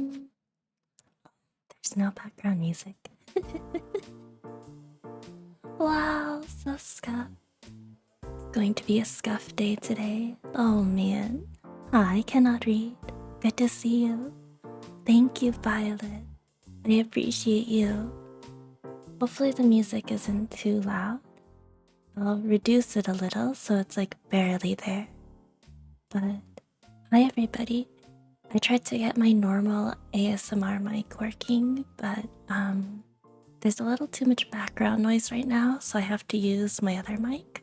There's no background music. Wow, so scuffed. It's going to be a scuff day today. Oh man. I cannot read. Good to see you. Thank you, Violet. I appreciate you. Hopefully the music isn't too loud. I'll reduce it a little so it's like barely there. But hi everybody. I tried to get my normal ASMR mic working, but there's a little too much background noise right now, so I have to use my other mic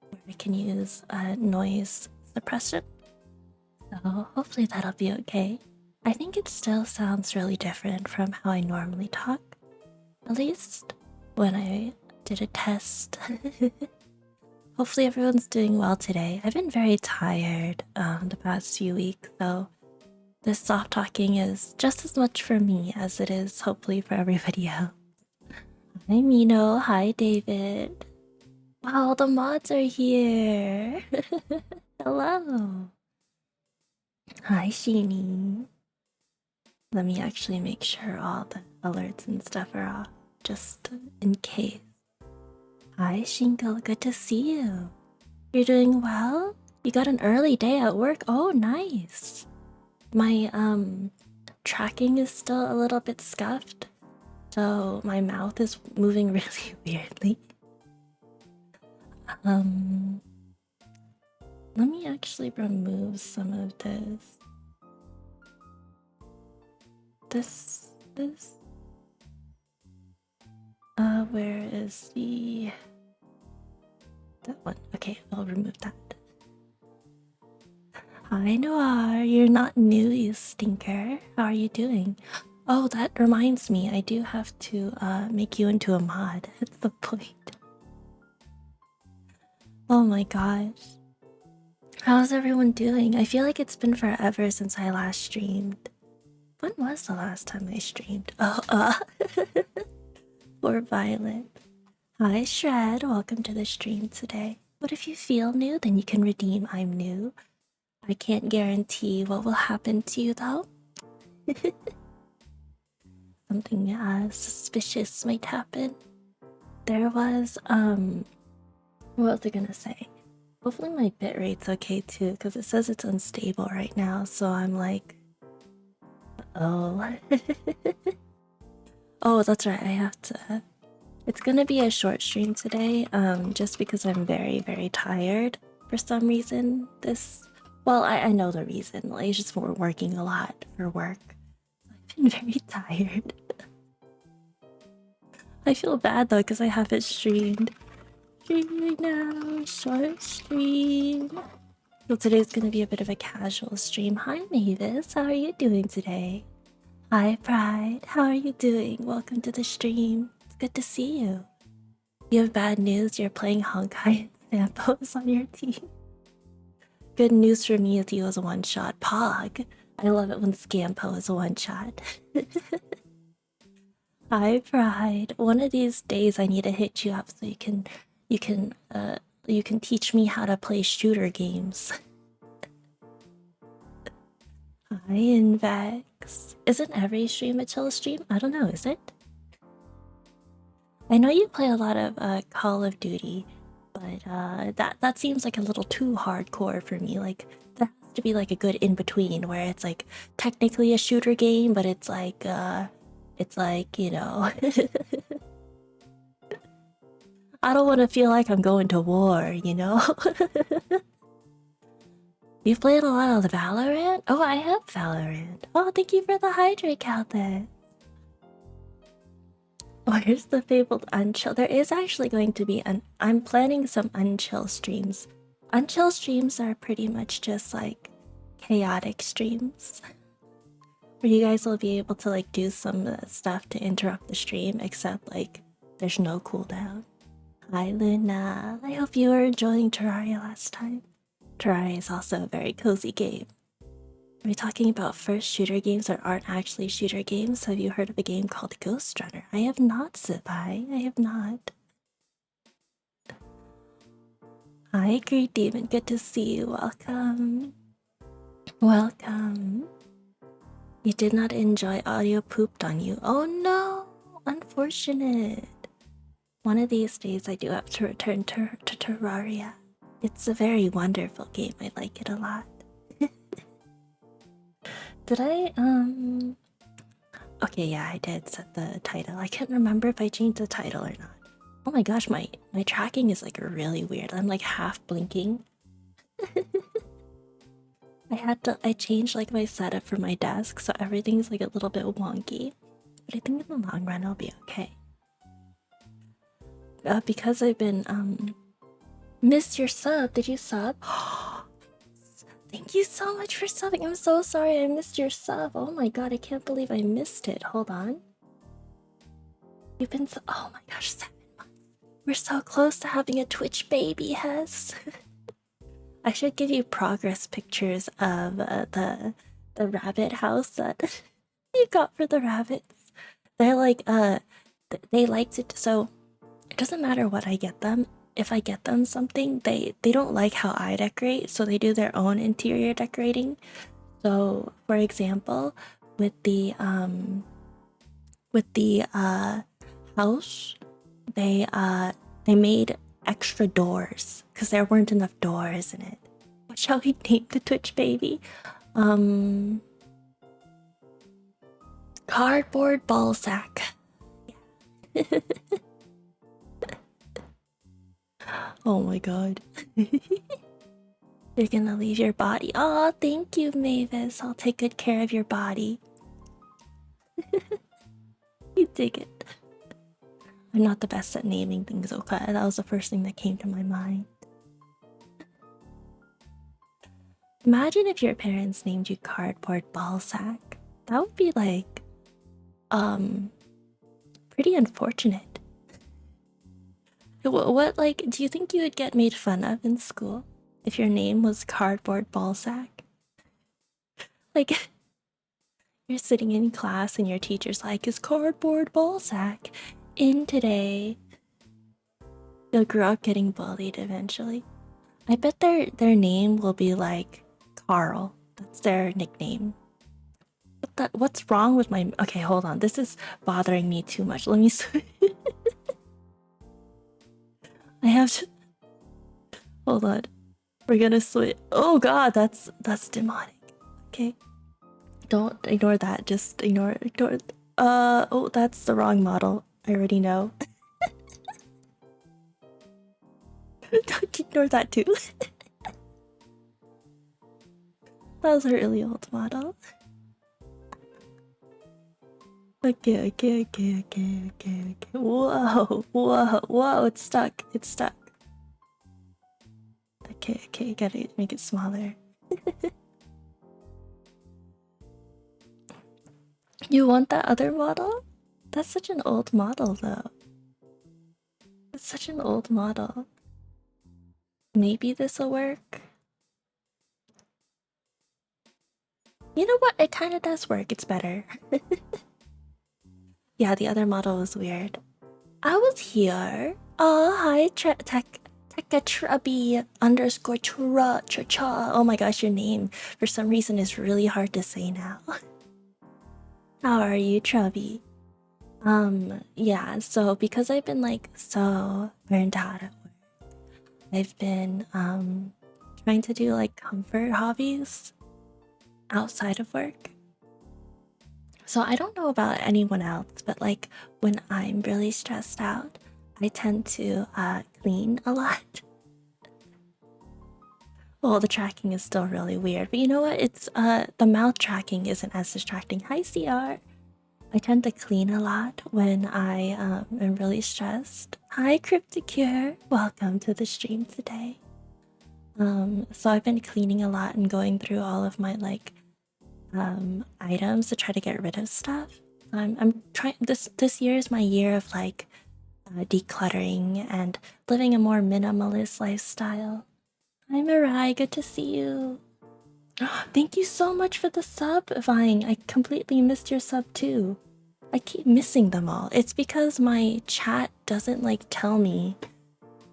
where I can use noise suppression. So hopefully that'll be okay. I think it still sounds really different from how I normally talk. At least when I did a test. Hopefully everyone's doing well today. I've been very tired the past few weeks, so this soft talking is just as much for me as it is hopefully for everybody else. Hi Mino, hi David. Wow, the mods are here. Hello. Hi Sheeny. Let me actually make sure all the alerts and stuff are off, just in case. Hi Shinko, good to see you. You're doing well? You got an early day at work? Oh, nice. My tracking is still a little bit scuffed, so my mouth is moving really weirdly. Let me actually remove some of this. This. Where is that one? Okay, I'll remove that. Hi Noir, you're not new, you stinker. How are you doing? Oh, that reminds me, I do have to make you into a mod. That's the point. Oh my gosh. How's everyone doing? I feel like it's been forever since I last streamed. When was the last time I streamed? Oh, poor Violet. Hi Shred, welcome to the stream today. What if you feel new? Then you can redeem I'm new. I can't guarantee what will happen to you though. Something suspicious might happen. There was, what was I gonna say? Hopefully my bitrate's okay too, because it says it's unstable right now, so I'm like, oh. Oh, that's right, I have to... It's gonna be a short stream today, just because I'm very, very tired for some reason. Well, I know the reason, like, it's just we're working a lot for work. I've been very tired. I feel bad though, because I haven't streamed. Streaming right now, short stream. So today's gonna be a bit of a casual stream. Hi Mavis, how are you doing today? Hi Pride, how are you doing? Welcome to the stream. It's good to see you. You have bad news, you're playing Honkai and Sampos on your team. Good news for me is he was a one-shot Pog. I love it when Scampo is a one-shot. Hi Pride. One of these days I need to hit you up so you can teach me how to play shooter games. Hi Invex. Isn't every stream a chill stream? I don't know, is it? I know you play a lot of Call of Duty, but that seems like a little too hardcore for me. Like there has to be like a good in between where it's like technically a shooter game, but it's like you know. I don't want to feel like I'm going to war, you know? You've played a lot of Valorant? Oh, I have Valorant. Oh, thank you for the hydrate out there. Where's the fabled unchill? There is actually going to be I'm planning some unchill streams. Unchill streams are pretty much just like chaotic streams. Where you guys will be able to like do some stuff to interrupt the stream, except like there's no cooldown. Hi Luna, I hope you were enjoying Terraria last time. Terraria is also a very cozy game. Are we talking about first shooter games that aren't actually shooter games? Have you heard of a game called Ghost Runner? I have not, Zipai. I have not. Hi, Great Demon. Good to see you. Welcome. Welcome. You did not enjoy audio pooped on you. Oh no! Unfortunate. One of these days I do have to return to Terraria. It's a very wonderful game. I like it a lot. Did I, Okay, yeah, I did set the title. I can't remember if I changed the title or not. Oh my gosh, my tracking is like really weird. I'm like half blinking. I changed like my setup for my desk, so everything's like a little bit wonky. But I think in the long run it'll be okay. Because I've been, missed your sub. Did you sub? Thank you so much for subbing. I'm so sorry I missed your sub. Oh my god, I can't believe I missed it. Hold on. You've been so— oh my gosh, 7 months. We're so close to having a Twitch baby, Hess. I should give you progress pictures of the rabbit house that you got for the rabbits. They're like, they like to— so it doesn't matter what I get them. If I get them something, they don't like how I decorate, so they do their own interior decorating. So, for example, with the house, they made extra doors because there weren't enough doors in it. What shall we name the Twitch baby? Cardboard ball sack. Yeah. Oh my god. You're gonna leave your body. Oh, thank you, Mavis. I'll take good care of your body. You dig it. I'm not the best at naming things, okay? That was the first thing that came to my mind. Imagine if your parents named you Cardboard Ballsack. That would be like, pretty unfortunate. What, like, do you think you would get made fun of in school if your name was Cardboard Ballsack? Like, you're sitting in class and your teacher's like, is Cardboard Ballsack in today? You'll grow up getting bullied eventually. I bet their name will be like Carl. That's their nickname. What's wrong with my— okay, hold on. This is bothering me too much. Let me I have to— hold on. We're gonna switch. Oh god, that's demonic. Okay. Don't ignore that. Just ignore. Oh, that's the wrong model. I already know. Don't ignore that too. That was a really old model. Okay. Whoa, it's stuck. Okay, gotta make it smaller. You want that other model? That's such an old model though. It's such an old model. Maybe this'll work. You know what? It kind of does work. It's better. Yeah, the other model was weird. I was here. Oh, hi, Tekachubby underscore cha. Oh my gosh, your name for some reason is really hard to say now. How are you, Trubby? Yeah, so because I've been like so burnt out at work, I've been trying to do like comfort hobbies outside of work. So I don't know about anyone else, but like when I'm really stressed out, I tend to clean a lot. Well, the tracking is still really weird, but you know what? It's the mouth tracking isn't as distracting. Hi, CR. I tend to clean a lot when I am really stressed. Hi, Crypticure. Welcome to the stream today. So I've been cleaning a lot and going through all of my like items to try to get rid of stuff. I'm trying— this year is my year of like decluttering and living a more minimalist lifestyle. Hi Mirai, good to see you. Thank you so much for the sub, Vine. I completely missed your sub too. I keep missing them all. It's because my chat doesn't like tell me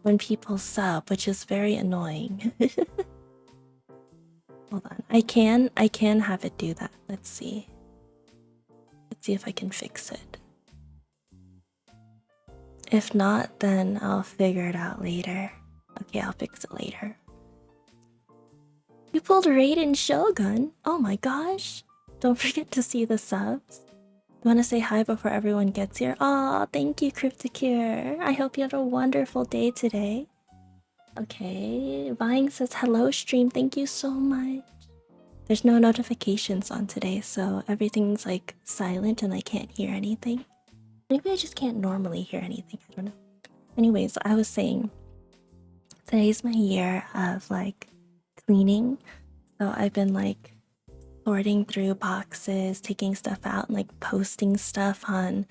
when people sub, which is very annoying. Hold on. I can have it do that. Let's see. See if I can fix it. If not, then I'll figure it out later. Okay, I'll fix it later. You pulled Raiden Shogun? Oh my gosh. Don't forget to see the subs. You want to say hi before everyone gets here? Aw, thank you, Crypticure. I hope you had a wonderful day today. Okay, Vying says hello stream, thank you so much. There's no notifications on today, so everything's like silent and I can't hear anything. Maybe I just can't normally hear anything, I don't know. Anyways, I was saying, today's my year of like cleaning. So I've been like sorting through boxes, taking stuff out, and like posting stuff on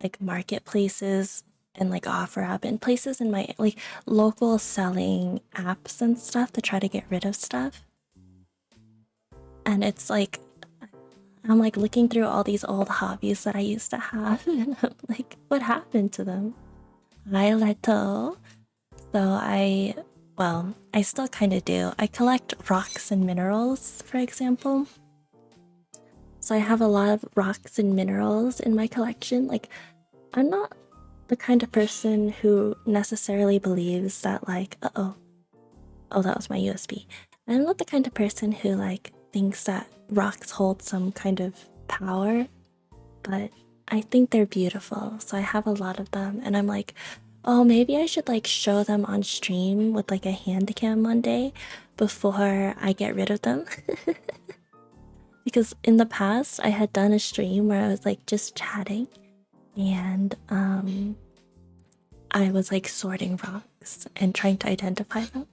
like marketplaces and like OfferUp and places in my like local selling apps and stuff to try to get rid of stuff. And it's like I'm like looking through all these old hobbies that I used to have and I'm like, what happened to them? Hi Leto. So I still kind of do. I collect rocks and minerals, for example. So I have a lot of rocks and minerals in my collection. Like, I'm not the kind of person who necessarily believes that like, oh, that was my USB. I'm not the kind of person who like thinks that rocks hold some kind of power, but I think they're beautiful. So I have a lot of them and I'm like, oh, maybe I should like show them on stream with like a hand cam one day before I get rid of them. Because in the past I had done a stream where I was like just chatting and I was like sorting rocks and trying to identify them.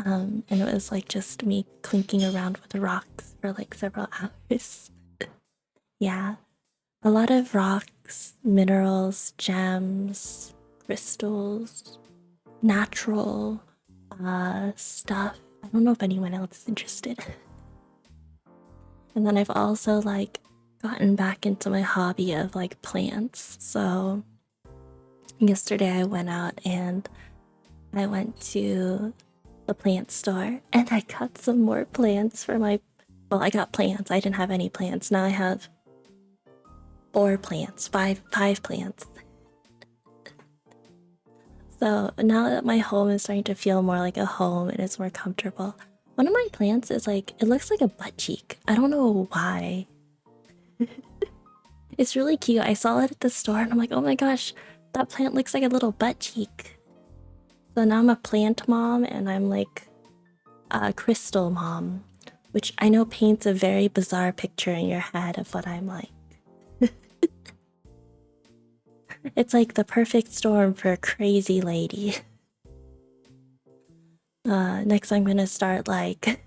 And it was like just me clinking around with the rocks for like several hours. Yeah, a lot of rocks, minerals, gems, crystals, natural stuff. I don't know if anyone else is interested. And then I've also like gotten back into my hobby of like plants. So yesterday I went out and I went to the plant store and I got some more plants for my... Well, I got plants. I didn't have any plants. Now I have 4 plants, five plants. So now that my home is starting to feel more like a home and it's more comfortable, one of my plants is like, it looks like a butt cheek. I don't know why. It's really cute. I saw it at the store and I'm like, oh my gosh, that plant looks like a little butt cheek. So now I'm a plant mom and I'm like a crystal mom, which I know paints a very bizarre picture in your head of what I'm like. It's like the perfect storm for a crazy lady. Next I'm gonna start like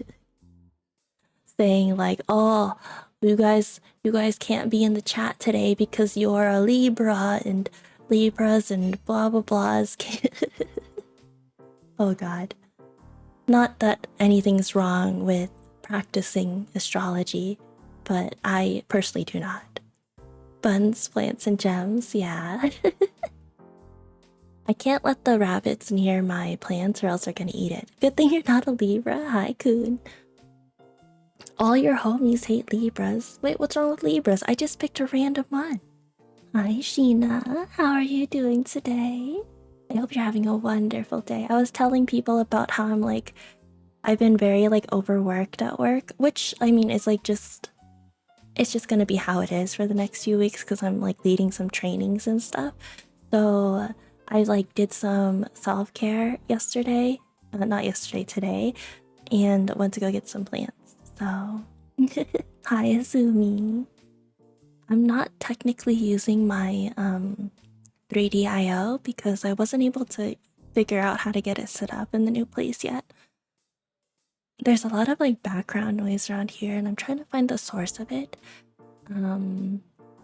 saying like, oh, you guys can't be in the chat today because you're a Libra and Libras and blah blah blahs can't. Oh god. Not that anything's wrong with practicing astrology, but I personally do not. Buns, plants, and gems, yeah. I can't let the rabbits near my plants or else they're gonna eat it. Good thing you're not a Libra. Hi, Coon. All your homies hate Libras. Wait, what's wrong with Libras? I just picked a random one. Hi, Sheena. How are you doing today? I hope you're having a wonderful day. I was telling people about how I'm like... I've been very like overworked at work, which I mean is like just... It's just gonna be how it is for the next few weeks because I'm like leading some trainings and stuff. So I like did some self-care yesterday, not yesterday, today, and went to go get some plants. So hi Azumi. I'm not technically using my 3D.io because I wasn't able to figure out how to get it set up in the new place yet. There's a lot of like background noise around here and I'm trying to find the source of it.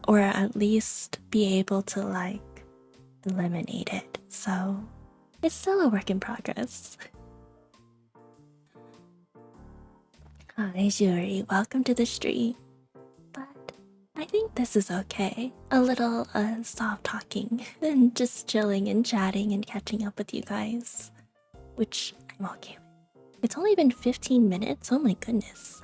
Or at least be able to like eliminate it. So it's still a work in progress. Hi Yuri, welcome to the stream. But I think this is okay. A little soft talking and just chilling and chatting and catching up with you guys. Which I'm okay with. It's only been 15 minutes, oh my goodness.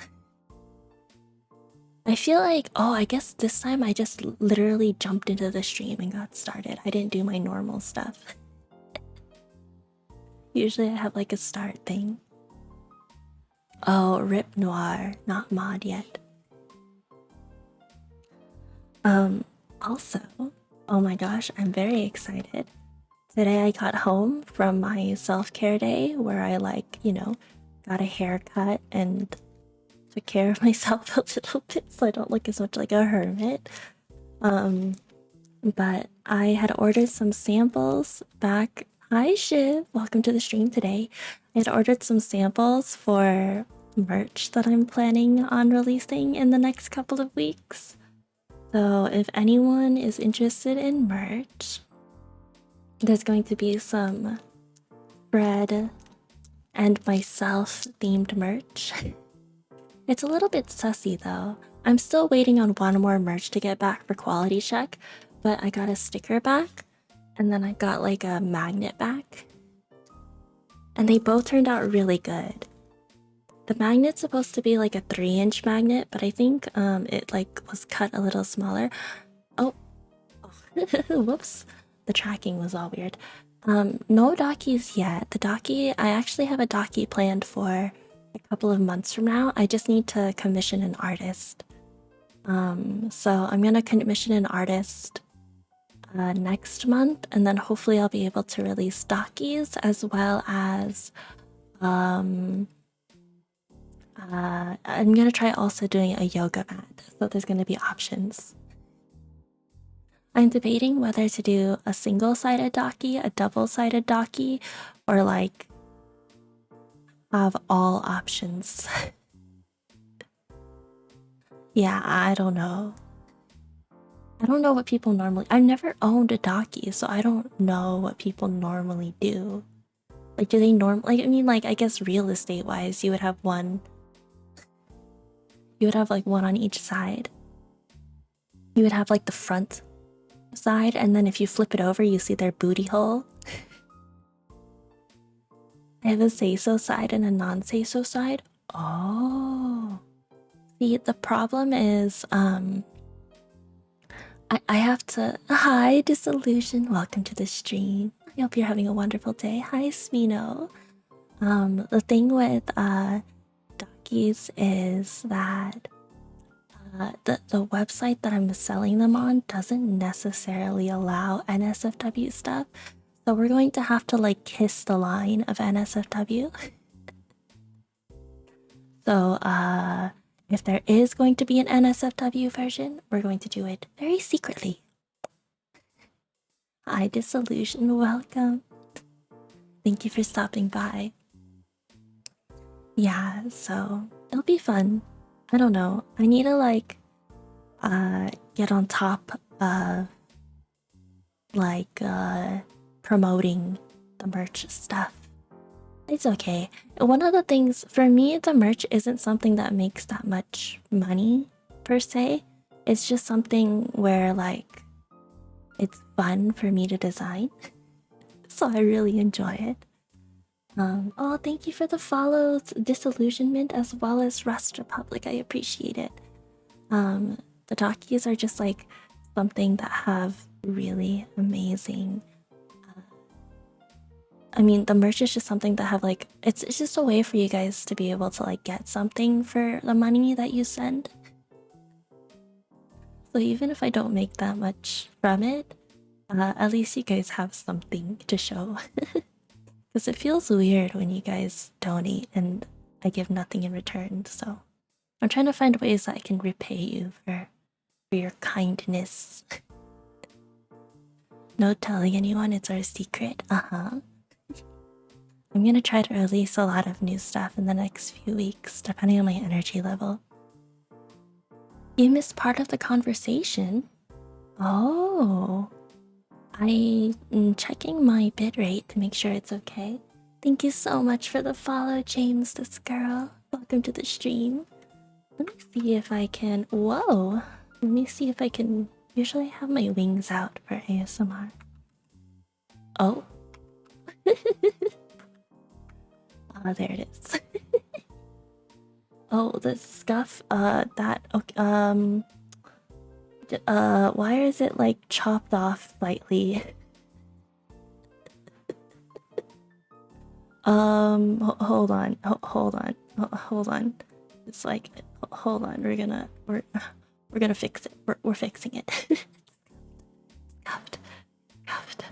I feel like, oh, I guess this time I just literally jumped into the stream and got started. I didn't do my normal stuff. Usually I have like a start thing. Oh, Rip Noir, not mod yet. Also, oh my gosh, I'm very excited. Today I got home from my self-care day where I like, you know, got a haircut and took care of myself a little bit so I don't look as much like a hermit. But I had ordered some samples back. Hi Shiv, welcome to the stream today. I had ordered some samples for merch that I'm planning on releasing in the next couple of weeks. So if anyone is interested in merch, there's going to be some Fred and myself themed merch. It's a little bit sussy though. I'm still waiting on one more merch to get back for quality check, but I got a sticker back and then I got like a magnet back. And they both turned out really good. The magnet's supposed to be like a 3-inch magnet, but I think it like was cut a little smaller. Oh, whoops. The tracking was all weird. No dockies yet. The docky, I actually have a docky planned for a couple of months from now. I just need to commission an artist. So I'm gonna commission an artist next month, and then hopefully I'll be able to release dockies as well as I'm gonna try also doing a yoga mat, so there's gonna be options. I'm debating whether to do a single-sided docky, a double-sided docky, or like have all options. Yeah, I don't know. I don't know what people normally... I've never owned a docky, so I don't know what people normally do. Like, do they like, I mean, like, I guess real estate-wise, you would have one... You would have, like, one on each side. You would have, like, the front side, and then if you flip it over, you see their booty hole. I have a say-so side and a non-say-so side. Oh. See, the problem is, I have to... Hi, Disillusion. Welcome to the stream. I hope you're having a wonderful day. Hi, Smino. The thing with, dockies is that the website that I'm selling them on doesn't necessarily allow NSFW stuff. So we're going to have to like kiss the line of NSFW. So if there is going to be an NSFW version, we're going to do it very secretly. Hi, Disillusion, welcome. Thank you for stopping by. Yeah, so it'll be fun. I don't know. I need to like get on top of like promoting the merch stuff. It's okay. One of the things for me, the merch isn't something that makes that much money per se. It's just something where like it's fun for me to design. So I really enjoy it. Oh, thank you for the follows, Disillusionment, as well as Rust Republic. I appreciate it. The dockies are just like something that have really amazing. I mean, the merch is just something that have like it's just a way for you guys to be able to like get something for the money that you send. So even if I don't make that much from it, at least you guys have something to show. Because it feels weird when you guys donate and I give nothing in return, so I'm trying to find ways that I can repay you for your kindness. No telling anyone, it's our secret. I'm gonna try to release a lot of new stuff in the next few weeks, depending on my energy level. You missed part of the conversation? Oh. I'm checking my bitrate to make sure it's okay. Thank you so much for the follow, James, this girl. Welcome to the stream. Let me see if I can... Whoa! Let me see if I can... Usually I have my wings out for ASMR. Oh. Oh, there it is. Oh, the scuff, that, okay, why is it like chopped off slightly? Hold on, hold on. It's like, hold on, we're gonna fix it. We're fixing it. Scuffed, scuffed.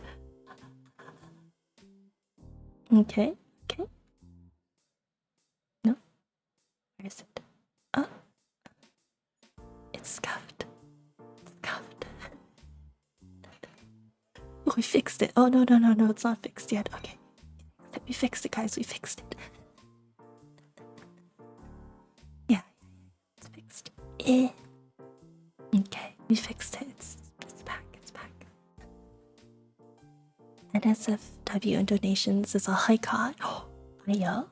Okay, okay. No, where is it? Oh, it's scuffed, scuffed. Oh, we fixed it. Oh, no, it's not fixed yet. Okay. We fixed it, guys. We fixed it. Yeah, it's fixed. Okay, we fixed it. It's back. It's back. NSFW and donations is all I got. Oh, yo.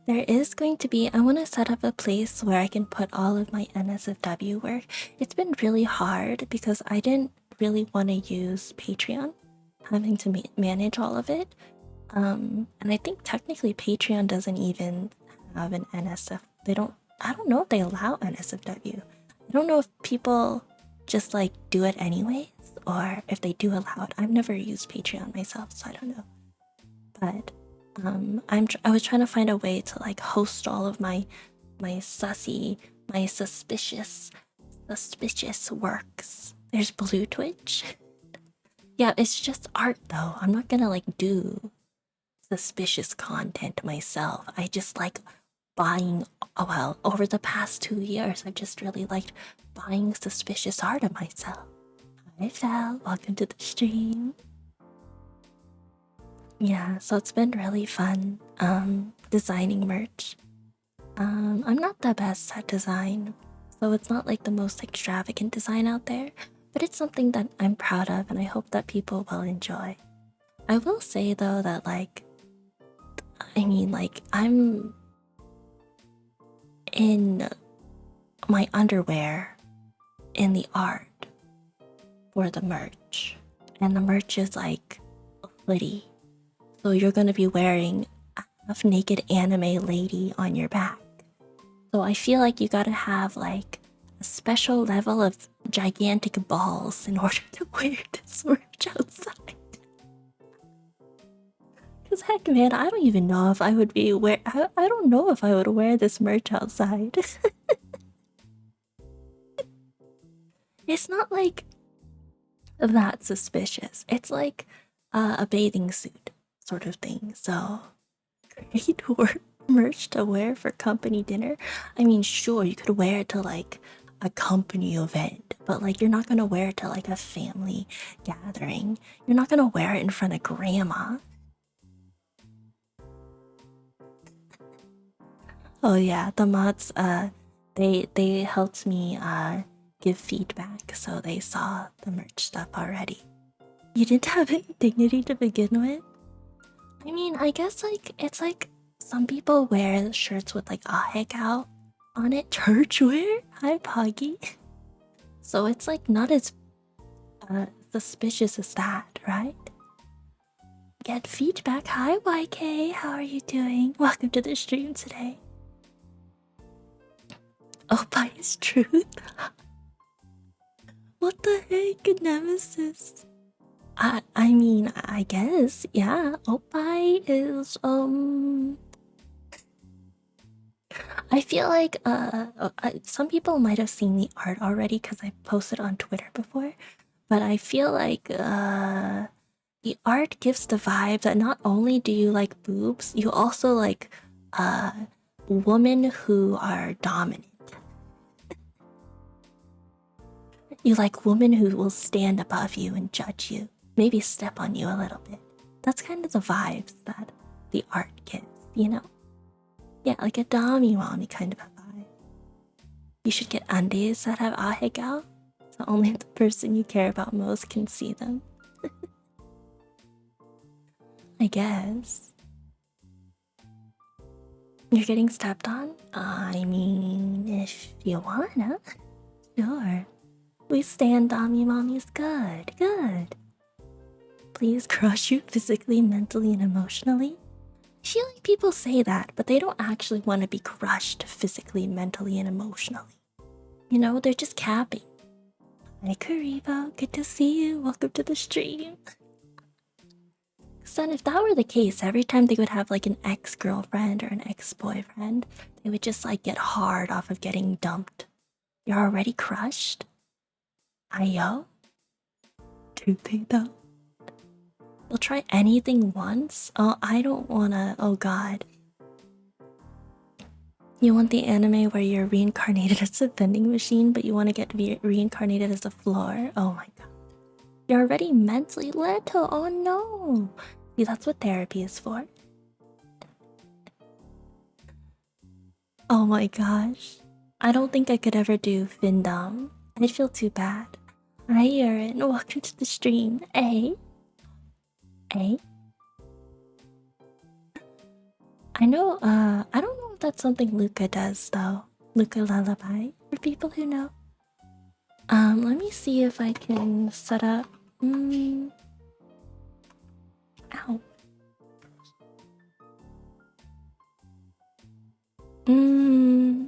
There is going to be, I want to set up a place where I can put all of my NSFW work. It's been really hard because I didn't really want to use Patreon, having to manage all of it. And I think technically Patreon doesn't even have an NSF. I don't know if they allow NSFW. I don't know if people just like do it anyways or if they do allow it. I've never used Patreon myself, so I don't know. But I was trying to find a way to like host all of my suspicious works. There's Blue Twitch. Yeah, it's just art though. I'm not gonna like do suspicious content myself. I just like buying, well, over the past 2 years, I've just really liked buying suspicious art of myself. Hi Val, welcome to the stream. Yeah, so it's been really fun designing merch. I'm not the best at design, so it's not like the most extravagant design out there, but it's something that I'm proud of and I hope that people will enjoy. I will say though that like, I mean like I'm in my underwear in the art for the merch, and the merch is like hoodie, so you're gonna be wearing a half-naked anime lady on your back. So I feel like you gotta have like a special level of gigantic balls in order to wear this merch outside. Cause heck man, I don't even know if I would be I don't know if I would wear this merch outside. It's not like that suspicious. It's like a bathing suit sort of thing. So great merch to wear for company dinner. I mean, sure, you could wear it to like a company event, but like you're not gonna wear it to like a family gathering. You're not gonna wear it in front of grandma. Oh yeah, the mods they helped me give feedback, so they saw the merch stuff already. You didn't have any dignity to begin with? I mean, I guess like it's like some people wear shirts with like a hekao on it, church wear. Hi, Poggy. So it's like not as suspicious as that, right? Get feedback. Hi, YK. How are you doing? Welcome to the stream today. Oh, by his truth. What the heck, Nemesis? I mean, I guess, yeah. Oppai is I feel like some people might have seen the art already because I posted on Twitter before, but I feel like the art gives the vibe that not only do you like boobs, you also like women who are dominant. You like women who will stand above you and judge you, maybe step on you a little bit. That's kind of the vibes that the art gives, you know? Yeah, like a Dami Wami kind of a vibe. You should get undies that have ahegao, so only the person you care about most can see them. I guess. You're getting stepped on? I mean, if you wanna. Sure. We stand Dami Mommy's good, good. Please crush you physically, mentally, and emotionally? feel like people say that, but they don't actually want to be crushed physically, mentally, and emotionally. You know, they're just capping. Hi, Karibo. Good to see you. Welcome to the stream. Son, if that were the case, every time they would have like an ex-girlfriend or an ex-boyfriend, they would just like get hard off of getting dumped. You're already crushed? Ayo? Do they though? They'll try anything once? Oh, I don't wanna. Oh god. You want the anime where you're reincarnated as a vending machine, but you want to get reincarnated as a floor? Oh my god. You're already mentally little. Oh no. See, that's what therapy is for. Oh my gosh. I don't think I could ever do Findom. I'd feel too bad. Hi, Aaron. Welcome to the stream. Hey. Hey. I know, I don't know if that's something Luca does, though. Luca Lullaby, for people who know. Let me see if I can set up... Ow.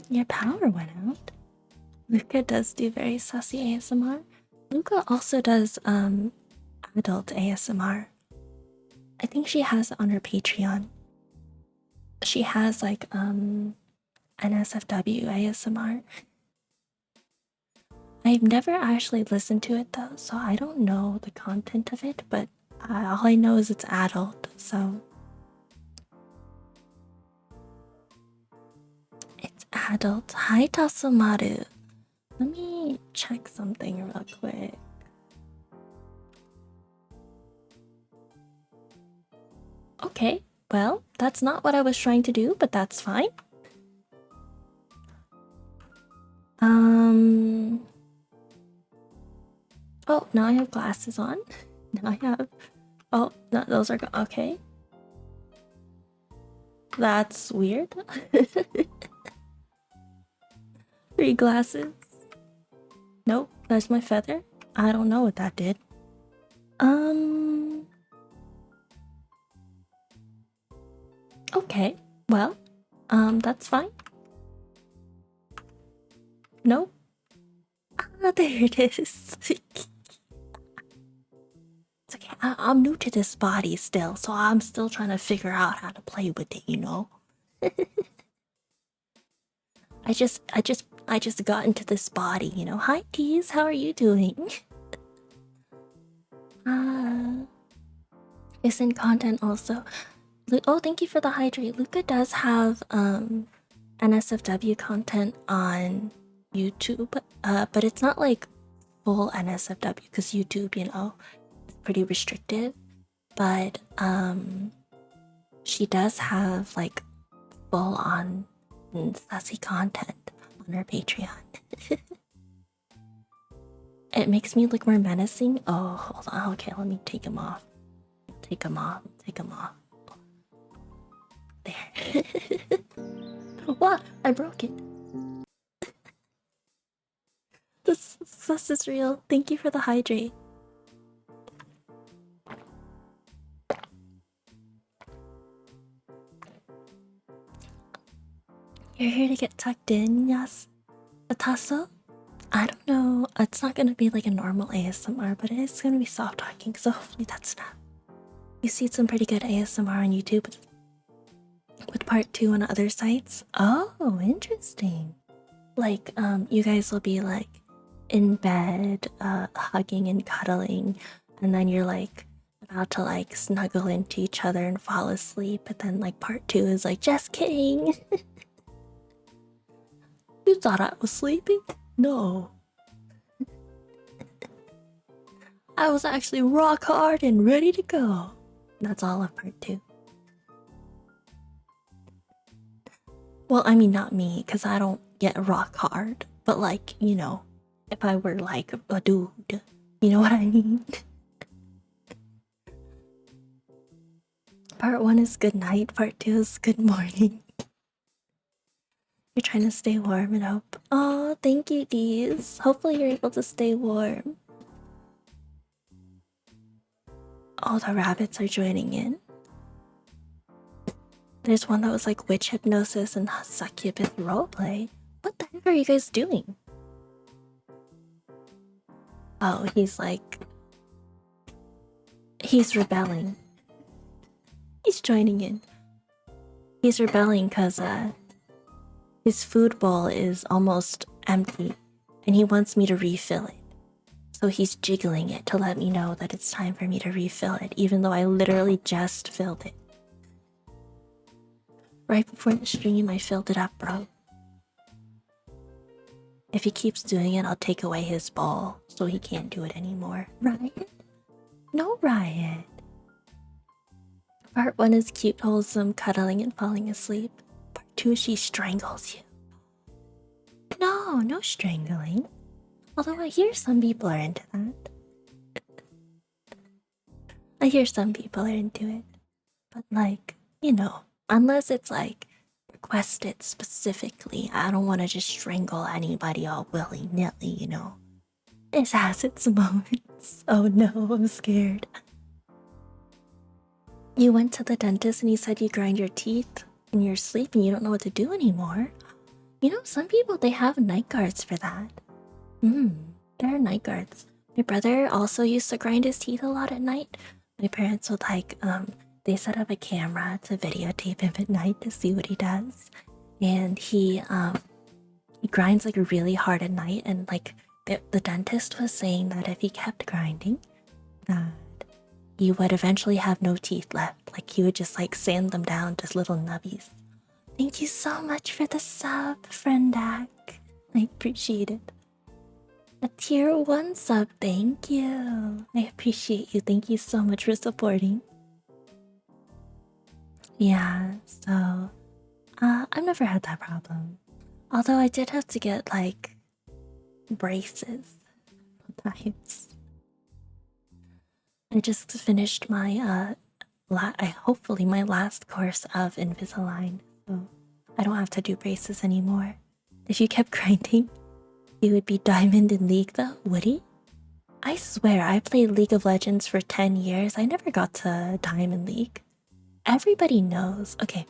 Your power went out. Luca does do very sassy ASMR. Luca also does, adult ASMR. I think she has it on her Patreon. She has, like, NSFW ASMR. I've never actually listened to it, though, so I don't know the content of it, but all I know is it's adult, so... It's adult. Hi, Tasamaru. Let me check something real quick. Okay, well, that's not what I was trying to do, but that's fine. Oh, now I have glasses on. Now I have... Oh, no, those are... Okay. That's weird. 3 glasses. Nope, that's my feather. I don't know what that did. Okay, well, that's fine. Nope. Ah, there it is. It's okay, I'm new to this body still, so I'm still trying to figure out how to play with it, you know? I just got into this body, you know? Hi, Tease, how are you doing? Isn't content also... Oh, thank you for the hydrate. Luca does have, NSFW content on YouTube, but it's not like full NSFW, because YouTube, you know, is pretty restrictive. But, she does have, like, full-on sassy content on her Patreon. It makes me look more menacing. Oh, hold on. Okay, let me take him off. Take him off. Take him off. There. What? I broke it. This sus is real. Thank you for the hydrate. You're here to get tucked in, yes? A tasso? I don't know. It's not gonna be like a normal ASMR, but it is gonna be soft talking, so hopefully that's enough. You see some pretty good ASMR on YouTube with part 2 on other sites. Oh, interesting. Like, you guys will be like in bed, hugging and cuddling, and then you're like about to like snuggle into each other and fall asleep, but then like part 2 is like, just kidding. You thought I was sleeping? No. I was actually rock hard and ready to go. That's all of part 2. Well, I mean, not me, because I don't get rock hard. But like, you know, if I were like a dude, you know what I mean? Part 1 is good night, part 2 is good morning. You're trying to stay warm and hope. Oh, thank you, Deez. Hopefully you're able to stay warm. All the rabbits are joining in. There's one that was like witch hypnosis and succubus roleplay. What the heck are you guys doing? Oh, he's rebelling. He's joining in. He's rebelling because his food bowl is almost empty and he wants me to refill it. So he's jiggling it to let me know that it's time for me to refill it, even though I literally just filled it. Right before the stream, I filled it up, bro. If he keeps doing it, I'll take away his bowl so he can't do it anymore. Riot? No riot. Part 1 is cute, wholesome, cuddling and falling asleep. Part 2 is she strangles you. No strangling. Although I hear some people are into that. I hear some people are into it. But like, you know, unless it's like requested specifically, I don't want to just strangle anybody all willy-nilly, you know. It has its moments. Oh no, I'm scared. You went to the dentist and he said you grind your teeth in your sleep and you don't know what to do anymore. You know, some people, they have night guards for that. There are night guards. My brother also used to grind his teeth a lot at night. My parents would they set up a camera to videotape him at night to see what he does. And he grinds like really hard at night, and like the dentist was saying that if he kept grinding, that he would eventually have no teeth left. Like he would just like sand them down to little nubbies. Thank you so much for the sub, Friendak. I appreciate it. A tier 1 sub, thank you. I appreciate you. Thank you so much for supporting. Yeah, so I've never had that problem. Although I did have to get like braces sometimes. I just finished my hopefully my last course of Invisalign, so I don't have to do braces anymore. If you kept grinding, you would be Diamond in League though, would he? I swear, I played League of Legends for 10 years. I never got to Diamond League. Everybody knows. Okay.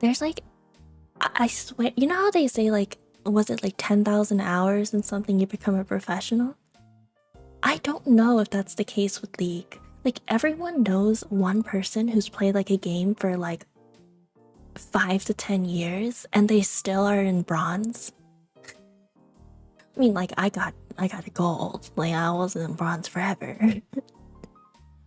There's like, I swear, you know how they say like, was it like 10,000 hours and something you become a professional? I don't know if that's the case with League. Like everyone knows one person who's played like a game for like 5 to 10 years and they still are in bronze. I mean, like I got a gold. Like I wasn't in bronze forever.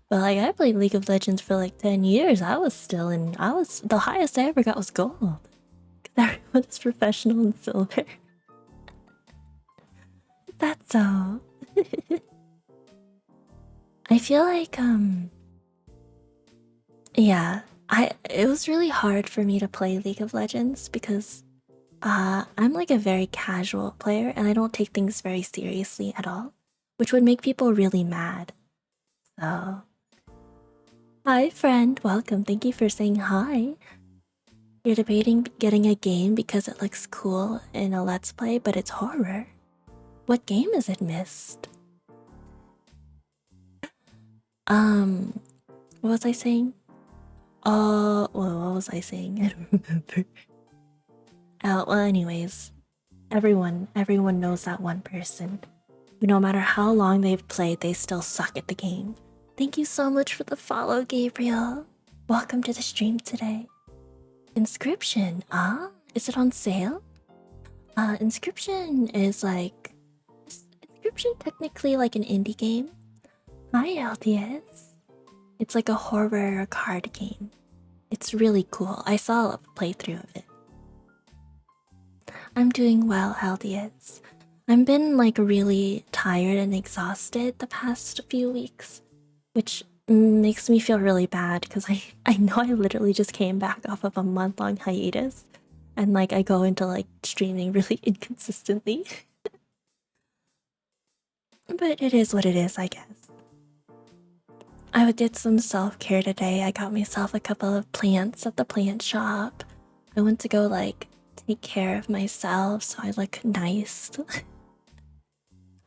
But like I played League of Legends for like 10 years. The highest I ever got was gold. Cause everyone is professional in silver. That's all. I feel like yeah, it was really hard for me to play League of Legends because I'm like a very casual player and I don't take things very seriously at all, which would make people really mad. So hi friend, welcome. Thank you for saying hi. You're debating getting a game because it looks cool in a let's play, but it's horror. What game is it, Mist? What was I saying? Oh, well, what was I saying? I don't remember. Well, anyways, everyone knows that one person who, no matter how long they've played, they still suck at the game. Thank you so much for the follow, Gabriel. Welcome to the stream today. Inscription, is it on sale? Inscription is Inscription technically like an indie game? Hi, LDS. It's like a horror card game. It's really cool. I saw a playthrough of it. I'm doing well, LDS. I've been like really tired and exhausted the past few weeks, which makes me feel really bad because I know I literally just came back off of a month-long hiatus and like I go into like streaming really inconsistently. But it is what it is, I guess. I did some self-care today. I got myself a couple of plants at the plant shop. I went to go like take care of myself so I look nice.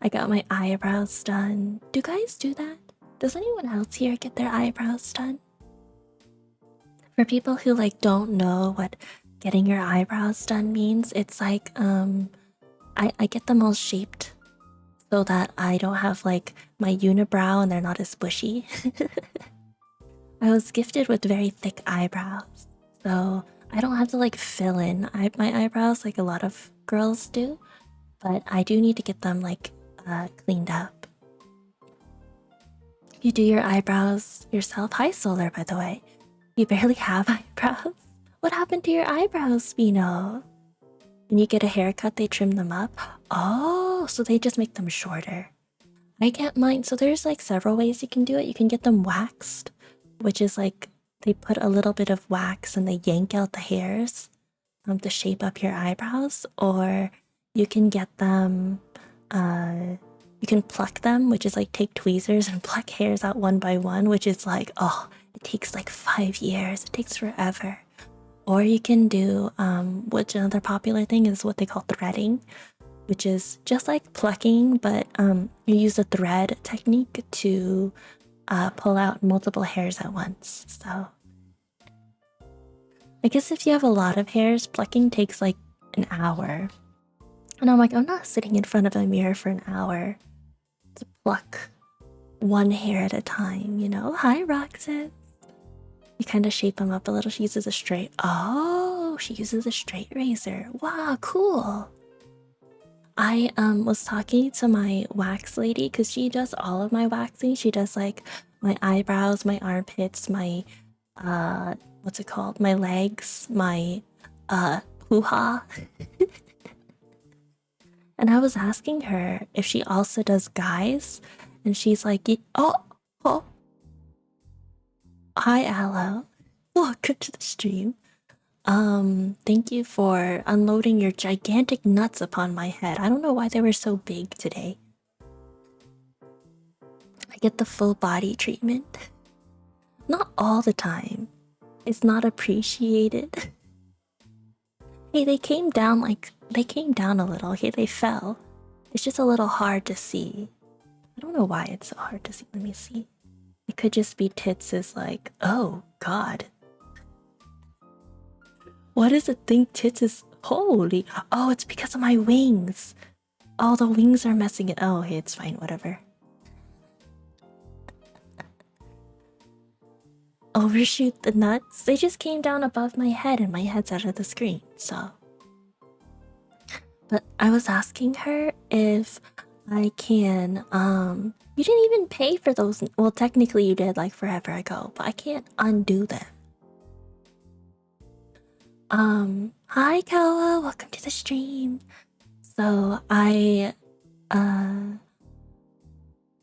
I got my eyebrows done. Do guys do that? Does anyone else here get their eyebrows done? For people who like don't know what getting your eyebrows done means, it's like I get them all shaped so that I don't have like my unibrow and they're not as bushy. I was gifted with very thick eyebrows, so I don't have to like fill in my eyebrows like a lot of girls do, but I do need to get them like cleaned up. You do your eyebrows yourself? Hi, Solar, by the way. You barely have eyebrows. What happened to your eyebrows, Spino? When you get a haircut, they trim them up? Oh, so they just make them shorter. I get mine. So there's like several ways you can do it. You can get them waxed, which is like they put a little bit of wax and they yank out the hairs to shape up your eyebrows. Or you can get them, you can pluck them, which is like take tweezers and pluck hairs out one by one, which is like, oh, it takes like 5 years. It takes forever. Or you can do, which another popular thing is what they call threading, which is just like plucking, but you use a thread technique to pull out multiple hairs at once. So I guess if you have a lot of hairs, plucking takes like an hour. And I'm like, I'm not sitting in front of a mirror for an hour to pluck one hair at a time, you know? Hi, Roxas. You kind of shape them up a little. She uses a straight. Oh, she uses a straight razor. Wow, cool. I was talking to my wax lady because she does all of my waxing. She does like my eyebrows, my armpits, my what's it called? My legs, my hoo-ha. And I was asking her if she also does guys, and she's like, oh. Hi, Aloe. Welcome to the stream. Thank you for unloading your gigantic nuts upon my head. I don't know why they were so big today. I get the full body treatment. Not all the time. It's not appreciated. Hey, they came down a little. Okay, they fell. It's just a little hard to see. I don't know why it's so hard to see. Let me see. It could just be tits is like, oh god. What does it think tits is? Holy, oh, it's because of my wings. Oh, the wings are messing it. Oh, hey, it's fine, whatever. Overshoot the nuts. They just came down above my head and my head's out of the screen, so. But I was asking her if I can, you didn't even pay for those. Well, technically you did like forever ago, but I can't undo them. Hi Kawa, welcome to the stream. So I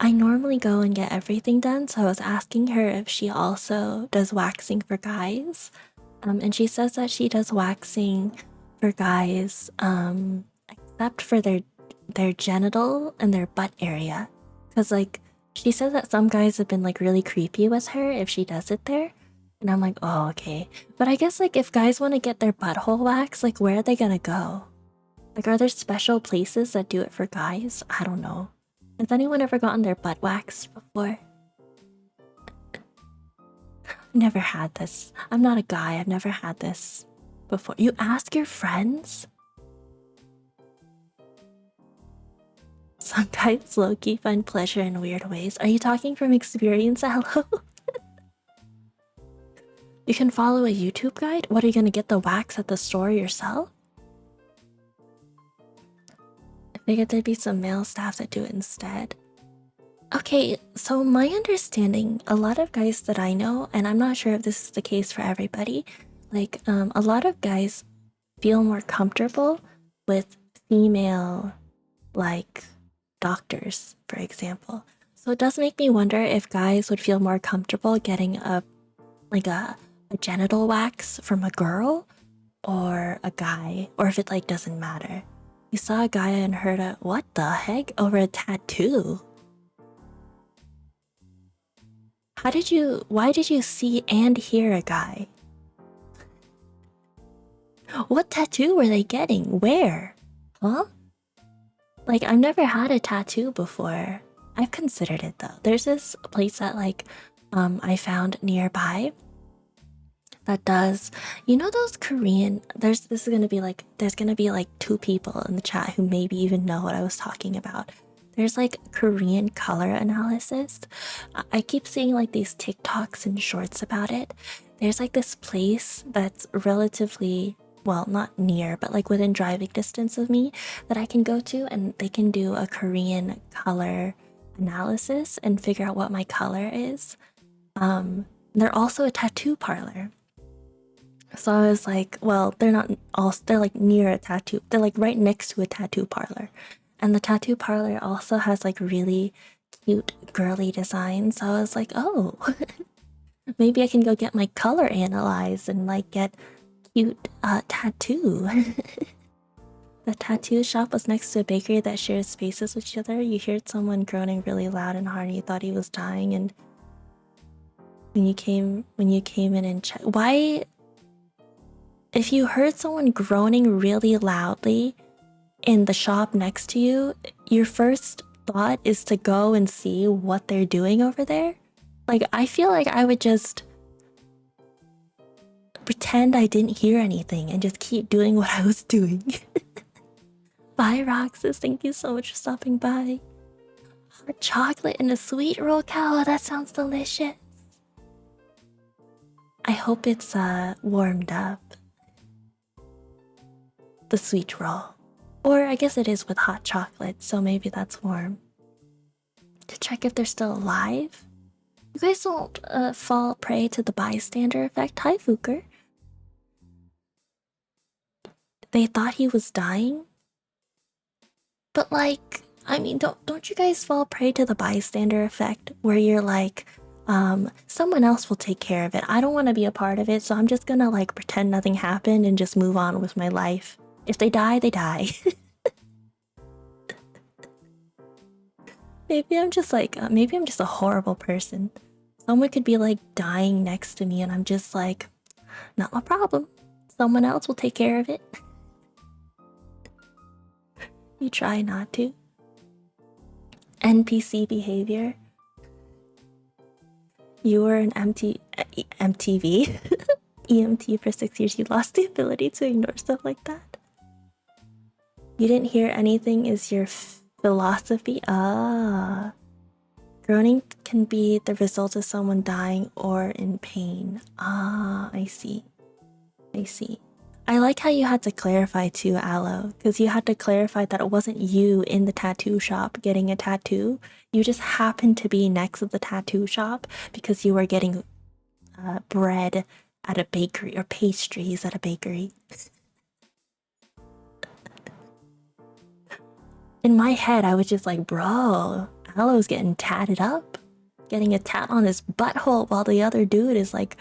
normally go and get everything done, so I was asking her if she also does waxing for guys. And she says that she does waxing for guys, except for their genital and their butt area. Cause like she says that some guys have been like really creepy with her if she does it there. And I'm like, oh, okay. But I guess like if guys want to get their butthole waxed, like where are they gonna go? Like are there special places that do it for guys? I don't know. Has anyone ever gotten their butt waxed before? Never had this. I'm not a guy. I've never had this before. You ask your friends? Some guys low-key find pleasure in weird ways. Are you talking from experience, Hello? You can follow a YouTube guide? What, are you gonna get the wax at the store yourself? I figured there'd be some male staff that do it instead. Okay, so my understanding, a lot of guys that I know, and I'm not sure if this is the case for everybody, like a lot of guys feel more comfortable with female, like, doctors, for example. So it does make me wonder if guys would feel more comfortable getting a genital wax from a girl or a guy, or if it like doesn't matter. You saw a guy and heard a what the heck over a tattoo? Why did you see and hear a guy? What tattoo were they getting? Where? Huh? Like, I've never had a tattoo before. I've considered it though. There's this place that like I found nearby that does. You know those Korean, there's gonna be like two people in the chat who maybe even know what I was talking about. There's like Korean color analysis. I keep seeing like these TikToks and shorts about it. There's like this place that's relatively, well, not near, but like within driving distance of me that I can go to, and they can do a Korean color analysis and figure out what my color is. They're also a tattoo parlor. So I was like, well, they're not all, they're like near a tattoo, they're like right next to a tattoo parlor. And the tattoo parlor also has like really cute girly designs. So I was like, oh, maybe I can go get my color analyzed and like get cute tattoo. The tattoo shop was next to a bakery that shared spaces with each other. You heard someone groaning really loud and hard and you thought he was dying, and when you came in and checked, why, if you heard someone groaning really loudly in the shop next to you, your first thought is to go and see what they're doing over there? Like, I feel like I would just pretend I didn't hear anything and just keep doing what I was doing. Bye, Roxas. Thank you so much for stopping by. Hot chocolate and a sweet roll, cow. That sounds delicious. I hope it's warmed up. The sweet roll. Or I guess it is with hot chocolate, so maybe that's warm. To check if they're still alive? You guys don't fall prey to the bystander effect. Hi, Fuker. They thought he was dying? But like, I mean, don't you guys fall prey to the bystander effect where you're like, someone else will take care of it. I don't want to be a part of it, so I'm just gonna like pretend nothing happened and just move on with my life. If they die, they die. Maybe I'm just like, maybe I'm just a horrible person. Someone could be like dying next to me and I'm just like, not my problem. Someone else will take care of it. You try not to. NPC behavior. You were an MTV EMT for 6 years. You lost the ability to ignore stuff like that. You didn't hear anything is your philosophy. Ah. Groaning can be the result of someone dying or in pain. Ah, I see. I see. I like how you had to clarify too, Aloe, because you had to clarify that it wasn't you in the tattoo shop getting a tattoo. You just happened to be next to the tattoo shop because you were getting bread at a bakery or pastries at a bakery. In my head, I was just like, bro, Aloe's getting tatted up, getting a tat on his butthole while the other dude is like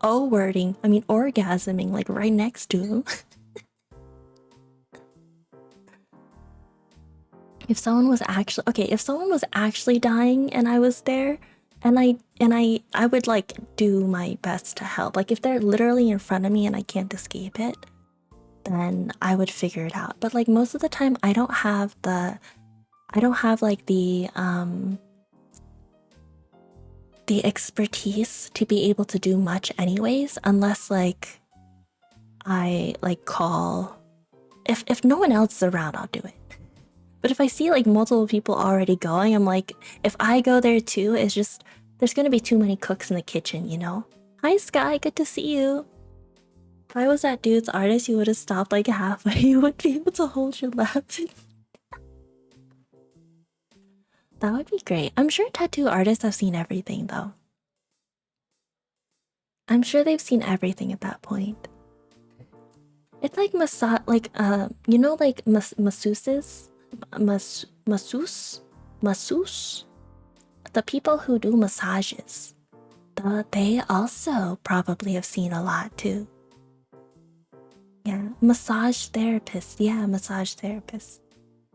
orgasming like right next to him. If someone was actually dying and I was there, and I would like do my best to help. Like if they're literally in front of me and I can't escape it, then I would figure it out. But like most of the time I don't have like the expertise to be able to do much anyways, unless like I like call, if no one else is around, I'll do it. But if I see like multiple people already going, I'm like, if I go there too, it's just, there's gonna be too many cooks in the kitchen, you know? Hi Sky, good to see you. If I was that dude's artist, you would have stopped like halfway. You wouldn't be able to hold your laughing. That would be great. I'm sure tattoo artists have seen everything though. I'm sure they've seen everything at that point. It's like you know, like masseuses? Masseuse? The people who do massages. They also probably have seen a lot too. Yeah, massage therapists. Yeah, massage therapists.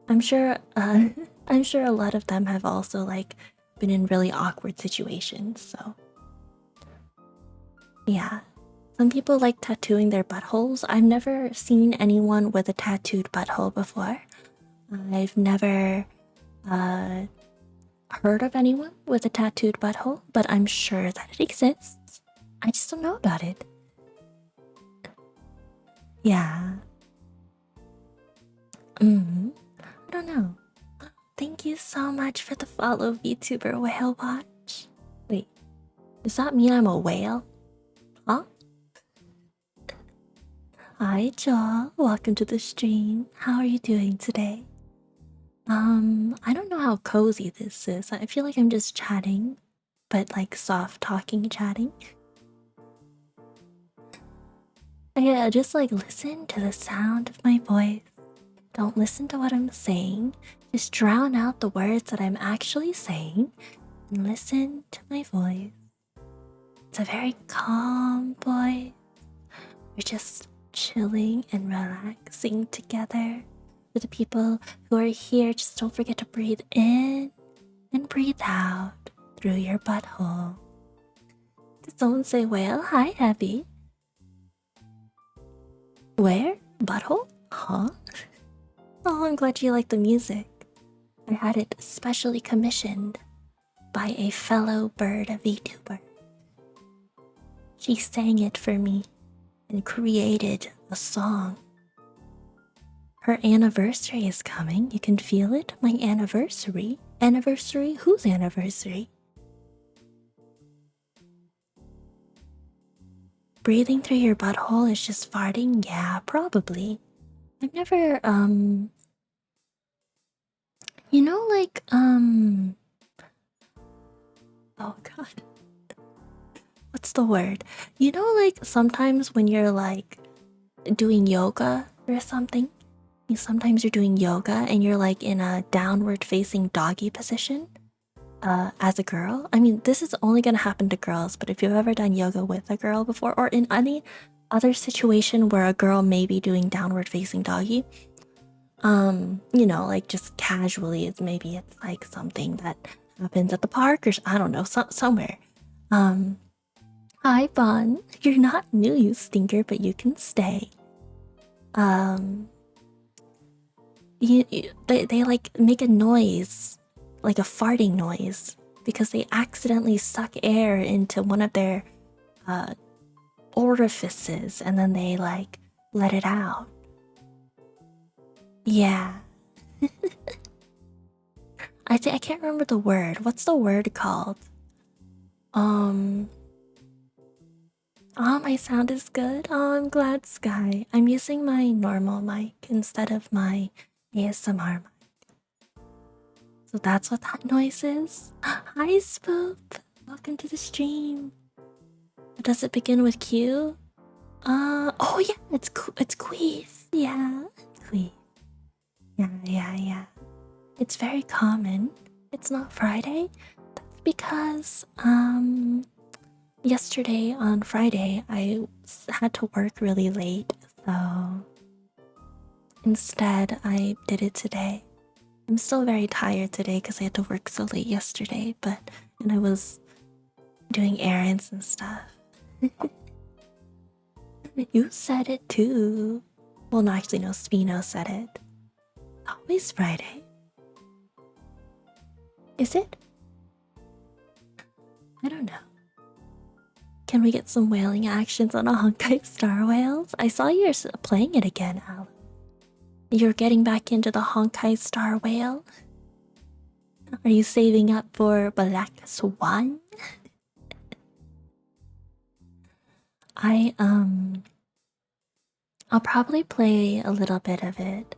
I'm sure I'm sure a lot of them have also like been in really awkward situations, so yeah. Some people like tattooing their buttholes. I've never seen anyone with a tattooed butthole before. I've never heard of anyone with a tattooed butthole, but I'm sure that it exists. I just don't know about it. Yeah. I don't know. Thank you so much for the follow, VTuber Whale Watch. Wait, does that mean I'm a whale? Huh? Hi, Joel. Welcome to the stream. How are you doing today? I don't know how cozy this is. I feel like I'm just chatting, but like soft talking chatting. Yeah, just like listen to the sound of my voice. Don't listen to what I'm saying. Just drown out the words that I'm actually saying and listen to my voice. It's a very calm voice. We're just chilling and relaxing together. For the people who are here, just don't forget to breathe in and breathe out through your butthole. Did someone say whale? Hi, Heavy. Where? Butthole? Huh? Oh, I'm glad you like the music. I had it specially commissioned by a fellow bird VTuber. She sang it for me and created a song. Her anniversary is coming. You can feel it. My anniversary. Anniversary? Whose anniversary? Breathing through your butthole is just farting? Yeah, probably. I've never, you know, like, oh god. What's the word? You know, like, sometimes when you're, like, doing yoga or something, sometimes you're doing yoga and you're, like, in a downward facing doggy position, as a girl. I mean, this is only gonna happen to girls, but if you've ever done yoga with a girl before, or in any other situation where a girl may be doing downward facing doggy, you know, like just casually, maybe it's like something that happens at the park or I don't know, somewhere. Hi Bon, you're not new, you stinker, but you can stay. They like make a noise, like a farting noise, because they accidentally suck air into one of their orifices and then they like let it out. Yeah. I can't remember the word. What's the word called? Oh, my sound is good. Oh, I'm glad, Sky. I'm using my normal mic instead of my ASMR mic. So that's what that noise is. Hi, Spoop. Welcome to the stream. Does it begin with Q? Oh yeah, it's Queef. Yeah, Queef. Yeah. It's very common. It's not Friday. That's because, yesterday on Friday, I had to work really late, so instead I did it today. I'm still very tired today because I had to work so late yesterday, and I was doing errands and stuff. You said it too. Well, no, actually, no, Spino said it. Always Friday. Is it? I don't know. Can we get some whaling actions on a Honkai Star Whales? I saw you're playing it again, Alan. You're getting back into the Honkai Star Whale? Are you saving up for Black Swan? I'll probably play a little bit of it.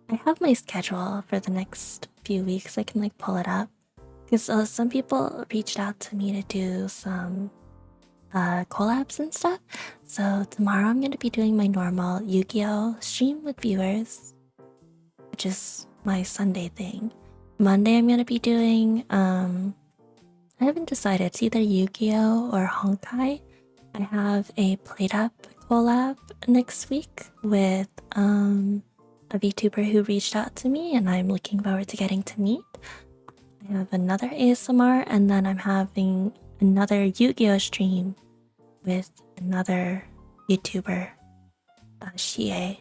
I have my schedule for the next few weeks. I can like pull it up. Because some people reached out to me to do some collabs and stuff. So tomorrow I'm going to be doing my normal Yu-Gi-Oh stream with viewers, which is my Sunday thing. Monday I'm going to be doing, I haven't decided, it's either Yu-Gi-Oh or Honkai. I have a Plate Up collab next week with a VTuber who reached out to me and I'm looking forward to getting to meet. I have another ASMR and then I'm having another Yu-Gi-Oh stream with another YouTuber, Shie.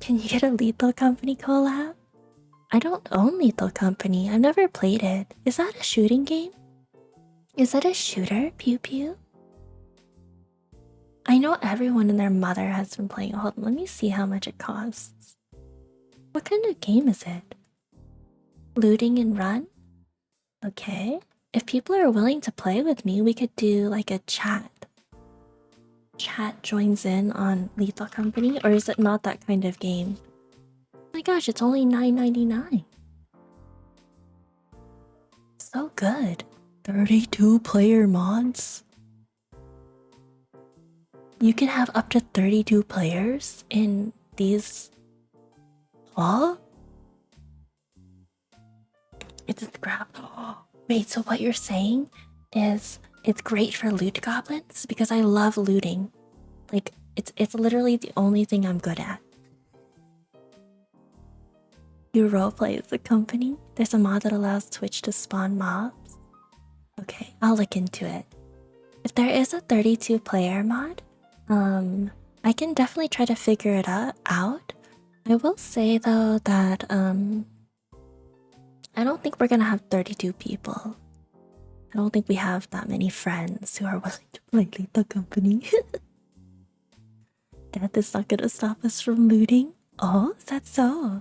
Can you get a Lethal Company collab? I don't own Lethal Company. I've never played it. Is that a shooting game? Is that a shooter? Pew pew? I know everyone and their mother has been playing. Hold on, let me see how much it costs. What kind of game is it? Looting and run? Okay. If people are willing to play with me, we could do like a chat. Chat joins in on Lethal Company, or is it not that kind of game? Oh my gosh, it's only $9.99. So good. 32 player mods. You can have up to 32 players in these. Huh? It's a scrap. Wait, so what you're saying is it's great for loot goblins? Because I love looting. Like, it's literally the only thing I'm good at. You roleplay as a company? There's a mod that allows Twitch to spawn mobs? Okay, I'll look into it. If there is a 32 player mod, I can definitely try to figure it out. I will say though that I don't think we're gonna have 32 people. I don't think we have that many friends who are willing to play Lethal Company. Death is not gonna stop us from looting. Oh, is that so?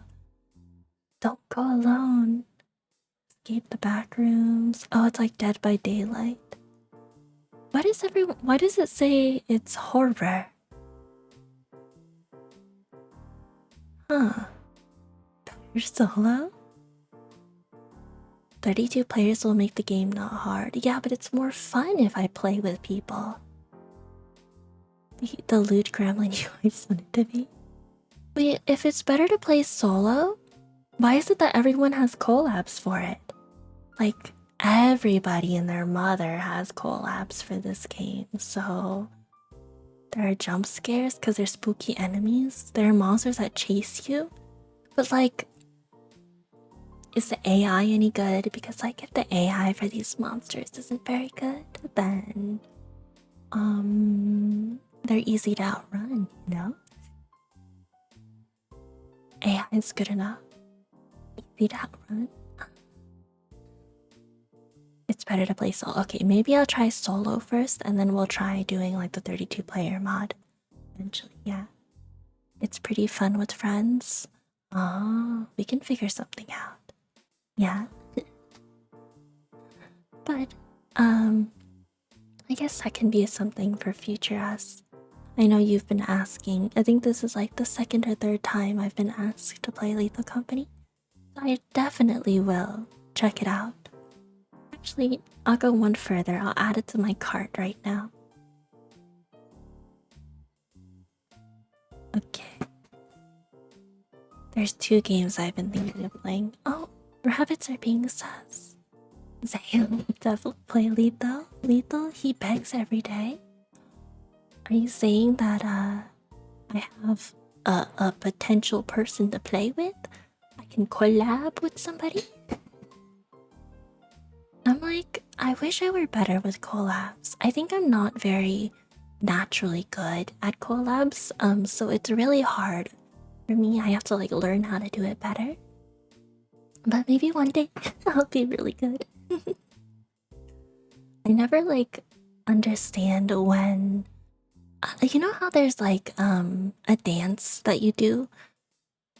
Don't go alone. Escape the back rooms. Oh, it's like Dead by Daylight. Why does it say it's horror? Huh. You're solo? 32 players will make the game not hard. Yeah, but it's more fun if I play with people. The loot gremlin you always wanted to be. Wait, if it's better to play solo, why is it that everyone has collabs for it? Like, everybody and their mother has collabs for this game, so... There are jump scares because they're spooky enemies. There are monsters that chase you. But like, is the AI any good? Because like, if the AI for these monsters isn't very good, then... they're easy to outrun, you know? AI is good enough. Easy to outrun. It's better to play solo. Okay, maybe I'll try solo first, and then we'll try doing like the 32 player mod. Eventually, yeah. It's pretty fun with friends. Oh, we can figure something out. Yeah. But, I guess that can be something for future us. I know you've been asking. I think this is like the second or third time I've been asked to play Lethal Company. I definitely will check it out. Actually, I'll go one further. I'll add it to my cart right now. Okay. There's 2 games I've been thinking of playing. Oh, rabbits are being sus. Zale, definitely play Lethal. Lethal, he begs every day. Are you saying that I have a potential person to play with? I can collab with somebody? I'm like, I wish I were better with collabs. I think I'm not very naturally good at collabs, so it's really hard for me. I have to like learn how to do it better. But maybe one day I'll be really good. I never like understand when you know how there's like a dance that you do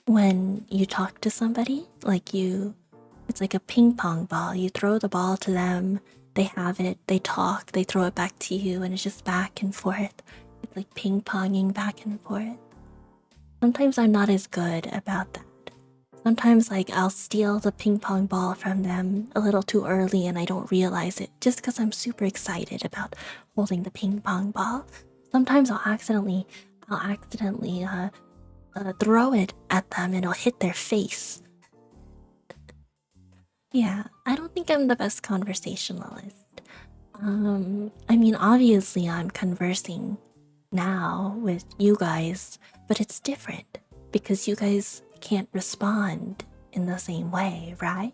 when you talk to somebody? Like it's like a ping pong ball. You throw the ball to them, they have it, they talk, they throw it back to you, and it's just back and forth. It's like ping ponging back and forth. Sometimes I'm not as good about that. Sometimes like I'll steal the ping pong ball from them a little too early and I don't realize it just because I'm super excited about holding the ping pong ball. Sometimes I'll accidentally throw it at them and it'll hit their face. Yeah, I don't think I'm the best conversationalist. I mean, obviously I'm conversing now with you guys, but it's different because you guys can't respond in the same way, right?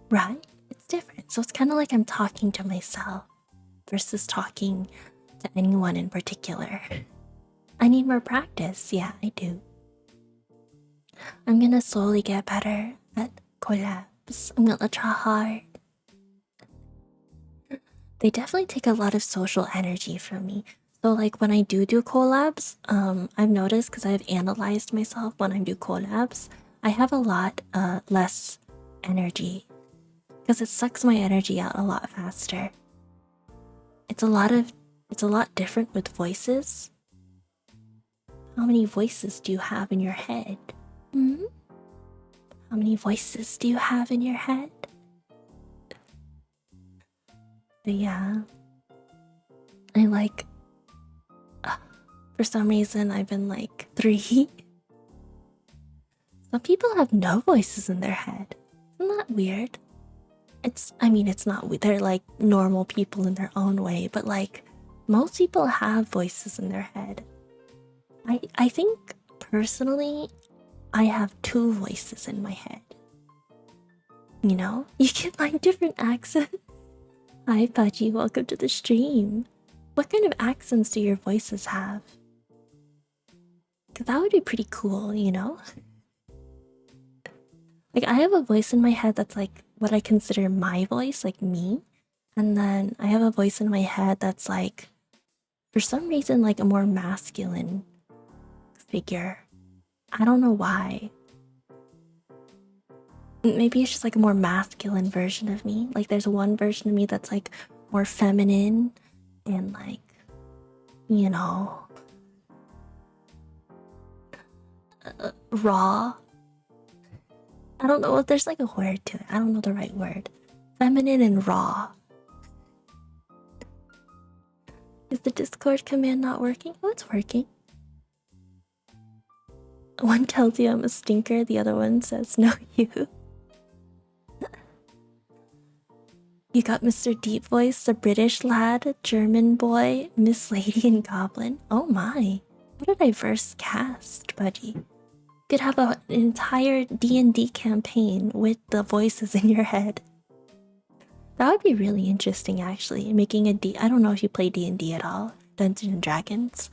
Right? It's different. So it's kind of like I'm talking to myself versus talking to anyone in particular. I need more practice. Yeah, I do. I'm gonna slowly get better at collabs. I'm gonna try hard. They definitely take a lot of social energy from me. So like when I do collabs, I've noticed because I've analyzed myself when I do collabs, I have a lot less energy because it sucks my energy out a lot faster. It's a lot different with voices. How many voices do you have in your head? Hmm? How many voices do you have in your head? But yeah, I like. For some reason, I've been like 3. Some people have no voices in their head. Isn't that weird? I mean, it's not, they're like normal people in their own way, but like most people have voices in their head. I think personally, I have 2 voices in my head. You know, you can find different accents. Hi, Pachi, welcome to the stream. What kind of accents do your voices have? Because that would be pretty cool, you know? Like, I have a voice in my head that's like what I consider my voice, like me. And then I have a voice in my head that's like, for some reason, like a more masculine figure. I don't know why. Maybe it's just like a more masculine version of me. Like, there's one version of me that's like more feminine and like, you know, raw. I don't know if there's like a word to it. I don't know the right word. Feminine and raw. Is the Discord command not working? Oh, it's working. One tells you I'm a stinker, the other one says, no, you. You got Mr. Deep Voice, the British lad, German boy, Miss Lady, and Goblin. Oh my. What a diverse cast, buddy. You could have an entire D&D campaign with the voices in your head. That would be really interesting, actually. Making a D... I don't know if you play D&D at all, Dungeons and Dragons,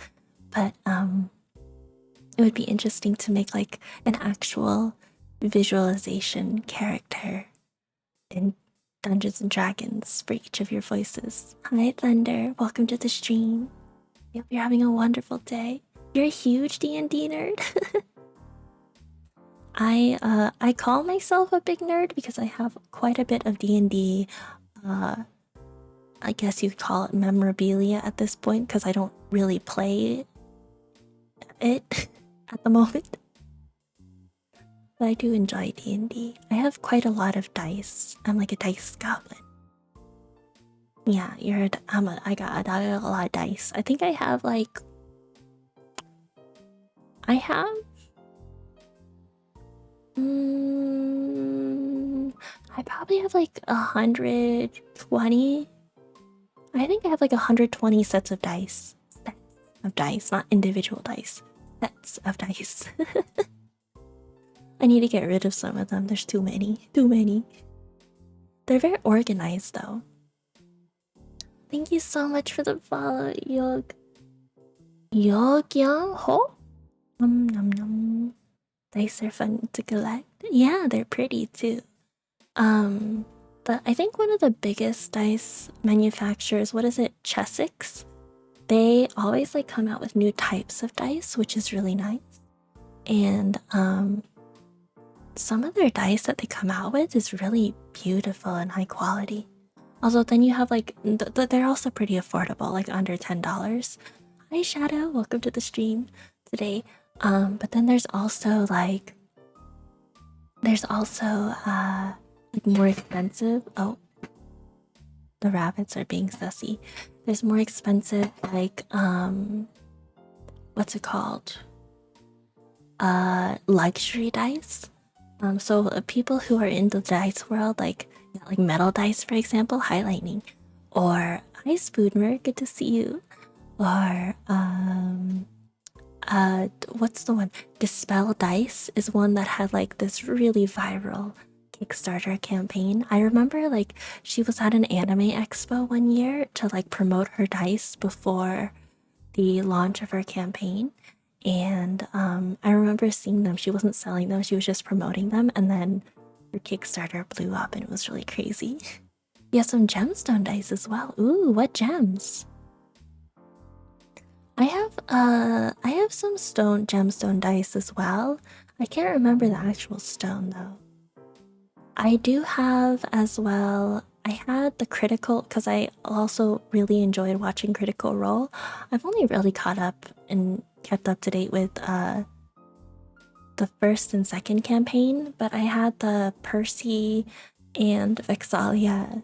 but it would be interesting to make like an actual visualization character in Dungeons and Dragons for each of your voices. Hi, Thunder. Welcome to the stream. Yep, you're having a wonderful day. You're a huge D&D nerd. I call myself a big nerd because I have quite a bit of D&D. I guess you'd call it memorabilia at this point because I don't really play it at the moment. But I do enjoy D&D. I have quite a lot of dice. I'm like a dice goblin. Yeah, I got a lot of dice. I think I have like... I have... I probably have like 120. I think I have like 120 sets of dice. Sets of dice, not individual dice. Sets of dice. I need to get rid of some of them. There's too many. Too many. They're very organized though. Thank you so much for the follow, Yog. Yogyang Ho? Nom nom nom. Dice are fun to collect. Yeah, they're pretty too. But I think one of the biggest dice manufacturers, what is it, Chessex? They always like come out with new types of dice, which is really nice. And some of their dice that they come out with is really beautiful and high quality. Also, then you have like, they're also pretty affordable, like under $10. Hi Shadow, welcome to the stream today. But then there's also like more expensive. Oh, the rabbits are being sussy. There's more expensive like what's it called? Luxury dice. So people who are in the dice world, like metal dice, for example, High Lightning, or hi Spoonmer, good to see you, or what's the one? Dispel Dice is one that had like this really viral Kickstarter campaign. I remember like she was at an anime expo one year to like promote her dice before the launch of her campaign. And I remember seeing them. She wasn't selling them, she was just promoting them, and then her Kickstarter blew up and it was really crazy. You have some gemstone dice as well. Ooh, what gems? I have some gemstone dice as well. I can't remember the actual stone though. I do have as well. I had the critical because I also really enjoyed watching Critical Role. I've only really caught up and kept up to date with the first and second campaign, but I had the Percy and Vexalia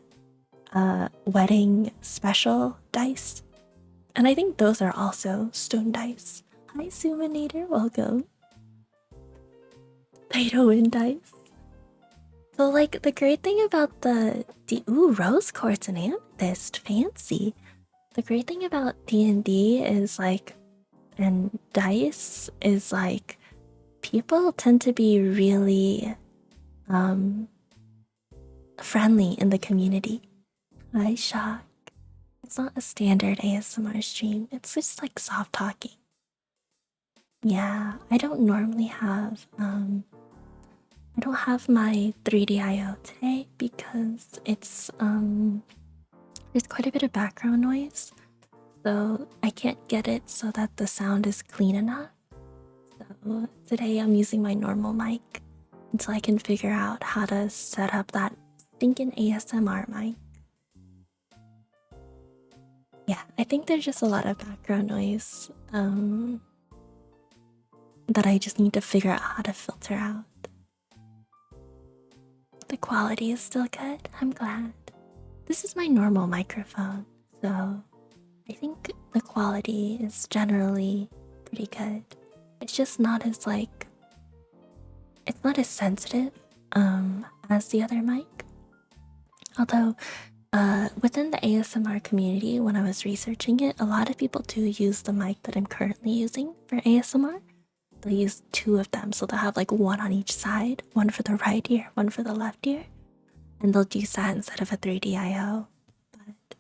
wedding special dice. And I think those are also stone dice. Hi Suminator, welcome. Pay to win dice. So like the great thing about the ooh, rose quartz and amethyst, fancy. The great thing about D&D is like, and dice is like, people tend to be really friendly in the community. Hi Shock. It's not a standard ASMR stream, it's just like soft talking. Yeah, I don't normally have I don't have my 3DIO today because it's there's quite a bit of background noise. So I can't get it so that the sound is clean enough. So today I'm using my normal mic until I can figure out how to set up that stinking ASMR mic. Yeah, I think there's just a lot of background noise that I just need to figure out how to filter out. The quality is still good, I'm glad. This is my normal microphone, so I think the quality is generally pretty good. It's just not as like, it's not as sensitive as the other mic. Although within the ASMR community, when I was researching it, a lot of people do use the mic that I'm currently using for ASMR. They'll use two of them, so they'll have like one on each side, one for the right ear, one for the left ear, and they'll use that instead of a 3DIO. But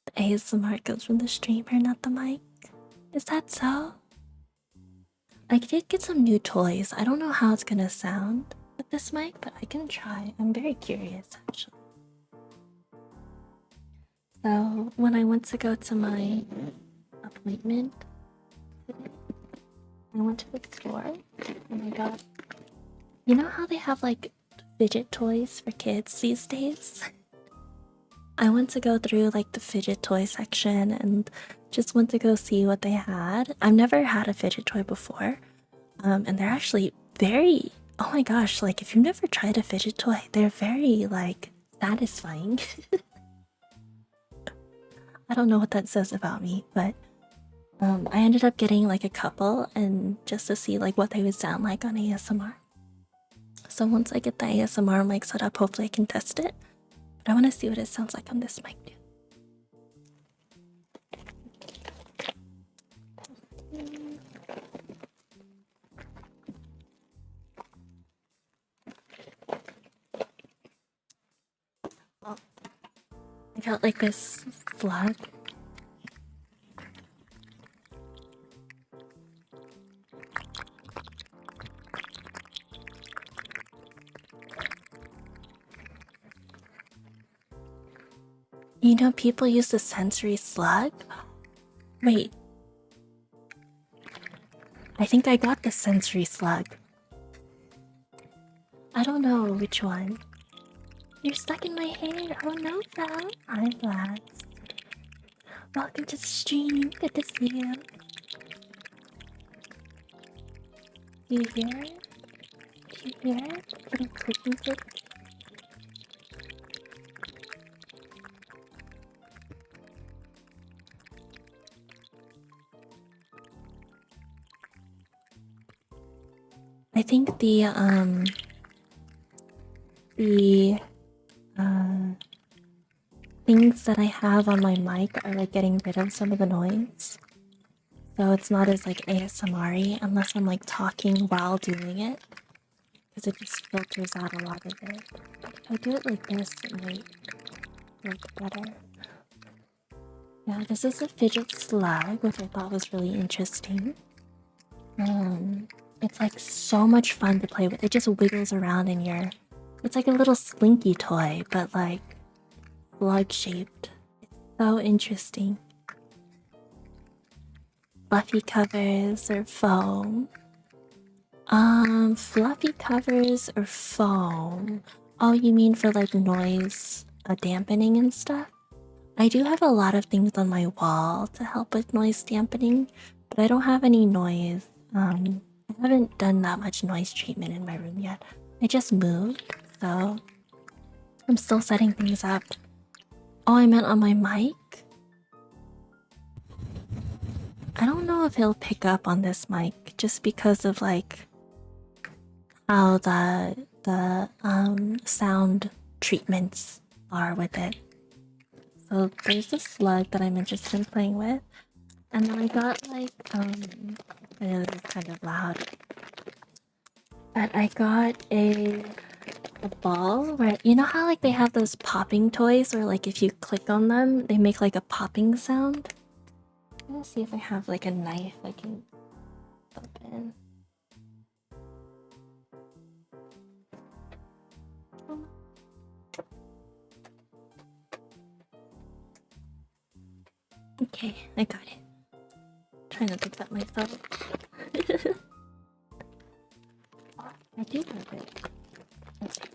the ASMR comes from the streamer, not the mic. Is that so? I did get some new toys. I don't know how it's gonna sound with this mic, but I can try. I'm very curious, actually. So when I went to go to my appointment today, I went to the store and I got, you know how they have like fidget toys for kids these days? I went to go through like the fidget toy section and just went to go see what they had. I've never had a fidget toy before, and they're actually very, oh my gosh, like if you've never tried a fidget toy, they're very like satisfying. I don't know what that says about me, but I ended up getting like a couple and just to see like what they would sound like on ASMR. So once I get the ASMR mic set up, hopefully I can test it. But I want to see what it sounds like on this mic too. Well, I got like this slug. You know, people use the sensory slug? Wait. I think I got the sensory slug. I don't know which one. You're stuck in my hair. Oh no, Val. I'm glad. Welcome to the stream. Good to see you. Do you hear it? Do you hear it? Little clicking click. I think the things that I have on my mic are like getting rid of some of the noise. So it's not as like ASMR-y unless I'm like talking while doing it. Because it just filters out a lot of it. If I do it like this, it might work better. Yeah, this is a fidget slug, which I thought was really interesting. It's like so much fun to play with. It just wiggles around in your... It's like a little slinky toy, but like slug shaped. It's so interesting. fluffy covers or foam? Fluffy covers or foam? Oh, you mean for like noise dampening and stuff? I do have a lot of things on my wall to help with noise dampening, but I don't have any noise. I haven't done that much noise treatment in my room yet. I just moved, so I'm still setting things up. Oh, I meant on my mic? I don't know if he'll pick up on this mic just because of like how the sound treatments are with it. So there's a slug that I'm interested in playing with. And then I got like I know this is kind of loud. But I got a ball where you know how like they have those popping toys where like if you click on them they make like a popping sound? I'm gonna see if I have like a knife I can open. Okay, I got it. Trying not to cut myself. I do have it. Okay.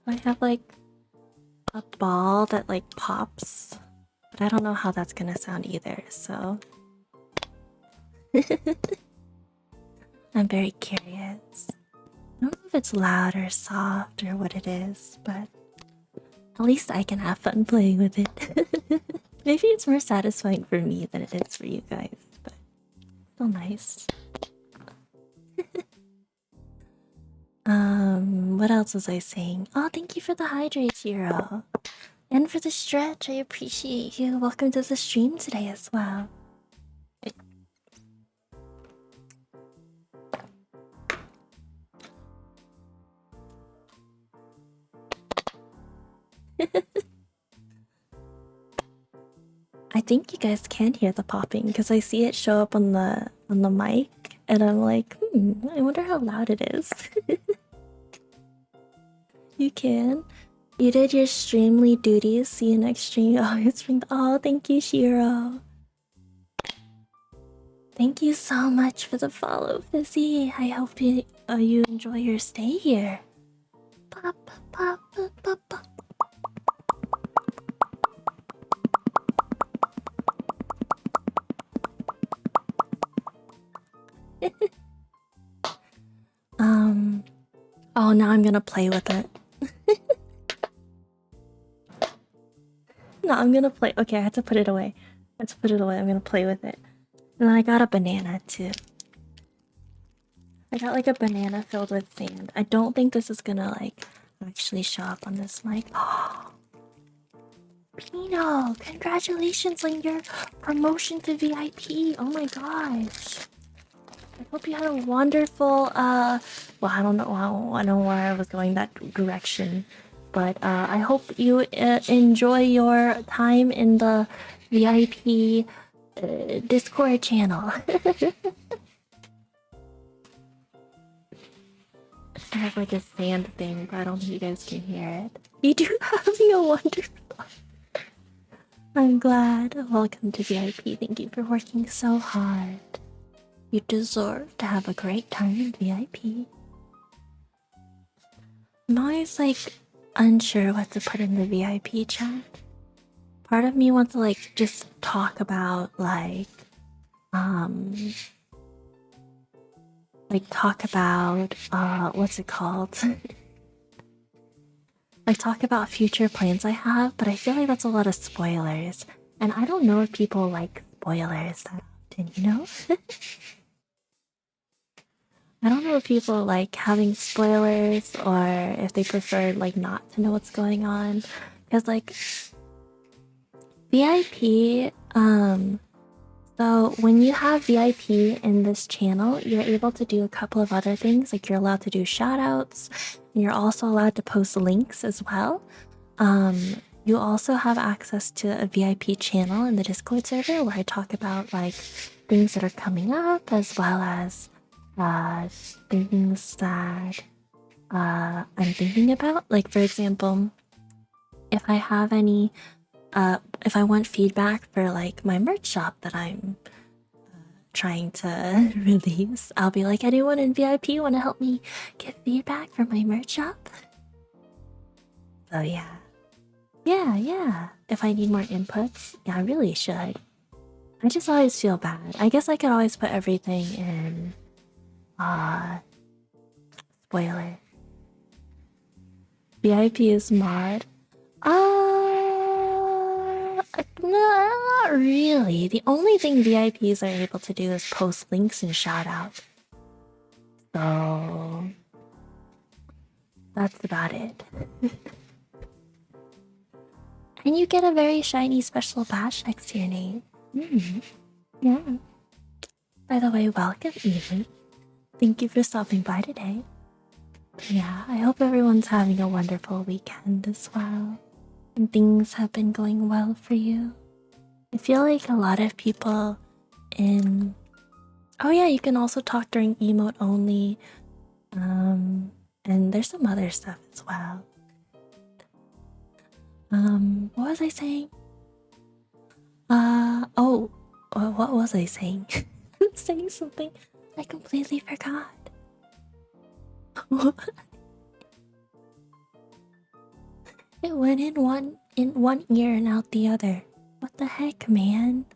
I have like a ball that like pops, but I don't know how that's gonna sound either, so I'm very curious. I don't know if it's loud or soft or what it is, but at least I can have fun playing with it. Maybe it's more satisfying for me than it is for you guys, but still nice. What else was I saying? Oh, thank you for the hydrate, Shiro. And for the stretch, I appreciate you. Welcome to the stream today as well. I think you guys can hear the popping because I see it show up on the mic, and I'm like, I wonder how loud it is. You can. You did your streamly duties. See you next stream. Oh, thank you, Shiro. Thank you so much for the follow, Fizzy. I hope you enjoy your stay here. Pop, pop, pop, pop, pop. Oh, now I'm gonna play with it. No, I'm gonna play. Okay, I had to put it away. I had to put it away. I'm gonna play with it. And then I got a banana too. I got like a banana filled with sand. I don't think this is gonna like actually show up on this mic. Pino, congratulations on your promotion to VIP. Oh my gosh. I hope you had a wonderful well, I don't know why I was going that direction, but I hope you enjoy your time in the VIP Discord channel. I have like a sand thing, but I don't think you guys can hear it. You do having a wonderful. I'm glad. Welcome to VIP. Thank you for working so hard. You deserve to have a great time in VIP. I'm always like unsure what to put in the VIP chat. Part of me wants to like just talk about what's it called? Like talk about future plans I have, but I feel like that's a lot of spoilers. And I don't know if people like spoilers that often, you know? I don't know if people like having spoilers or if they prefer like not to know what's going on. Because like VIP, so when you have VIP in this channel, you're able to do a couple of other things. Like you're allowed to do shoutouts, and you're also allowed to post links as well. You also have access to a VIP channel in the Discord server where I talk about like things that are coming up as well as things that I'm thinking about. Like for example, if I have any, if I want feedback for like my merch shop that I'm trying to release, I'll be like, anyone in VIP want to help me get feedback for my merch shop? So yeah. Yeah. If I need more inputs, yeah, I really should. I just always feel bad. I guess I could always put everything in, spoiler. VIP is mod. Not really. The only thing VIPs are able to do is post links and shout out. So that's about it. And you get a very shiny special badge next to your name. Yeah. By the way, welcome, Ethan. Thank you for stopping by today. Yeah, I hope everyone's having a wonderful weekend as well. And things have been going well for you. I feel like a lot of people in... Oh yeah, you can also talk during emote only. And there's some other stuff as well. What was I saying? What was I saying? I was saying something I completely forgot. It went in one ear and out the other. What the heck, man?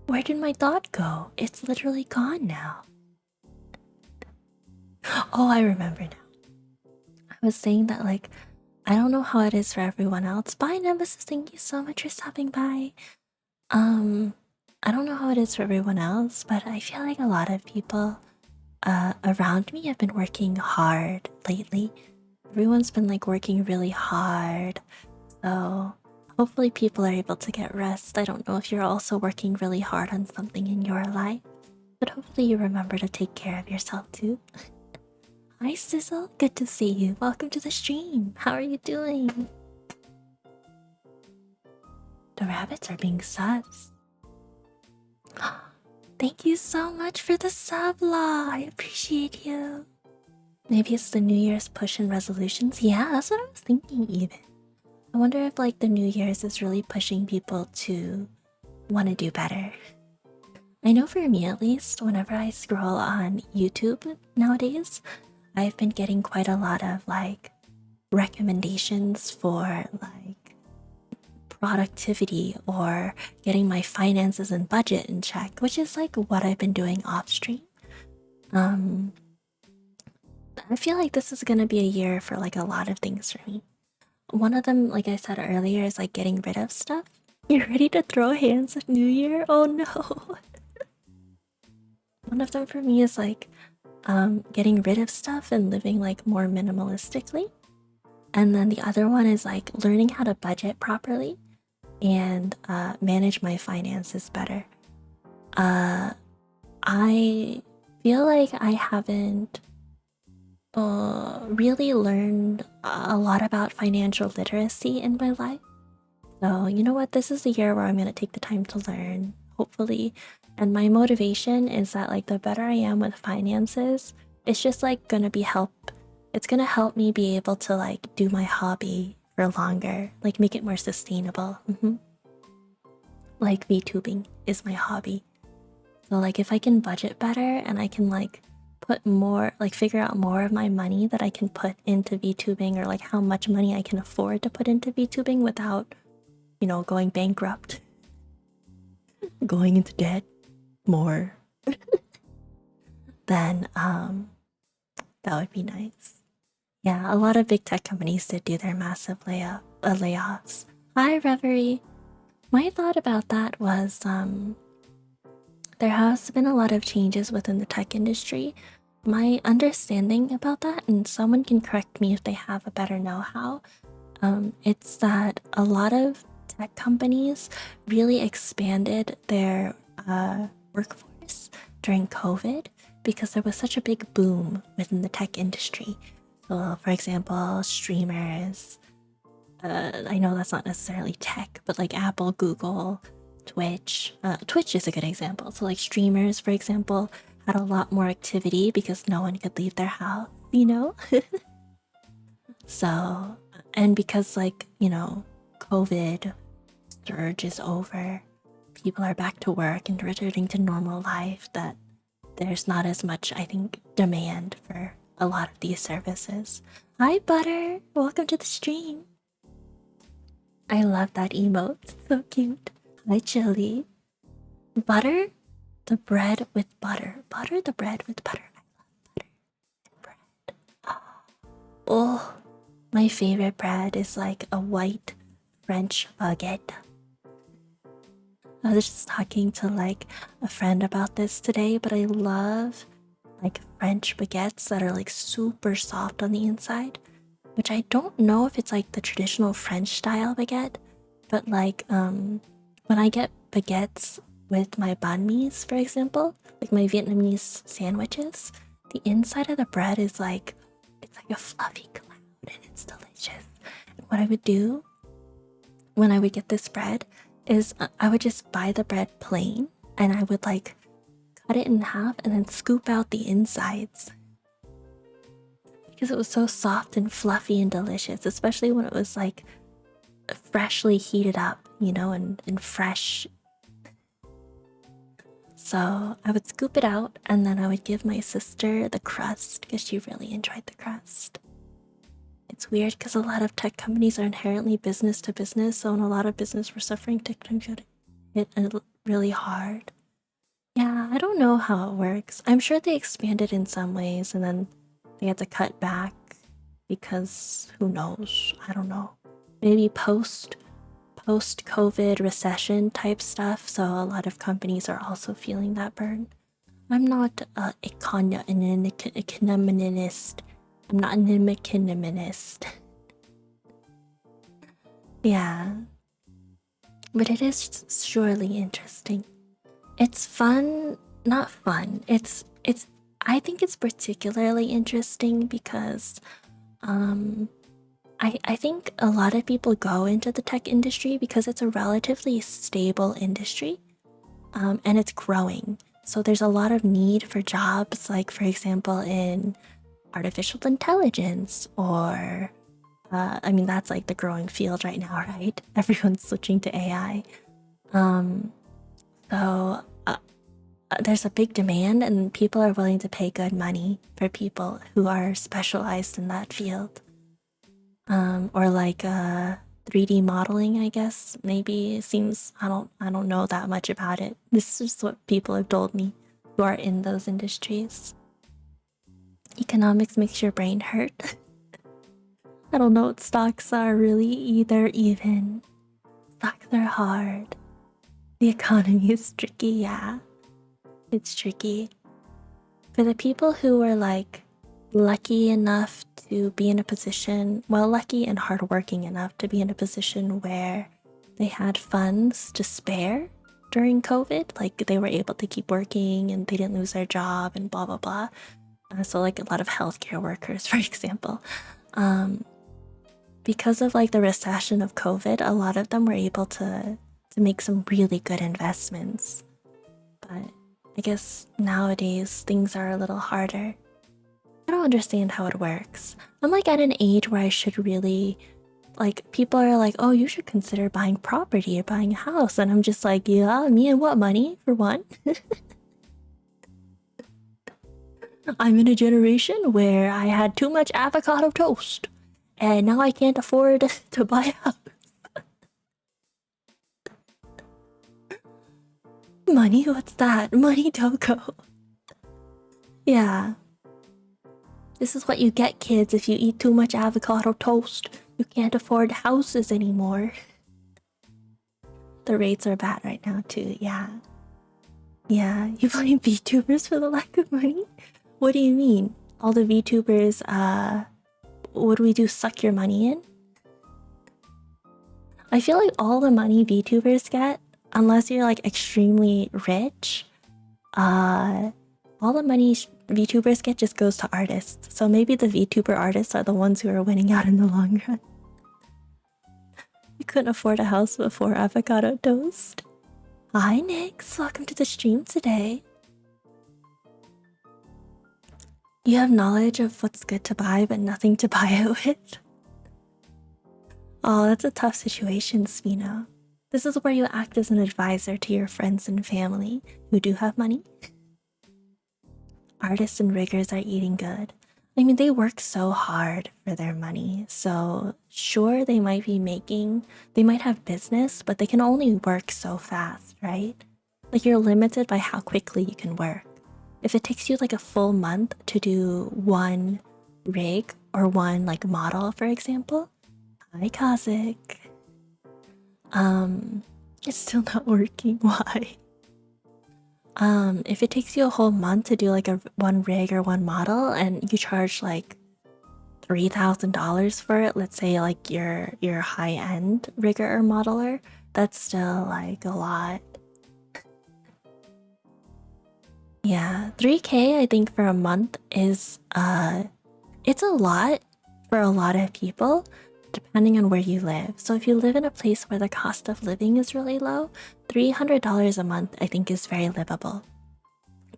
Where did my thought go? It's literally gone now. Oh, I remember now. I was saying that, like, I don't know how it is for everyone else. Bye, Nemesis. Thank you so much for stopping by. I don't know how it is for everyone else, but I feel like a lot of people around me have been working hard lately. Everyone's been like working really hard. So hopefully people are able to get rest. I don't know if you're also working really hard on something in your life, but hopefully you remember to take care of yourself too. Hi Sizzle, good to see you. Welcome to the stream. How are you doing? The rabbits are being sus. Thank you so much for the sub, Law. I appreciate you. Maybe it's the New Year's push and resolutions. Yeah, that's what I was thinking even. I wonder if like the New Year's is really pushing people to want to do better. I know for me at least, whenever I scroll on YouTube nowadays, I've been getting quite a lot of like recommendations for like productivity or getting my finances and budget in check, which is like what I've been doing off stream. I feel like this is gonna be a year for like a lot of things for me. One of them, like I said earlier, is like getting rid of stuff. You're ready to throw hands at New Year? Oh no. One of them for me is like getting rid of stuff and living like more minimalistically. And then the other one is like learning how to budget properly and manage my finances better. I feel like I haven't really learned a lot about financial literacy in my life. So, you know what? This is the year where I'm going to take the time to learn, hopefully. And my motivation is that, like, the better I am with finances, it's just, like, going to be it's going to help me be able to, like, do my hobby for longer, like, make it more sustainable. Like, VTubing is my hobby. So, like, if I can budget better and I can, like, put more, like, figure out more of my money that I can put into VTubing, or, like, how much money I can afford to put into VTubing without, you know, going bankrupt, going into debt more, then, that would be nice. Yeah, a lot of big tech companies did do their massive layoffs. Hi, Reverie. My thought about that was, there has been a lot of changes within the tech industry. My understanding about that, and someone can correct me if they have a better know-how, it's that a lot of tech companies really expanded their workforce during COVID because there was such a big boom within the tech industry. So, for example, streamers, I know that's not necessarily tech, but like Apple, Google, Twitch. Twitch is a good example. So like streamers, for example, had a lot more activity because no one could leave their house, you know? So And because, like, you know, COVID surge is over, people are back to work and returning to normal life, that there's not as much, I think, demand for a lot of these services. Hi, Butter! Welcome to the stream. I love that emote. So cute. Hi, Chili. Butter the bread with butter. Butter the bread with butter. I love butter and bread. Oh, my favorite bread is like a white French baguette. I was just talking to like a friend about this today, but I love like French baguettes that are like super soft on the inside, which I don't know if it's like the traditional French style baguette, but like when I get baguettes with my banh mi's, for example, like my Vietnamese sandwiches, the inside of the bread is like, it's like a fluffy cloud and it's delicious. And what I would do when I would get this bread is I would just buy the bread plain and I would like cut it in half and then scoop out the insides. Because it was so soft and fluffy and delicious, especially when it was like freshly heated up, you know, and fresh. So I would scoop it out and then I would give my sister the crust because she really enjoyed the crust. It's weird because a lot of tech companies are inherently business to business, so in a lot of business we're suffering technically hit really hard. Yeah, I don't know how it works. I'm sure they expanded in some ways and then they had to cut back because who knows? I don't know. Maybe post-COVID recession type stuff, so a lot of companies are also feeling that burn. I'm not an economist. I'm not an economist. Yeah. But it is surely interesting. It's fun, not fun. It's I think it's particularly interesting because I think a lot of people go into the tech industry because it's a relatively stable industry, and it's growing. So there's a lot of need for jobs, like for example in artificial intelligence or I mean that's like the growing field right now, right? Everyone's switching to AI. So there's a big demand and people are willing to pay good money for people who are specialized in that field. Or like 3D modeling, I guess. Maybe it seems I don't know that much about it. This is just what people have told me who are in those industries. Economics makes your brain hurt. I don't know what stocks are really either even. Stocks are hard. The economy is tricky, yeah. It's tricky. For the people who were like lucky enough to be in a position, well, lucky and hardworking enough to be in a position where they had funds to spare during COVID, like they were able to keep working and they didn't lose their job and blah blah blah. So like a lot of healthcare workers, for example, because of like the recession of COVID, a lot of them were able to make some really good investments. But I guess nowadays things are a little harder. I don't understand how it works. I'm like at an age where I should really, like, people are like, oh, you should consider buying property or buying a house. And I'm just like, yeah, me and what money, for one? I'm in a generation where I had too much avocado toast. And now I can't afford to buy a house. Money? What's that? Money Toko. Yeah. This is what you get, kids, if you eat too much avocado toast. You can't afford houses anymore. The rates are bad right now, too, yeah. Yeah, you blame VTubers for the lack of money? What do you mean? All the VTubers, what do we do, suck your money in? I feel like all the money VTubers get, unless you're like extremely rich, all the money VTubers get just goes to artists. So maybe the VTuber artists are the ones who are winning out in the long run. You couldn't afford a house before avocado toast. Hi Nix, welcome to the stream today. You have knowledge of what's good to buy but nothing to buy it with? Oh, that's a tough situation, Svina. This is where you act as an advisor to your friends and family who do have money. Artists and riggers are eating good. I mean, they work so hard for their money. So, sure, they might have business, but they can only work so fast, right? Like, you're limited by how quickly you can work. If it takes you like a full month to do one rig or one like model, for example, hi, Kazik. It's still not working. Why? If it takes you a whole month to do like one rig or one model and you charge like $3,000 for it, let's say like your high-end rigger or modeler, that's still like a lot. Yeah, 3K I think for a month is it's a lot for a lot of people depending on where you live. So if you live in a place where the cost of living is really low, $300 a month I think is very livable.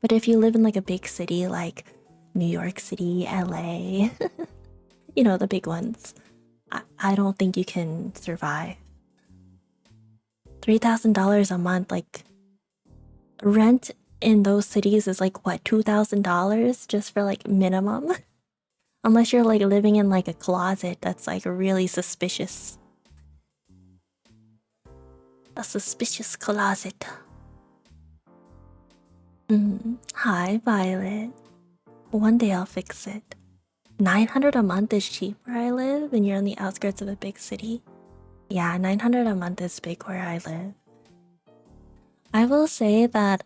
But if you live in like a big city like New York City, LA, you know, the big ones, I don't think you can survive. $3,000 a month, like rent in those cities is like what, $2,000 just for like minimum? Unless you're like living in like a closet that's like really suspicious. A suspicious closet. Hi, Violet. One day I'll fix it. 900 a month is cheap where I live, and you're on the outskirts of a big city. Yeah, 900 a month is big where I live. I will say that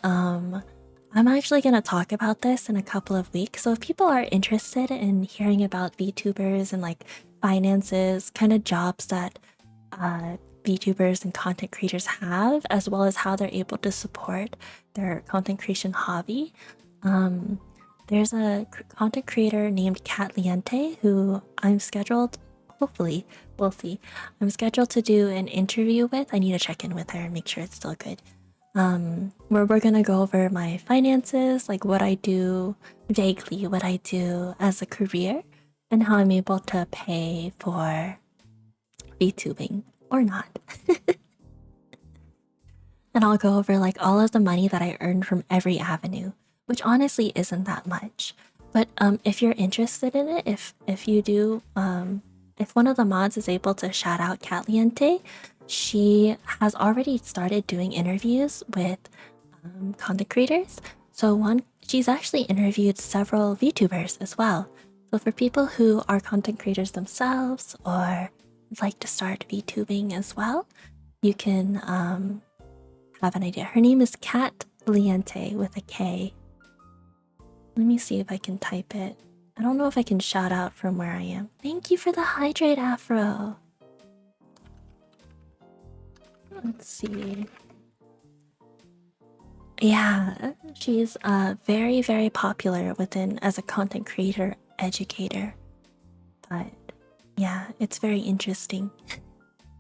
I'm actually gonna talk about this in a couple of weeks. So if people are interested in hearing about VTubers and like finances, kind of jobs that VTubers and content creators have, as well as how they're able to support their content creation hobby, there's a content creator named Kat Liente who I'm scheduled, hopefully, we'll see. I'm scheduled to do an interview with. I need to check in with her and make sure it's still good. Where we're gonna go over my finances, like what I do, vaguely what I do as a career, and how I'm able to pay for VTubing or not. And I'll go over like all of the money that I earned from every avenue, which honestly isn't that much. But if you're interested in it, if you do, if one of the mods is able to shout out Catliente, she has already started doing interviews with content creators. So she's actually interviewed several VTubers as well. So for people who are content creators themselves or like to start VTubing as well, you can have an idea. Her name is Kat Liente with a K. Let me see if I can type it. I don't know if I can shout out from where I am. Thank you for the hydrate, Afro. Let's see. Yeah, she's very, very popular as a content creator, educator. But yeah, it's very interesting.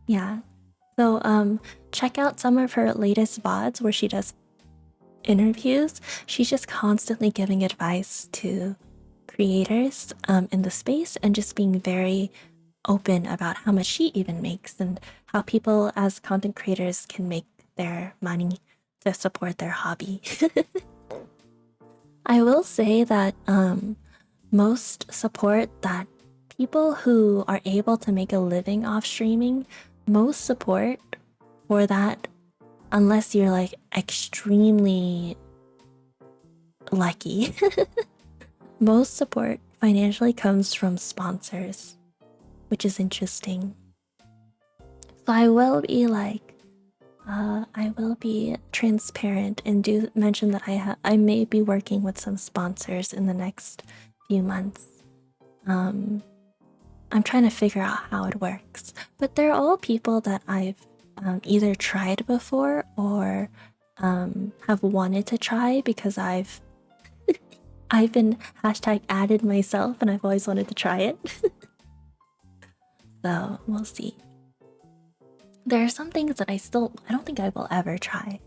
Yeah. So check out some of her latest VODs where she does interviews. She's just constantly giving advice to creators in the space and just being very open about how much she even makes and how people as content creators can make their money to support their hobby. I will say that most support that people who are able to make a living off streaming, most support for that, unless you're like extremely lucky, most support financially comes from sponsors, which is interesting. So I will be like, I will be transparent and do mention that I may be working with some sponsors in the next few months. I'm trying to figure out how it works, but they're all people that I've either tried before or have wanted to try because I've been #added myself and I've always wanted to try it. So we'll see. There are some things that I don't think I will ever try.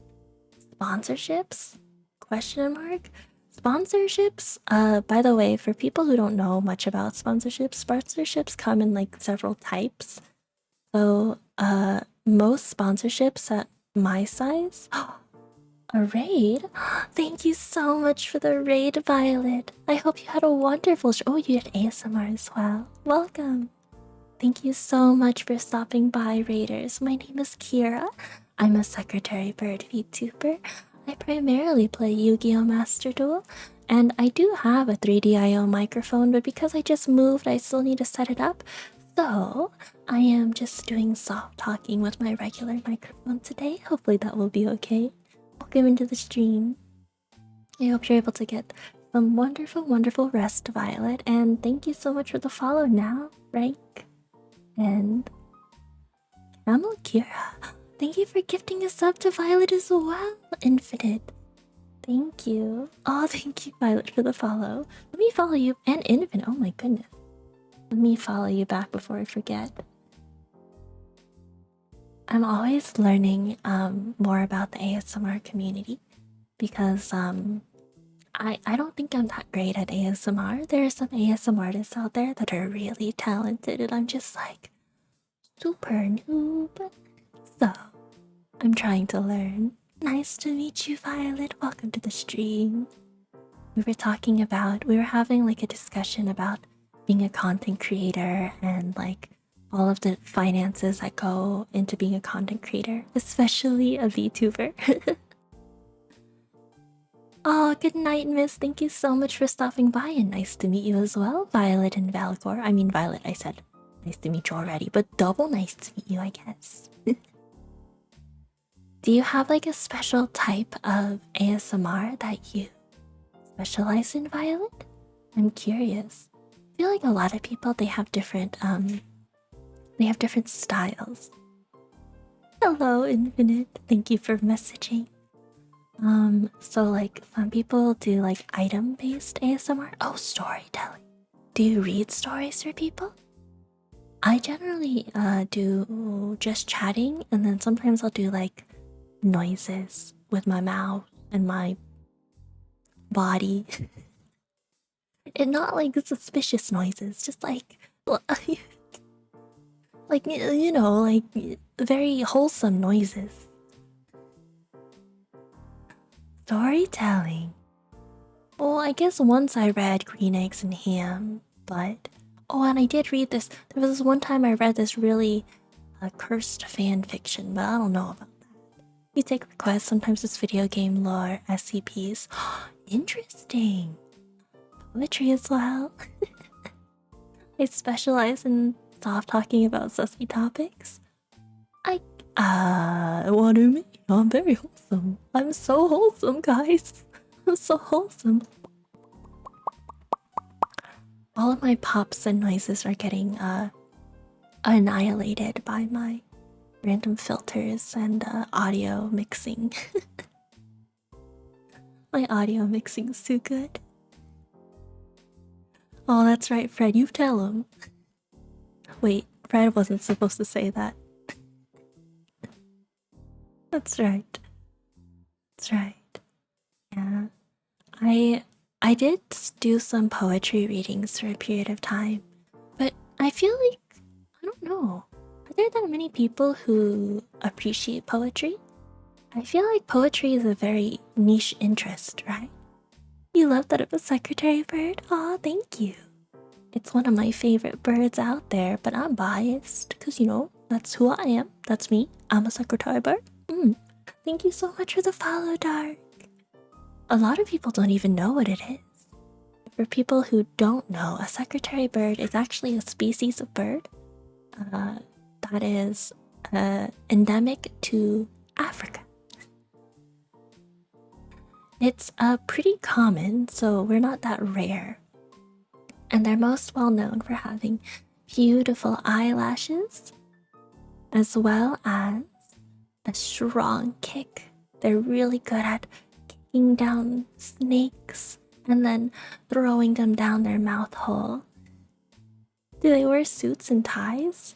Sponsorships? Question mark? Sponsorships, by the way, for people who don't know much about sponsorships come in like several types. So, most sponsorships at my size. A raid? Thank you so much for the raid, Violet. I hope you had a wonderful show. Oh, you had ASMR as well. Welcome. Thank you so much for stopping by, Raiders. My name is Kira. I'm a Secretary Bird VTuber. I primarily play Yu-Gi-Oh! Master Duel, and I do have a 3DIO microphone, but because I just moved, I still need to set it up. So, I am just doing soft talking with my regular microphone today. Hopefully that will be okay. Welcome into the stream. I hope you're able to get some wonderful, wonderful rest, Violet, and thank you so much for the follow now, Frank. And Camel Kira, thank you for gifting a sub to Violet as well, Infinite. Thank you. Oh, thank you, Violet, for the follow. Let me follow you, and Infinite. Oh my goodness. Let me follow you back before I forget. I'm always learning more about the ASMR community because I don't think I'm that great at ASMR. There are some ASMR artists out there that are really talented, and I'm just like super noob. So, I'm trying to learn. Nice to meet you, Violet. Welcome to the stream. We were having like a discussion about being a content creator and like all of the finances that go into being a content creator, especially a VTuber. Oh, good night, miss. Thank you so much for stopping by, and nice to meet you as well, Violet and Valgor. I mean, Violet, I said. Nice to meet you already, but double nice to meet you, I guess. Do you have like a special type of ASMR that you specialize in, Violet? I'm curious. I feel like a lot of people they have different styles. Hello, Infinite. Thank you for messaging. So like some people do like item-based ASMR. Oh, storytelling. Do you read stories for people? I generally do just chatting, and then sometimes I'll do like noises with my mouth and my body. And not like suspicious noises, just like like like very wholesome noises. Storytelling. Well, I guess once I read Green Eggs and Ham, but oh, and I did read this. There was this one time I read this really cursed fan fiction, but I don't know about that. You take requests, sometimes it's video game lore, SCPs. Interesting. Poetry as well. I specialize in soft talking about sussy topics. What do you mean? I'm very wholesome. I'm so wholesome, guys. I'm so wholesome. All of my pops and noises are getting annihilated by my random filters and audio mixing. My audio mixing is too good. Oh, that's right, Fred. You tell him. Wait, Fred wasn't supposed to say that. That's right. That's right. Yeah. I did do some poetry readings for a period of time, but I feel like I don't know. Are there that many people who appreciate poetry? I feel like poetry is a very niche interest, right? You love that of a secretary bird? Aw, thank you. It's one of my favorite birds out there, but I'm biased, because that's who I am. That's me. I'm a secretary bird. Thank you so much for the follow, Dark. A lot of people don't even know what it is. For people who don't know, a secretary bird is actually a species of bird that is endemic to Africa. It's pretty common, so we're not that rare. And they're most well known for having beautiful eyelashes, as well as a strong kick. They're really good at kicking down snakes and then throwing them down their mouth hole. Do they wear suits and ties?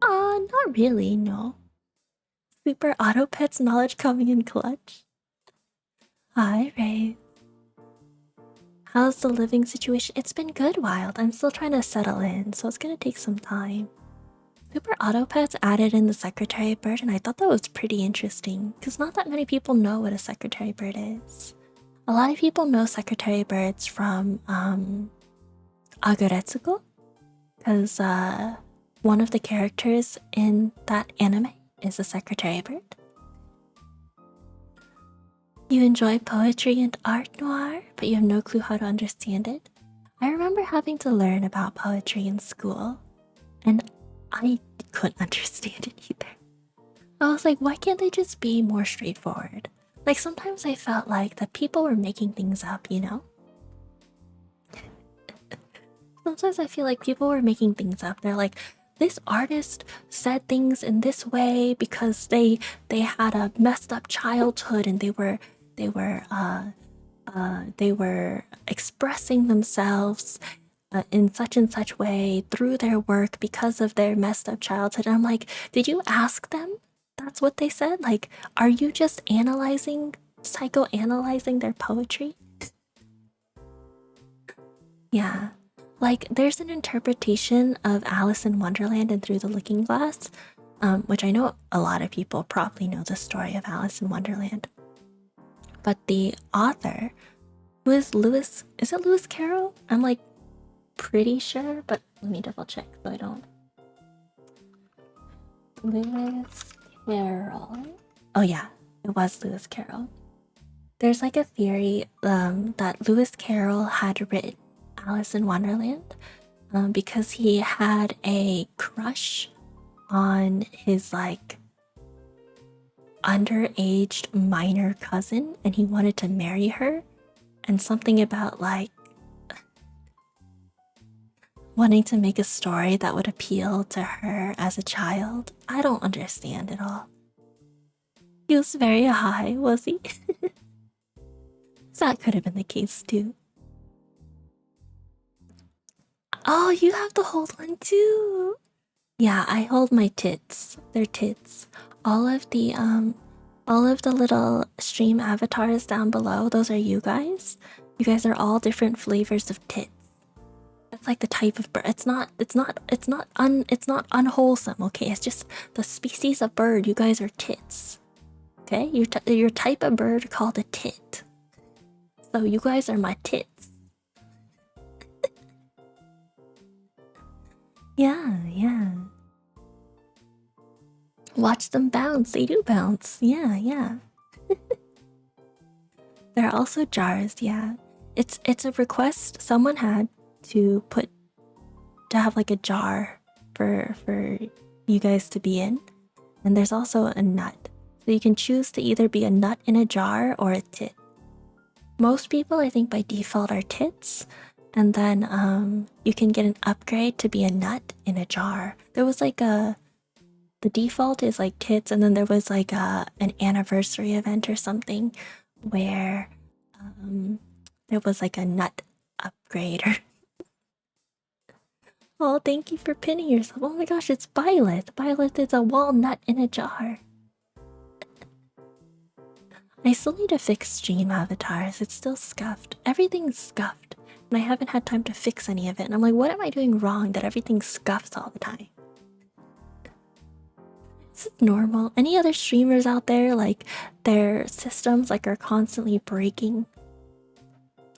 Not really, no. Super Auto Pets knowledge coming in clutch. Hi, Ray. How's the living situation? It's been good, Wild. I'm still trying to settle in, so it's gonna take some time. Super Autopets added in the secretary bird, and I thought that was pretty interesting because not that many people know what a secretary bird is. A lot of people know secretary birds from Aguretsuko, because one of the characters in that anime is a secretary bird. You enjoy poetry and art noir, but you have no clue how to understand it. I remember having to learn about poetry in school, and I couldn't understand it either. I was like, why can't they just be more straightforward? Like, sometimes I felt like that people were making things up, you know? Sometimes I feel like people were making things up. They're like, this artist said things in this way because they had a messed up childhood and they were expressing themselves in such and such way through their work because of their messed up childhood. And I'm like, did you ask them? That's what they said? Like, are you just psychoanalyzing their poetry? Yeah. Like, there's an interpretation of Alice in Wonderland and Through the Looking Glass, which I know a lot of people probably know the story of Alice in Wonderland. But the author, who is Lewis, is it Lewis Carroll? I'm like pretty sure, but let me double check so I don't. Lewis Carroll. Oh yeah, it was Lewis Carroll. There's like a theory that Lewis Carroll had written Alice in Wonderland because he had a crush on his like underaged minor cousin and he wanted to marry her, and something about like wanting to make a story that would appeal to her as a child. I don't understand it all. He was very high, was he? That could have been the case too. Oh, you have to hold one too. Yeah, I hold my tits. They're tits. All of the little stream avatars down below, those are you guys. You guys are all different flavors of tits. That's like the type of bird. It's not unwholesome, okay? It's just the species of bird. You guys are tits. Okay? Your type of bird called a tit. So you guys are my tits. Yeah. Watch them bounce. They do bounce. Yeah. There are also jars, yeah. It's a request someone had to have like a jar for you guys to be in. And there's also a nut. So you can choose to either be a nut in a jar or a tit. Most people, I think by default, are tits. And then you can get an upgrade to be a nut in a jar. There was like the default is like tits, and then there was like an anniversary event or something where there was like a nut upgrade. Oh, thank you for pinning yourself. Oh my gosh, it's Violet. Violet is a walnut in a jar. I still need to fix stream avatars. It's still scuffed. Everything's scuffed. And I haven't had time to fix any of it. And I'm like, what am I doing wrong that everything scuffs all the time? Is it normal? Any other streamers out there, like, their systems like are constantly breaking?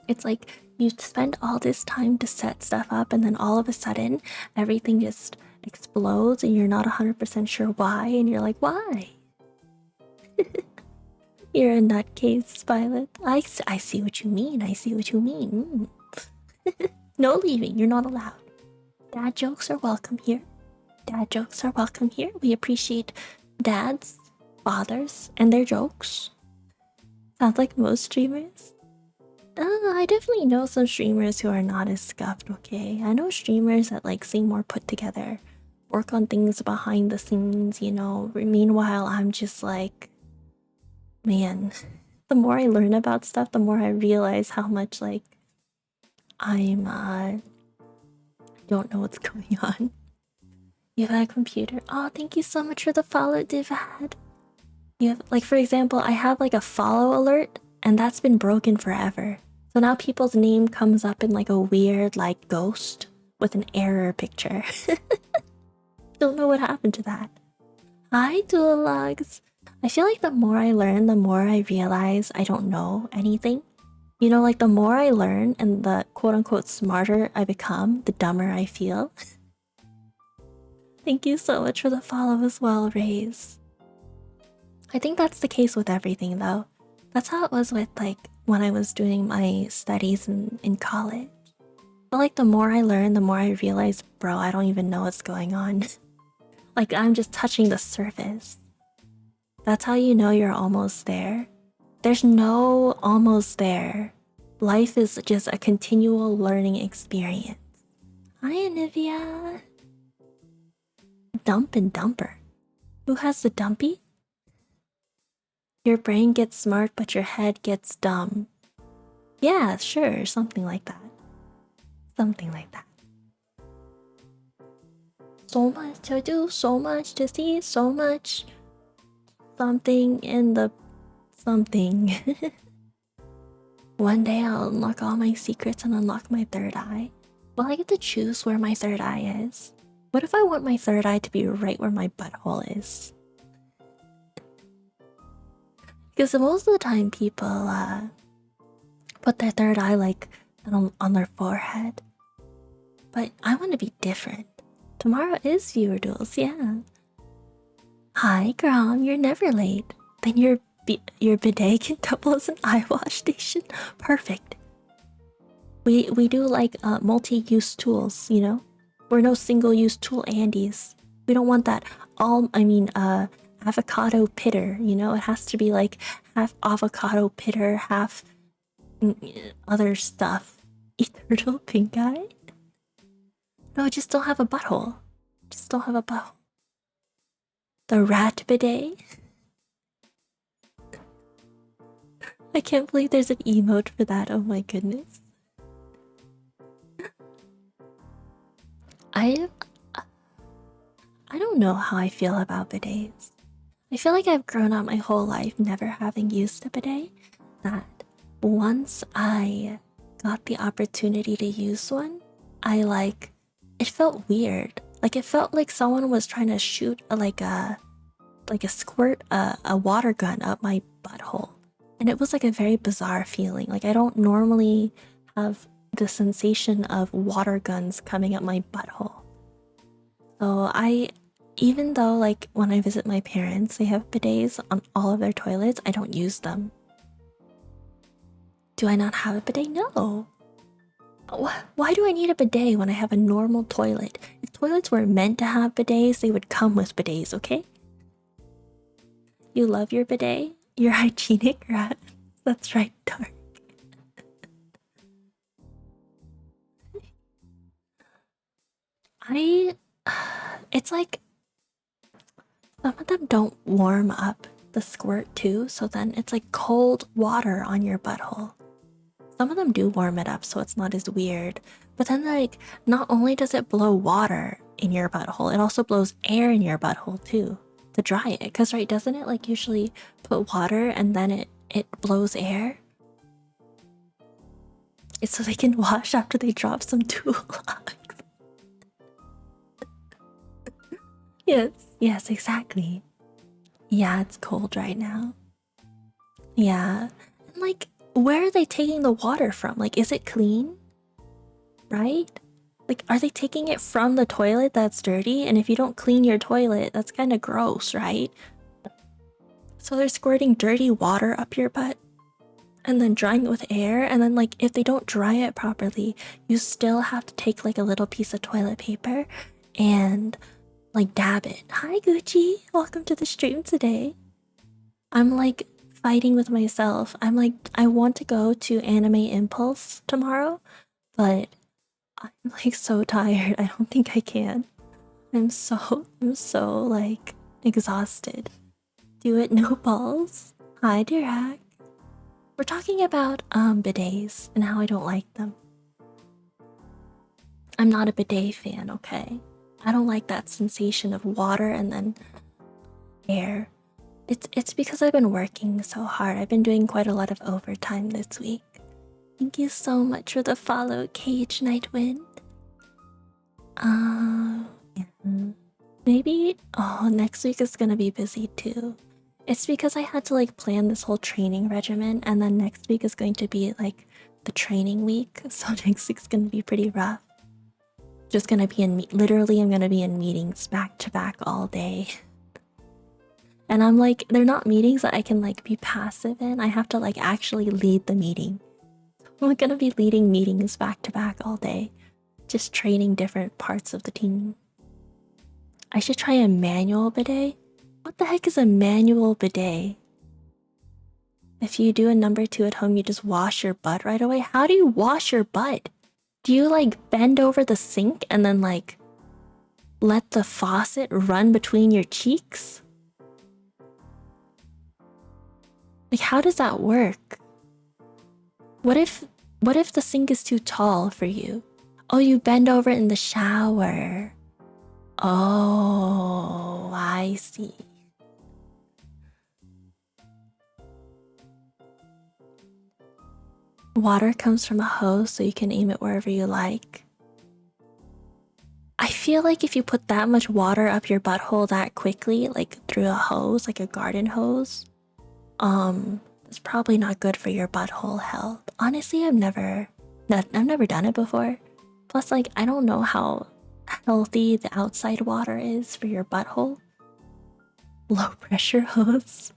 It's like you spend all this time to set stuff up and then all of a sudden everything just explodes and you're not 100% sure why, and you're like, why? You're a nutcase, Violet. I see what you mean. I see what you mean. No leaving. You're not allowed. Dad jokes are welcome here. Dad jokes are welcome here. We appreciate dads, fathers, and their jokes. Sounds like most streamers. I definitely know some streamers who are not as scuffed, okay? I know streamers that like seem more put together, work on things behind the scenes, you know. Meanwhile, I'm just like, man, the more I learn about stuff, the more I realize how much like I don't know what's going on. You have a computer. Oh, thank you so much for the follow, Divad. You have, like, for example, I have like a follow alert, and that's been broken forever. So now people's name comes up in like a weird like ghost with an error picture. Don't know what happened to that. Hi, Duologs. I feel like the more I learn, the more I realize I don't know anything. You know, like the more I learn and the quote-unquote smarter I become, the dumber I feel. Thank you so much for the follow as well, Raze. I think that's the case with everything, though. That's how it was with, like, when I was doing my studies in college. But, like, the more I learn, the more I realize, bro, I don't even know what's going on. Like, I'm just touching the surface. That's how you know you're almost there. There's no almost there. Life is just a continual learning experience. Hi, Anivia. Dump and dumper. Who has the dumpy? Your brain gets smart, but your head gets dumb. Yeah, sure, something like that. Something like that. So much to do, so much to see, so much. Something in the something. One day I'll unlock all my secrets and unlock my third eye. Will I get to choose where my third eye is? What if I want my third eye to be right where my butthole is? Because most of the time people put their third eye like on their forehead. But I want to be different. Tomorrow is viewer duels, yeah. Hi, Grom, you're never late. Then your bidet can double as an eye wash station. Perfect. We do like multi-use tools, you know? We're no single-use tool Andes. We don't want that avocado pitter, you know? It has to be like half avocado pitter, half other stuff. Eternal pink eye? No, just don't have a butthole. Just don't have a butthole. The rat bidet? I can't believe there's an emote for that, oh my goodness. I don't know how I feel about bidets. I feel like I've grown up my whole life never having used a bidet. That once I got the opportunity to use one, it felt weird. Like it felt like someone was trying to shoot a squirt a water gun up my butthole. And it was like a very bizarre feeling. Like I don't normally have the sensation of water guns coming up my butthole. So even though like when I visit my parents, they have bidets on all of their toilets, I don't use them. Do I not have a bidet? No. Why do I need a bidet when I have a normal toilet? If toilets were meant to have bidets, they would come with bidets, okay? You love your bidet? You're hygienic, rat. That's right, Dark. It's like some of them don't warm up the squirt too, so then it's like cold water on your butthole. Some of them do warm it up, so it's not as weird. But then like, not only does it blow water in your butthole, it also blows air in your butthole too to dry it. Cause right, doesn't it like usually put water and then it blows air? It's so they can wash after they drop some Duologs. Yes, exactly. Yeah, it's cold right now. Yeah. And like, where are they taking the water from? Like, is it clean? Right? Like, are they taking it from the toilet that's dirty? And if you don't clean your toilet, that's kind of gross, right? So they're squirting dirty water up your butt and then drying it with air. And then, like, if they don't dry it properly, you still have to take like a little piece of toilet paper and like dab it. Hi, Gucci. Welcome to the stream today. I'm like fighting with myself. I'm like, I want to go to Anime Impulse tomorrow, but I'm like so tired. I don't think I can. I'm so like exhausted. Do it, no balls. Hi, Dirac. We're talking about bidets and how I don't like them. I'm not a bidet fan, okay? I don't like that sensation of water and then air. It's because I've been working so hard. I've been doing quite a lot of overtime this week. Thank you so much for the follow, Cage Nightwind. Yeah. Maybe, oh, next week is gonna be busy too. It's because I had to like plan this whole training regimen, and then next week is going to be like the training week, so next week's gonna be pretty rough. Just gonna be in literally, I'm gonna be in meetings back to back all day. And I'm like, they're not meetings that I can like be passive in. I have to like actually lead the meeting. I'm gonna be leading meetings back to back all day, just training different parts of the team. I should try a manual bidet. What the heck is a manual bidet? If you do a number 2 at home, you just wash your butt right away. How do you wash your butt? Do you like bend over the sink and then like let the faucet run between your cheeks? Like, how does that work? What if the sink is too tall for you? Oh, you bend over in the shower. Oh, I see. Water comes from a hose, so you can aim it wherever you like. I feel like if you put that much water up your butthole that quickly, like through a hose, like a garden hose, it's probably not good for your butthole health. Honestly, I've never done it before. Plus, like, I don't know how healthy the outside water is for your butthole. Low pressure hose.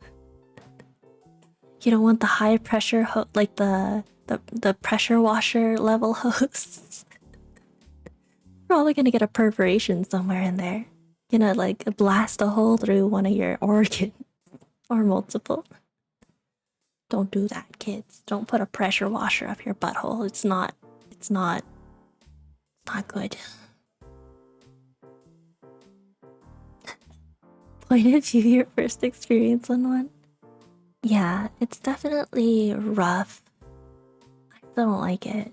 You don't want the high pressure like the pressure washer level hose. Probably gonna get a perforation somewhere in there. Gonna like blast a hole through one of your organs or multiple. Don't do that, kids. Don't put a pressure washer up your butthole. It's not good. Point of view, your first experience on one? Yeah, it's definitely rough. I don't like it.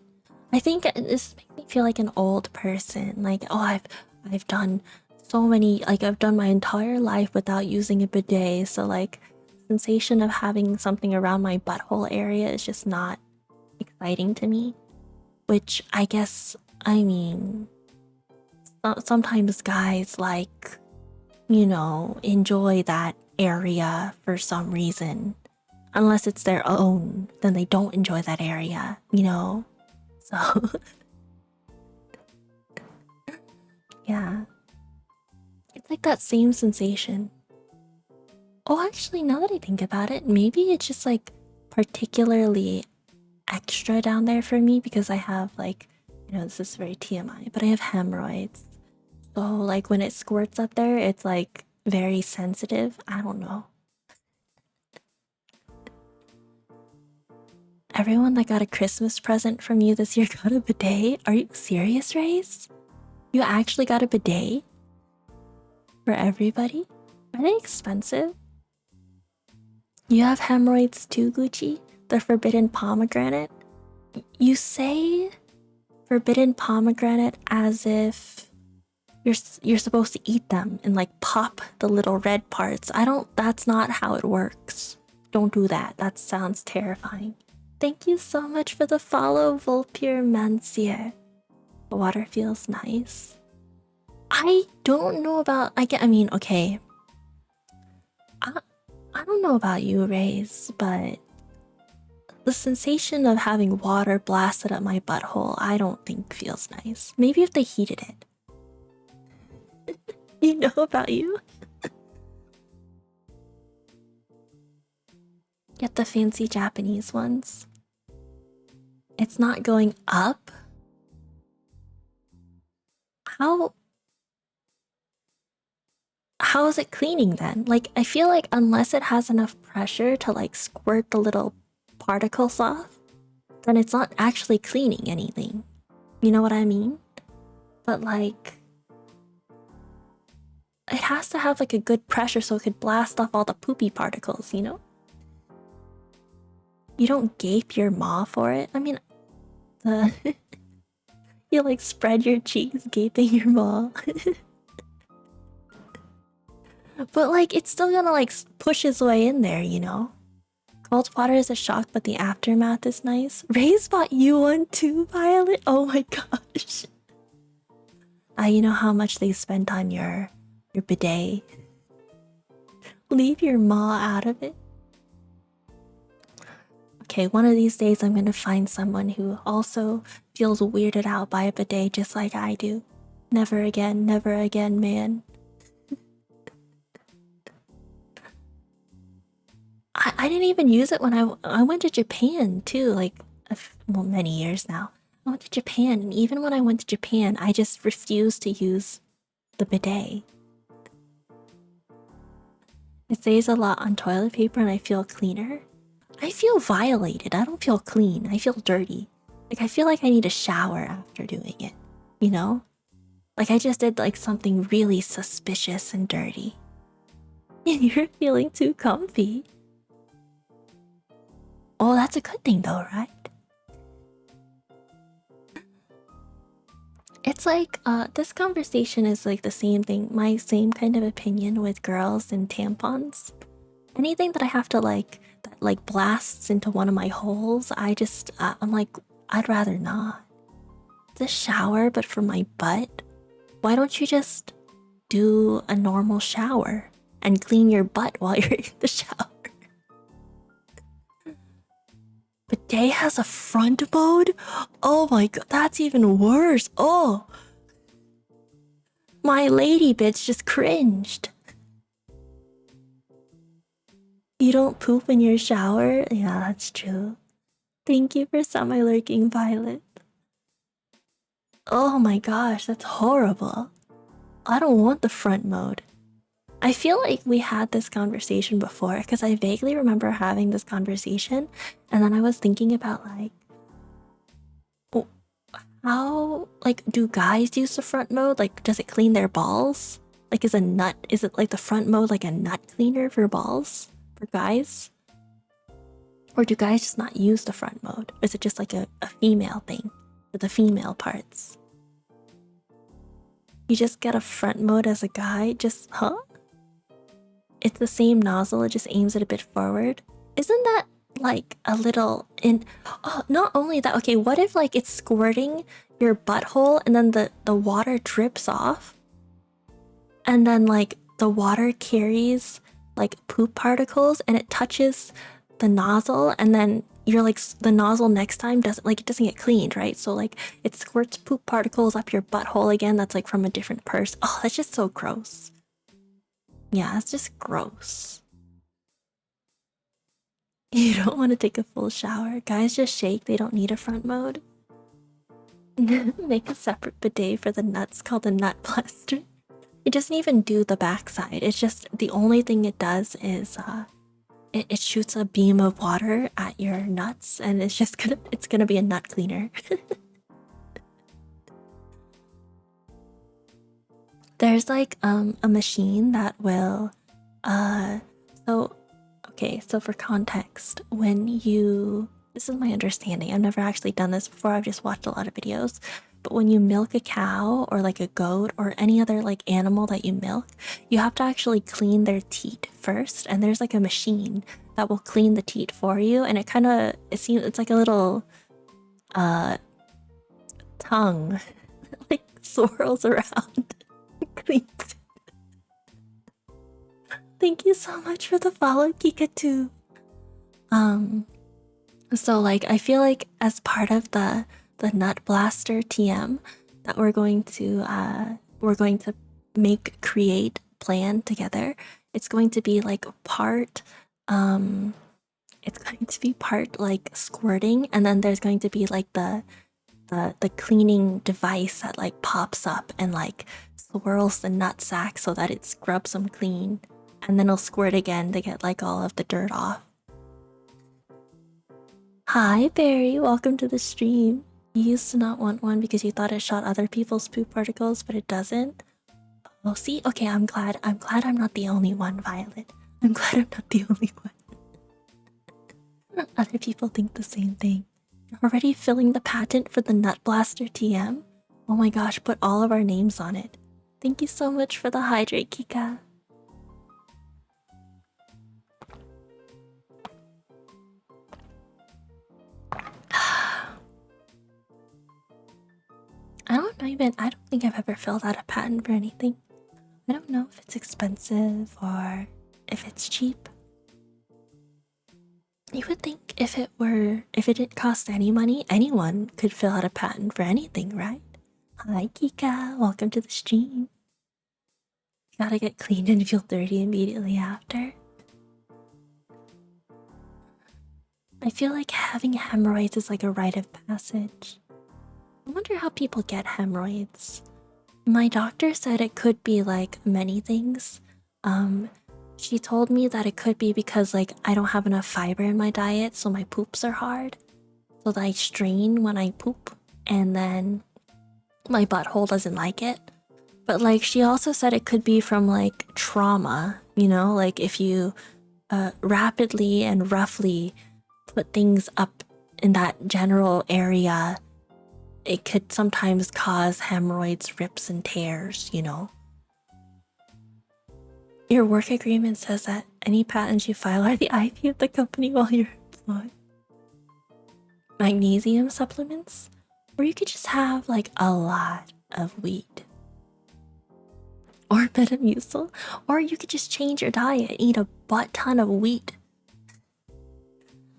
I think this makes me feel like an old person. Like, oh, I've done so many, like I've done my entire life without using a bidet, so like sensation of having something around my butthole area is just not exciting to me. Which I guess, I mean, sometimes guys like, you know, enjoy that area for some reason. Unless it's their own, then they don't enjoy that area, you know? So, yeah. It's like that same sensation. Oh, actually, now that I think about it, maybe it's just like particularly extra down there for me because I have like, you know, this is very TMI, but I have hemorrhoids. So like when it squirts up there, it's like very sensitive. I don't know. Everyone that got a Christmas present from you this year got a bidet? Are you serious, Race? You actually got a bidet? For everybody? Are they expensive? You have hemorrhoids too, Gucci? The forbidden pomegranate? You say forbidden pomegranate as if you're supposed to eat them and like pop the little red parts. That's not how it works. Don't do that. That sounds terrifying. Thank you so much for the follow, Volpure Mancier. The water feels nice. I don't know about... I mean, okay. I don't know about you, Raze, but the sensation of having water blasted up my butthole, I don't think feels nice. Maybe if they heated it. You know about you? Get the fancy Japanese ones. It's not going up? How is it cleaning then? Like, I feel like unless it has enough pressure to like squirt the little particles off, then it's not actually cleaning anything. You know what I mean? But like, it has to have like a good pressure so it could blast off all the poopy particles, you know? You don't gape your maw for it? I mean, you like spread your cheeks gaping your maw. But like, it's still gonna like push its way in there, you know? Cold water is a shock, but the aftermath is nice. Ray's bought you one too, Violet? Oh my gosh. You know how much they spent on your your bidet. Leave your maw out of it. Okay, one of these days I'm gonna find someone who also feels weirded out by a bidet just like I do. Never again, man. I didn't even use it when I went to Japan too, like, well, many years now. I went to Japan, and even when I went to Japan, I just refused to use the bidet. It saves a lot on toilet paper and I feel cleaner. I feel violated. I don't feel clean. I feel dirty. Like, I feel like I need a shower after doing it, you know? Like, I just did like something really suspicious and dirty. And you're feeling too comfy. Oh, that's a good thing though, right? It's like, this conversation is like the same thing, my same kind of opinion with girls and tampons. Anything that I have to like, that like blasts into one of my holes, I'm like, I'd rather not. It's a shower, but for my butt. Why don't you just do a normal shower and clean your butt while you're in the shower? Bidet has a front mode? Oh my god, that's even worse. Oh, my lady bitch just cringed. You don't poop in your shower? Yeah, that's true. Thank you for semi-lurking, Violet. Oh my gosh, that's horrible. I don't want the front mode. I feel like we had this conversation before because I vaguely remember having this conversation, and then I was thinking about like, how, like, do guys use the front mode? Like, does it clean their balls? Like, is it like the front mode like a nut cleaner for balls for guys? Or do guys just not use the front mode? Or is it just like a female thing for the female parts? You just get a front mode as a guy? Just, huh? It's the same nozzle, it just aims it a bit forward. Isn't that like a little in... Oh, not only that, okay, what if like it's squirting your butthole and then the water drips off? And then like the water carries like poop particles and it touches the nozzle, and then you're like, the nozzle next time it doesn't get cleaned, right? So like it squirts poop particles up your butthole again that's like from a different person. Oh, that's just so gross. Yeah, it's just gross. You don't want to take a full shower. Guys just shake, they don't need a front mode. Make a separate bidet for the nuts called the nut blaster. It doesn't even do the backside. It's just, the only thing it does is it shoots a beam of water at your nuts, and it's gonna be a nut cleaner. There's like a machine that will so for context, this is my understanding, I've never actually done this before, I've just watched a lot of videos, but when you milk a cow or like a goat or any other like animal that you milk, you have to actually clean their teat first, and there's like a machine that will clean the teat for you, and it's like a little tongue like swirls around. Cleans. Thank you so much for the follow, Kikatu. So like I feel like as part of the Nut Blaster TM that we're going to plan together, it's going to be like part like squirting, and then there's going to be like the cleaning device that like pops up and like swirls the nut sack so that it scrubs them clean, and then it'll squirt again to get like all of the dirt off. Hi Barry, welcome to the stream. You used to not want one because you thought it shot other people's poop particles, but it doesn't. Oh, see? Okay, I'm glad I'm not the only one, Violet. I'm glad I'm not the only one. Other people think the same thing. You're already filling the patent for the Nut Blaster TM? Oh my gosh, put all of our names on it. Thank you so much for the hydrate, Kika. I don't think I've ever filled out a patent for anything. I don't know if it's expensive or if it's cheap. You would think if it didn't cost any money, anyone could fill out a patent for anything, right? Hi Kika, welcome to the stream. Gotta get cleaned and feel dirty immediately after. I feel like having hemorrhoids is like a rite of passage. I wonder how people get hemorrhoids. My doctor said it could be like many things. She told me that it could be because like I don't have enough fiber in my diet, so my poops are hard. So that I strain when I poop, and then my butthole doesn't like it. But like she also said it could be from like trauma, you know, like if you rapidly and roughly put things up in that general area, it could sometimes cause hemorrhoids, rips, and tears, you know. Your work agreement says that any patents you file are the IP of the company while you're employed. Magnesium supplements? Or you could just have like a lot of wheat. Or Metamucil. Or you could just change your diet, eat a butt ton of wheat.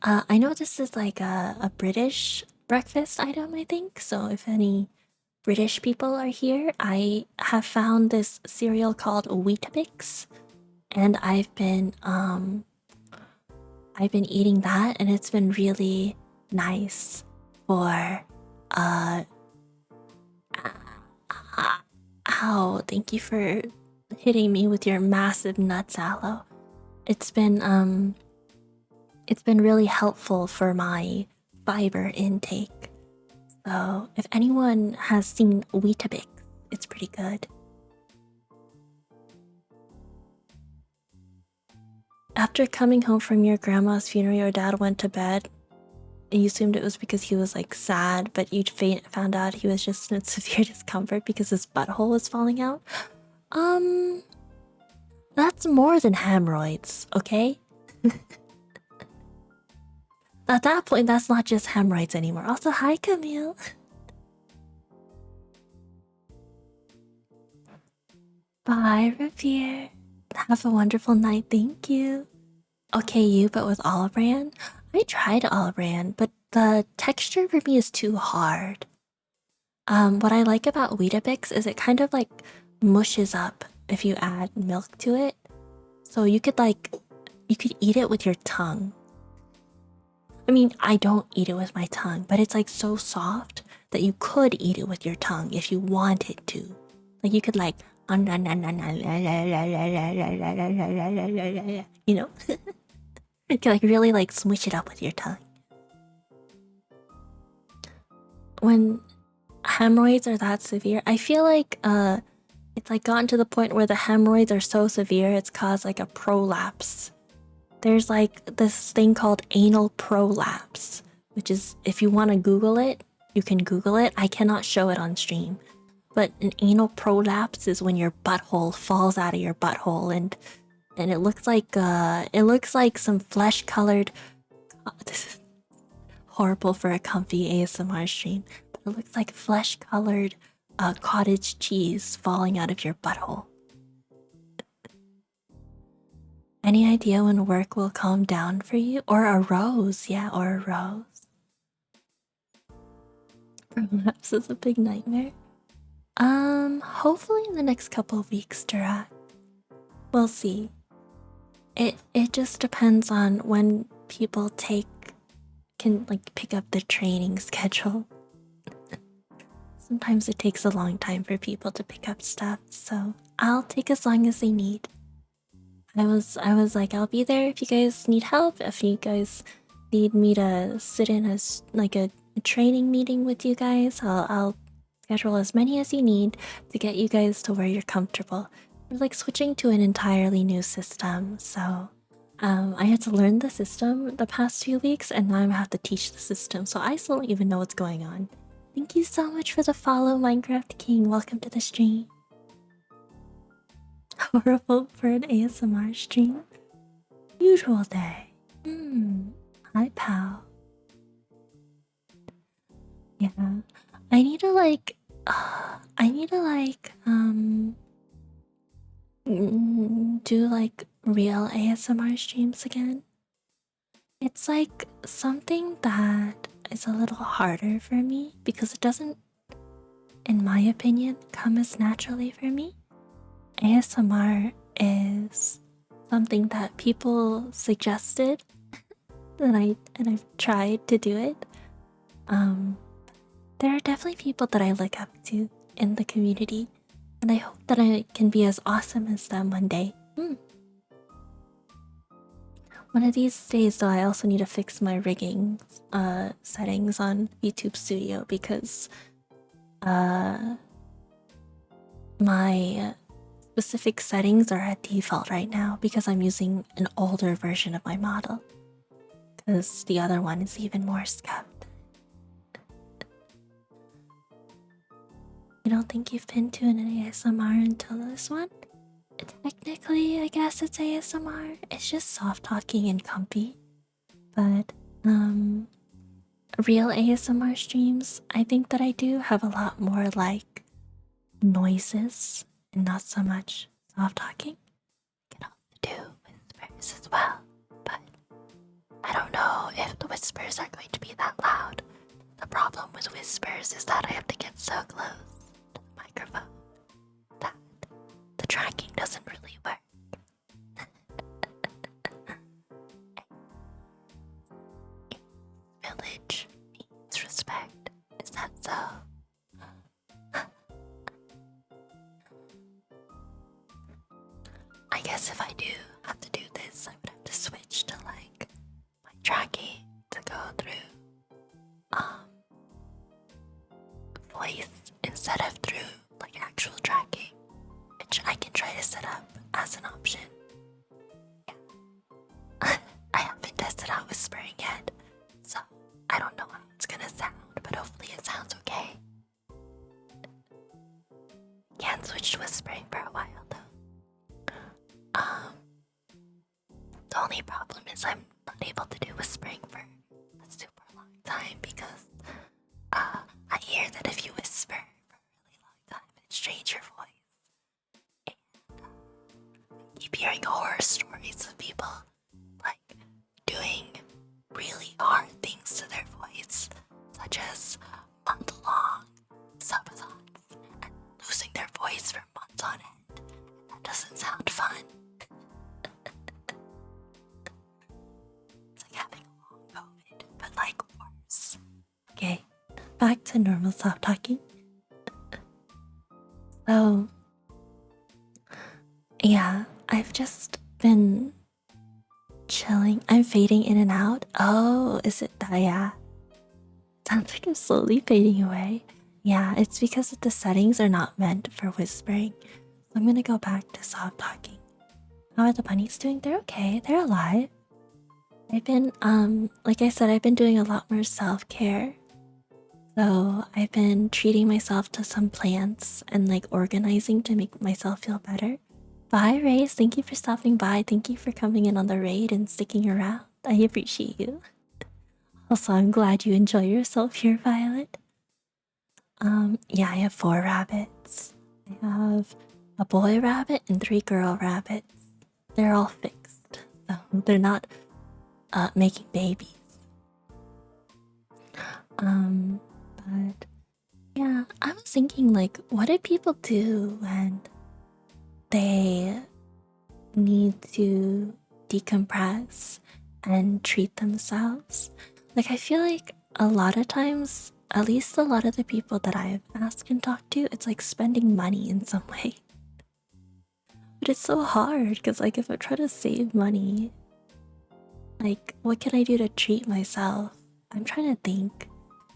I know this is like a British breakfast item, I think. So if any British people are here, I have found this cereal called Weetabix, and I've been eating that, and it's been really nice for ow, thank you for hitting me with your massive nuts, Aloe. It's been really helpful for my fiber intake. So if anyone has seen Weetabix, it's pretty good. After coming home from your grandma's funeral, your dad went to bed. You assumed it was because he was like sad, but you found out he was just in severe discomfort because his butthole was falling out. That's more than hemorrhoids, okay? At that point, that's not just hemorrhoids anymore. Also, hi Camille. Bye, Revere. Have a wonderful night, thank you. Okay, you, but with olive bran? I tried olive bran, but the texture for me is too hard. What I like about Weetabix is it kind of like mushes up if you add milk to it. So you could eat it with your tongue. I mean, I don't eat it with my tongue, but it's like so soft that you could eat it with your tongue if you wanted to. Like you could like, you know? You can like really like smush it up with your tongue. When hemorrhoids are that severe, I feel like it's like gotten to the point where the hemorrhoids are so severe it's caused like a prolapse. There's like this thing called anal prolapse, which is, if you want to Google it, you can Google it. I cannot show it on stream. But an anal prolapse is when your butthole falls out of your butthole, and it looks like some flesh-colored. This is horrible for a comfy ASMR stream, but it looks like flesh-colored cottage cheese falling out of your butthole. Any idea when work will calm down for you? Or a rose, yeah, or a rose. Perhaps is a big nightmare. Hopefully in the next couple of weeks, Durak. We'll see. It just depends on when people can like pick up the training schedule. Sometimes it takes a long time for people to pick up stuff, so I'll take as long as they need. I was like, I'll be there if you guys need help, if you guys need me to sit in as like a training meeting with you guys, I'll schedule as many as you need to get you guys to where you're comfortable. We're like switching to an entirely new system, so I had to learn the system the past few weeks, and now I have to teach the system, so I still don't even know what's going on. Thank you so much for the follow, Minecraft King. Welcome to the stream. Horrible for an ASMR stream. Usual day. Hi, pal. Yeah. I need to do like real ASMR streams again. It's like something that is a little harder for me because it doesn't, in my opinion, come as naturally for me. ASMR is something that people suggested and I've tried to do it. There are definitely people that I look up to in the community, and I hope that I can be as awesome as them one day. One of these days, though, I also need to fix my rigging settings on YouTube Studio because my specific settings are at default right now because I'm using an older version of my model. Because the other one is even more scuffed. You don't think you've been to an ASMR until this one? Technically, I guess it's ASMR. It's just soft talking and comfy. But, real ASMR streams, I think that I do have a lot more like noises and not so much soft talking. I can also do whispers as well, but I don't know if the whispers are going to be that loud. The problem with whispers is that I have to get so close to the microphone that the tracking doesn't really work. Village needs respect. Is that so? I guess if I do have to do this, I would have to switch to like my tracking to go through voice instead of through like actual tracking, which I can try to set up as an option. Yeah. I haven't tested out whispering yet, so I don't know how it's gonna sound, but hopefully it sounds okay. Can't switch to whispering for a while though. The only problem is I'm not able to do whispering for a super long time because I hear that if you whisper for a really long time, it strains your voice. And I keep hearing horror stories of people like doing really hard things to their voice, such as month-long subathons and losing their voice for months on end. And that doesn't sound fun. It's like having a long COVID, but like worse. Okay, back to normal soft talking. So, yeah, I've just been chilling. I'm fading in and out. Oh, is it that? Yeah. Sounds like I'm slowly fading away. Yeah, it's because the settings are not meant for whispering. So I'm gonna go back to soft talking. How are the bunnies doing? They're okay. They're alive. I've been, like I said, I've been doing a lot more self-care. So I've been treating myself to some plants and like organizing to make myself feel better. Bye, Race. Thank you for stopping by. Thank you for coming in on the raid and sticking around. I appreciate you. Also, I'm glad you enjoy yourself here, Violet. Yeah, I have 4 rabbits. I have a boy rabbit and 3 girl rabbits. They're all fixed, so they're not making babies. But yeah, I was thinking like, what do people do when they need to decompress and treat themselves? Like, I feel like a lot of times, at least a lot of the people that I've asked and talked to, it's like spending money in some way. But it's so hard because, like, if I try to save money, like, what can I do to treat myself? I'm trying to think.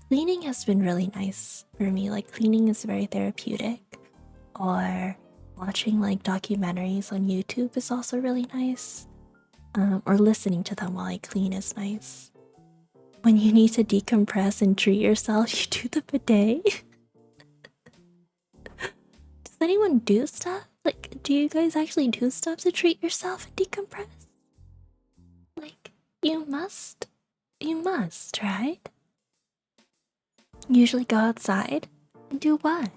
Cleaning has been really nice for me. Like, cleaning is very therapeutic. Or watching, like, documentaries on YouTube is also really nice. Or listening to them while I clean is nice. When you need to decompress and treat yourself, you do the bidet. Does anyone do stuff? Like, do you guys actually do stuff to treat yourself and decompress? Like, you must, right? Usually go outside and do what?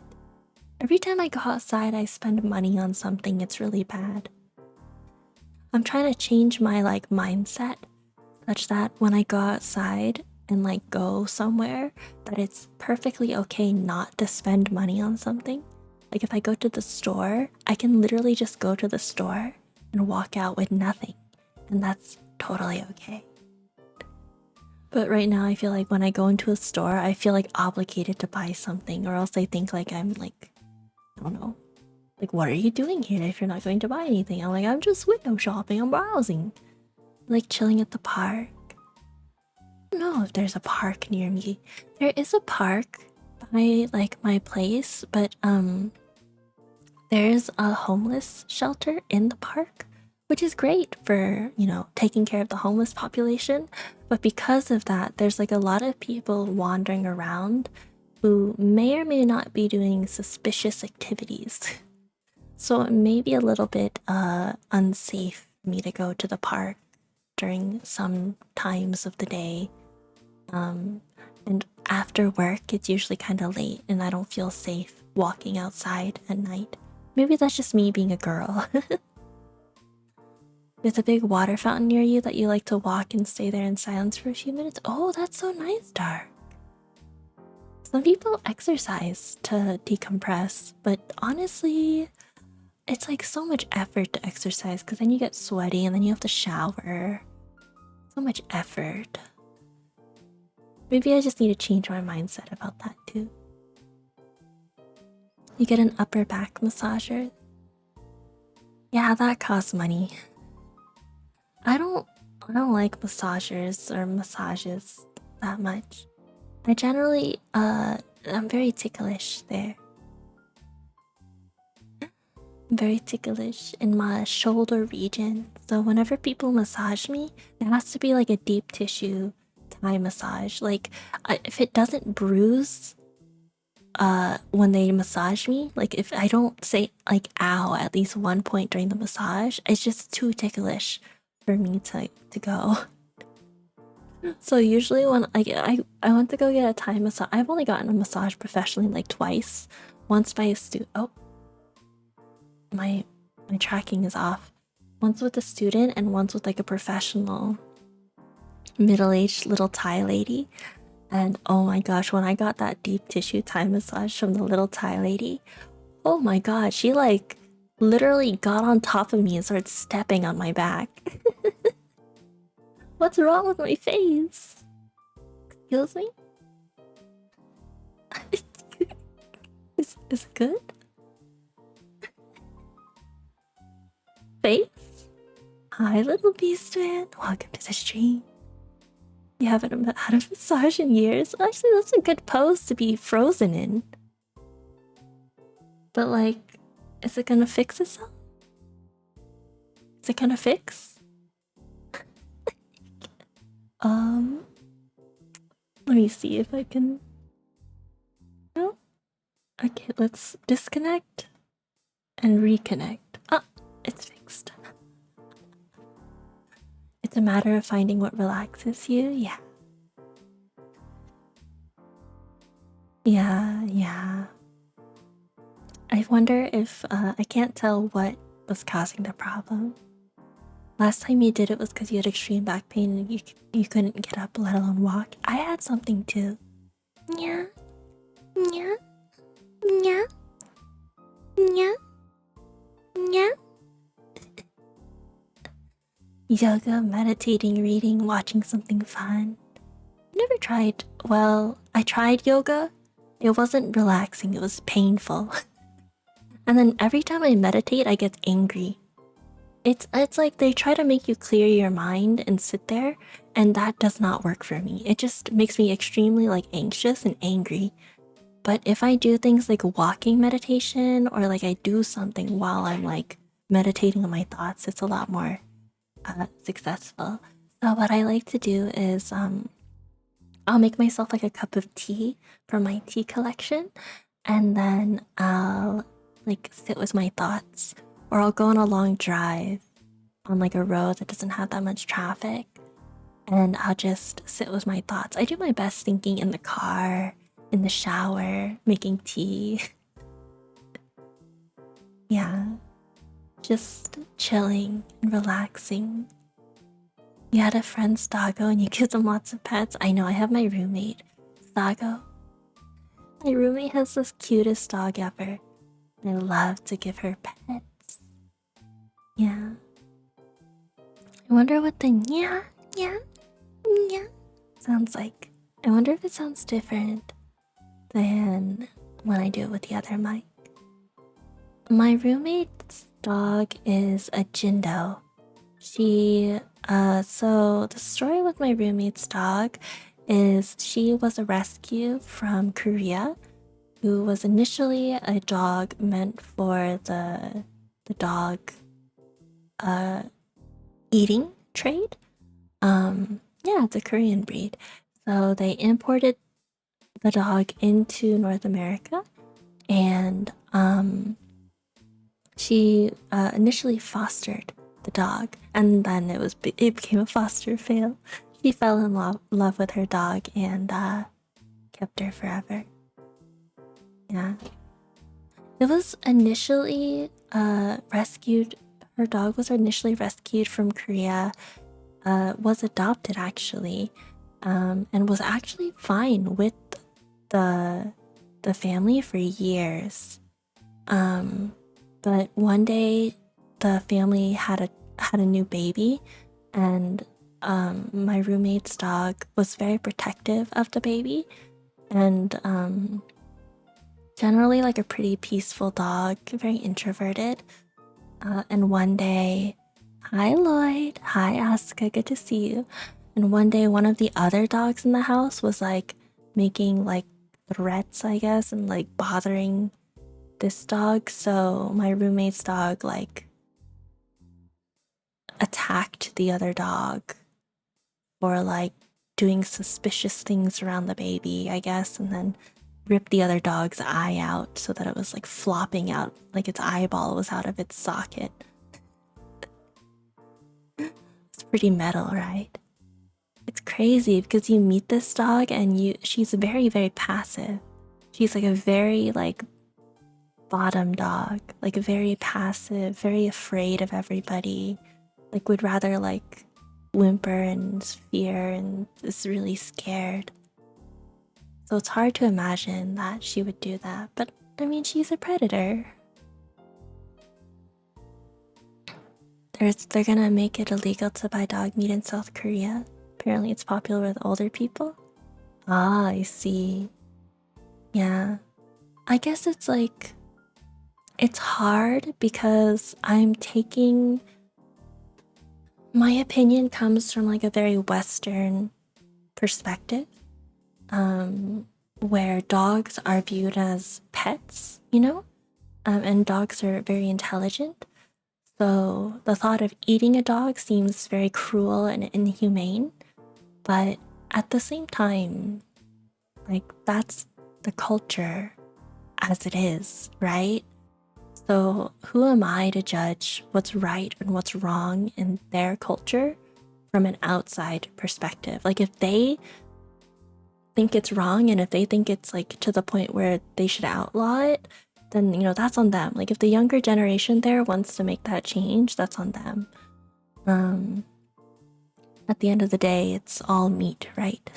Every time I go outside, I spend money on something. It's really bad. I'm trying to change my like mindset such that when I go outside and like go somewhere, that it's perfectly okay not to spend money on something. Like if I go to the store, I can literally just go to the store and walk out with nothing, and that's totally okay. But right now I feel like when I go into a store, I feel like obligated to buy something, or else they think like I'm like, I don't know, like, what are you doing here if you're not going to buy anything? I'm like, I'm just window shopping, I'm browsing. Like chilling at the park. I don't know if there's a park near me. There is a park by like my place, but there's a homeless shelter in the park, which is great for, you know, taking care of the homeless population. But because of that, there's like a lot of people wandering around who may or may not be doing suspicious activities. So it may be a little bit unsafe for me to go to the park during some times of the day. And after work, it's usually kind of late and I don't feel safe walking outside at night. Maybe that's just me being a girl. There's a big water fountain near you that you like to walk and stay there in silence for a few minutes. Oh, that's so nice, Dark. Some people exercise to decompress, but honestly, it's like so much effort to exercise because then you get sweaty and then you have to shower. So much effort. Maybe I just need to change my mindset about that too. You get an upper back massager. Yeah, that costs money. I don't like massagers or massages that much. I generally I'm very ticklish there. I'm very ticklish in my shoulder region. So whenever people massage me, it has to be like a deep tissue Thai massage. Like if it doesn't bruise when they massage me, like if I don't say like ow at least one point during the massage, it's just too ticklish for me to go. So usually when I went to go get a Thai massage, I've only gotten a massage professionally like twice. Once by a student. Oh, my tracking is off. Once with a student and once with like a professional middle-aged little Thai lady. And oh my gosh, when I got that deep tissue Thai massage from the little Thai lady, oh my god, she like literally got on top of me and started stepping on my back. What's wrong with my face? Excuse me? Is it good? Face? Hi, little beast man. Welcome to the stream. You haven't had a massage in years? Actually, that's a good pose to be frozen in. But like, is it gonna fix itself? Is it gonna fix? Let me see if I can... No? Okay, let's disconnect and reconnect. Ah, it's fixed. It's a matter of finding what relaxes you, yeah. Yeah. I wonder if, I can't tell what was causing the problem. Last time you did it was because you had extreme back pain and you couldn't get up, let alone walk. I had something too. Yeah. Yeah. Yeah. Yeah. Yeah. Yoga, meditating, reading, watching something fun. Never tried. Well, I tried yoga. It wasn't relaxing, it was painful. And then every time I meditate, I get angry. It's like they try to make you clear your mind and sit there, and that does not work for me. It just makes me extremely like anxious and angry. But if I do things like walking meditation or like I do something while I'm like meditating on my thoughts, it's a lot more successful. So what I like to do is I'll make myself like a cup of tea from my tea collection, and then I'll like sit with my thoughts, or I'll go on a long drive on like a road that doesn't have that much traffic, and I'll just sit with my thoughts. I do my best thinking in the car, in the shower, making tea. Yeah, just chilling and relaxing. You had a friend's doggo and you give them lots of pets. I know, I have my roommate, Doggo. My roommate has the cutest dog ever. I love to give her pets. Yeah. I wonder what the yeah sounds like. I wonder if it sounds different than when I do it with the other mic. My roommate's dog is a Jindo. So the story with my roommate's dog is she was a rescue from Korea who was initially a dog meant for the dog eating trade. Yeah, it's a Korean breed. So they imported the dog into North America, and she initially fostered the dog, and then it became a foster fail. She fell in love with her dog and kept her forever. Yeah, it was initially rescued. Her dog was initially rescued from Korea. Was adopted actually, and was actually fine with the family for years. But one day the family had a new baby, and my roommate's dog was very protective of the baby, and generally like a pretty peaceful dog, very introverted. And one day, hi Lloyd, hi Asuka, good to see you. And one day one of the other dogs in the house was like making like threats, I guess, and like bothering this dog. So my roommate's dog like attacked the other dog for like doing suspicious things around the baby, I guess, and then ripped the other dog's eye out so that it was like flopping out, like its eyeball was out of its socket. It's pretty metal, right? It's crazy because you meet this dog and she's very, very passive. She's like a very like bottom dog, like very passive, very afraid of everybody, like would rather like whimper and fear and is really scared. So it's hard to imagine that she would do that, but I mean, she's a predator. They're gonna make it illegal to buy dog meat in South Korea. Apparently it's popular with older people. Ah, I see. Yeah. I guess it's like, it's hard because my opinion comes from like a very Western perspective, where dogs are viewed as pets, you know? And dogs are very intelligent. So the thought of eating a dog seems very cruel and inhumane. But at the same time, like that's the culture as it is, right? So who am I to judge what's right and what's wrong in their culture from an outside perspective? Like if they think it's wrong and if they think it's like to the point where they should outlaw it, then that's on them. Like if the younger generation there wants to make that change, that's on them. At the end of the day, it's all meat, right?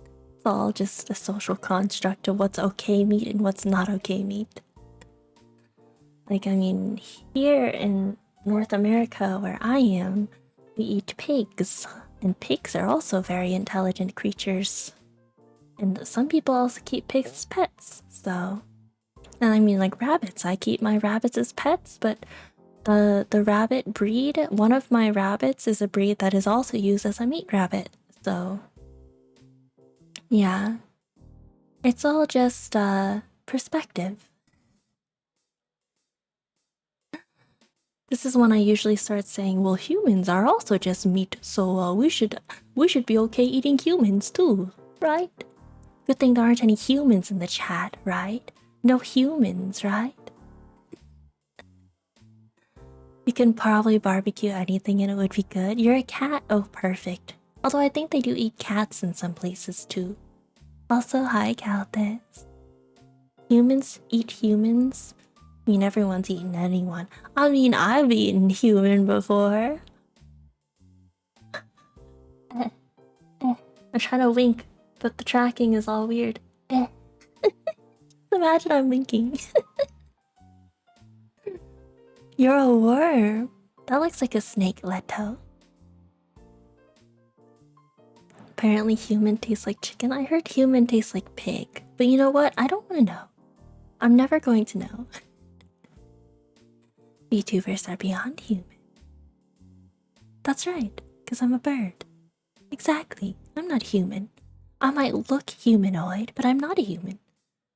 It's all just a social construct of what's okay meat and what's not okay meat. Like, I mean, here in North America, where I am, we eat pigs, and pigs are also very intelligent creatures. And some people also keep pigs as pets, so... And I mean, like rabbits, I keep my rabbits as pets, but the rabbit breed, one of my rabbits is a breed that is also used as a meat rabbit, so... Yeah. It's all just, perspective. This is when I usually start saying, well, humans are also just meat, so we should be okay eating humans too, right? Good thing there aren't any humans in the chat, right? No humans, right? You can probably barbecue anything and it would be good. You're a cat? Oh, perfect. Although I think they do eat cats in some places too. Also, hi, Calthus. Humans eat humans. mean, everyone's eaten anyone. I mean, I've eaten human before. I'm trying to wink, but the tracking is all weird. Imagine I'm winking. You're a worm. That looks like a snake, Leto. Apparently human tastes like chicken. I heard human tastes like pig. But you know what? I don't want to know. I'm never going to know. VTubers are beyond human. That's right, because I'm a bird. Exactly. I'm not human. I might look humanoid, but I'm not a human.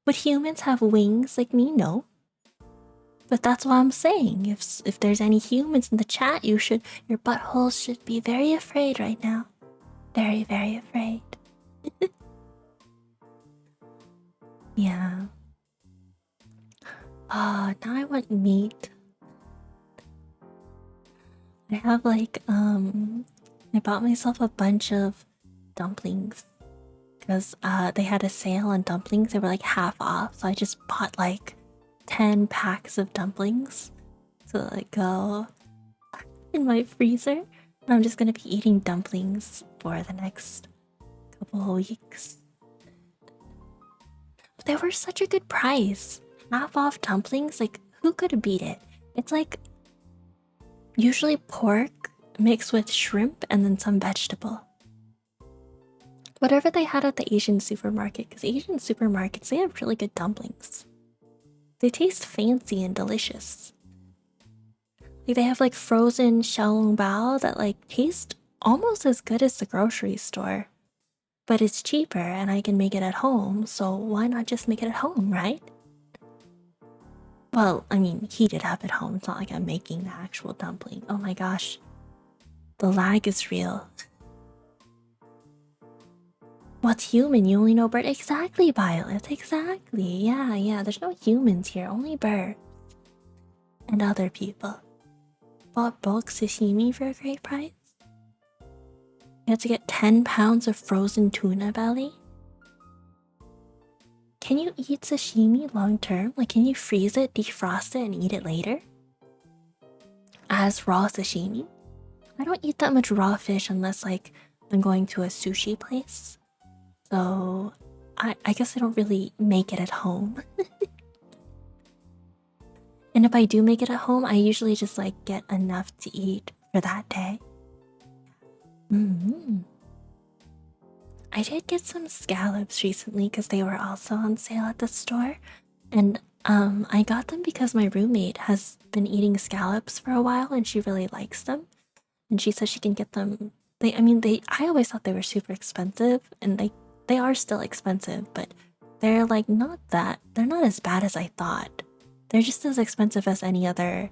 Would humans have wings like me? No. But that's what I'm saying. If there's any humans in the chat, your buttholes should be very afraid right now. Very, very afraid. Yeah. Now I want meat. I have like, I bought myself a bunch of dumplings. Because they had a sale on dumplings. They were like half off. So I just bought like 10 packs of dumplings. So like go in my freezer. And I'm just gonna be eating dumplings for the next couple of weeks. But they were such a good price. Half off dumplings, like who could beat it? It's like usually pork mixed with shrimp and then some vegetable. Whatever they had at the Asian supermarket, because Asian supermarkets, they have really good dumplings. They taste fancy and delicious. Like they have like frozen xiaolongbao that like taste almost as good as the grocery store. But it's cheaper and I can make it at home, so why not just make it at home, right? Well, I mean, heat it up at home. It's not like I'm making the actual dumpling. Oh my gosh. The lag is real. What's human? You only know bird? Exactly, Violet. Exactly. Yeah. There's no humans here, only birds. And other people. Bought bulk sashimi for a great price? You had to get 10 pounds of frozen tuna belly? Can you eat sashimi long term? Like, can you freeze it, defrost it, and eat it later? As raw sashimi? I don't eat that much raw fish unless, like, I'm going to a sushi place. So, I guess I don't really make it at home. And if I do make it at home, I usually just, like, get enough to eat for that day. I did get some scallops recently because they were also on sale at the store. And I got them because my roommate has been eating scallops for a while and she really likes them. And she says she can get them. I always thought they were super expensive, and they are still expensive, but they're like they're not as bad as I thought. They're just as expensive as any other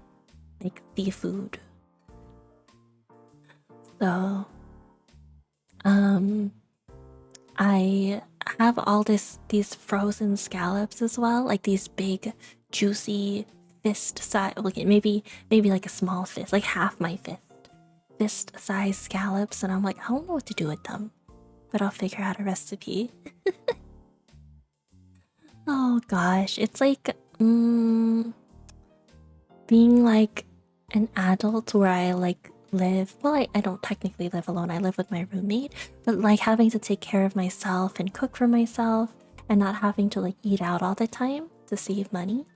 like seafood. So I have all these frozen scallops as well, like these big juicy fist size, like maybe like a small fist, like half my fist size scallops, and I'm like, I don't know what to do with them, but I'll figure out a recipe. Oh gosh, it's like being like an adult where I like live. Well, I don't technically live alone, I live with my roommate, but like having to take care of myself and cook for myself and not having to like eat out all the time to save money.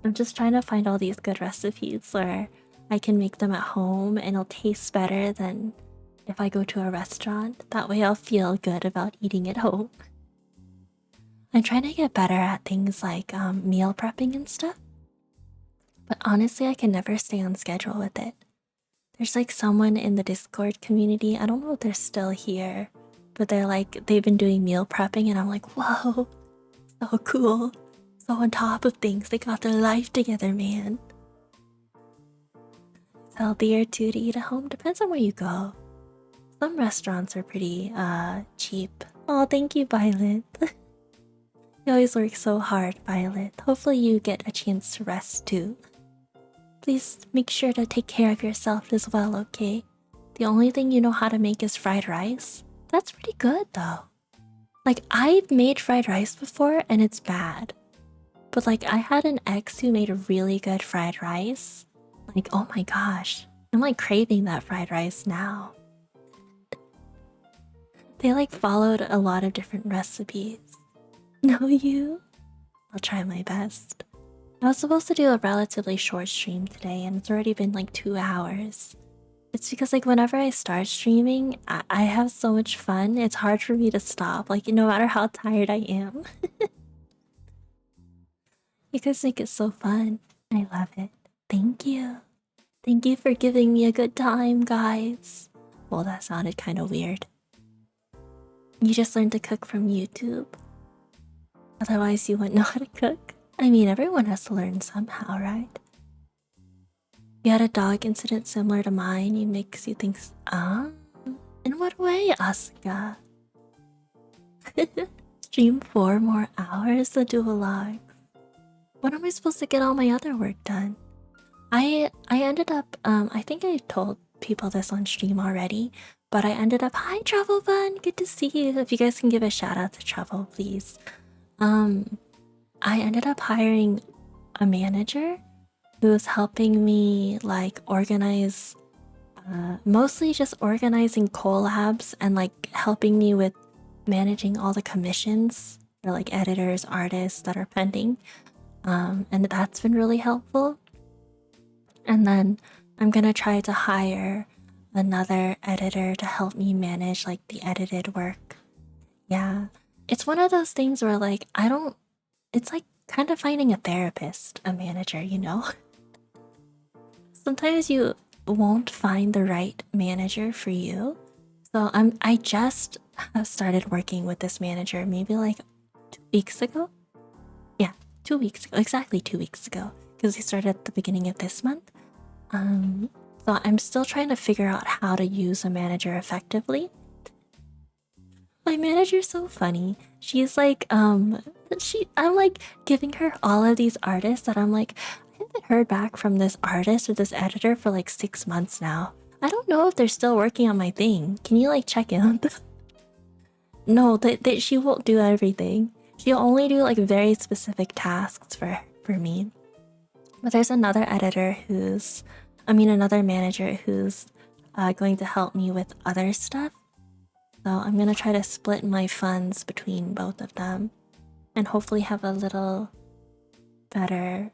I'm just trying to find all these good recipes where I can make them at home and it'll taste better than if I go to a restaurant. That way I'll feel good about eating at home. I'm trying to get better at things like meal prepping and stuff. But honestly, I can never stay on schedule with it. There's like someone in the Discord community, I don't know if they're still here, but they've been doing meal prepping and I'm like, whoa, so cool. So on top of things, they got their life together, man. It's healthier too to eat at home, depends on where you go. Some restaurants are pretty cheap. Oh, thank you, Violet. You always work so hard, Violet. Hopefully you get a chance to rest too. Please make sure to take care of yourself as well, okay? The only thing you know how to make is fried rice. That's pretty good though. Like, I've made fried rice before and it's bad. but like I had an ex who made a really good fried rice. Like, oh my gosh, I'm like craving that fried rice now. They like followed a lot of different recipes. No, you? I'll try my best. I was supposed to do a relatively short stream today, and it's already been like 2 hours. It's because like whenever I start streaming, I have so much fun. It's hard for me to stop. Like no matter how tired I am. You guys make it so fun. I love it. Thank you. Thank you for giving me a good time, guys. Well, that sounded kind of weird. You just learned to cook from YouTube. Otherwise, you wouldn't know how to cook. I mean, everyone has to learn somehow, right? You had a dog incident similar to mine. It makes you think, in what way, Asuka? Stream 4 more hours to do a log. When am I supposed to get all my other work done? I ended up, I think I told people this on stream already, but I ended up, hi Travel Fun, good to see you. If you guys can give a shout out to Travel, please. I ended up hiring a manager who was helping me like organize, mostly just organizing collabs and like helping me with managing all the commissions for like editors, artists that are pending. And that's been really helpful. And then I'm gonna try to hire another editor to help me manage like the edited work. Yeah, it's one of those things where like it's like kind of finding a therapist, a manager, you know? Sometimes you won't find the right manager for you. So I just have started working with this manager maybe like 2 weeks ago. Yeah, 2 weeks ago, exactly 2 weeks ago, because he started at the beginning of this month. So I'm still trying to figure out how to use a manager effectively. My manager's so funny. She's like, I'm like giving her all of these artists that I'm like, I haven't heard back from this artist or this editor for like 6 months now. I don't know if they're still working on my thing. Can you like check in on them? No, she won't do everything. She'll only do like very specific tasks for me. But there's another editor another manager who's going to help me with other stuff. So I'm gonna try to split my funds between both of them and hopefully have a little better.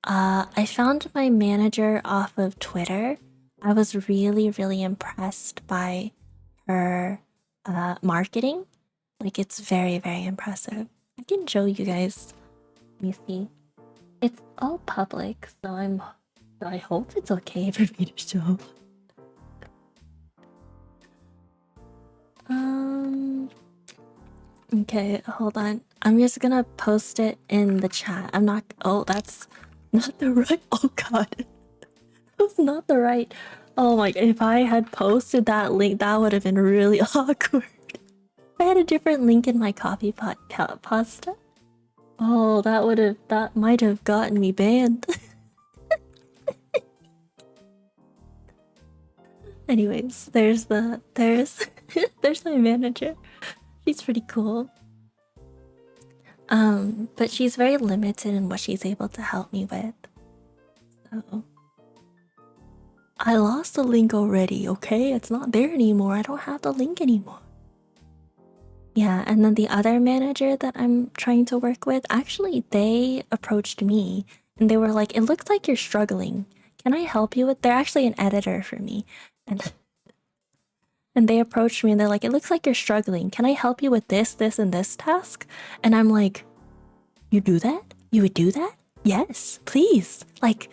I found my manager off of Twitter. I was really, really impressed by her marketing. Like it's very, very impressive. I can show you guys. Let me see. It's all public, so I hope it's okay for me to show. Okay, hold on. I'm just gonna post it in the chat. Oh, that's not the right. Oh god. That's not the right. Oh my god, if I had posted that link, that would have been really awkward. I had a different link in my copy pasta. Oh, that might have gotten me banned. Anyways, there's there's my manager. She's pretty cool. But she's very limited in what she's able to help me with. So I lost the link already, okay? It's not there anymore. I don't have the link anymore. Yeah, and then the other manager that I'm trying to work with, actually, they approached me and they were like, it looks like you're struggling. Can I help you with? They're actually an editor for me. And they approached me and they're like, it looks like you're struggling. Can I help you with this, this, and this task? And I'm like, you do that? You would do that? Yes, please. Like,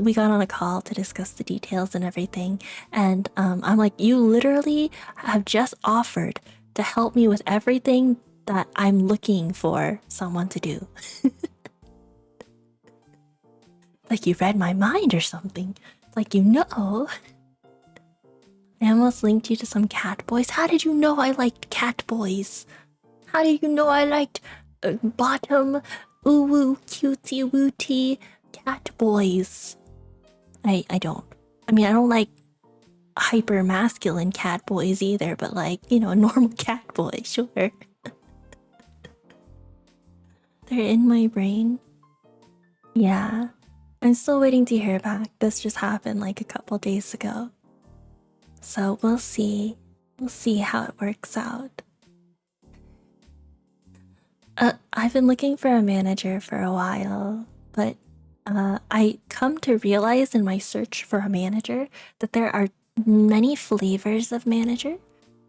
we got on a call to discuss the details and everything. And I'm like, you literally have just offered to help me with everything that I'm looking for someone to do. Like you read my mind or something. Like, you know. I almost linked you to some cat boys. How did you know I liked cat boys? How did you know I liked bottom, ooh, cutesy, wooty cat boys? I don't. I mean, I don't like hyper masculine cat boys either, but like, you know, a normal cat boy, sure. They're in my brain. Yeah. I'm still waiting to hear back. This just happened like a couple days ago. So we'll see. We'll see how it works out. I've been looking for a manager for a while, but I come to realize in my search for a manager that there are many flavors of manager.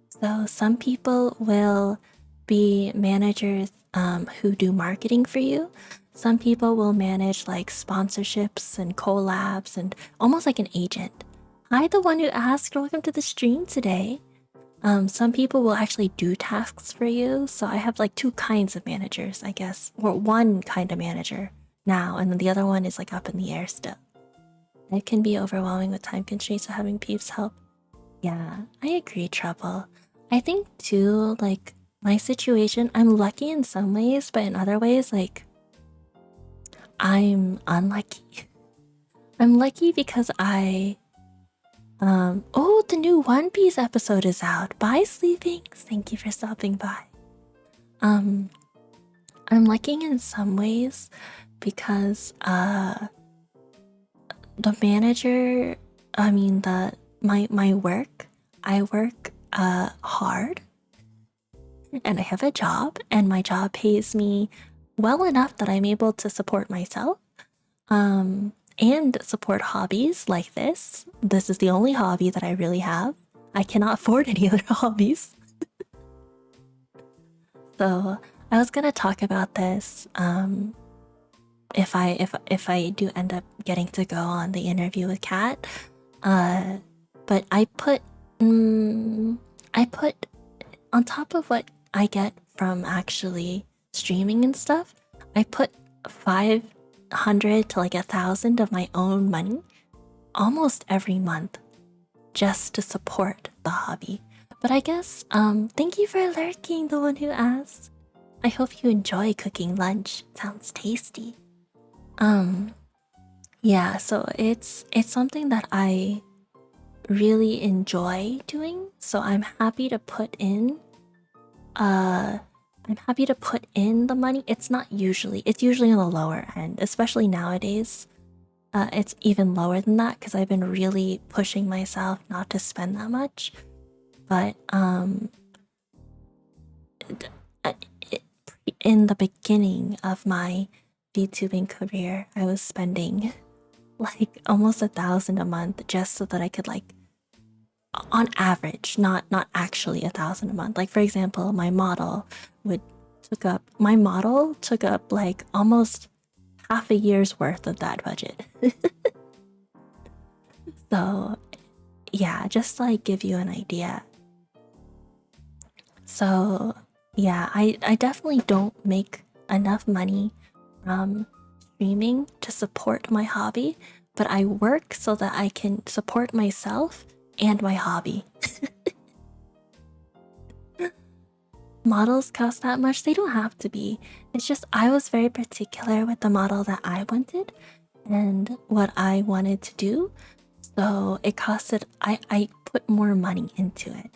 So some people will be managers who do marketing for you. Some people will manage like sponsorships and collabs and almost like an agent. Hi, the one who asked. Welcome to the stream today. Some people will actually do tasks for you. So I have like two kinds of managers, I guess, or one kind of manager now, and then the other one is like up in the air still. It can be overwhelming with time constraints, so having peeps help. Yeah, I agree, Trouble. I think too, like my situation, I'm lucky in some ways, but in other ways, like I'm unlucky. I'm lucky because oh, the new One Piece episode is out. Bye, Sleepings. Thank you for stopping by. I'm lucky in some ways because the manager, I mean my work, I work hard and I have a job, and my job pays me well enough that I'm able to support myself and support hobbies like this. This is the only hobby that I really have. I cannot afford any other hobbies. So I was gonna talk about this if I do end up getting to go on the interview with Kat. But I put on top of what I get from actually streaming and stuff, I put 500 to like 1,000 of my own money almost every month just to support the hobby. But I guess thank you for lurking, the one who asked. I hope you enjoy cooking lunch. Sounds tasty. Yeah, so it's something that I really enjoy doing, so I'm happy to put in the money. It's usually on the lower end, especially nowadays. It's even lower than that because I've been really pushing myself not to spend that much. But in the beginning of my VTubing career, I was spending like almost 1,000 a month just so that I could, like, on average, not actually 1,000 a month. Like, for example, my model took up like almost half a year's worth of that budget. So yeah, just to like give you an idea. So yeah, I definitely don't make enough money from streaming to support my hobby, but I work so that I can support myself and my hobby. Models cost that much? They don't have to be. It's just I was very particular with the model that I wanted and what I wanted to do. So it costed, I put more money into it.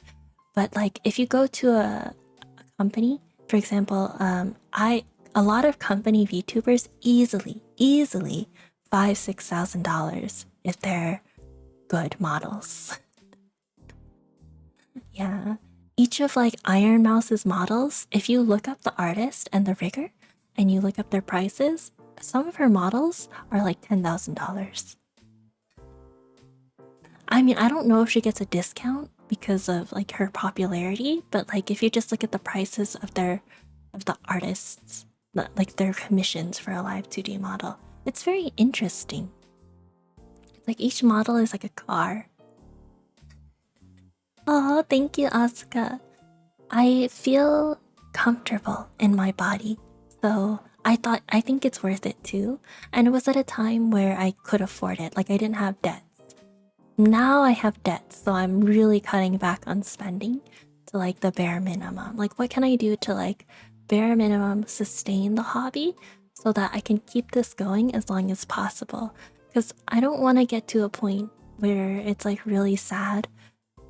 But like if you go to a company, for example, a lot of company VTubers easily $5,000-6,000 if they're good models. Yeah. Each of like Iron Mouse's models, if you look up the artist and the rigger and you look up their prices, some of her models are like $10,000. I mean, I don't know if she gets a discount because of like her popularity, but like if you just look at the prices of the artists, like their commissions for a live 2D model, it's very interesting. Like each model is like a car. Oh, thank you, Asuka. I feel comfortable in my body, so I think it's worth it too. And it was at a time where I could afford it, like I didn't have debts. Now I have debts, so I'm really cutting back on spending to like the bare minimum. Like what can I do to like bare minimum sustain the hobby so that I can keep this going as long as possible? Because I don't want to get to a point where it's like really sad,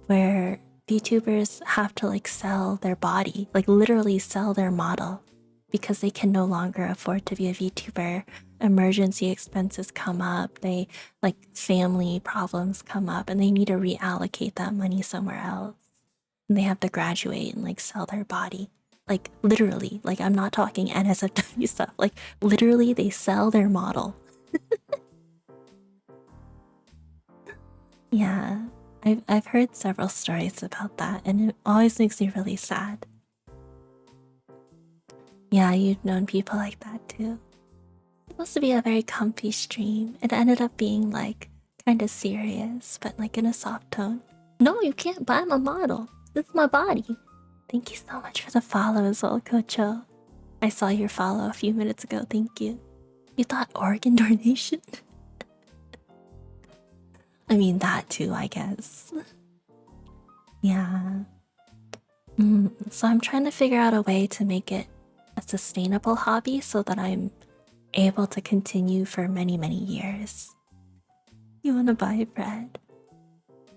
where VTubers have to like sell their body, like literally sell their model because they can no longer afford to be a VTuber. Emergency expenses come up, they like family problems come up, and they need to reallocate that money somewhere else. And they have to graduate and like sell their body. Like literally, like I'm not talking NSFW stuff. Like literally, they sell their model. Yeah, I've heard several stories about that, and it always makes me really sad. Yeah, you've known people like that too. It's supposed to be a very comfy stream. It ended up being like kind of serious, but like in a soft tone. No, you can't buy my model. This is my body. Thank you so much for the follow as well, Kocho. I saw your follow a few minutes ago. Thank you. You thought organ donation? I mean, that too, I guess. Yeah. So I'm trying to figure out a way to make it a sustainable hobby so that I'm able to continue for many, many years. You wanna buy bread?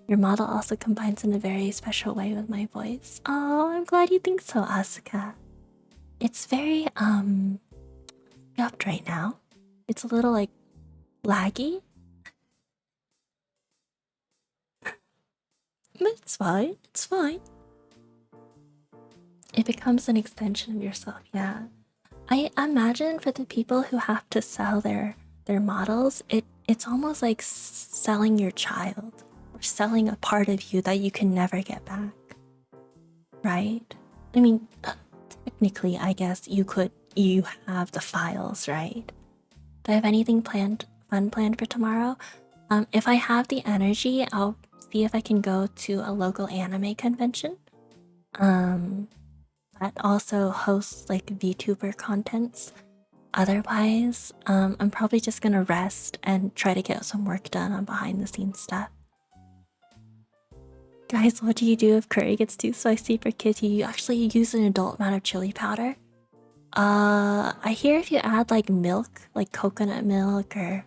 Your model also combines in a very special way with my voice. Oh, I'm glad you think so, Asuka. It's very, scuffed right now. It's a little, like, laggy. But it's fine, it's fine. It becomes an extension of yourself, yeah. I imagine for the people who have to sell their models, it's almost like selling your child or selling a part of you that you can never get back, right? I mean, technically, I guess you have the files, right? Do I have anything fun planned for tomorrow? If I have the energy, I'll see if I can go to a local anime convention. That also hosts like VTuber contents. Otherwise, I'm probably just gonna rest and try to get some work done on behind the scenes stuff. Guys, what do you do if curry gets too spicy for kids? You actually use an adult amount of chili powder. I hear if you add like milk, like coconut milk or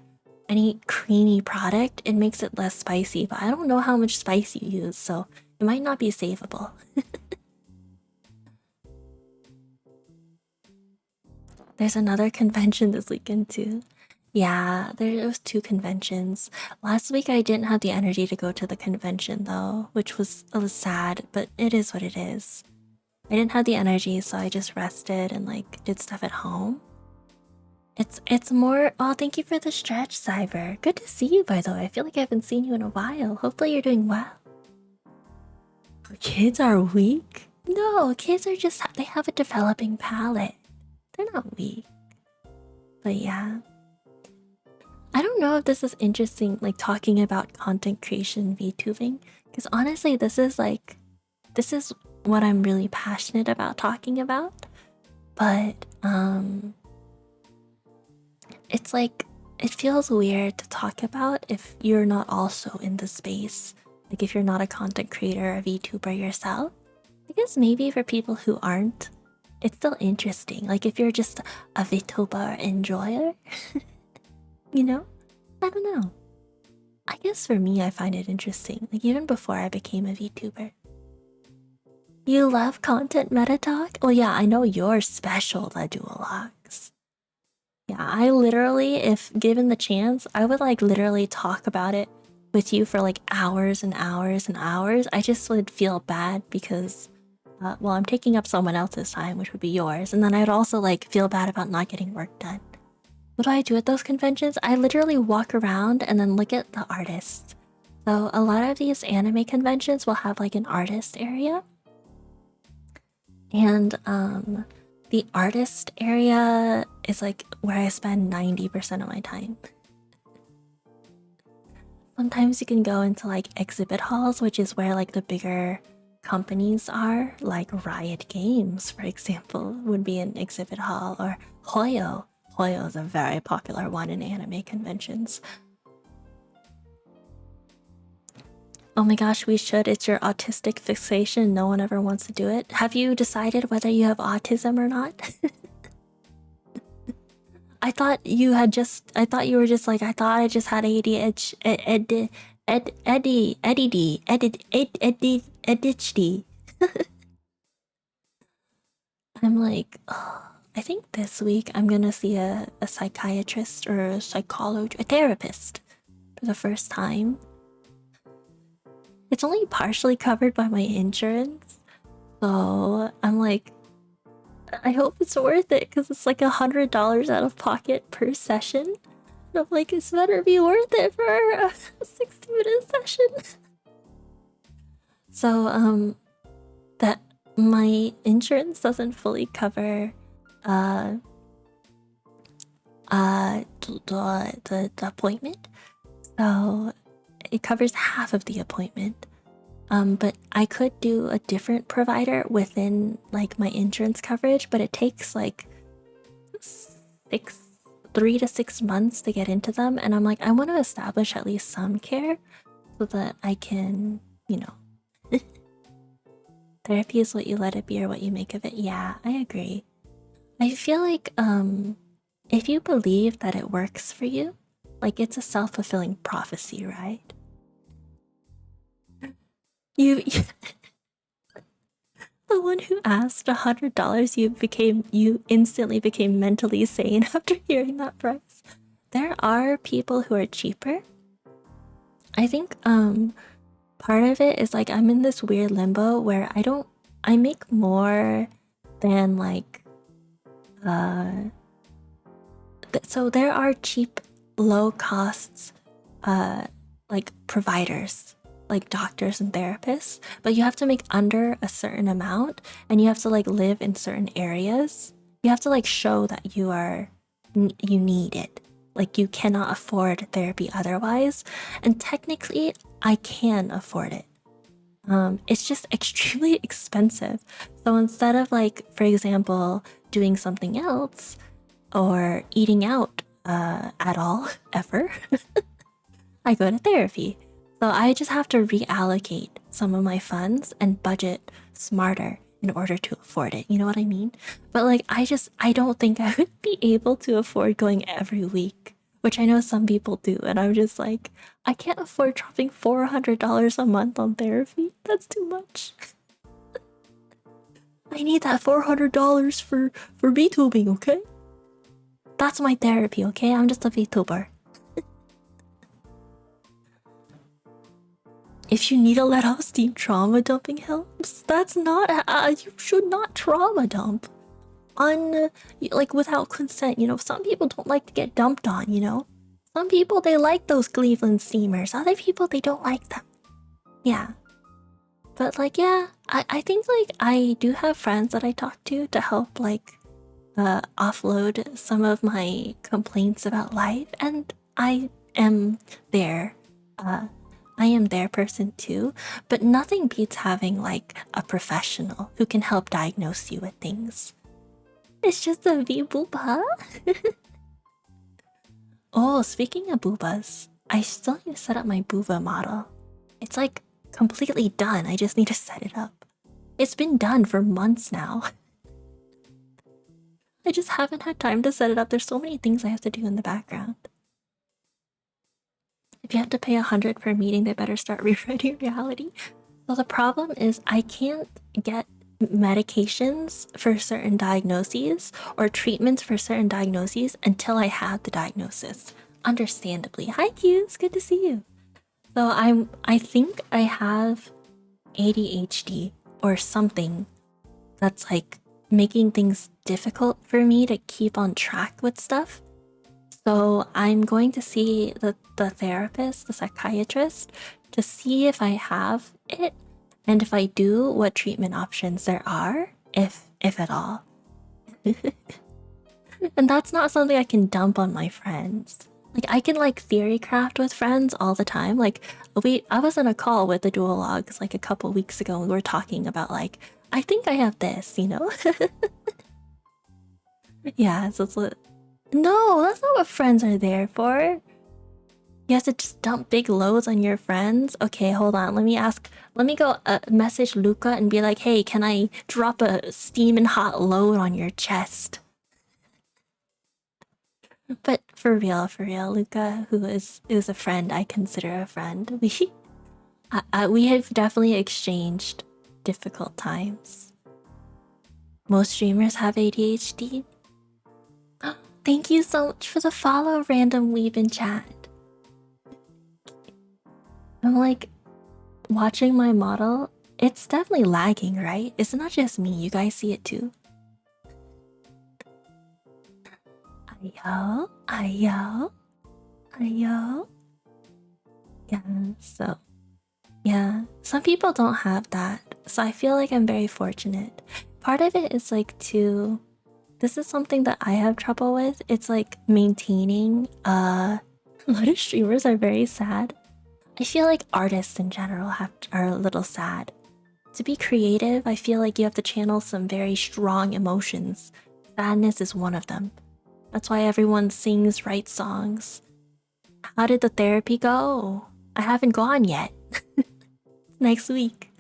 any creamy product, it makes it less spicy, but I don't know how much spice you use, so it might not be savable. There's another convention this weekend too. Yeah, there was 2 conventions. Last week I didn't have the energy to go to the convention though, which was a little sad, but it is what it is. I didn't have the energy, so I just rested and like did stuff at home. It's more. Oh, thank you for the stretch, Cyber. Good to see you, by the way. I feel like I haven't seen you in a while. Hopefully you're doing well. Kids are weak? No, kids are just, they have a developing palate. They're not weak. But yeah. I don't know if this is interesting, like talking about content creation VTubing, because honestly, this is what I'm really passionate about talking about. But it's like, it feels weird to talk about if you're not also in the space. Like if you're not a content creator or VTuber yourself. I guess maybe for people who aren't, it's still interesting. Like if you're just a VTuber enjoyer, you know? I don't know. I guess for me, I find it interesting. Like even before I became a VTuber. You love content meta talk? Well, yeah, I know you're special, the duologues. Yeah, I literally, if given the chance, I would like literally talk about it with you for like hours and hours and hours. I just would feel bad because, well, I'm taking up someone else's time, which would be yours. And then I'd also like feel bad about not getting work done. What do I do at those conventions? I literally walk around and then look at the artists. So a lot of these anime conventions will have like an artist area. And the artist area is like where I spend 90% of my time. Sometimes you can go into like exhibit halls, which is where like the bigger companies are, like Riot Games, for example, would be an exhibit hall, or Hoyo. Hoyo is a very popular one in anime conventions. Oh my gosh, we should. It's your autistic fixation. No one ever wants to do it. Have you decided whether you have autism or not? I thought you were just like, I thought I just had ADHD. I'm like, oh, I think this week I'm gonna see a psychiatrist or a psychologist, a therapist for the first time. It's only partially covered by my insurance, so I'm like, I hope it's worth it because it's like $100 out of pocket per session. And I'm like, it's better be worth it for a 60-minute session. So that my insurance doesn't fully cover the appointment, so it covers half of the appointment. But I could do a different provider within like my insurance coverage, but it takes like 3 to 6 months to get into them, and I'm like, I want to establish at least some care so that I can, you know. Therapy is what you let it be or what you make of it. Yeah, I agree. I feel like if you believe that it works for you, like it's a self-fulfilling prophecy, right? You the one who asked $100, you instantly became mentally sane after hearing that price. There are people who are cheaper. I think part of it is like I'm in this weird limbo where I make more than like so there are cheap, low costs like providers, like doctors and therapists, but you have to make under a certain amount, and you have to like live in certain areas. You have to like show that you need it. Like you cannot afford therapy otherwise, and technically I can afford it. It's just extremely expensive. So instead of like, for example, doing something else or eating out at all ever, I go to therapy. So I just have to reallocate some of my funds and budget smarter in order to afford it. You know what I mean? But like, I don't think I would be able to afford going every week, which I know some people do. And I'm just like, I can't afford dropping $400 a month on therapy. That's too much. I need that $400 for VTubing, okay? That's my therapy, okay? I'm just a VTuber. If you need to let out steam, trauma dumping helps. That's not you should not trauma dump like without consent. You know, some people don't like to get dumped on, you know. Some people, they like those Cleveland steamers. Other people, they don't like them. Yeah. But like, yeah, I think like I do have friends that I talk to help like offload some of my complaints about life, and I am there. I am their person too, but nothing beats having like a professional who can help diagnose you with things. It's just a V booba. Oh, speaking of boobas, I still need to set up my booba model. It's like completely done. I just need to set it up. It's been done for months now. I just haven't had time to set it up. There's so many things I have to do in the background. If you have to pay 100 per meeting, they better start rewriting reality. So the problem is I can't get medications for certain diagnoses or treatments for certain diagnoses until I have the diagnosis. Understandably. Hi Q's, good to see you. So I think I have ADHD or something that's like making things difficult for me to keep on track with stuff. So I'm going to see the therapist, the psychiatrist, to see if I have it, and if I do, what treatment options there are, if at all. And that's not something I can dump on my friends. Like I can like theory craft with friends all the time. Like I was in a call with the duologues like a couple weeks ago, and we were talking about like, I think I have this, you know? Yeah, so it's what. No, that's not what friends are there for. You have to just dump big loads on your friends? Okay, hold on. Let me go message Luca and be like, hey, can I drop a steaming hot load on your chest? But for real, Luca, who is a friend, I consider a friend. We have definitely exchanged difficult times. Most streamers have ADHD. Thank you so much for the follow, random weeb in chat. I'm like watching my model. It's definitely lagging, right? It's not just me. You guys see it too. Ayo, ayo, ayo. Yeah, so yeah, some people don't have that. So I feel like I'm very fortunate. Part of it is like this is something that I have trouble with. It's like maintaining a lot of streamers are very sad. I feel like artists in general are a little sad. To be creative, I feel like you have to channel some very strong emotions. Sadness is one of them. That's why everyone sings, writes songs. How did the therapy go? I haven't gone yet. Next week.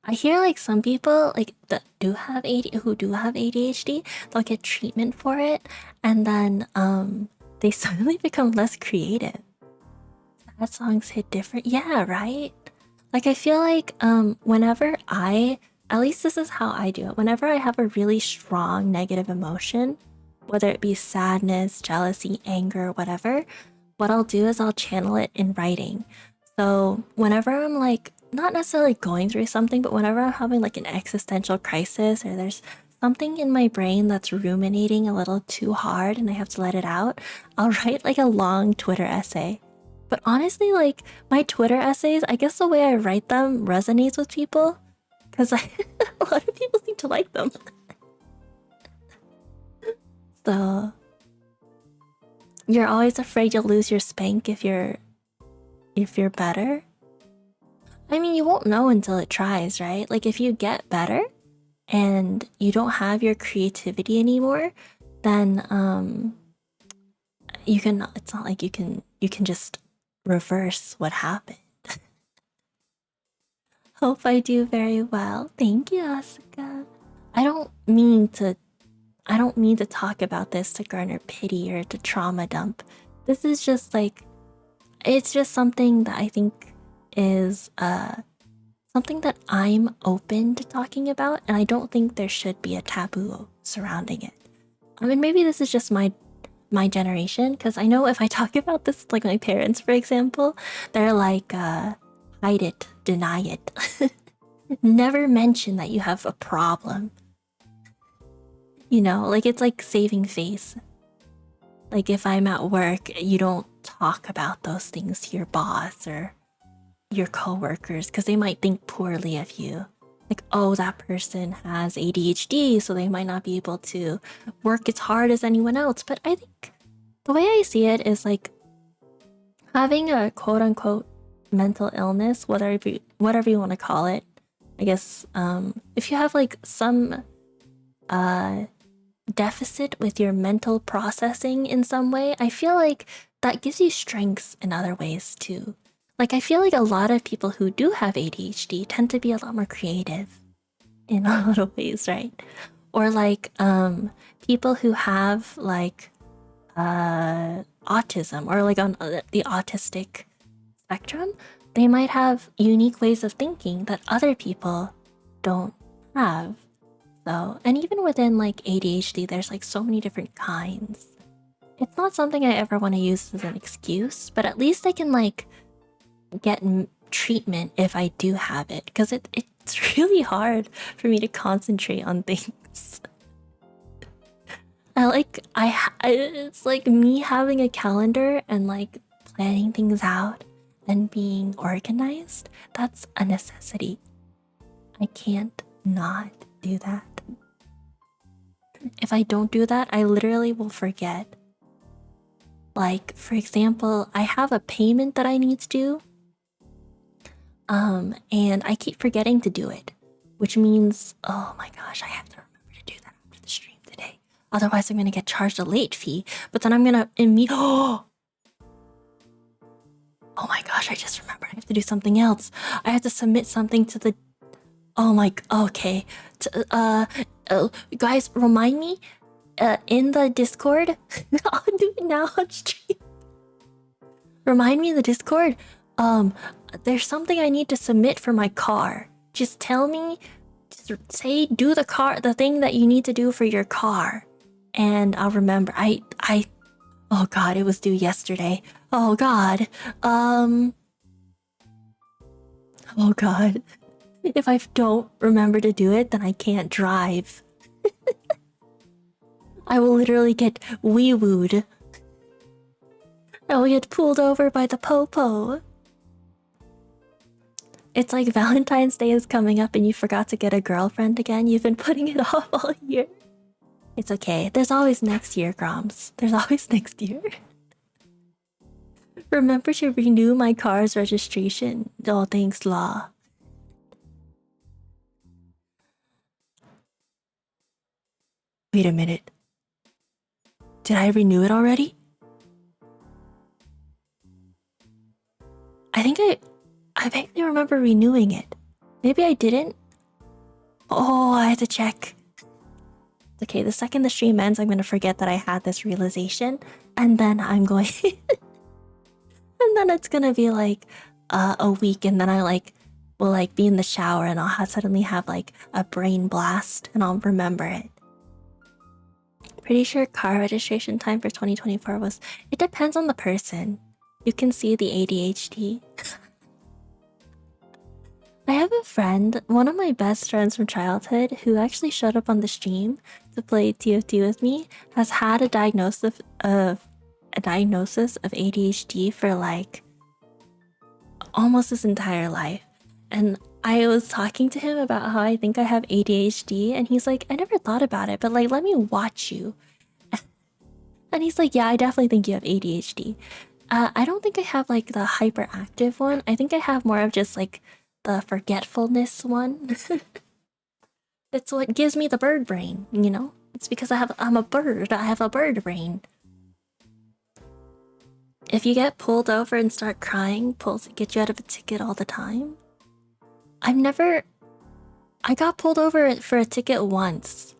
I hear like some people like that who do have ADHD, they'll get treatment for it, and then they suddenly become less creative. Sad songs hit different. Yeah, right? Like I feel like whenever at least this is how I do it. Whenever I have a really strong negative emotion, whether it be sadness, jealousy, anger, whatever, what I'll do is I'll channel it in writing. So whenever I'm like not necessarily going through something, but whenever I'm having like an existential crisis or there's something in my brain that's ruminating a little too hard and I have to let it out, I'll write like a long Twitter essay. But honestly, like my Twitter essays, I guess the way I write them resonates with people because a lot of people seem to like them. So you're always afraid you'll lose your spank if you're better. I mean, you won't know until it tries, right? Like if you get better and you don't have your creativity anymore, then you can it's not like you can just reverse what happened. Hope I do very well. Thank you, Asuka. I don't mean to talk about this to garner pity or to trauma dump. This is just like it's just something that I think is something that I'm open to talking about, and I don't think there should be a taboo surrounding it. I mean, maybe this is just my generation, because I know if I talk about this with like my parents, for example, they're like, hide it, deny it. Never mention that you have a problem. You know, like it's like saving face. Like if I'm at work, you don't talk about those things to your boss or your coworkers because they might think poorly of you. Like, oh, that person has ADHD, so they might not be able to work as hard as anyone else. But I think the way I see it is like having a quote unquote mental illness, whatever you want to call it. I guess if you have like some deficit with your mental processing in some way, I feel like that gives you strengths in other ways too. Like I feel like a lot of people who do have ADHD tend to be a lot more creative in a lot of ways, right? Or like people who have like autism or like on the autistic spectrum, they might have unique ways of thinking that other people don't have. So, and even within like ADHD, there's like so many different kinds. It's not something I ever want to use as an excuse, but at least I can like get treatment if I do have it, because it's really hard for me to concentrate on things. It's like me having a calendar and like planning things out and being organized. That's a necessity. I can't not do that. If I don't do that, I literally will forget. Like, for example, I have a payment that I need to do. And I keep forgetting to do it, which means, oh my gosh, I have to remember to do that after the stream today. Otherwise, I'm gonna get charged a late fee, but then I'm gonna oh my gosh, I just remembered I have to do something else. I have to submit something to the, okay. Guys, remind me in the Discord. I'll do it now on stream. Remind me in the Discord. There's something I need to submit for my car. Just tell me say do the thing that you need to do for your car, and I'll remember. Oh god, it was due yesterday. Oh god. Oh god. If I don't remember to do it, then I can't drive. I will literally get wee-wooed. I will get pulled over by the popo. It's like Valentine's Day is coming up and you forgot to get a girlfriend again. You've been putting it off all year. It's okay. There's always next year, Groms. There's always next year. Remember to renew my car's registration. Oh, thanks, Law. Wait a minute. Did I renew it already? I vaguely remember renewing it. Maybe I didn't? Oh, I had to check. Okay, the second the stream ends, I'm gonna forget that I had this realization. And then I'm going... and then it's gonna be like a week, and then I will be in the shower and I'll suddenly have like a brain blast and I'll remember it. Pretty sure car registration time for 2024 was... It depends on the person. You can see the ADHD. I have a friend, one of my best friends from childhood, who actually showed up on the stream to play TFT with me, has had a diagnosis of ADHD for like almost his entire life. And I was talking to him about how I think I have ADHD, and he's like, I never thought about it, but like, let me watch you. And he's like, yeah, I definitely think you have ADHD. I don't think I have like the hyperactive one. I think I have more of just like the forgetfulness one. It's what gives me the bird brain, you know? It's because I'm a bird. I have a bird brain. If you get pulled over and start crying, get you out of a ticket all the time. I got pulled over for a ticket once.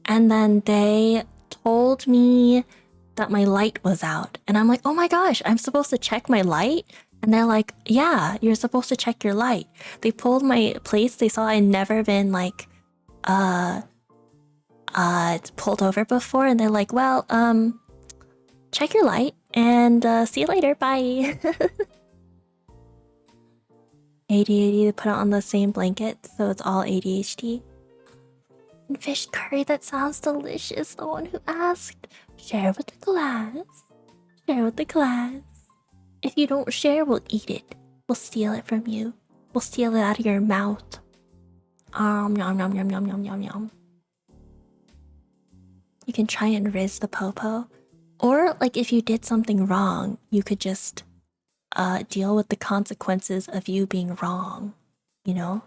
And then they told me that my light was out. And I'm like, oh my gosh, I'm supposed to check my light? And they're like, yeah, you're supposed to check your light. They pulled my plates. They saw I'd never been like, pulled over before. And they're like, well, check your light and see you later. Bye. ADHD, they put it on the same blanket, so it's all ADHD. And fish curry, that sounds delicious. The one who asked. Share with the class. Share with the class. If you don't share, we'll eat it. We'll steal it from you. We'll steal it out of your mouth. Yum, yum, yum, yum, yum, yum, yum. You can try and riz the popo. Or, like, if you did something wrong, you could just deal with the consequences of you being wrong. You know?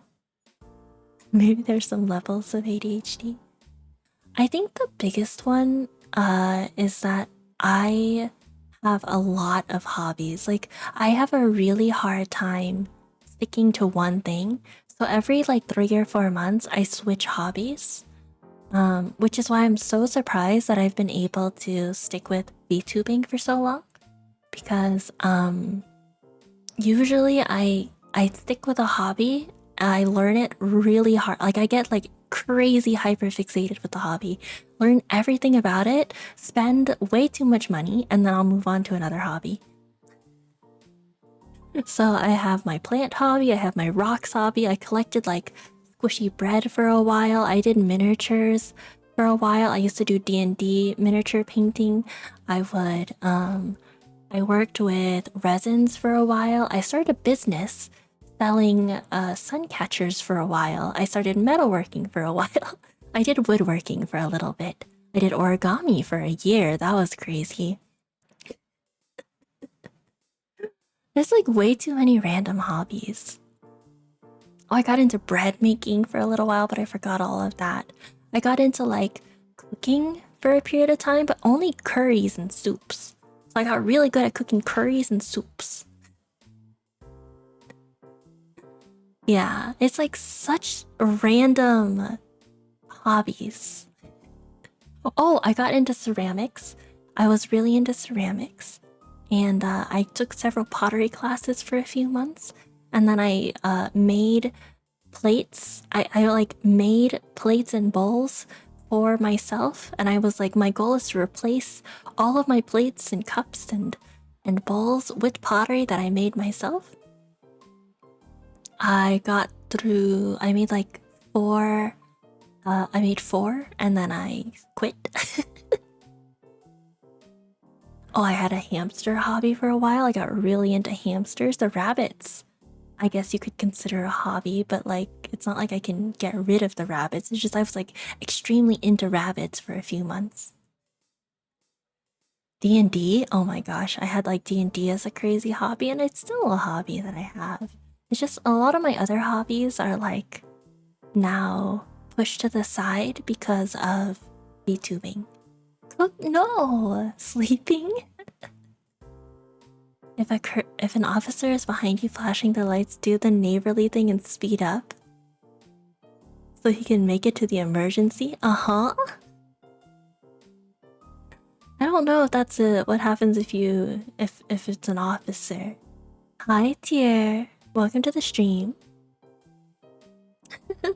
Maybe there's some levels of ADHD. I think the biggest one is that I have a lot of hobbies. Like, I have a really hard time sticking to one thing. So every like 3 or 4 months, I switch hobbies. Which is why I'm so surprised that I've been able to stick with VTubing for so long. Because usually I stick with a hobby, I learn it really hard. Like, I get like crazy hyperfixated with the hobby, learn everything about it, spend way too much money, and then I'll move on to another hobby. So I have my plant hobby, I have my rocks hobby, I collected like squishy bread for a while, I did miniatures for a while, I used to do D&D miniature painting, I worked with resins for a while, I started a business selling sun catchers for a while. I started metalworking for a while. I did woodworking for a little bit. I did origami for a year. That was crazy. There's like way too many random hobbies. Oh, I got into bread making for a little while, but I forgot all of that. I got into like cooking for a period of time, but only curries and soups. So I got really good at cooking curries and soups. Yeah, it's like such random hobbies. Oh, I got into ceramics. I was really into ceramics. And I took several pottery classes for a few months. And then I made plates. I like made plates and bowls for myself, and I was like, my goal is to replace all of my plates and cups and bowls with pottery that I made myself. I made like 4. I made 4 and then I quit. Oh, I had a hamster hobby for a while. I got really into hamsters. The rabbits, I guess you could consider a hobby, but like it's not like I can get rid of the rabbits. It's just I was like extremely into rabbits for a few months. D&D? Oh my gosh, I had like D&D as a crazy hobby, and it's still a hobby that I have. It's just a lot of my other hobbies are like now pushed to the side because of VTubing. No, sleeping. If an officer is behind you flashing the lights, do the neighborly thing and speed up so he can make it to the emergency. I don't know if that's what happens if it's an officer. Hi, Tier. Welcome to the stream.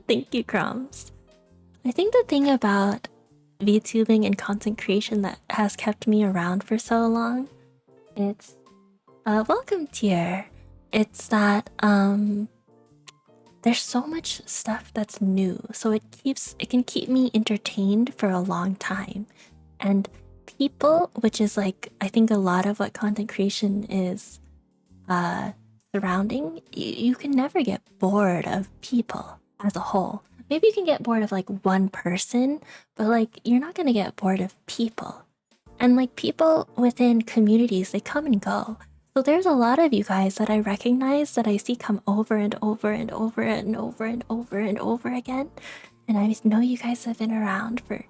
Thank you, Crumbs. I think the thing about VTubing and content creation that has kept me around for so long, it's welcome, Tier. It's that there's so much stuff that's new, so it can keep me entertained for a long time. And people, which is like I think a lot of what content creation is surrounding, you can never get bored of people as a whole. Maybe you can get bored of like one person, but like you're not gonna get bored of people. And like people within communities, they come and go. So there's a lot of you guys that I recognize that I see come over and over and over and over and over and over again. And I know you guys have been around for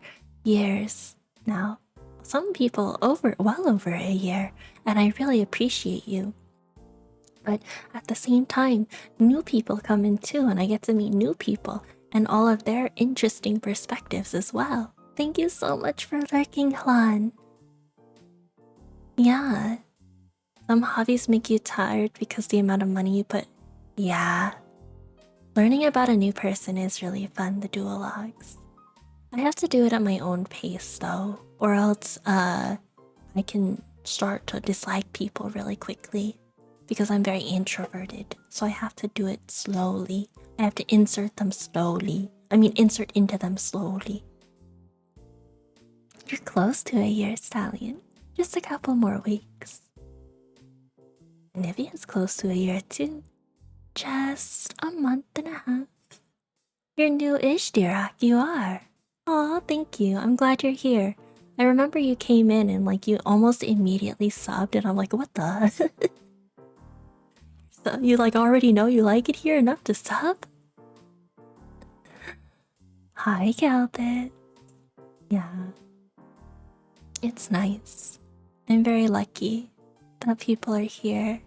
years now. Some people well over a year, and I really appreciate you. But at the same time, new people come in too, and I get to meet new people and all of their interesting perspectives as well. Thank you so much for lurking, Hlan. Yeah. Some hobbies make you tired because the amount of money you put. Yeah. Learning about a new person is really fun, the duologues. I have to do it at my own pace though, or else I can start to dislike people really quickly because I'm very introverted. So I have to do it slowly. I have to insert them slowly. Insert into them slowly. You're close to a year, Stallion. Just a couple more weeks. Nivia's close to a year too. Just a month and a half. You're new-ish, Dirac, you are. Aw, thank you. I'm glad you're here. I remember you came in and like you almost immediately subbed, and I'm like, what the? So you like already know you like it here enough to sub? Hi, Galbit. Yeah. It's nice. I'm very lucky that people are here.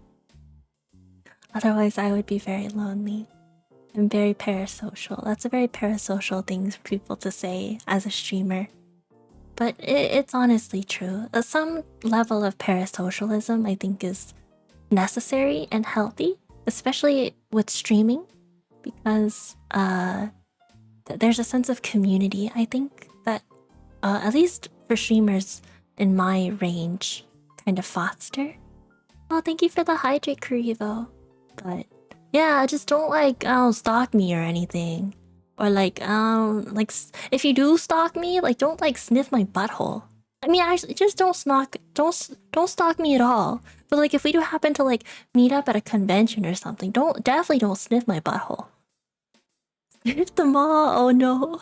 Otherwise, I would be very lonely. I'm very parasocial. That's a very parasocial thing for people to say as a streamer. But it's honestly true. Some level of parasocialism, I think, is necessary and healthy, especially with streaming, because there's a sense of community, I think, that at least for streamers in my range kind of foster. Oh, thank you for the hydrate, Kurivo. But yeah, just don't like stalk me or anything, or like if you do stalk me, like don't like sniff my butthole. Actually, just don't stalk me at all. But like if we do happen to like meet up at a convention or something, definitely don't sniff my butthole. Sniff them all. Oh no.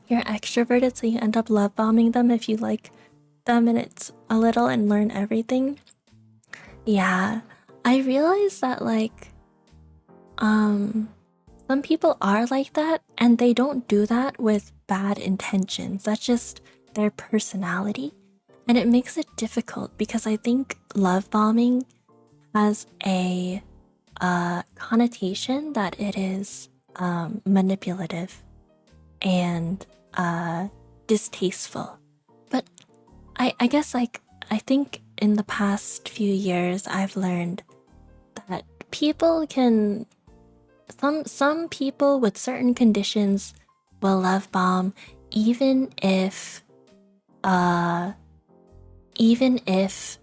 You're extroverted, so you end up love bombing them if you like them and it's a little and learn everything. Yeah, I realize that like some people are like that, and they don't do that with bad intentions. That's just their personality, and it makes it difficult because I think love bombing has a connotation that it is manipulative and distasteful. But I guess like I think in the past few years, I've learned that people can... Some people with certain conditions will love bomb even if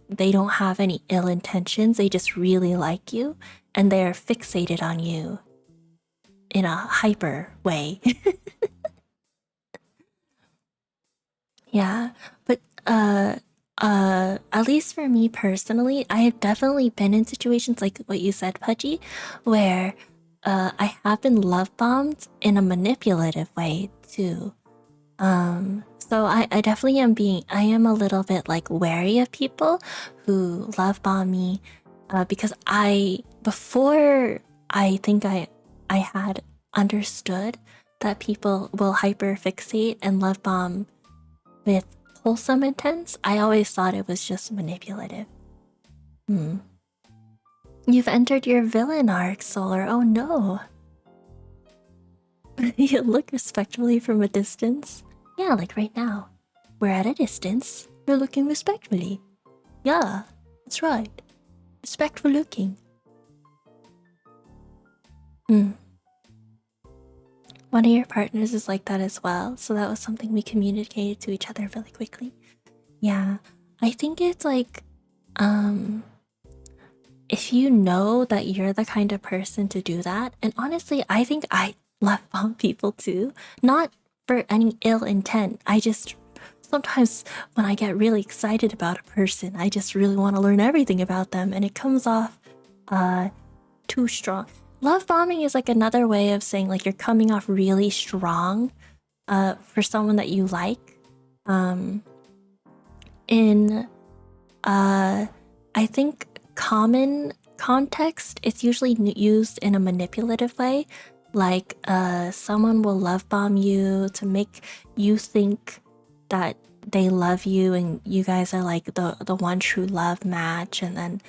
they don't have any ill intentions. They just really like you and they're fixated on you in a hyper way. Yeah, but at least for me personally, I have definitely been in situations like what you said, Pudgy, where I have been love bombed in a manipulative way too. So I definitely I am a little bit like wary of people who love bomb me, because before I think I had understood that people will hyper fixate and love bomb with wholesome intents, I always thought it was just manipulative. You've entered your villain arc, Solar. Oh no. You look respectfully from a distance. Yeah, like right now. We're at a distance. You're looking respectfully. Yeah, that's right. Respectful looking. One of your partners is like that as well, so that was something we communicated to each other really quickly. Yeah, I think it's like, if you know that you're the kind of person to do that, and honestly, I think I love bomb people too. Not for any ill intent. I just sometimes when I get really excited about a person, I just really want to learn everything about them, and it comes off too strong. Love bombing is like another way of saying like you're coming off really strong for someone that you like. In I think common context, it's usually used in a manipulative way. Like someone will love bomb you to make you think that they love you and you guys are like the one true love match, and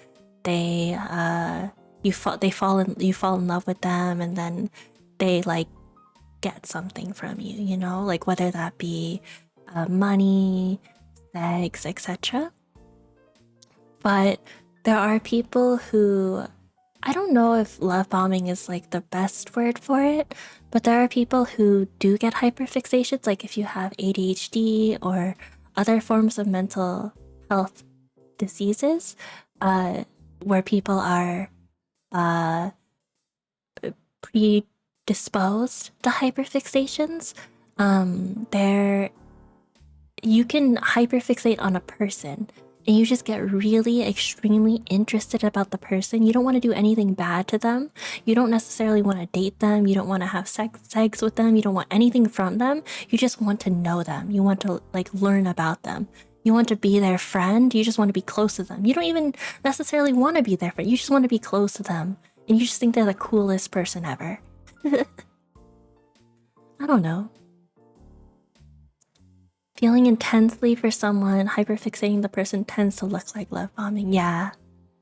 then you fall in love with them, and then they like get something from you, you know, like whether that be money, sex, etc. But there are people who, I don't know if love bombing is like the best word for it, but there are people who do get hyperfixations, like if you have ADHD or other forms of mental health diseases, where people are predisposed to hyperfixations. You can hyperfixate on a person and you just get really extremely interested about the person. You don't want to do anything bad to them. You don't necessarily want to date them. You don't want to have sex with them. You don't want anything from them. You just want to know them. You want to like learn about them. You want to be their friend. You just want to be close to them. You don't even necessarily want to be their friend. You just want to be close to them. And you just think they're the coolest person ever. I don't know. Feeling intensely for someone, hyperfixating the person tends to look like love bombing. Yeah.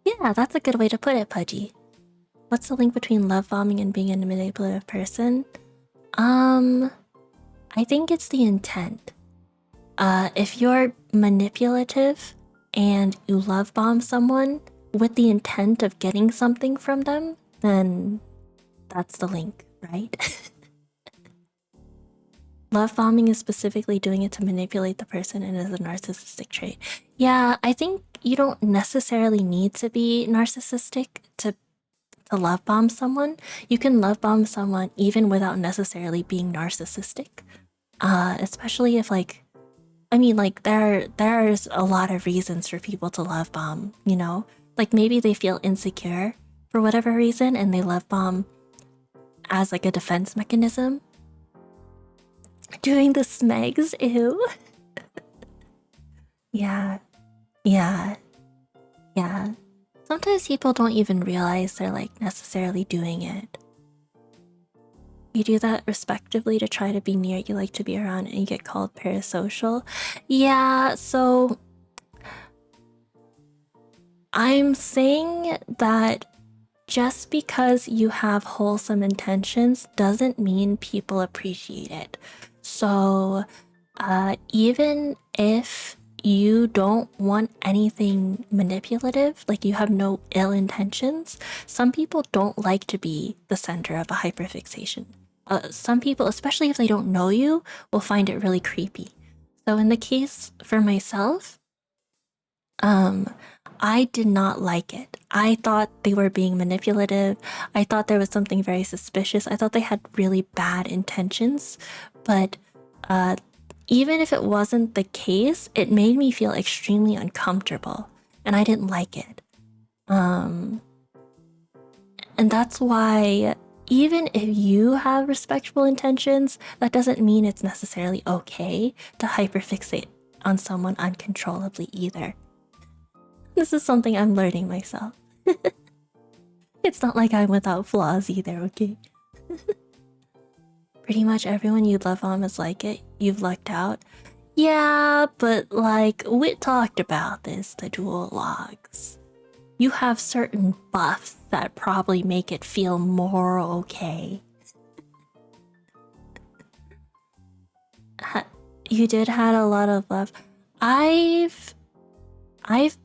Yeah, that's a good way to put it, Pudgy. What's the link between love bombing and being a manipulative person? I think it's the intent. If you're manipulative and you love bomb someone with the intent of getting something from them, then that's the link, right? Love bombing is specifically doing it to manipulate the person and is a narcissistic trait. Yeah, I think you don't necessarily need to be narcissistic to love bomb someone. You can love bomb someone even without necessarily being narcissistic. Especially if like, I mean, like there's a lot of reasons for people to love bomb, you know? Like maybe they feel insecure for whatever reason and they love bomb as like a defense mechanism. Doing the smegs, ew. Yeah. Sometimes people don't even realize they're like necessarily doing it. You do that respectively to try to be near you like to be around and you get called parasocial. Yeah, so I'm saying that just because you have wholesome intentions doesn't mean people appreciate it. So even if you don't want anything manipulative, like you have no ill intentions, some people don't like to be the center of a hyperfixation. Some people, especially if they don't know you, will find it really creepy. So in the case for myself, I did not like it. I thought they were being manipulative. I thought there was something very suspicious. I thought they had really bad intentions. But even if it wasn't the case, it made me feel extremely uncomfortable. And I didn't like it. And that's why even if you have respectful intentions, that doesn't mean it's necessarily okay to hyperfixate on someone uncontrollably either. This is something I'm learning myself. It's not like I'm without flaws either, okay? Pretty much everyone you love on is like it. You've lucked out. Yeah, but like, we talked about this, the dual logs. You have certain buffs that probably make it feel more okay. You did had a lot of love. I've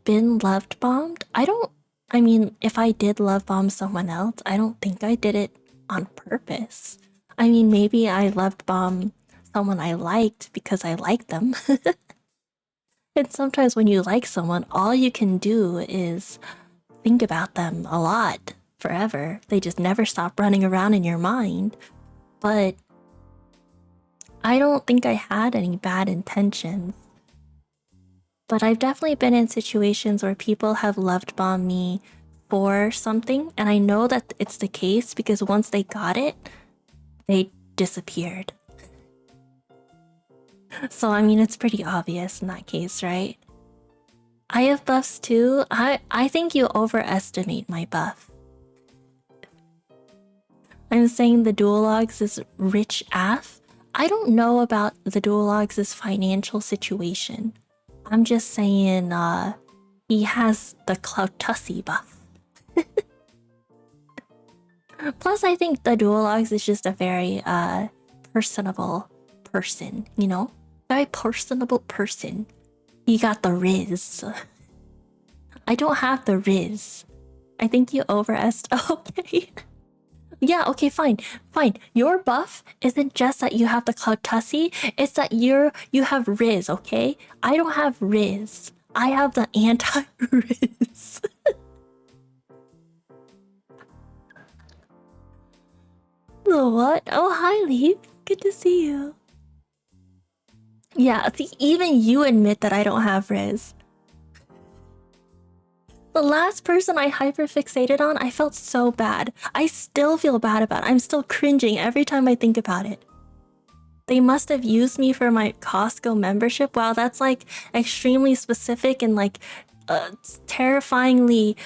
been loved bombed. I mean, if I did love bomb someone else, I don't think I did it on purpose. I mean, maybe I loved bomb someone I liked because I liked them. And sometimes when you like someone, all you can do is think about them a lot forever. They just never stop running around in your mind. But I don't think I had any bad intentions. But I've definitely been in situations where people have loved bombed me for something, and I know that it's the case because once they got it, they disappeared. So I mean, it's pretty obvious in that case, right? I have buffs too. I think you overestimate my buff. I'm saying the Duologs is rich AF. I don't know about the Duologs' financial situation. I'm just saying he has the Cloutussi buff. Plus, I think the Duologs is just a very personable person, you know? Very personable person. You got the Riz. I don't have the Riz. I think you overestimate. Okay. Yeah, okay, fine. Fine. Your buff isn't just that you have the Cloutussi, it's that you have Riz, okay? I don't have Riz. I have the anti-Riz. The what? Oh, hi, Leaf. Good to see you. Yeah, see, even you admit that I don't have Riz. The last person I hyperfixated on, I felt so bad. I still feel bad about it. I'm still cringing every time I think about it. They must have used me for my Costco membership. Wow, that's like extremely specific and like terrifyingly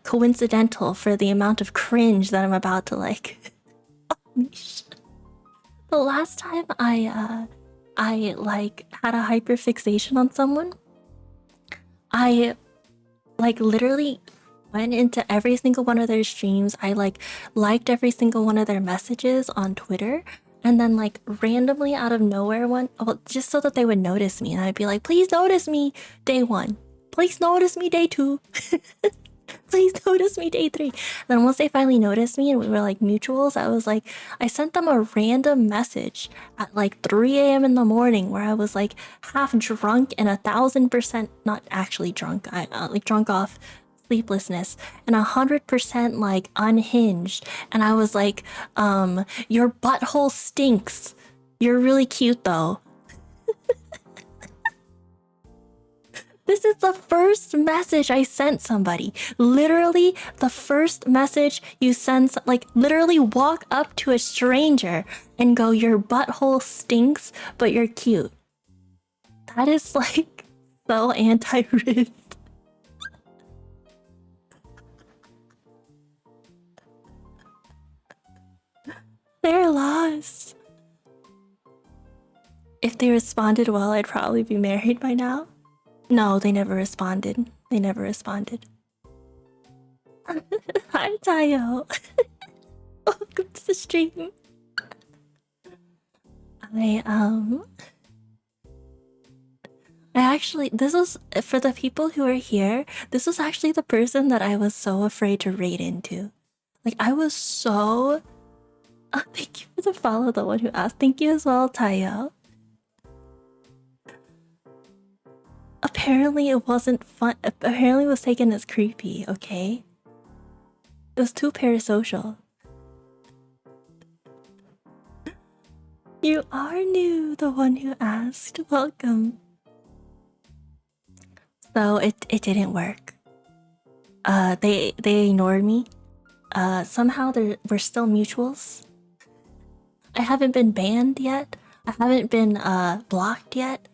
coincidental for the amount of cringe that I'm about to like unleash. The last time I like had a hyperfixation on someone, I like literally went into every single one of their streams. I like liked every single one of their messages on Twitter, and then like randomly out of nowhere just so that they would notice me, and I'd be like, please notice me day 1, please notice me day 2. Please notice me day 3. Then once they finally noticed me and we were like mutuals, I sent them a random message at like 3 a.m. in the morning where I was like half drunk and 1,000% not actually drunk. I like drunk off sleeplessness and 100% like unhinged. And I was like, your butthole stinks. You're really cute though. This is the first message I sent somebody. Literally, the first message you send, like, literally walk up to a stranger and go, your butthole stinks, but you're cute. That is, like, so anti-Riz. They're lost. If they responded well, I'd probably be married by now. No, they never responded. They never responded. Hi, Tayo. Welcome to the stream. this was, for the people who are here, this was actually the person that I was so afraid to raid into. Like, I was so... Oh, thank you for the follow, the one who asked. Thank you as well, Tayo. Apparently it wasn't fun. Apparently it was taken as creepy, okay? It was too parasocial. You are new, the one who asked. Welcome. So it didn't work. They ignored me. Somehow we're still mutuals. I haven't been banned yet. I haven't been blocked yet.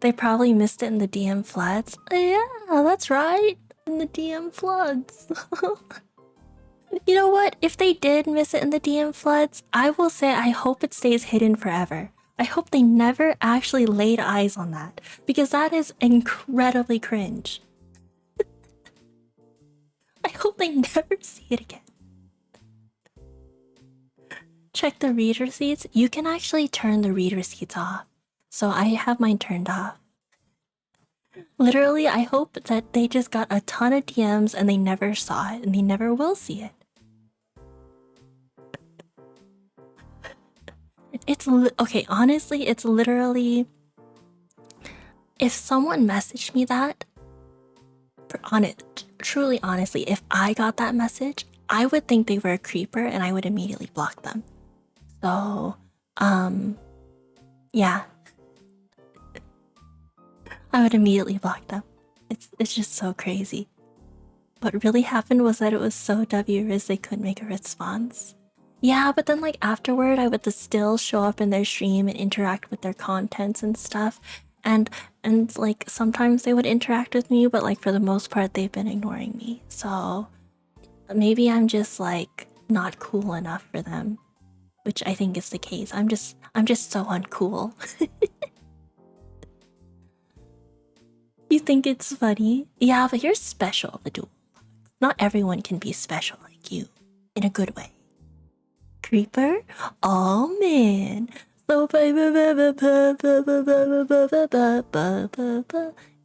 They probably missed it in the DM floods. Yeah, that's right. In the DM floods. You know what? If they did miss it in the DM floods, I will say I hope it stays hidden forever. I hope they never actually laid eyes on that, because that is incredibly cringe. I hope they never see it again. Check the read receipts. You can actually turn the read receipts off. So I have mine turned off. Literally, I hope that they just got a ton of DMs and they never saw it and they never will see it. Okay, honestly, it's literally... If someone messaged me that, truly honestly, if I got that message, I would think they were a creeper and I would immediately block them. So, yeah. I would immediately block them. It's just so crazy. What really happened was that it was so W-Riz they couldn't make a response. Yeah, but then like afterward, I would still show up in their stream and interact with their contents and stuff. And like sometimes they would interact with me, but like for the most part, they've been ignoring me. So maybe I'm just like not cool enough for them, which I think is the case. I'm just so uncool. You think it's funny? Yeah, but you're special, the dual. Not everyone can be special like you, in a good way. Creeper? Oh man. So it's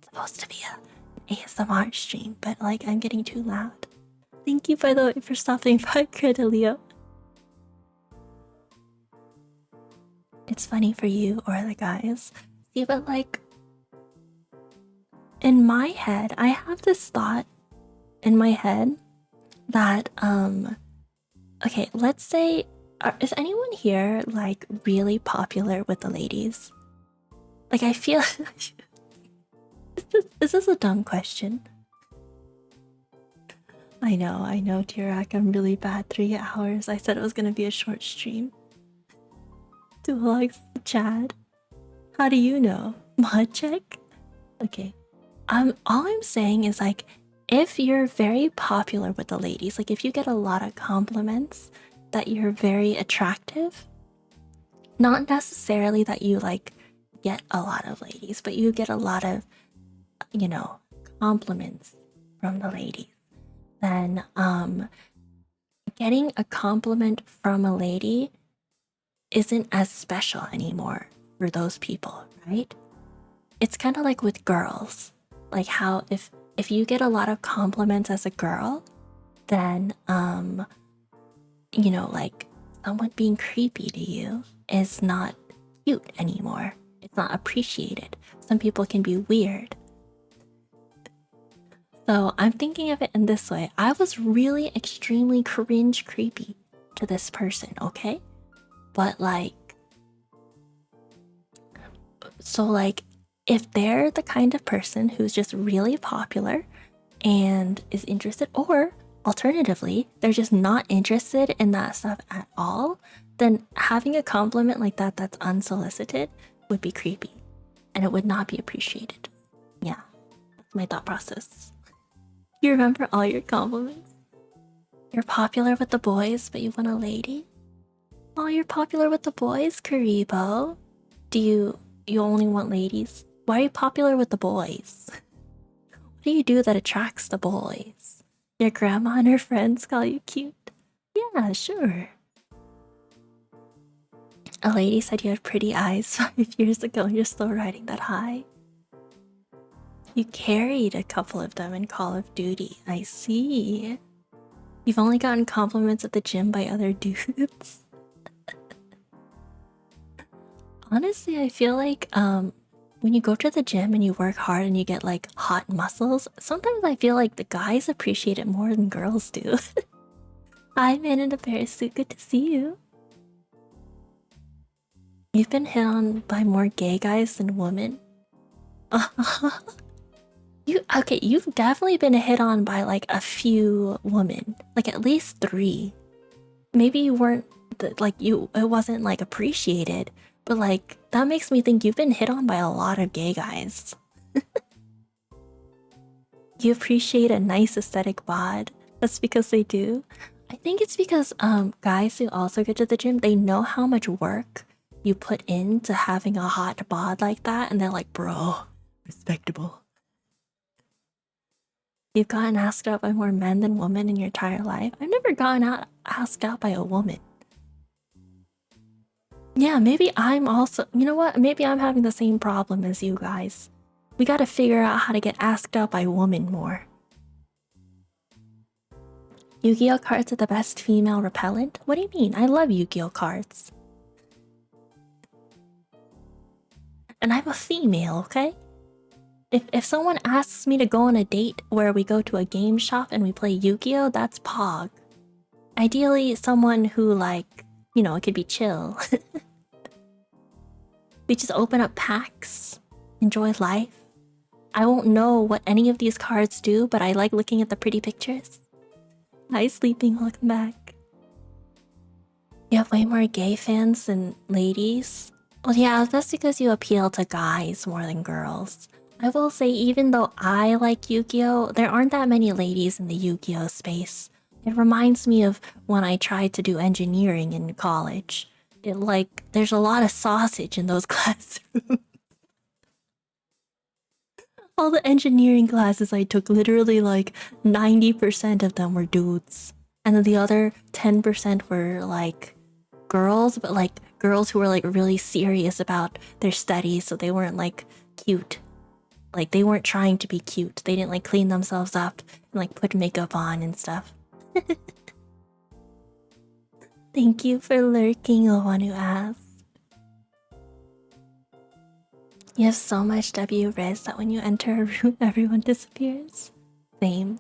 supposed to be an ASMR stream, but like I'm getting too loud. Thank you, by the way, for stopping by, Credelio. It's funny for you or the guys. See, but like in my head, I have this thought in my head that okay, let's say, is anyone here like really popular with the ladies? Like I feel is this a dumb question? I know, Tirak, I'm really bad. 3 hours. I said it was gonna be a short stream. Two likes, Chad. How do you know? Mod check? Okay. All I'm saying is like, if you're very popular with the ladies, like if you get a lot of compliments that you're very attractive, not necessarily that you like get a lot of ladies, but you get a lot of, you know, compliments from the ladies, then getting a compliment from a lady isn't as special anymore for those people, right? It's kind of like with girls, like how if you get a lot of compliments as a girl, then you know, like someone being creepy to you is not cute anymore. It's not appreciated. Some people can be weird. So I'm thinking of it in this way. I was really extremely cringe creepy to this person, okay? But like, so like, if they're the kind of person who's just really popular and is interested, or alternatively, they're just not interested in that stuff at all, then having a compliment like that that's unsolicited would be creepy and it would not be appreciated. Yeah, that's my thought process. You remember all your compliments? You're popular with the boys, but you want a lady? Oh, you're popular with the boys, Karibo. Do you only want ladies? Why are you popular with the boys? What do you do that attracts the boys? Your grandma and her friends call you cute? Yeah, sure. A lady said you had pretty eyes 5 years ago and you're still riding that high. You carried a couple of them in Call of Duty. I see. You've only gotten compliments at the gym by other dudes. Honestly, I feel like when you go to the gym and you work hard and you get like hot muscles, sometimes I feel like the guys appreciate it more than girls do. Hi, man in a parasuit. Good to see you. You've been hit on by more gay guys than women. You've definitely been hit on by like a few women, like at least 3. Maybe you weren't it wasn't like appreciated, but like that makes me think you've been hit on by a lot of gay guys. You appreciate a nice aesthetic bod. That's because they do. I think it's because guys who also get to the gym, they know how much work you put into having a hot bod like that, and they're like, bro, respectable. You've gotten asked out by more men than women in your entire life. I've never gotten asked out by a woman. Yeah, maybe I'm also... You know what? Maybe I'm having the same problem as you guys. We gotta figure out how to get asked out by women more. Yu-Gi-Oh cards are the best female repellent? What do you mean? I love Yu-Gi-Oh cards. And I'm a female, okay? If someone asks me to go on a date where we go to a game shop and we play Yu-Gi-Oh, that's pog. Ideally, someone who like, you know, it could be chill. We just open up packs, enjoy life. I won't know what any of these cards do, but I like looking at the pretty pictures. Hi, sleeping, welcome back. You have way more gay fans than ladies? Well, yeah, that's because you appeal to guys more than girls. I will say, even though I like Yu-Gi-Oh, there aren't that many ladies in the Yu-Gi-Oh space. It reminds me of when I tried to do engineering in college. There's a lot of sausage in those classrooms. All the engineering classes I took, literally like 90% of them were dudes. And then the other 10% were like girls, but like girls who were like really serious about their studies, so they weren't like cute. Like they weren't trying to be cute. They didn't like clean themselves up and like put makeup on and stuff. Thank you for lurking, the one who asked. You have so much W res that when you enter a room, everyone disappears. Same.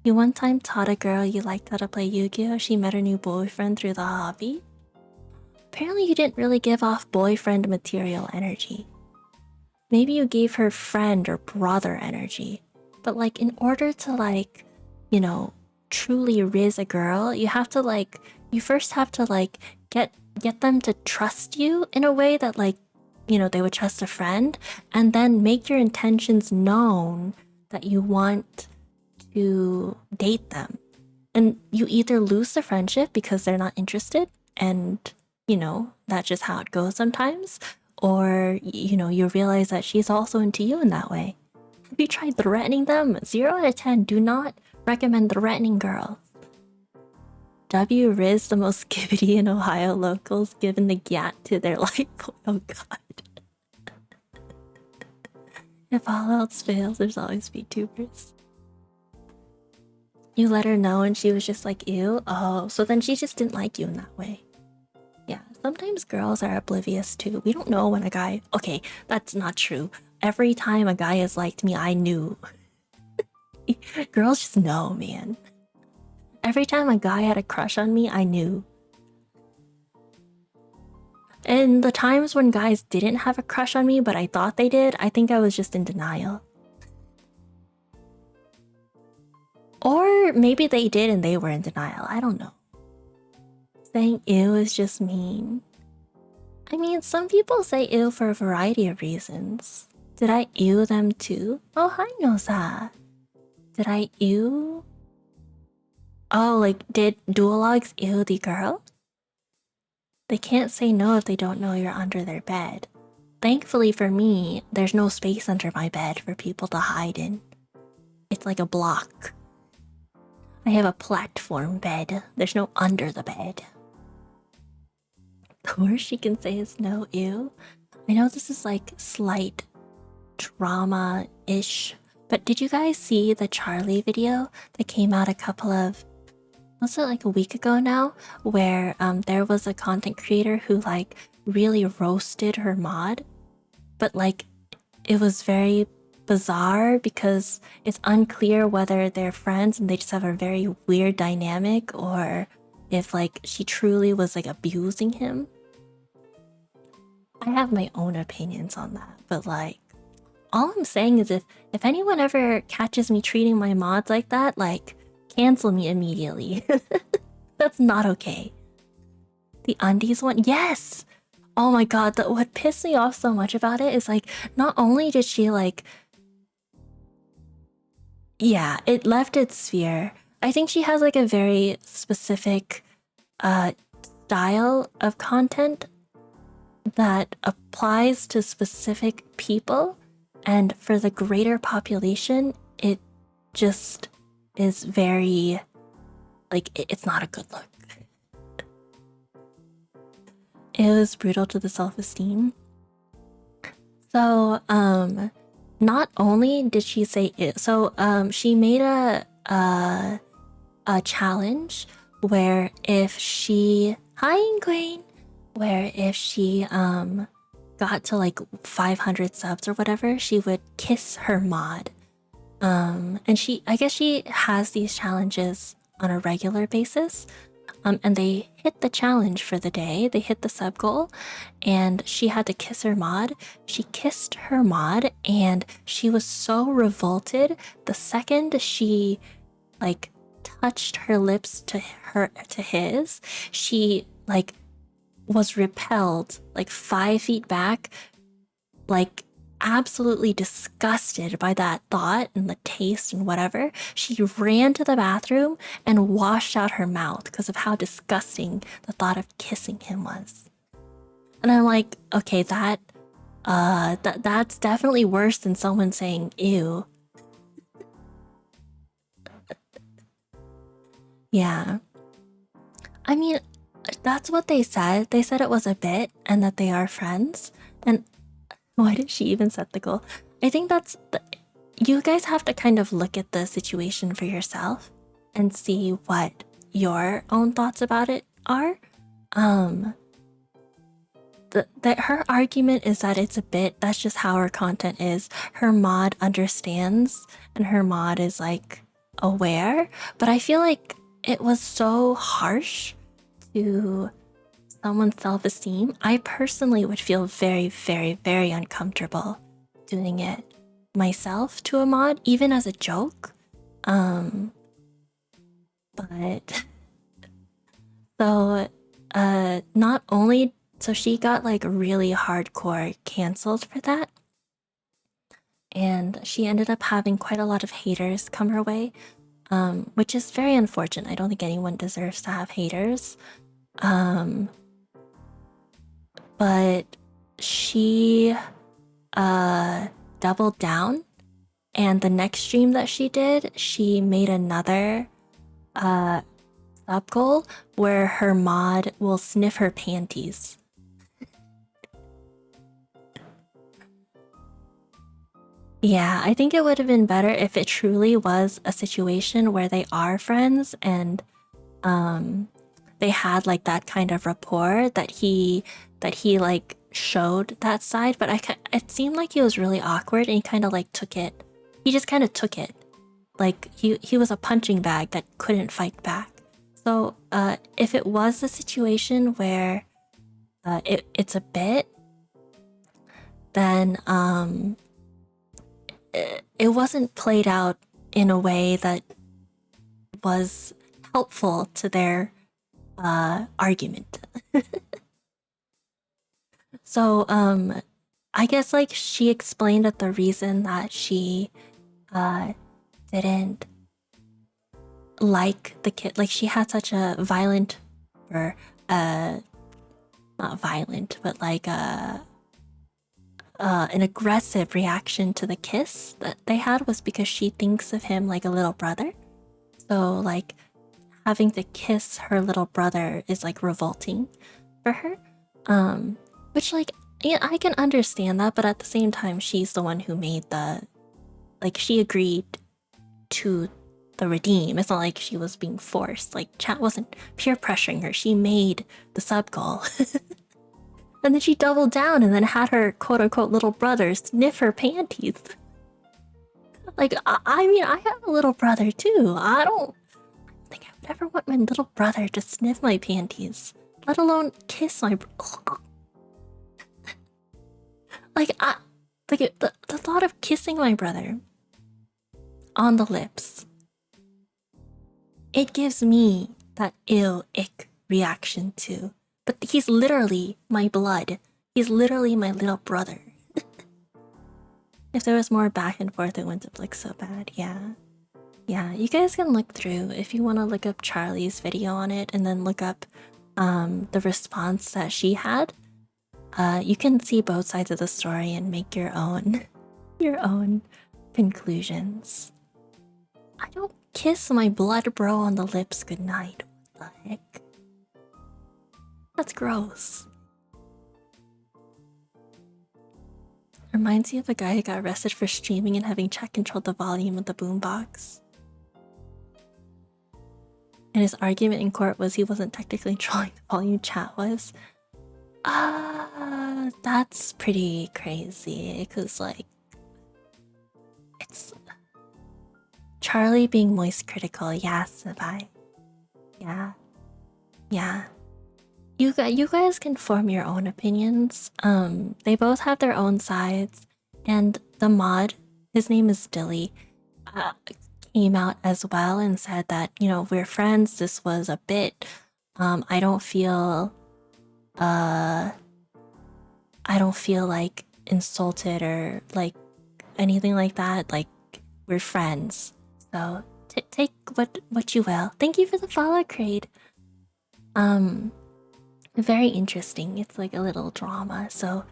You one time taught a girl you liked how to play Yu-Gi-Oh! She met her new boyfriend through the hobby. Apparently you didn't really give off boyfriend material energy. Maybe you gave her friend or brother energy. But like in order to like, you know, truly riz a girl, you have to like, you first have to like get them to trust you in a way that like, you know, they would trust a friend, and then make your intentions known that you want to date them. And you either lose the friendship because they're not interested, and, you know, that's just how it goes sometimes, or, you know, you realize that she's also into you in that way. Have you tried threatening them? 0 out of 10, do not recommend threatening girls. W Riz, the most skibbity in Ohio locals, given the gat to their life. Oh god. If all else fails, there's always VTubers. You let her know and she was just like, ew? Oh, so then she just didn't like you in that way. Yeah, sometimes girls are oblivious too. We don't know when a guy... Okay, that's not true. Every time a guy has liked me, I knew. Girls just know, man. Every time a guy had a crush on me, I knew. And the times when guys didn't have a crush on me, but I thought they did, I think I was just in denial. Or maybe they did and they were in denial, I don't know. Saying ew is just mean. I mean, some people say ew for a variety of reasons. Did I ew them too? Oh, hi, Nosa. Did I ew? Oh, like, did duologues ew the girl? They can't say no if they don't know you're under their bed. Thankfully for me, there's no space under my bed for people to hide in. It's like a block. I have a platform bed. There's no under the bed. The worst she can say is no, ew. I know this is like slight drama-ish, but did you guys see the Charlie video that came out was it like a week ago now, where there was a content creator who like really roasted her mod, but like it was very bizarre because it's unclear whether they're friends and they just have a very weird dynamic, or if like she truly was like abusing him. I have my own opinions on that, but like all I'm saying is if anyone ever catches me treating my mods like that, like cancel me immediately. That's not okay. The undies one? Yes! Oh my god, what pissed me off so much about it is like, not only did she like... Yeah, it left its sphere. I think she has like a very specific style of content that applies to specific people, and for the greater population, it just is very... like, it's not a good look. It was brutal to the self-esteem. So, not only did she say it, so she made a challenge where if she... Hi, Ingrain! Where if she got to like 500 subs or whatever, she would kiss her mod. And I guess she has these challenges on a regular basis. And they hit the challenge for the day. They hit the sub goal, and she had to kiss her mod. She kissed her mod, and she was so revolted the second she like touched her lips to his. She like was repelled like 5 feet back, like absolutely disgusted by that thought and the taste and whatever. She ran to the bathroom and washed out her mouth because of how disgusting the thought of kissing him was. And I'm like, okay, that's definitely worse than someone saying ew. Yeah. I mean, that's what they said. They said it was a bit and that they are friends. And why did she even set the goal? I think you guys have to kind of look at the situation for yourself and see what your own thoughts about it are. Her argument is that it's a bit, that's just how her content is. Her mod understands and her mod is like aware, but I feel like it was so harsh to someone's self-esteem. I personally would feel very, very, very uncomfortable doing it myself to a mod, even as a joke. But so not only, so she got like really hardcore canceled for that, and she ended up having quite a lot of haters come her way, which is very unfortunate. I don't think anyone deserves to have haters. But she doubled down, and the next stream that she did, she made another sub goal where her mod will sniff her panties. Yeah, I think it would have been better if it truly was a situation where they are friends and they had like that kind of rapport that he like showed that side. But it seemed like he was really awkward, and he kind of like took it. He just kind of took it, like he was a punching bag that couldn't fight back. So if it was a situation where it's a bit, then it wasn't played out in a way that was helpful to their argument. So I guess like she explained that the reason that she didn't like the kid, like she had such a violent, or not violent, but like an aggressive reaction to the kiss that they had, was because she thinks of him like a little brother. So like having to kiss her little brother is like revolting for her. Which, like, yeah, I can understand that, but at the same time, she's the one who made the, like, she agreed to the redeem. It's not like she was being forced. Like, chat wasn't peer pressuring her. She made the sub goal. And then she doubled down and then had her quote-unquote little brother sniff her panties. Like, I mean, I have a little brother too. I don't think I would ever want my little brother to sniff my panties, let alone kiss my like, the thought of kissing my brother on the lips, it gives me that ill ick reaction too. But he's literally my blood. He's literally my little brother. If there was more back and forth, it wouldn't have looked so bad. Yeah, you guys can look through if you want to look up Charlie's video on it and then look up the response that she had. You can see both sides of the story and make your own conclusions. I don't kiss my blood bro on the lips goodnight. What the heck? That's gross. Reminds me of a guy who got arrested for streaming and having chat controlled the volume of the boombox. And his argument in court was he wasn't technically controlling the volume, chat was. That's pretty crazy, because, like, it's Charlie being moist critical. Yeah, Sabai. Yeah. You guys can form your own opinions. They both have their own sides, and the mod, his name is Dilly, came out as well and said that, you know, we're friends. This was a bit. I don't feel like insulted or like anything like that. Like, we're friends. So take what you will. Thank you for the follow, Crade. Very interesting. It's like a little drama. So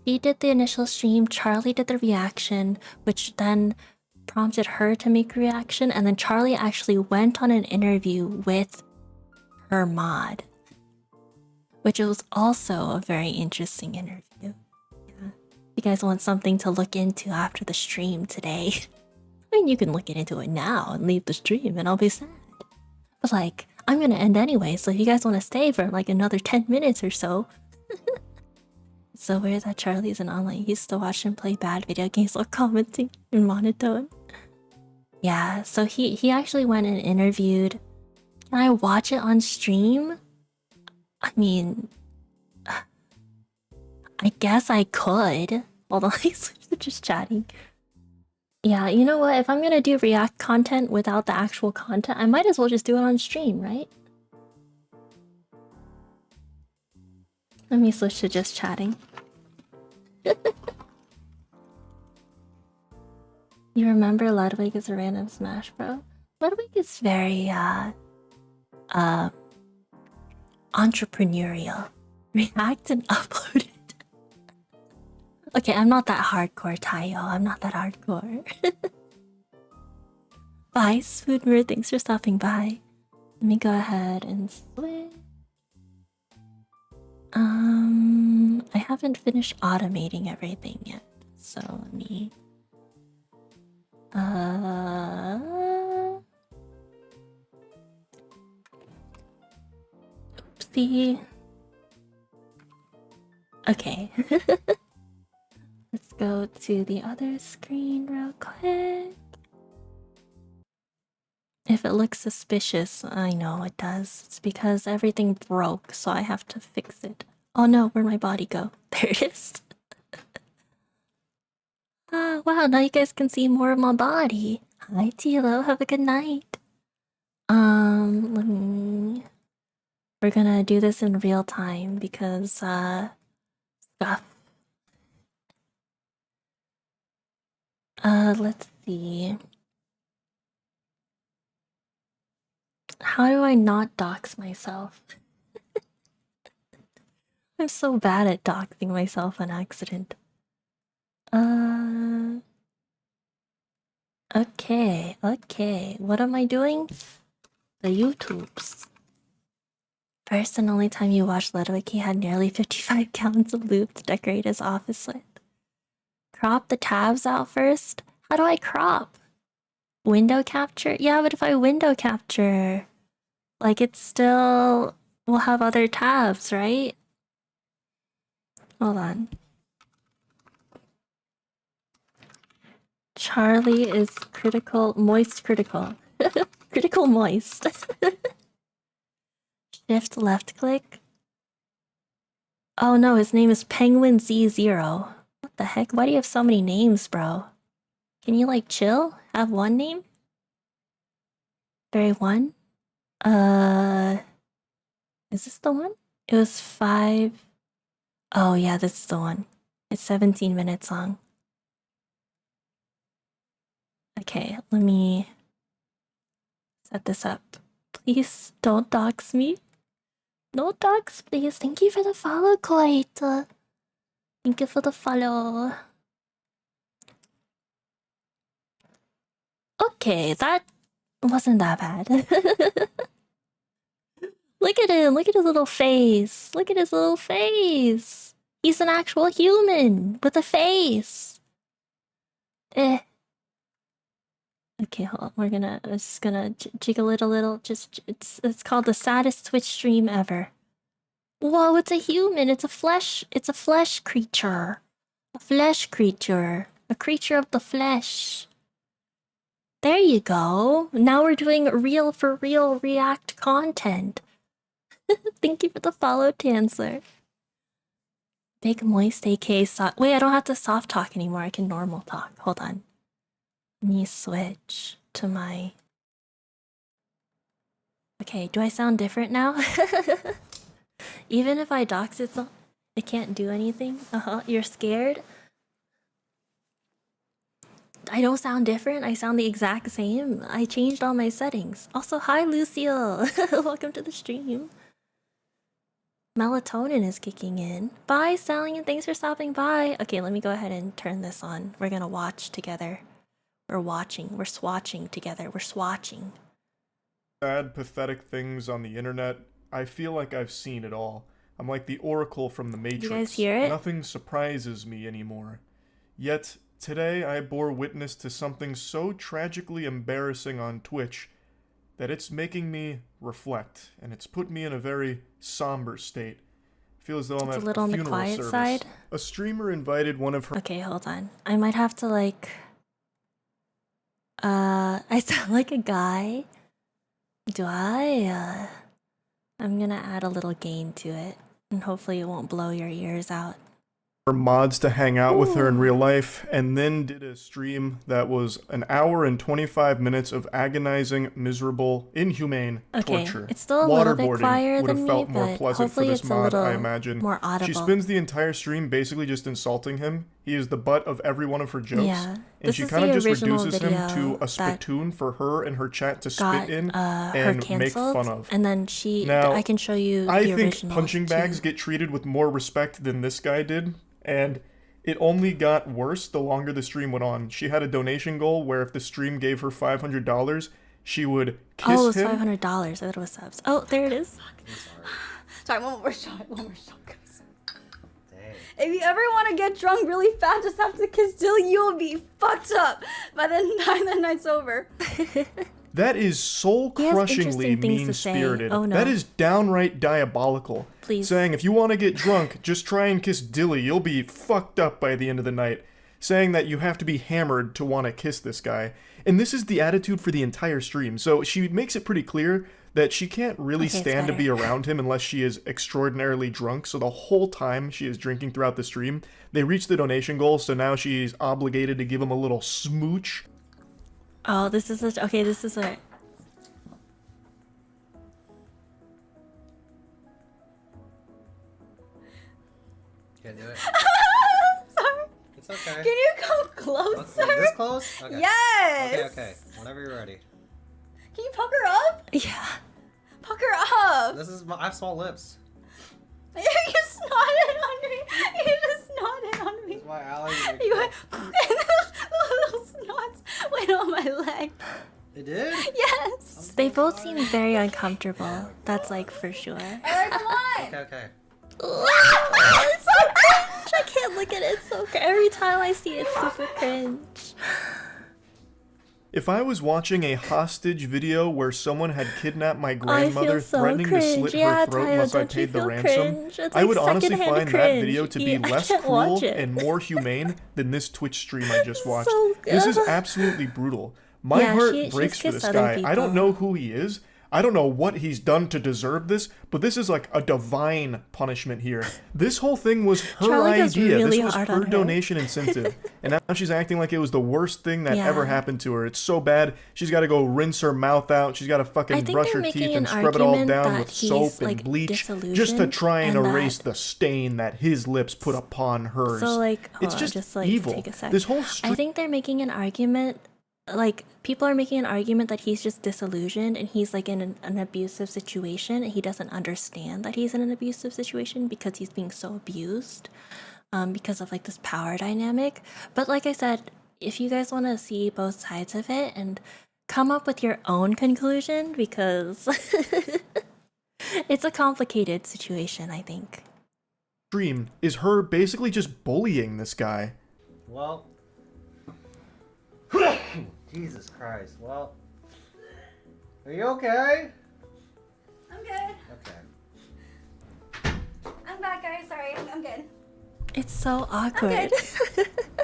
she did the initial stream, Charlie did the reaction, which then prompted her to make a reaction, and then Charlie actually went on an interview with her mod, which was also a very interesting interview. Yeah. You guys want something to look into after the stream today? I mean, you can look into it now and leave the stream and I'll be sad. But, like, I'm gonna end anyway, so if you guys want to stay for like another 10 minutes or so. It's so weird that Charlie's an online. He used to watch him play bad video games while commenting in monotone. Yeah, so he actually went and interviewed. Can I watch it on stream? I mean, I guess I could. Hold on, he's just chatting. Yeah, you know what? If I'm gonna do React content without the actual content, I might as well just do it on stream, right? Let me switch to just chatting. You remember Ludwig is a random Smash Bro? Ludwig is very, entrepreneurial. React and upload it. Okay, I'm not that hardcore, Tayo. I'm not that hardcore. Bye, Spoonmore. Thanks for stopping by. Let me go ahead and switch. I haven't finished automating everything yet, so let me... Oopsie. Okay. Let's go to the other screen real quick. If it looks suspicious, I know it does. It's because everything broke, so I have to fix it. Oh no, where'd my body go? There it is. Ah, wow, now you guys can see more of my body. Hi, Tilo, have a good night. Let me... We're gonna do this in real time because, stuff. Let's see. How do I not dox myself? I'm so bad at doxing myself on accident. Okay. What am I doing? The YouTubes. First and only time you watched Ludwig, he had nearly 55 gallons of lube to decorate his office with. Crop the tabs out first? How do I crop? Window capture? Yeah, but if I window capture, like it still will have other tabs, right? Hold on. Charlie is critical, moist critical. Critical moist. Shift left click. Oh no, his name is Penguin Z0. What the heck? Why do you have so many names, bro? Can you like chill? Have one name? Very one? Is this the one? It was 5. Oh yeah, this is the one. It's 17 minutes long. Okay, let me set this up. Please don't dox me. No dogs, please. Thank you for the follow, Coit. Thank you for the follow. Okay, that wasn't that bad. Look at him. Look at his little face. Look at his little face. He's an actual human with a face. Eh. Okay, hold on. We're just gonna jiggle it a little. It's called the saddest Twitch stream ever. Whoa, it's a human. It's a flesh creature. A flesh creature. A creature of the flesh. There you go. Now we're doing real for real react content. Thank you for the follow, Tansler. Big moist AK soft. Wait, I don't have to soft talk anymore. I can normal talk. Hold on. Let me switch to my... Okay, do I sound different now? Even if I dox it, it can't do anything? You're scared? I don't sound different. I sound the exact same. I changed all my settings. Also, hi, Lucille. Welcome to the stream. Melatonin is kicking in. Bye, Stallion. Thanks for stopping by. Okay, let me go ahead and turn this on. We're gonna watch together. We're watching. We're swatching together. We're swatching. Sad, pathetic things on the internet. I feel like I've seen it all. I'm like the Oracle from the Matrix. You guys hear it? Nothing surprises me anymore. Yet, today I bore witness to something so tragically embarrassing on Twitch that it's making me reflect, and it's put me in a very somber state. I feel as though I'm at a funeral service. It's a little on the quiet side. A streamer invited one of her... Okay, hold on. I might have to like... I sound like a guy. Do I? I'm gonna add a little gain to it, and hopefully it won't blow your ears out. Mods to hang out with her in real life, and then did a stream that was an hour and 25 minutes of agonizing, miserable, inhumane torture. It's still a little bit quieter would have than felt me, more but pleasant hopefully for this it's a mod, little I imagine. more audible. She spends the entire stream basically just insulting him. He is the butt of every one of her jokes. Yeah, and she kind of just reduces him to a spittoon for her and her chat to spit in and make fun of. And then I can show you the original. I think punching bags get treated with more respect than this guy did, and it only got worse the longer the stream went on. She had a donation goal where if the stream gave her $500, she would kiss him. Oh, it was $500. I thought it was subs. Oh, there it is. I'm sorry, one more shot, guys. Dang. If you ever want to get drunk really fast, just have to kiss Dilly. You'll be fucked up by the time the night's over. That is soul-crushingly mean-spirited. Oh, no. That is downright diabolical. Please. Saying, if you want to get drunk, just try and kiss Dilly. You'll be fucked up by the end of the night. Saying that you have to be hammered to want to kiss this guy. And this is the attitude for the entire stream. So she makes it pretty clear that she can't really stand to be around him unless she is extraordinarily drunk. So the whole time she is drinking throughout the stream, they reach the donation goal, so now she's obligated to give him a little smooch. Oh, this is it. Okay, this is it. Can't do it. Sorry. It's okay. Can you come closer? This close? Okay. Yes. Okay. Whenever you're ready. Can you pucker up? Yeah. Pucker up. I have small lips. You snotted on me. You just snotted on me. This is my allergy. You went, and the little snots went on my leg. It did? Yes. They both seem very uncomfortable. That's like for sure. Alright, come on. Okay, okay. It's so cringe. I can't look at it. It's so cringe. Every time I see it, it's super cringe. If I was watching a hostage video where someone had kidnapped my I grandmother, feel so threatening cringe. to slit Yeah, her throat Tyler, unless I don't you paid the feel ransom, cringe? It's I would like honestly secondhand find that cringe. video to be Yeah, I less can't cruel watch it. and more humane than this Twitch stream I just watched. So This is good. absolutely brutal. My Yeah, heart she's breaks for kissed this other guy. I don't people. know who he is. I don't know what he's done to deserve this, but this is like a divine punishment here. This whole thing was her Charlie goes idea. really This was hard her on her. donation incentive. And now she's acting like it was the worst thing that Yeah. ever happened to her. It's so bad. She's got to go rinse her mouth out. She's got to I fucking think brush they're her making teeth an and scrub it all argument down that with he's, soap like, and bleach just to disillusioned try and and erase that- the stain that his lips put upon hers. So like, hold it's on, just like, evil. take a sec. This whole I stream think they're making an argument, like people are making an argument that he's just disillusioned and he's like in an abusive situation and he doesn't understand that he's in an abusive situation because he's being so abused, because of like this power dynamic. But like I said, if you guys want to see both sides of it and come up with your own conclusion, because it's a complicated situation, I think. is her basically just bullying this guy. Well. Jesus Christ. Well. Are you okay? I'm good. Okay. I'm back, guys. Sorry, I'm good. It's so awkward.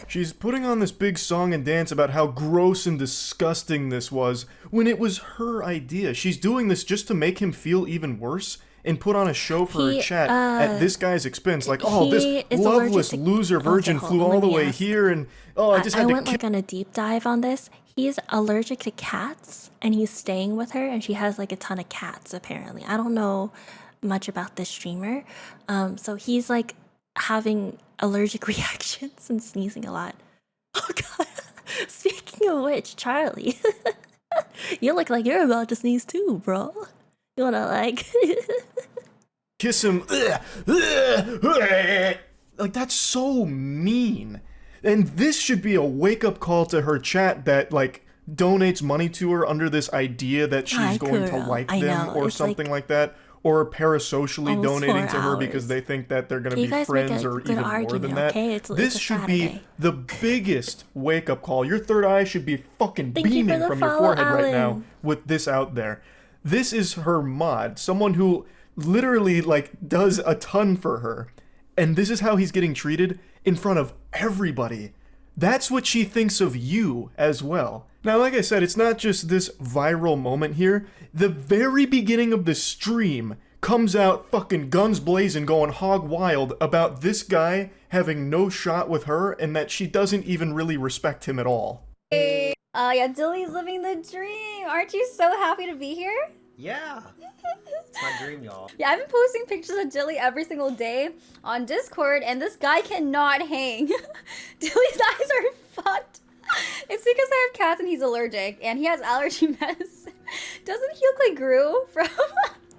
She's putting on this big song and dance about how gross and disgusting this was when it was her idea. She's doing this just to make him feel even worse and put on a show for her He, chat at this guy's expense. Like, oh, this he is loveless allergic to- loser virgin Okay, hold flew on, all the let me way ask. here and, oh, I just I had to went kill. like on a deep dive on this. He's allergic to cats and he's staying with her and she has like a ton of cats apparently. I don't know much about this streamer. So he's like having allergic reactions and sneezing a lot. Oh god. Speaking of which, Charlie, you look like you're about to sneeze too, bro. You wanna like Kiss him. Like, that's so mean. And this should be a wake-up call to her chat that, like, donates money to her under this idea that she's Hi, going to girl. like I them know, or it's something like like that. Or parasocially almost donating 4 to her because hours. they think that they're going to You be guys make friends a or good even more argument, than that. okay? It's This a should be Saturday. the biggest wake-up call. Your third eye should be fucking Thank you for beaming the from your follow, forehead right now Alan. with this out there. This is her mod. Someone who literally, like, does a ton for her. And this is how he's getting treated in front of everybody. That's what she thinks of you as well. Now, like I said, it's not just this viral moment here. The very beginning of the stream comes out fucking guns blazing, going hog wild about this guy having no shot with her and that she doesn't even really respect him at all. Yeah, Dilly's living the dream. Aren't you so happy to be here? Yeah. It's my dream, y'all. Yeah, I've been posting pictures of Dilly every single day on Discord, and this guy cannot hang. Dilly's eyes are fucked. It's because I have cats and he's allergic, and he has allergy medicine. Doesn't he look like Gru from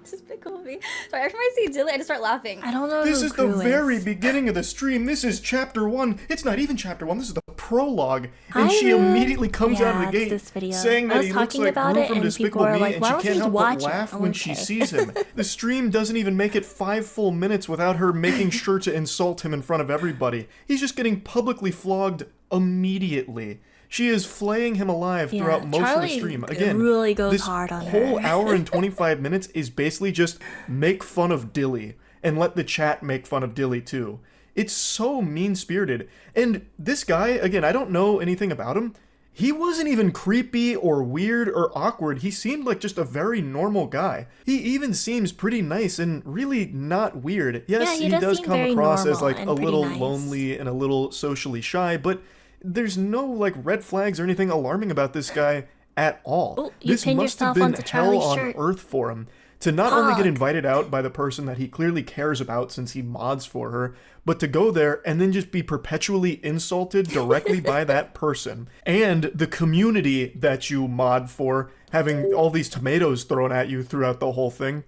Despicable Me? Sorry, every time I see Dilly, I just start laughing. I don't know This who is the Gru very beginning of the stream. This is chapter 1. It's not even chapter 1. This is the prologue. And Hi, she Ruth. immediately comes out of the Yeah, gate it's this video. saying I that was he looks talking like about Gru it from and Despicable people are Me, like, and "Why she don't you can't just help watch but it?" laugh I'm when okay. she sees him. The stream doesn't even make it 5 full minutes without her making sure to insult him in front of everybody. He's just getting publicly flogged immediately. She is flaying him alive Yeah, throughout most Charlie of the stream. Again, really goes this hard on whole her. hour and 25 minutes is basically just make fun of Dilly and let the chat make fun of Dilly too. It's so mean-spirited. And this guy, again, I don't know anything about him. He wasn't even creepy or weird or awkward. He seemed like just a very normal guy. He even seems pretty nice and really not weird. Yes, Yeah, he he does does seem come very across as normal like and a pretty little nice. lonely and a little socially shy, but there's no like red flags or anything alarming about this guy at all. Oh, you This pinned must have yourself been onto hell Charlie's on shirt. earth for him to not only get Hog. invited out by the person that he clearly cares about since he mods for her, but to go there and then just be perpetually insulted directly by that person and the community that you mod for, having all these tomatoes thrown at you throughout the whole thing.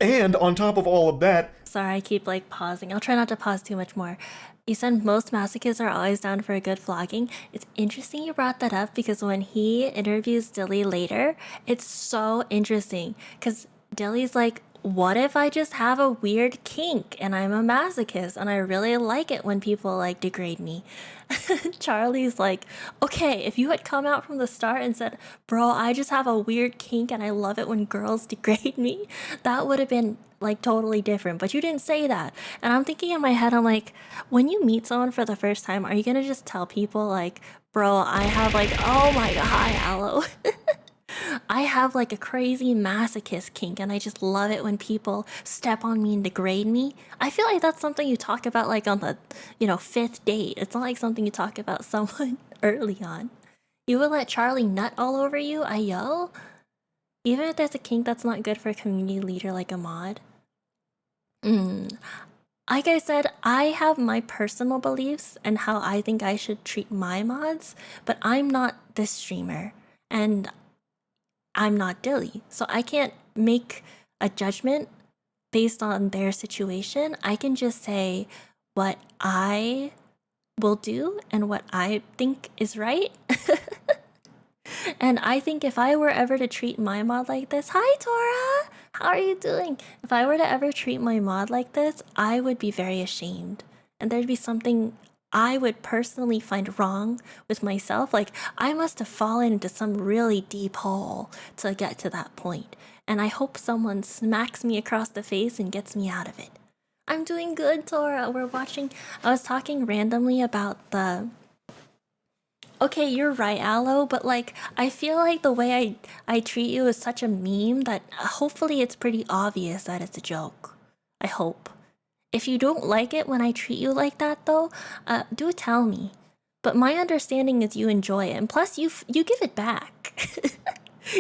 And on top of all of that, Sorry, I keep like pausing. I'll try not to pause too much more. You said most masochists are always down for a good flogging. It's interesting you brought that up because when he interviews Dilly later, it's so interesting because Dilly's like, what if I just have a weird kink and I'm a masochist and I really like it when people like degrade me? Charlie's like, okay, if you had come out from the start and said, bro, I just have a weird kink and I love it when girls degrade me, that would have been like totally different. But you didn't say that. And I'm thinking in my head, I'm like, when you meet someone for the first time, are you gonna just tell people like, bro, I have like, oh my god, hi, Aloe. I have like a crazy masochist kink and I just love it when people step on me and degrade me. I feel like that's something you talk about like on the, fifth date. It's not like something you talk about someone early on. You would let Charlie nut all over you, I yell? Even if there's a kink that's not good for a community leader like a mod. Like I said, I have my personal beliefs and how I think I should treat my mods, but I'm not this streamer. And I'm not Dilly, so I can't make a judgment based on their situation. I can just say what I will do and what I think is right. And I think if I were ever to treat my mod like this, hi Tora, how are you doing? If I were to ever treat my mod like this, I would be very ashamed. And there'd be something I would personally find wrong with myself. Like, I must have fallen into some really deep hole to get to that point. And I hope someone smacks me across the face and gets me out of it. I'm doing good, Tora. I was talking randomly about the... Okay, you're right, Aloe, but like, I feel like the way I treat you is such a meme that hopefully it's pretty obvious that it's a joke. I hope. If you don't like it when I treat you like that, though, do tell me. But my understanding is you enjoy it, and plus you give it back.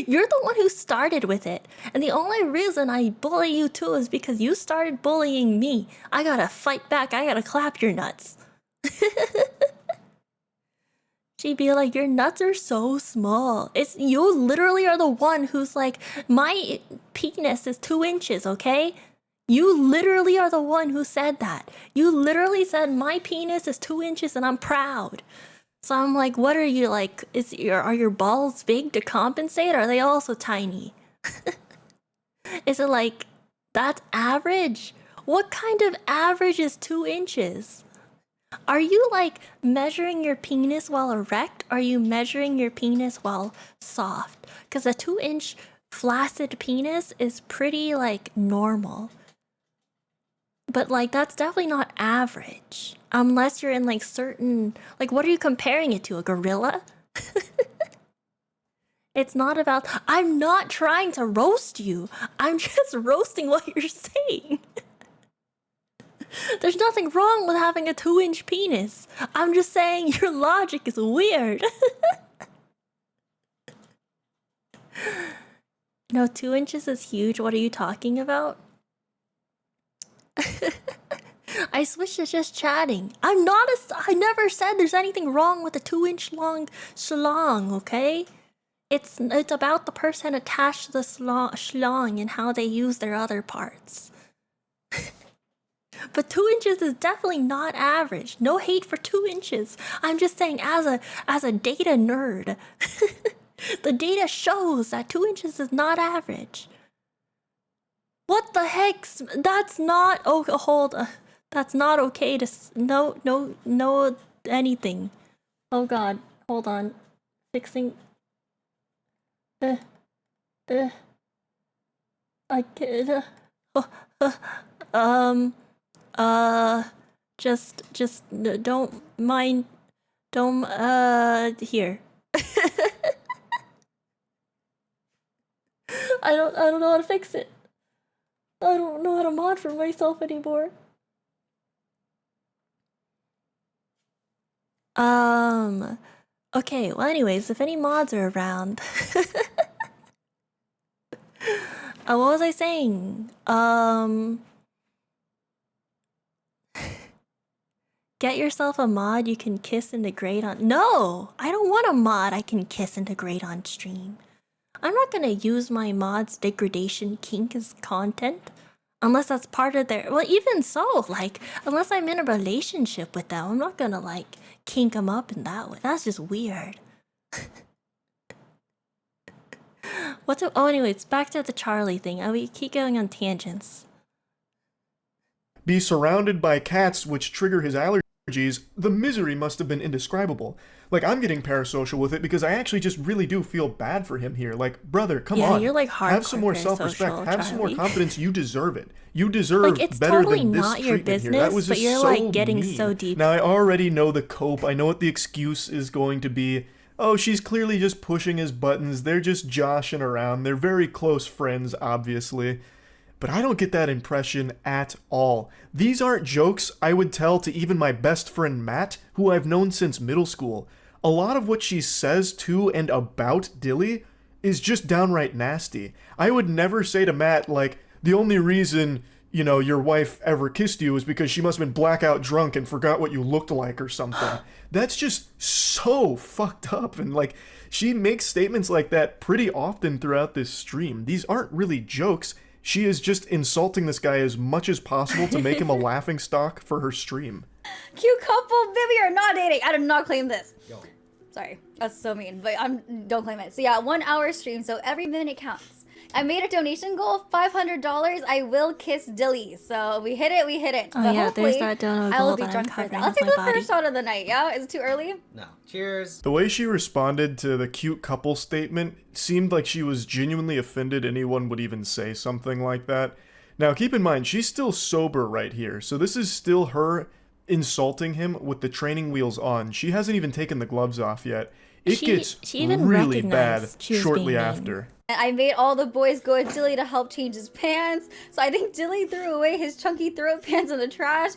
You're the one who started with it, and the only reason I bully you too is because you started bullying me. I gotta fight back. I gotta clap your nuts. She'd be like, your nuts are so small. You literally are the one who's like, my penis is 2 inches, okay? You literally are the one who said that. You literally said my penis is 2 inches and I'm proud. So I'm like, what are you like? Are your balls big to compensate? Or are they also tiny? Is it like, that's average? What kind of average is 2 inches? Are you like measuring your penis while erect? Or are you measuring your penis while soft? Because a 2-inch flaccid penis is pretty like normal. But like that's definitely not average. Unless you're in like certain, like what are you comparing it to? A gorilla? It's not about, I'm not trying to roast you. I'm just roasting what you're saying. There's nothing wrong with having a 2-inch penis. I'm just saying your logic is weird. No, 2 inches is huge. What are you talking about? I switched to just chatting. I never said there's anything wrong with a 2-inch long schlong, okay? It's about the person attached to the schlong and how they use their other parts. But 2 inches is definitely not average. No hate for 2 inches. I'm just saying as a data nerd, the data shows that 2 inches is not average. What the heck? That's not... Oh, hold... that's not okay to... No, anything. Oh god, hold on. Fixing... I could... just don't mind, here. I don't know how to fix it. I don't know how to mod for myself anymore. Okay, well anyways, if any mods are around. What was I saying? Get yourself a mod you can kiss and degrade on. No! I don't want a mod I can kiss and degrade on stream. I'm not gonna use my mod's degradation kink as content. Unless that's part of their. Well, even so, like, unless I'm in a relationship with them, I'm not gonna, like, kink them up in that way. That's just weird. Oh, anyways, back to the Charlie thing. We keep going on tangents. Be surrounded by cats which trigger his allergies, the misery must have been indescribable. Like, I'm getting parasocial with it because I actually just really do feel bad for him here. Like, brother, come on. You're like have some more hardcore self-respect. parasocial, Have some more Charlie. confidence. You deserve it. You deserve Like, it's better totally than this not your treatment here. That business, was but just you're, so like, getting mean. so deep. Now, I already know the cope. I know what the excuse is going to be. Oh, she's clearly just pushing his buttons. They're just joshing around. They're very close friends, obviously. But I don't get that impression at all. These aren't jokes I would tell to even my best friend Matt, who I've known since middle school. A lot of what she says to and about Dilly is just downright nasty. I would never say to Matt, like, the only reason, you know, your wife ever kissed you is because she must have been blackout drunk and forgot what you looked like or something. That's just so fucked up. And, like, she makes statements like that pretty often throughout this stream. These aren't really jokes. She is just insulting this guy as much as possible to make him a laughingstock for her stream. Cute couple, baby, are not dating. I did not claim this. Yo. Sorry, that's so mean, but don't claim it. So yeah, 1 hour stream, so every minute counts. I made a donation goal of $500. I will kiss Dilly. So we hit it, we hit it. Oh, But yeah, hopefully, there's that donor I will goal be that I'm drunk for covering that. Let's with take my the body. first shot of the night, yeah? Is it too early? No. Cheers. The way she responded to the cute couple statement seemed like she was genuinely offended anyone would even say something like that. Now, keep in mind, she's still sober right here, so this is still her insulting him with the training wheels on. She hasn't even taken the gloves off yet. It gets she even really bad recognized she was shortly being mean. after. And I made all the boys go at Dilly to help change his pants. So I think Dilly threw away his chunky throat pants in the trash.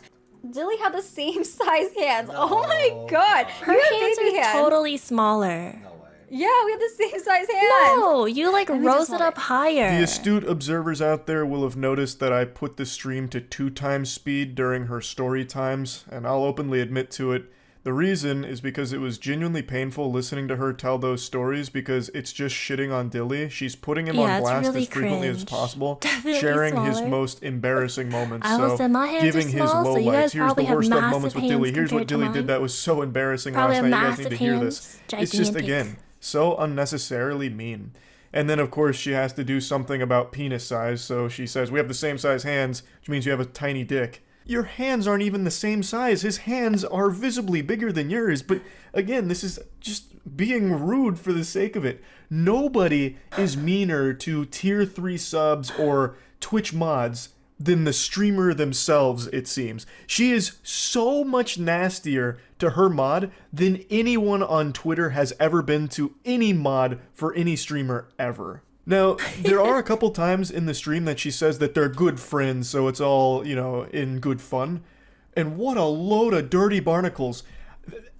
Dilly had the same size hands. Oh my No, god. God. Her You have hands baby are hands. totally smaller. No way. Yeah, we have the same size hands. No, you like Let me rose just it hold up higher. The astute observers out there will have noticed that I put the stream to 2 times speed during her story times, and I'll openly admit to it. The reason is because it was genuinely painful listening to her tell those stories because it's just shitting on Dilly. She's putting him Yeah, on it's blast really as frequently as cringe. possible, Definitely sharing his smaller. most embarrassing moments. I will say my hands giving are his small, so you lowlights. guys Here's the probably have worst of massive moments with Dilly. hands Here's what compared to Dilly mine. did that was so embarrassing Probably last have night. You guys massive need to hear hands, this. It's just, gigantic. again, so unnecessarily mean. And then, of course, she has to do something about penis size, so she says, we have the same size hands, which means you have a tiny dick. Your hands aren't even the same size. His hands are visibly bigger than yours. But again, this is just being rude for the sake of it. Nobody is meaner to tier 3 subs or Twitch mods than the streamer themselves, it seems. She is so much nastier to her mod than anyone on Twitter has ever been to any mod for any streamer ever. Now, there are a couple times in the stream that she says that they're good friends, so it's all, you know, in good fun. And what a load of dirty barnacles.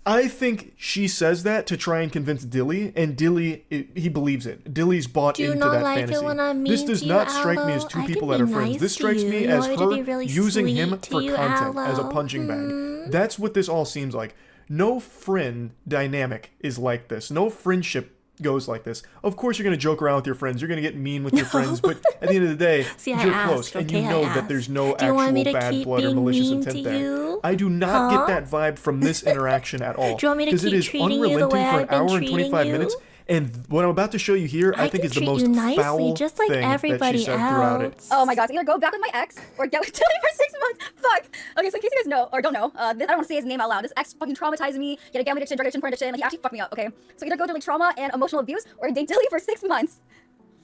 I think she says that to try and convince Dilly, and Dilly, he believes it. Dilly's bought Do you into not that like it fantasy. when I'm This mean does to you, not strike me as Aloe? two I people can that are be friends. nice This to strikes you. me You as want me to her be really using him sweet to for you, content as a Aloe? punching bag. That's what this all seems like. No friend dynamic is like this. No friendship goes like this. Of course you're going to joke around with your friends. You're going to get mean with your friends, but at the end of the day, See, I you're asked, close and you okay, I know that asked. there's no Do you want me actual to bad keep blood or being malicious mean intent to there. you? I do not Huh? get that vibe from this interaction at all. Do you want me to Because it keep is treating you the unrelenting way for an I've been hour and treating 25 you? minutes. And what I'm about to show you here, I I think can is the treat most you nicely, foul just like thing that everybody she said throughout it. else. Oh my god, so either go back with my ex or get with Dilly for 6 months. Fuck. Okay, so in case you guys know or don't know, I don't want to say his name out loud. This ex fucking traumatized me. He had a gambling addiction, drug addiction, porn addiction. Like, he actually fucked me up. Okay, so either go through like trauma and emotional abuse or date Dilly for 6 months.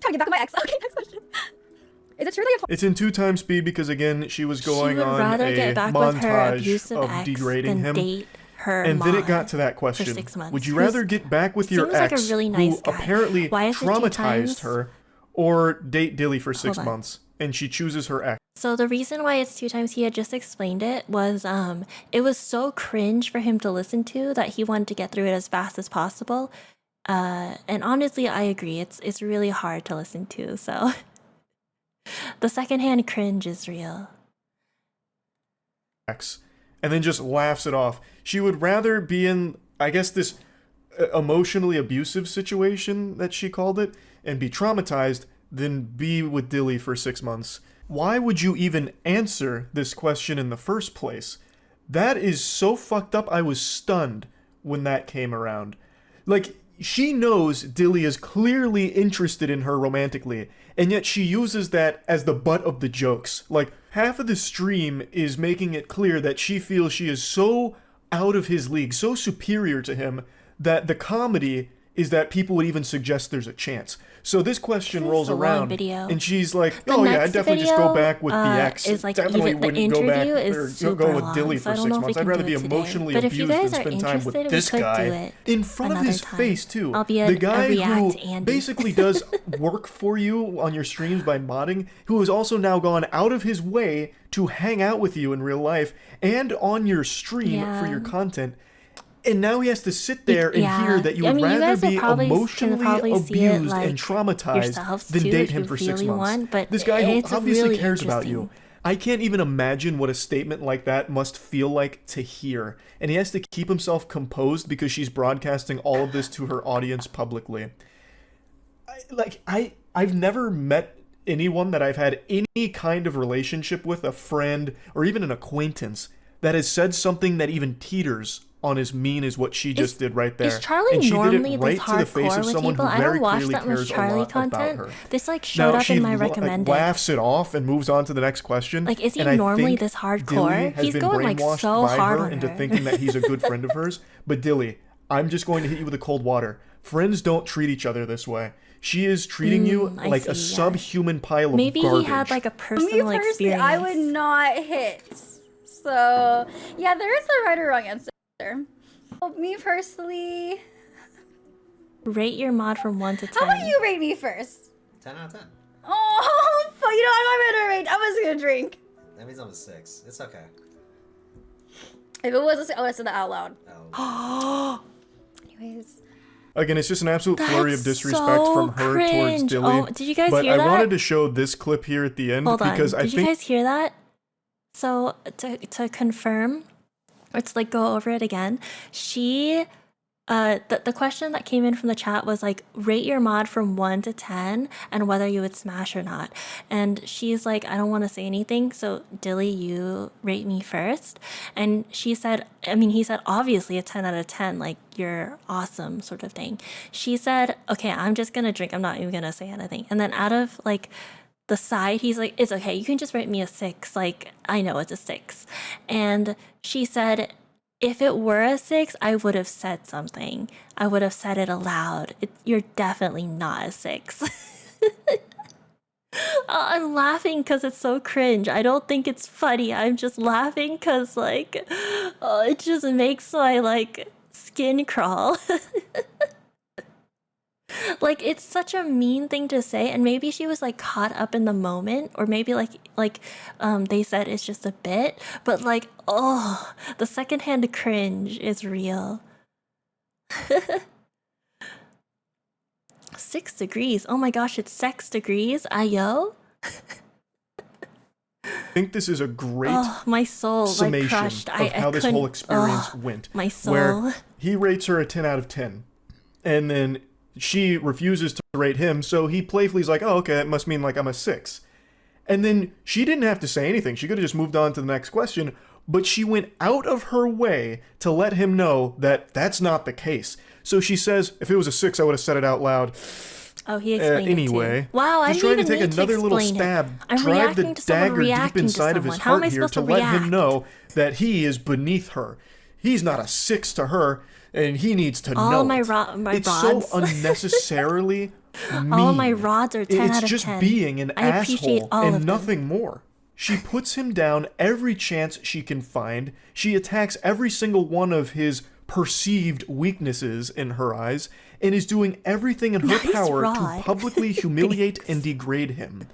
Trying to get back with my ex. Okay, next question. Is it true that you have It's in 2 times speed because again, she was going she would on rather a get back with her montage abusive of ex degrading than him. date her And then it mod got to that for question. 6 months. Would you Who's- rather get back with your seems like a ex really nice who guy. apparently Why is it 2 traumatized times? her or date Dilly for 6 on. months? And she chooses her ex. So the reason why it's 2 times, he had just explained it, was it was so cringe for him to listen to that he wanted to get through it as fast as possible. And honestly, I agree. It's really hard to listen to. So the secondhand cringe is real. And then just laughs it off. She would rather be in, I guess, this emotionally abusive situation that she called it and be traumatized than be with Dilly for 6 months. why would you even answer this question in the first place? That is so fucked up. I was stunned when that came around. Like, she knows Dilly is clearly interested in her romantically, and yet she uses that as the butt of the jokes. Like, half of the stream is making it clear that she feels she is so out of his league, so superior to him, that the comedy is that people would even suggest there's a chance. So this question rolls a long around, video. and she's like, The "Oh yeah, I'd next definitely just go video, back with the ex. is like Definitely even the wouldn't go back interview is or super go with long, Dilly so for I don't 6 know if we months. can I'd rather do be it today. emotionally But if you abused guys than are spend time with interested, we this could do guy it in front of another his time. face too. I'll be the a guy who React Andy. basically does work for you on your streams by modding, who has also now gone out of his way to hang out with you in real life and on your stream for your content. And now he has to sit there and hear that you would rather guys will be probably- can emotionally probably see it, abused like, and traumatized yourselves than too, date if him you for 6 really months. want, but This guy who it's obviously really cares about you. interesting. I can't even imagine what a statement like that must feel like to hear. And he has to keep himself composed because she's broadcasting all of this to her audience publicly. I've never met anyone that I've had any kind of relationship with, a friend or even an acquaintance, that has said something that even teeters on as mean as what she just did right there. Is Charlie and she normally did it right this to the face hardcore of with someone people? who I very don't watch clearly that much cares a Charlie lot about content. her. This like showed up in my recommended. Laughs it off and moves on to the next question. Like, is he And I normally think this hardcore? Dilly has He's been going, like, brainwashed so by hard her on into her. thinking that he's a good friend of hers. But Dilly, I'm just going to hit you with a cold water. Friends don't treat each other this way. She is treating you I like a see, yeah. subhuman pile of Maybe garbage. he had like a Me personal personally, experience. I would not hit. So, yeah, there is a right or wrong answer. Me personally, Rate your mod from 1 to 10. how about you rate me first? 10 out of 10. Oh, fuck, you know what? I'm not gonna rate. I'm just gonna drink. That means I'm a 6. It's okay. If it was a 6, I would have said that out loud. Oh. Anyways. Again, it's just an absolute flurry of That's disrespect so from her towards cringe. Dilly. Oh, did you guys but hear I that? wanted to show this clip here at the end Hold on. because I Did you think guys hear that? So to confirm, or to like go over it again, she the question that came in from the chat was like, rate your mod from 1 to 10 and whether you would smash or not. And she's like, I don't want to say anything, so Dilly, you rate me first. And she said, I mean, he said, obviously a 10 out of 10, like, you're awesome, sort of thing. She said, okay, I'm just gonna drink, I'm not even gonna say anything. And then out of like the side, he's like, it's okay, you can just rate me a 6, like, I know it's a 6. And she said, if it were a 6, I would have said something. I would have said it aloud. You're definitely not a 6. I'm laughing because it's so cringe. I don't think it's funny. I'm just laughing because, like, it just makes my, like, skin crawl. Like, it's such a mean thing to say, and maybe she was like caught up in the moment, or maybe they said it's just a bit, but like, oh, the secondhand cringe is real. 6 degrees. Oh my gosh, it's 6 degrees. Ayo. this is a great Oh, my soul like summation crushed. of how this whole experience went. My soul. Where he rates her a 10 out of 10, and then she refuses to rate him, so he playfully is like, oh, okay, that must mean like I'm a 6. And then she didn't have to say anything. She could have just moved on to the next question, but she went out of her way to let him know that that's not the case. So she says, if it was a 6, I would have said it out loud. Oh, he explained anyway, it too. Wow, I he's didn't trying to even take need to another little explain stab, it. I'm drive reacting the to someone dagger deep reacting to inside of his someone. How am heart I here supposed to to let him react? know that he is beneath her. He's not a 6 to her, and he needs to All know my it. my It's rods. so unnecessarily mean. All my rods are 10 It's out of just 10. being an I appreciate asshole all and of them. nothing more. She puts him down every chance she can find. She attacks every single one of his perceived weaknesses in her eyes, and is doing everything in her Nice power rod. to publicly humiliate and degrade him.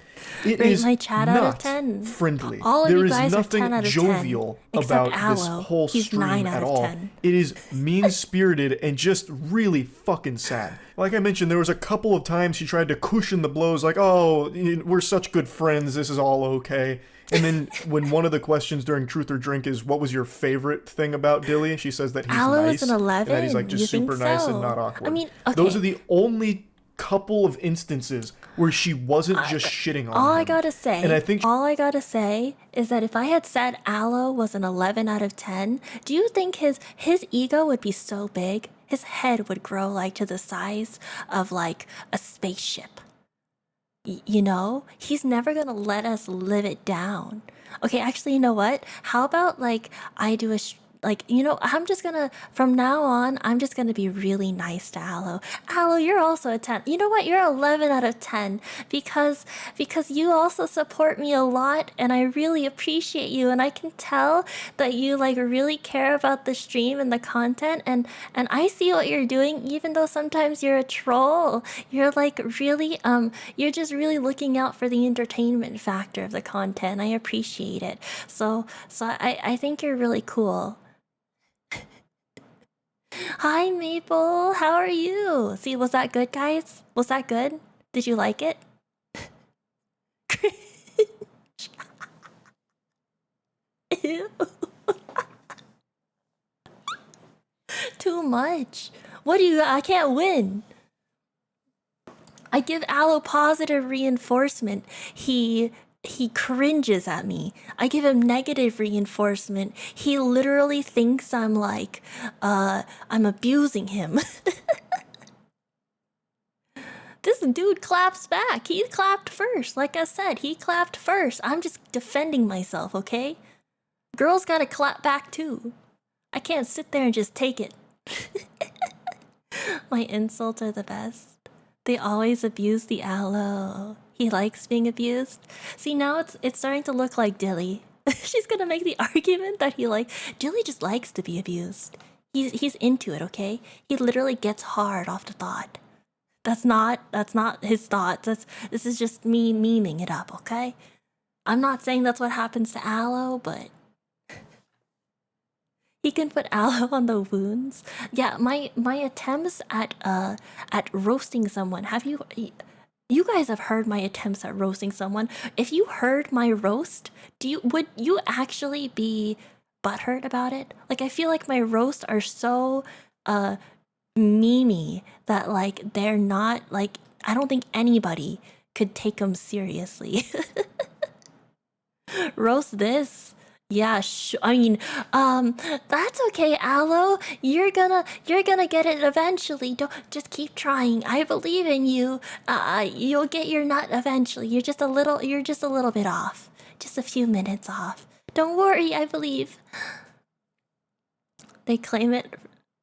It Rate is my chat out of not 10. friendly. All of There you is guys are nothing 10 out of 10, jovial except about this Aloe. whole He's stream 9 at out of all. 10. It is mean-spirited and just really fucking sad. Like I mentioned, there was a couple of times she tried to cushion the blows, like, oh, we're such good friends, this is all okay. And then when one of the questions during Truth or Drink is, what was your favorite thing about Dilly? She says that he's Aloe nice. is an 11. And that he's like just You think super nice so? and not awkward. I mean, Those okay. are the only couple of instances where she wasn't just shitting on All him. I gotta say, and I think is that if I had said Aloe was an 11 out of 10, do you think his ego would be so big? His head would grow like to the size of like a spaceship. You know, he's never gonna let us live it down. Okay, actually, you know what? How about like I do a I'm just gonna, from now on, I'm just gonna be really nice to Aloe. Aloe, you're also a 10. You know what? You're 11 out of 10 because you also support me a lot and I really appreciate you, and I can tell that you like really care about the stream and the content, and I see what you're doing, even though sometimes you're a troll. You're like really you're just really looking out for the entertainment factor of the content. I appreciate it. So I think you're really cool. Hi, Maple. How are you? See, was that good, guys? Was that good? Did you like it? Ew. Too much. What do you... I can't win. I give Aloe positive reinforcement. He cringes at me. I give him negative reinforcement. He literally thinks I'm like, I'm abusing him. This dude claps back. He clapped first. Like I said, he clapped first. I'm just defending myself, okay? Girls gotta clap back too. I can't sit there and just take it. My insults are the best. They always abuse the Aloe. He likes being abused. See, now it's starting to look like Dilly. She's gonna make the argument that Dilly just likes to be abused. He's into it, okay? He literally gets hard off the thought. That's not his thoughts. This is just me memeing it up, okay? I'm not saying that's what happens to Aloe, but he can put aloe on the wounds. Yeah, my attempts at roasting someone. You guys have heard my attempts at roasting someone. If you heard my roast, would you actually be butthurt about it? Like, I feel like my roasts are so memey that like they're not like, I don't think anybody could take them seriously. Roast this. Yeah, that's okay, Aloe. You're gonna get it eventually. Don't just keep trying. I believe in you. You'll get your nut eventually. You're just a little bit off. Just a few minutes off. Don't worry, I believe. They claim it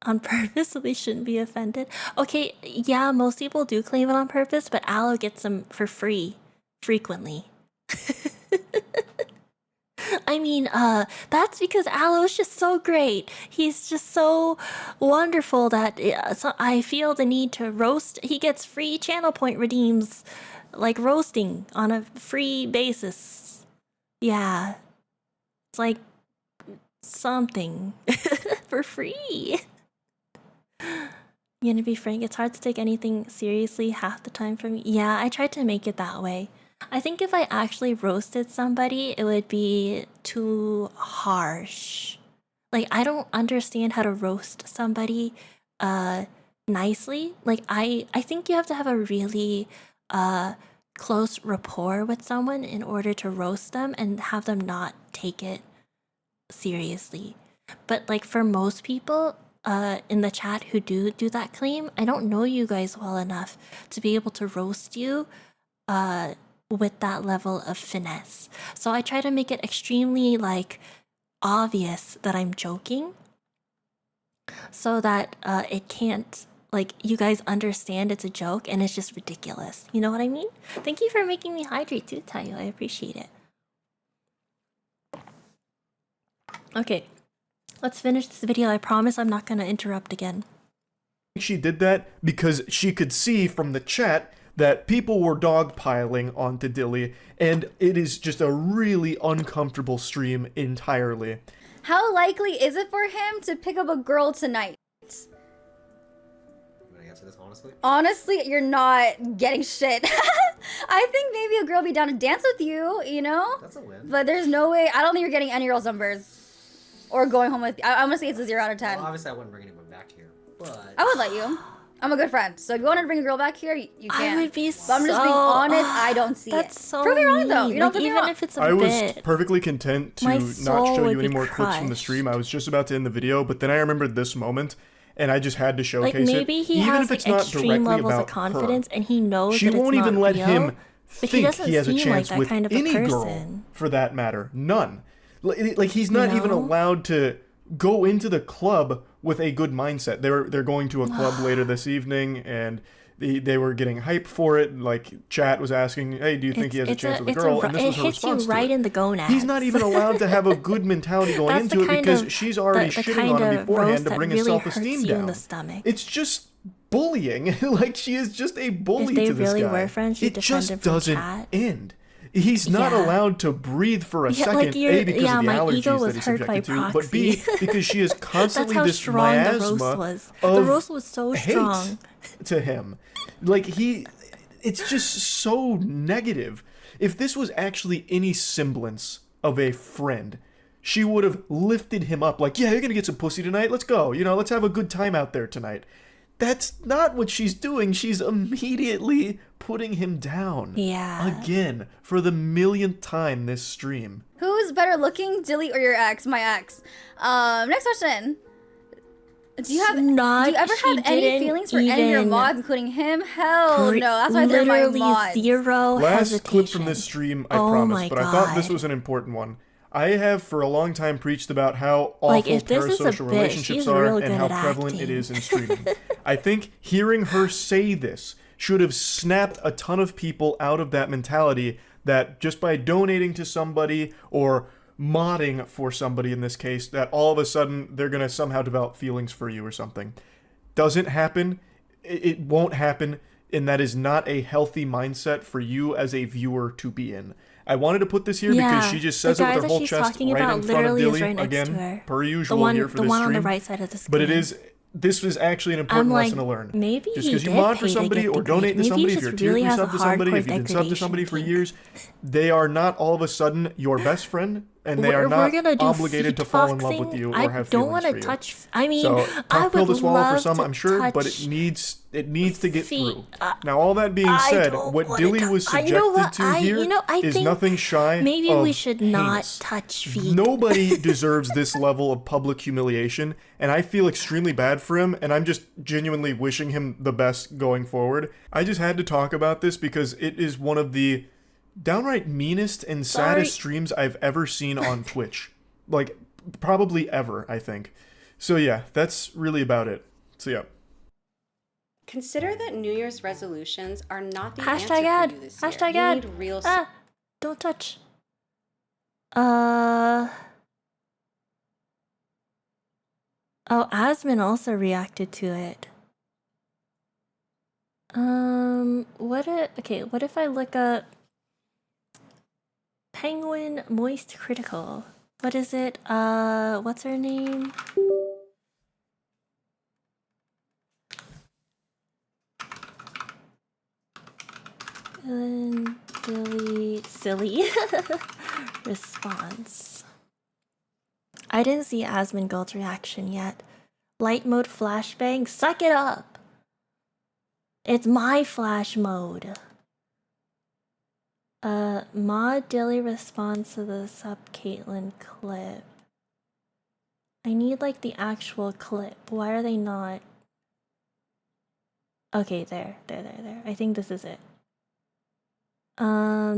on purpose, so they shouldn't be offended. Okay, yeah, most people do claim it on purpose, but Aloe gets them for free frequently. I mean, that's because Aloe is just so great. He's just so wonderful that so I feel the need to roast. He gets free channel point redeems, like roasting on a free basis. Yeah. It's like something for free. You gonna be frank, it's hard to take anything seriously half the time for me. Yeah, I tried to make it that way. I think if I actually roasted somebody, it would be too harsh. Like, I don't understand how to roast somebody nicely. Like, I think you have to have a really close rapport with someone in order to roast them and have them not take it seriously. But like for most people in the chat who do that claim, I don't know you guys well enough to be able to roast you with that level of finesse. So I try to make it extremely like obvious that I'm joking so that it can't, like, you guys understand it's a joke and it's just ridiculous. You know what I mean? Thank you for making me hydrate too, Tayo. I appreciate it. Okay, let's finish this video. I promise I'm not gonna interrupt again. She did that because she could see from the chat that people were dogpiling onto Dilly, and it is just a really uncomfortable stream entirely. How likely is it for him to pick up a girl tonight? You wanna answer this honestly? Honestly, you're not getting shit. I think maybe a girl be down to dance with you, you know? That's a win. But there's no way. I don't think you're getting any girls' numbers. Or going home with... I'm gonna say it's a 0 out of 10. Well, obviously I wouldn't bring anyone back here, but... I would let you. I'm a good friend. So if you want to bring a girl back here, you can. I would be But I'm just being honest. I don't see that's it. so Prove me wrong though. mean. You know, Like, prove me even wrong. if it's a I was bit. perfectly content to My not soul show would you any be more clips from the crushed. stream. I was just about to end the video, but then I remembered this moment, and I just had to showcase Like maybe it. he Even has if like it's not extreme directly levels of about confidence, her. and he knows She that won't it's even not let real, him but he think doesn't he has a seem like chance that with kind of a any girl, person. for that matter. None. Like he's not even know? allowed to go into the club with a good mindset. They're going to a club later this evening, and they were getting hype for it. Like chat was asking, "Hey, do you think he has a chance with a girl?" And this was her it hits you response to right it. in the gonads. He's not even allowed to have a good mentality going That's into the it kind because of- she's already the shitting kind on him of beforehand roast to that bring his really self-esteem hurts you in down. the stomach. It's just bullying. Like she is just a bully If they to this really guy. were friends, she'd It defend just him from doesn't chat. end. He's not Yeah. allowed to breathe for a Yeah, second, like A, because of the my allergies ego that was he's hurt by subjected to, but B, proxy. because she is That's constantly how this strong the roast miasma was. of The roast was so hate strong. to him. Like it's just so negative. If this was actually any semblance of a friend, she would have lifted him up like, yeah, you're gonna get some pussy tonight, let's go, let's have a good time out there tonight. That's not what she's doing. She's immediately putting him down. Yeah. Again, for the millionth time this stream. Who's better looking, Dilly or your ex? My ex. Next question. Do you ever have any feelings for any of your mods, including him? Hell no. That's why they're my Literally mods. zero Last hesitation. clip from this stream, I Oh promise, my but I thought this God. was an important one. I have for a long time preached about how Like, awful if this is a parasocial bit, relationships she's are real and good how at prevalent it acting. is in streaming. I think hearing her say this should have snapped a ton of people out of that mentality that just by donating to somebody or modding for somebody in this case, that all of a sudden they're going to somehow develop feelings for you or something. Doesn't happen. It won't happen, and that is not a healthy mindset for you as a viewer to be in. I wanted to put this here because she just says the it guy with her that whole she's chest talking right about in front of literally is Dilly. right next Again, to her. per usual The one, here for the this one stream. on the right side of the screen. But this was actually an I'm important like, lesson to learn. maybe Just he because you did mod for pay to somebody get or degraded. donate to Maybe he somebody, if just you're tier really 3 has a sub to somebody, if hardcore you've been sub to somebody for degradation years, they are not all of a sudden your best friend, and they are We're not gonna do obligated to fall in love with feet you or boxing. have I don't feelings want for to you. touch. I mean, So I tough pill would to swallow for love some, to I'm sure, but touch it needs to get feet. through. Now, all that being I said, don't what wanna Dilly was touch- subjected you know what? to here I is think nothing shy maybe of we should not heinous. touch feet. Nobody deserves this level of public humiliation, and I feel extremely bad for him, and I'm just genuinely wishing him the best going forward. I just had to talk about this because it is one of the downright meanest and saddest streams I've ever seen on Twitch. Like, probably ever, I think. So yeah, that's really about it. So yeah. Consider that New Year's resolutions are not the Hashtag answer ad. for you this year. Hashtag You ad. need real Don't touch. Oh, Asmin also reacted to it. What if I look up Penguin Moist Critical? What is it? What's her name? Silly response. I didn't see Asmongold's reaction yet. Light mode flashbang? Suck it up! It's my flash mode. Mod Dilly responds to the sub Caitlyn clip. I need like the actual clip. Why are they not? Okay, there. I think this is it.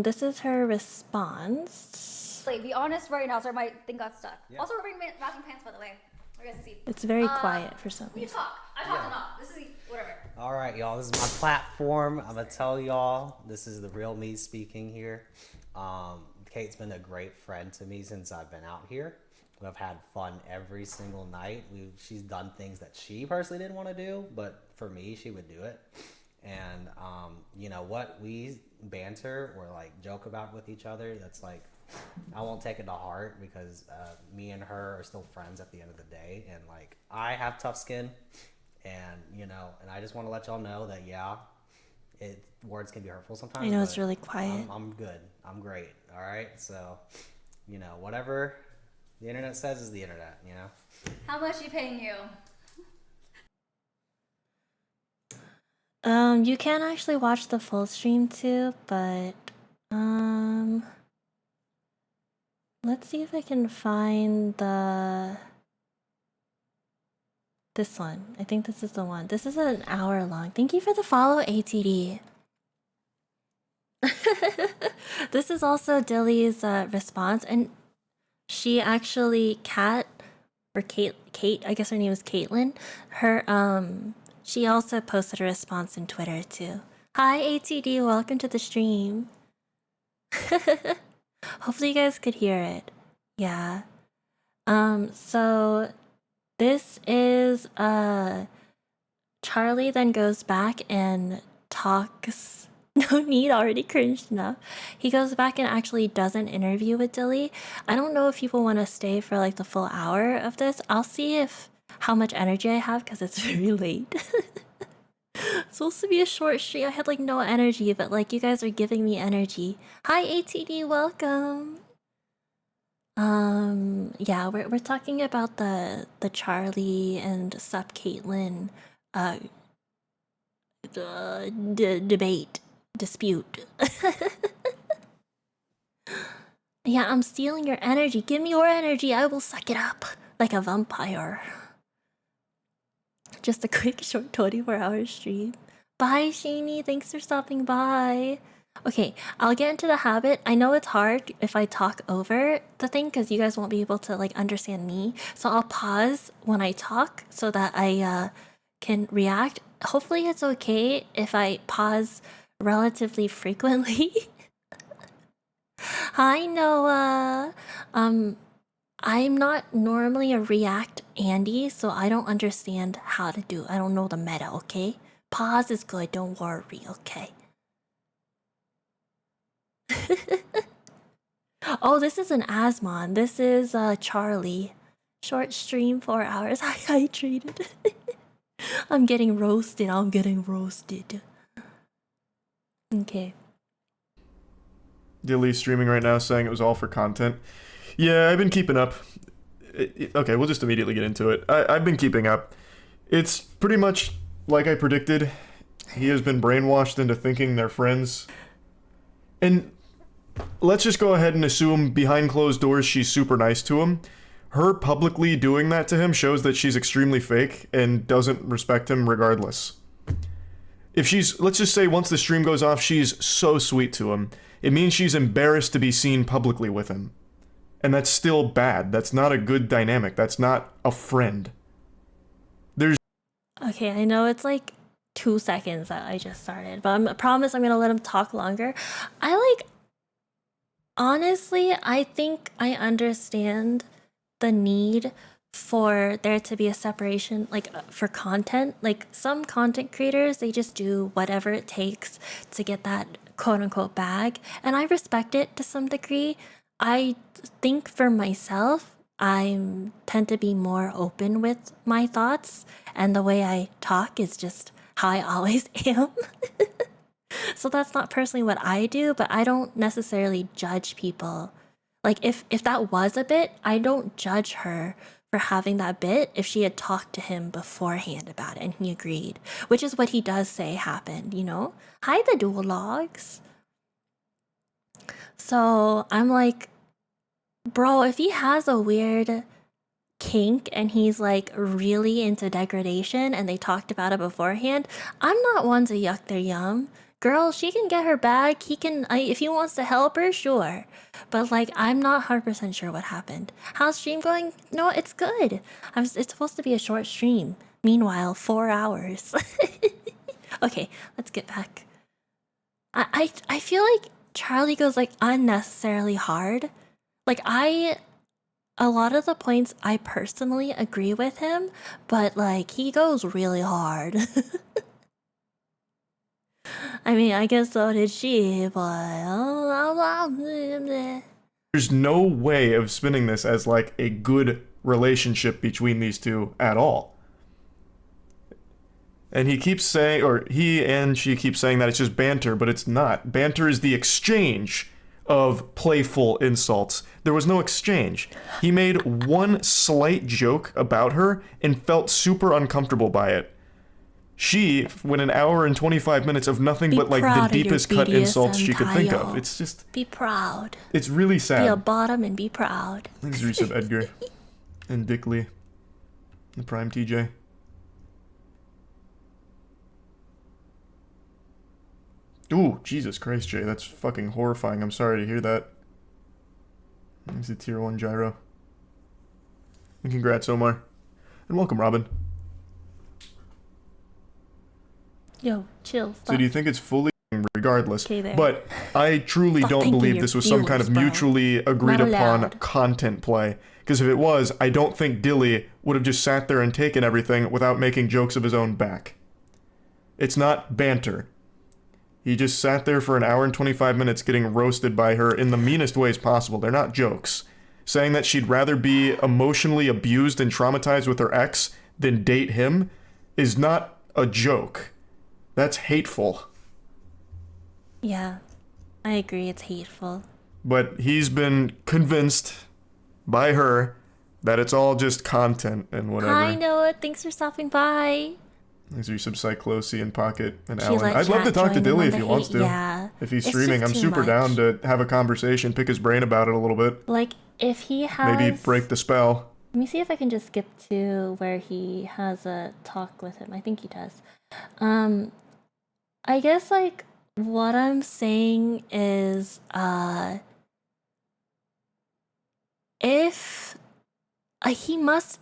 This is her response. Wait, be honest right now, so my thing got stuck. Yeah. Also, we're bringing matching pants, by the way. You guys can see. It's very quiet for some You reason. talk. I talk enough. This is whatever. All right, y'all. This is my platform. I'm gonna tell y'all. This is the real me speaking here. Kate's been a great friend to me since I've been out here. We've had fun every single night. She's done things that she personally didn't want to do, but for me, she would do it. And you know what we banter or like joke about with each other, that's like, I won't take it to heart because me and her are still friends at the end of the day. And like, I have tough skin, and you know, and I just want to let y'all know that words can be hurtful sometimes. I know it's really quiet. I'm good. I'm great. All right. So, you know, whatever the internet says is the internet. You know. How much you paying you? You can actually watch the full stream too, but let's see if I can find this one. I think this is the one. This is an hour long. Thank you for the follow, ATD. This is also Dilly's response, and she actually Kate, I guess her name is Caitlin. She also posted a response in Twitter too. Hi ATD, welcome to the stream. Hopefully you guys could hear it. Yeah. So this is Charlie then goes back and talks. No need, already cringed enough. He goes back and actually does an interview with Dilly. I don't know if people want to stay for like the full hour of this. I'll see how much energy I have because it's very late. It's supposed to be a short stream. I had like no energy, but like you guys are giving me energy. Hi ATD, welcome. Yeah, we're talking about the Charlie and Sup Caitlin dispute. Yeah, I'm stealing your energy. Give me your energy. I will suck it up like a vampire. Just a quick short 24-hour stream. Bye, Shani. Thanks for stopping by. Okay, I'll get into the habit. I know it's hard if I talk over the thing because you guys won't be able to like understand me. So I'll pause when I talk so that I can react. Hopefully it's okay if I pause relatively frequently. Hi, Noah. I'm not normally a React Andy, so I don't understand how to do. I don't know the meta, okay? Pause is good, don't worry, okay? Oh, this is an Asmon. This is Charlie. Short stream, 4 hours. I hydrated. I'm getting roasted. Okay. Dilly's streaming right now saying it was all for content. Yeah, I've been keeping up. Okay, we'll just immediately get into it. I've been keeping up. It's pretty much like I predicted. He has been brainwashed into thinking they're friends. And let's just go ahead and assume behind closed doors she's super nice to him. Her publicly doing that to him shows that she's extremely fake and doesn't respect him regardless. If she's, let's just say once the stream goes off, she's so sweet to him, it means she's embarrassed to be seen publicly with him. And that's still bad. That's not a good dynamic. That's not a friend. Okay, I know it's like 2 seconds that I just started, but I promise I'm gonna let him talk longer. Honestly, I think I understand the need for there to be a separation, like for content. Like some content creators, they just do whatever it takes to get that quote unquote bag, and I respect it to some degree. I think for myself, I tend to be more open with my thoughts, and the way I talk is just how I always am. So that's not personally what I do, but I don't necessarily judge people. Like if that was a bit, I don't judge her for having that bit if she had talked to him beforehand about it and he agreed, which is what he does say happened, you know? Hi, the dual logs. So I'm like, bro, if he has a weird kink and he's like really into degradation and they talked about it beforehand, I'm not one to yuck their yum. Girl, she can get her bag. He can, if he wants to help her, sure. But like, I'm not 100% sure what happened. How's stream going? No, it's good. It's supposed to be a short stream. Meanwhile, 4 hours. Okay, let's get back. I feel like Charlie goes like unnecessarily hard. Like a lot of the points I personally agree with him, but like he goes really hard. I mean, I guess so did she, but There's no way of spinning this as like a good relationship between these two at all. And he keeps saying, or he and she keep saying that it's just banter, but it's not. Banter is the exchange of playful insults. There was no exchange. He made one slight joke about her and felt super uncomfortable by it. She went an hour and 25 minutes of nothing Be but like the proud of your deepest cut insults BDSM she could think of. tile. It's just, Be proud. it's really Be a sad. bottom and be proud. Thanks, Resub Edgar. And Dick Lee. The Prime TJ. Ooh, Jesus Christ, Jay. That's fucking horrifying. I'm sorry to hear that. He's a tier 1 gyro. And congrats, Omar. And welcome, Robin. Yo, chill. So Stop. do you think it's fully regardless? Okay, there. But I truly Stop don't thinking believe your this was some kind of feelings, bro. mutually agreed Not upon allowed. content play. Because if it was, I don't think Dilly would have just sat there and taken everything without making jokes of his own back. It's not banter. He just sat there for an hour and 25 minutes getting roasted by her in the meanest ways possible. They're not jokes. Saying that she'd rather be emotionally abused and traumatized with her ex than date him is not a joke. That's hateful. Yeah, I agree. It's hateful. But he's been convinced by her that it's all just content and whatever. Hi, Noah. Thanks for stopping by. These are some Cyclosi and Pocket and She Alan. let I'd love to chat talk to join them Dilly on if the he wants hate- to. Yeah. If he's It's streaming, just I'm too super much. down to have a conversation, pick his brain about it a little bit. Like, if he has... Maybe break the spell. Let me see if I can just skip to where he has a talk with him. I think he does. I guess, like, what I'm saying is, if he must,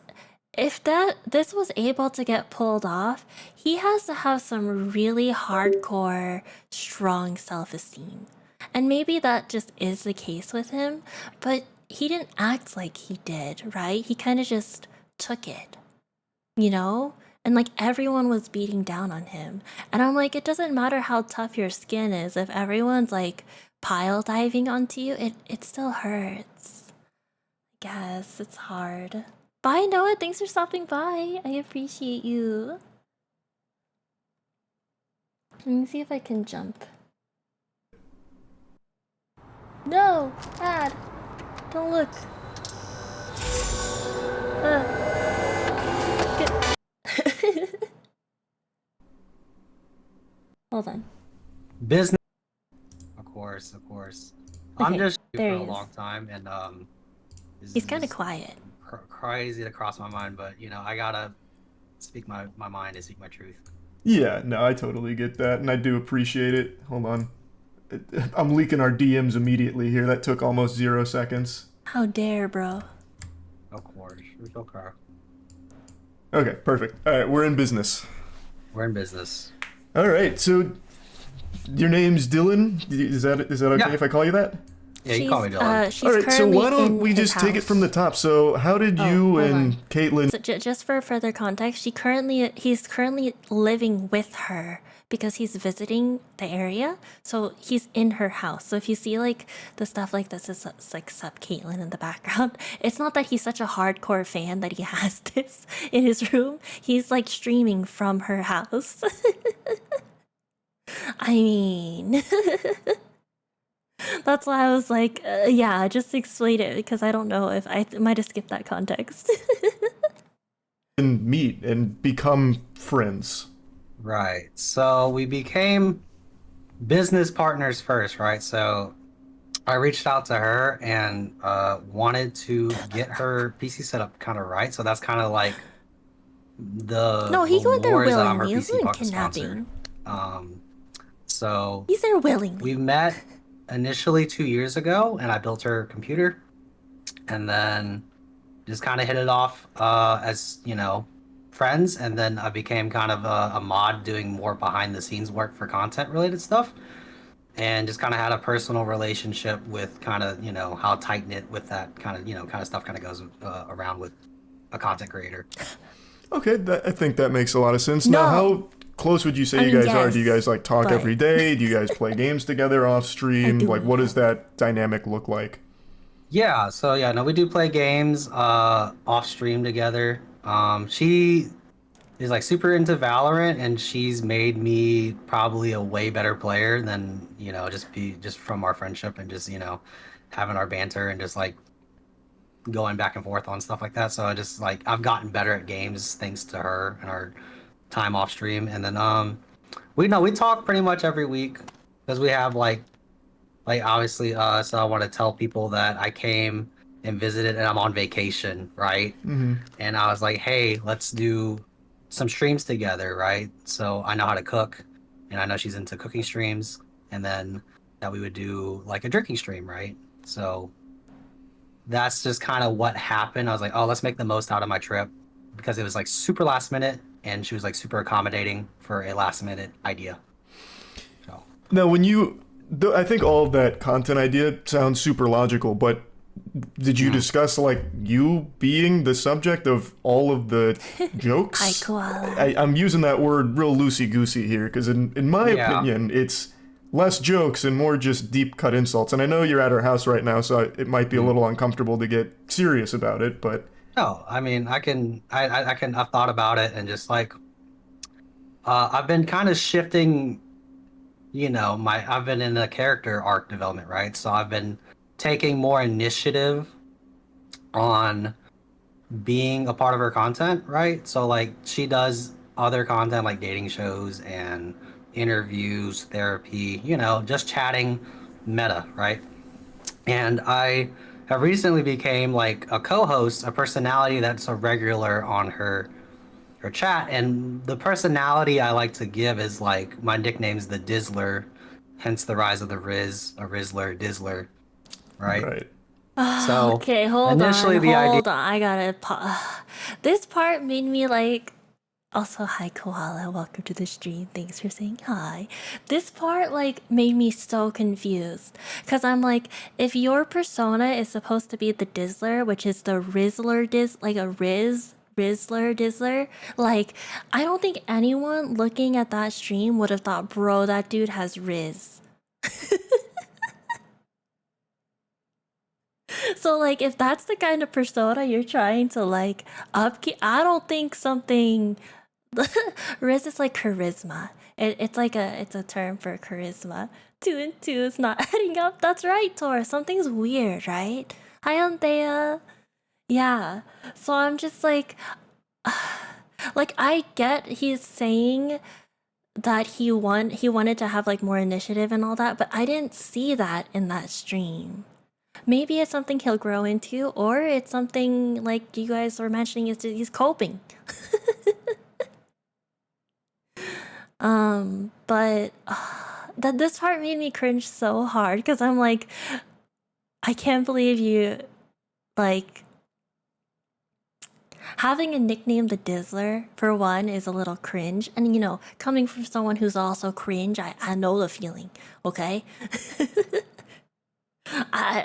if this was able to get pulled off, he has to have some really hardcore, strong self-esteem. And maybe that just is the case with him, but he didn't act like he did, right? He kind of just took it, you know? And like everyone was beating down on him. And I'm like, it doesn't matter how tough your skin is, if everyone's like pile diving onto you, it still hurts. I guess it's hard. Bye, Noah. Thanks for stopping by. I appreciate you. Let me see if I can jump. No! Dad! Don't look. Get- Hold on. Business. Of course, of course. I'm Okay, just here there for a he is. long time, and He's kind of quiet. crazy to cross my mind, but you know, I gotta speak my mind and speak my truth. Yeah, no, I totally get that, and I do appreciate it. Hold on. I'm leaking our DMs immediately here. That took almost 0 seconds. How dare, bro. Of course, it's okay. Okay, perfect. All right, we're in business. We're in business. All right, so your name's Dylan. Is that okay Yeah. if I call you that? Yeah, you call me Dylan. She's All right, so currently why don't in we his just take it house. from the top? So, how did Oh, you hold and on. Caitlin? So just for further context, he's currently living with her because he's visiting the area. So he's in her house. So if you see like the stuff like this is like sub Caitlin in the background, it's not that he's such a hardcore fan that he has this in his room. He's like streaming from her house. I mean, that's why I was like, yeah, just explain it because I don't know if I might have skipped that context. And meet and become friends? Right. So we became business partners first, right? So I reached out to her and wanted to get her PC set up kind of right. So that's kind of like No, he the went there wars that I'm her willingly. It PC wasn't sponsor. kidnapping. So He's there willingly. we met initially 2 years ago, and I built her computer, and then just kind of hit it off as you know, friends. And then I became kind of a mod doing more behind the scenes work for content related stuff, and just kind of had a personal relationship with kind of, you know, how tight knit with that kind of, you know, kind of stuff kind of goes around with a content creator. Okay, I think that makes a lot of sense. No. Now, how close would you say I you mean, guys are? Do you yes, guys like talk but- every day? Do you guys play games together off stream? do, Like, what does that dynamic look like? Yeah, so yeah, no, we do play games off stream together. She is like super into Valorant, and she's made me probably a way better player than, you know, just from our friendship and just, you know, having our banter and just like going back and forth on stuff like that. So I just like I've gotten better at games thanks to her and our time off stream, and then we talk pretty much every week because we have like obviously so I want to tell people that I came and visited and I'm on vacation, right? And I was like, hey, let's do some streams together, right? So I know how to cook, and I know she's into cooking streams, and then that we would do like a drinking stream, right? So that's just kind of what happened. I was like, oh, let's make the most out of my trip because it was like super last minute, and she was like super accommodating for a last minute idea. So Now, when I think all of that content idea sounds super logical, but did you discuss like you being the subject of all of the jokes? Hi, koala. I'm using that word real loosey goosey here because in my Yeah. opinion, it's less jokes and more just deep cut insults. And I know you're at her house right now, so it might be a little uncomfortable to get serious about it, but no, I mean I've thought about it and just like I've been kind of shifting, I've been in the character arc development, right? So I've been taking more initiative on being a part of her content, right? So like she does other content like dating shows and interviews, therapy, just chatting meta, right? And I have recently became like a co-host, a personality that's a regular on her chat, and the personality I like to give is like my nickname's the Dizzler, hence the rise of the Riz, a Rizzler, Dizzler, right? right. So Okay, hold initially on, the idea. hold on. I gotta. This part made me like. Also, hi koala. Welcome to the stream. Thanks for saying hi. This part like made me so confused because I'm like, if your persona is supposed to be the Dizzler, which is the Rizzler like a Rizzler Dizzler, like I don't think anyone looking at that stream would have thought, bro, that dude has Riz. So like if that's the kind of persona you're trying to like upkeep, I don't think something Riz is like charisma. It's like it's a term for charisma. 2 and 2 is not adding up. That's right, Tor. Something's weird, right? Hi, Anthea. Yeah. So I'm just like I get he's saying that he wanted to have like more initiative and all that, but I didn't see that in that stream. Maybe it's something he'll grow into, or it's something like you guys were mentioning is he's coping. But that this part made me cringe so hard because I'm like, I can't believe you like having a nickname the Dizzler for one is a little cringe, and coming from someone who's also cringe, I know the feeling. Okay.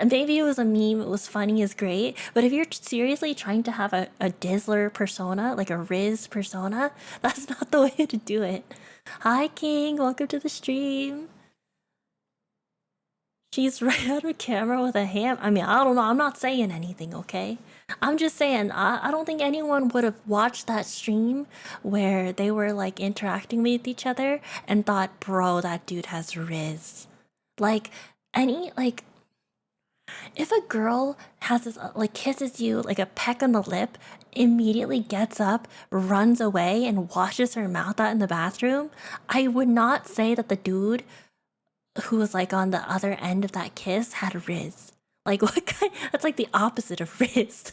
Maybe it was a meme, it was funny, is great, but if you're seriously trying to have a Dizzler persona, like a Riz persona, that's not the way to do it. Hi, King, welcome to the stream. She's right out of camera with a ham. I mean, I don't know, I'm not saying anything, okay? I'm just saying, I don't think anyone would have watched that stream where they were like interacting with each other and thought, bro, that dude has Riz. Like, if a girl has this, like kisses you like a peck on the lip, immediately gets up, runs away, and washes her mouth out in the bathroom, I would not say that the dude who was like on the other end of that kiss had Riz. Like what kind? That's like the opposite of Riz.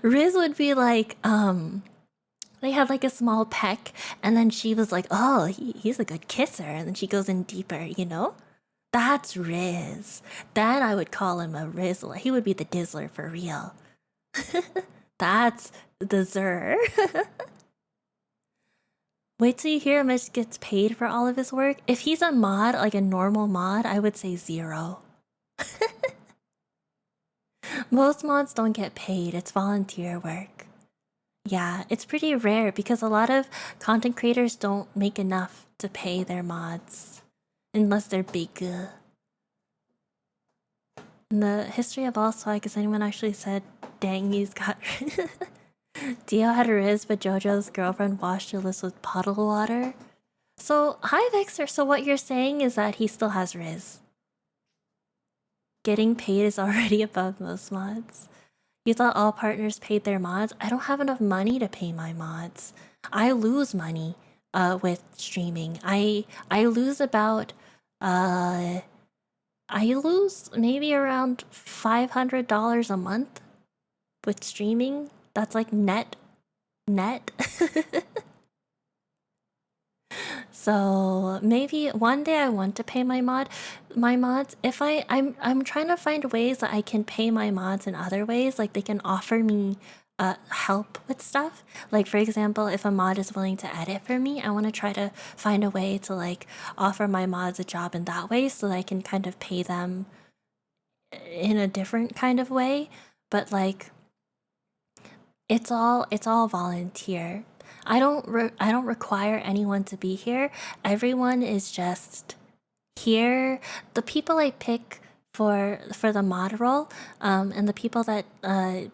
Riz would be like, they had like a small peck, and then she was like, oh, he's a good kisser, and then she goes in deeper, That's Riz. Then I would call him a Rizzler. He would be the Dizzler for real. That's the Zer. Wait till you hear how much gets paid for all of his work. If he's a mod, like a normal mod, I would say 0. Most mods don't get paid. It's volunteer work. Yeah, it's pretty rare because a lot of content creators don't make enough to pay their mods. Unless they're big. In the history of All Swag, has anyone actually said, dang, he's got... Dio had a Riz, but JoJo's girlfriend washed her lips with puddle water? So, hi Vexer, so what you're saying is that he still has Riz. Getting paid is already above most mods. You thought all partners paid their mods? I don't have enough money to pay my mods. I lose money with streaming. I lose about I lose maybe around $500 a month with streaming. That's like net. So maybe one day I want to pay my mods. If I'm trying to find ways that I can pay my mods in other ways, like they can offer me help with stuff. Like for example, if a mod is willing to edit for me, I want to try to find a way to like offer my mods a job in that way so that I can kind of pay them in a different kind of way. But like it's all volunteer. I don't require anyone to be here. Everyone is just here. The people I pick for the mod role, and the people that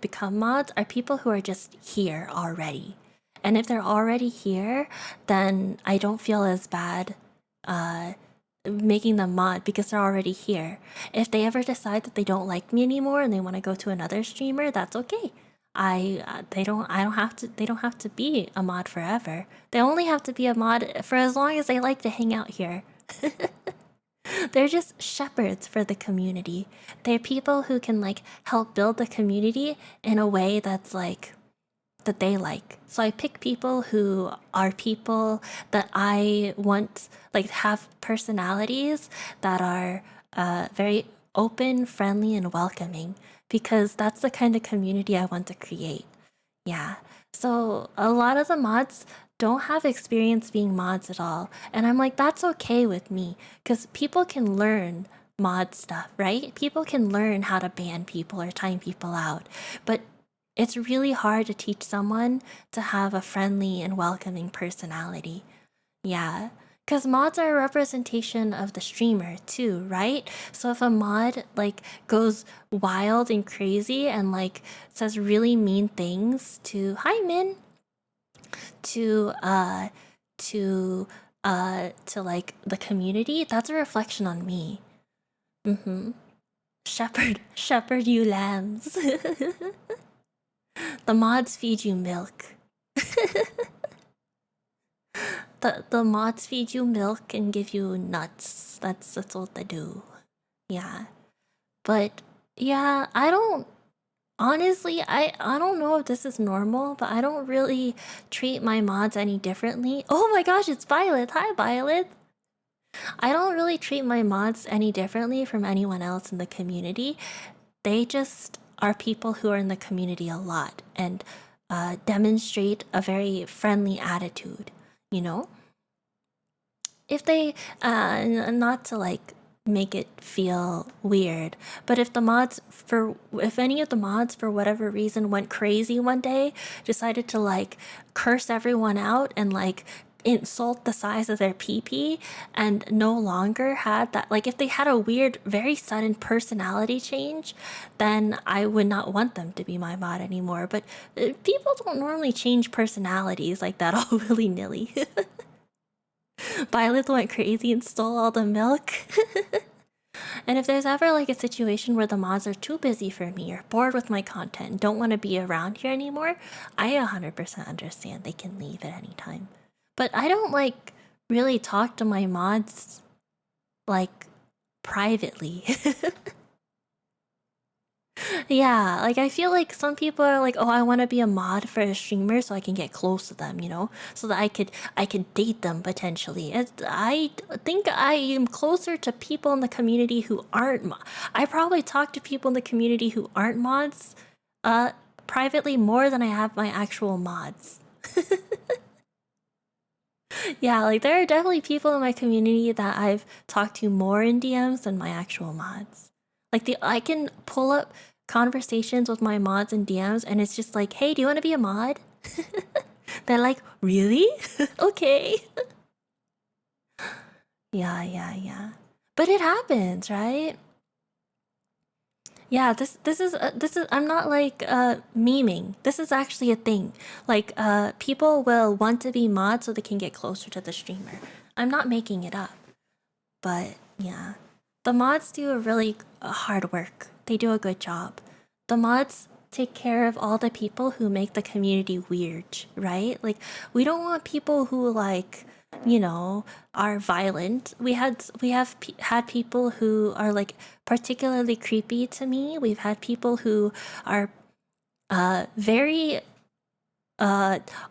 become mods are people who are just here already. And if they're already here, then I don't feel as bad making them mod because they're already here. If they ever decide that they don't like me anymore and they want to go to another streamer, that's okay. They don't have to be a mod forever. They only have to be a mod for as long as they like to hang out here. They're just shepherds for the community. They're people who can like help build the community in a way that's like that they like. So I pick people who are people that I want, like have personalities that are very open, friendly, and welcoming, because that's the kind of community I want to create. Yeah. So a lot of the mods don't have experience being mods at all. And I'm like, that's okay with me, because people can learn mod stuff, right? People can learn how to ban people or time people out. But it's really hard to teach someone to have a friendly and welcoming personality. Yeah. Because mods are a representation of the streamer too, right? So if a mod like goes wild and crazy and like says really mean things to hi Min, to like the community, that's a reflection on me. Shepherd you lambs. The mods feed you milk. The mods feed you milk and give you nuts. That's what they do. Yeah. But yeah, I don't honestly I don't know if this is normal, but I don't really treat my mods any differently. Oh my gosh, it's Violet. Hi Violet. I don't really treat my mods any differently from anyone else in the community. They just are people who are in the community a lot and demonstrate a very friendly attitude, you know? If they, not to like make it feel weird, but if any of the mods for whatever reason went crazy one day, decided to like curse everyone out and like insult the size of their pee and no longer had that, like if they had a weird very sudden personality change, then I would not want them to be my mod anymore. But people don't normally change personalities like that all willy-nilly. Violet went crazy and stole all the milk. And if there's ever like a situation where the mods are too busy for me or bored with my content and don't want to be around here anymore, I 100% understand they can leave at any time. But I don't like really talk to my mods like privately. Yeah, like I feel like some people are like, oh, I want to be a mod for a streamer so I can get close to them, you know, so that I could date them potentially. I think I am closer to people in the community who aren't. I probably talk to people in the community who aren't mods, privately more than I have my actual mods. Yeah, like there are definitely people in my community that I've talked to more in DMs than my actual mods. Like I can pull up conversations with my mods in DMs and it's just like, hey, do you want to be a mod? They're like, really? Okay. Yeah. But it happens, right? Yeah, this is I'm not like memeing. This is actually a thing. Like people will want to be mods so they can get closer to the streamer. I'm not making it up. But yeah, the mods do a really hard work. They do a good job. The mods take care of all the people who make the community weird, right? Like, we don't want people who, like, you know, are violent. We have had people who are, like, particularly creepy to me. We've had people who are very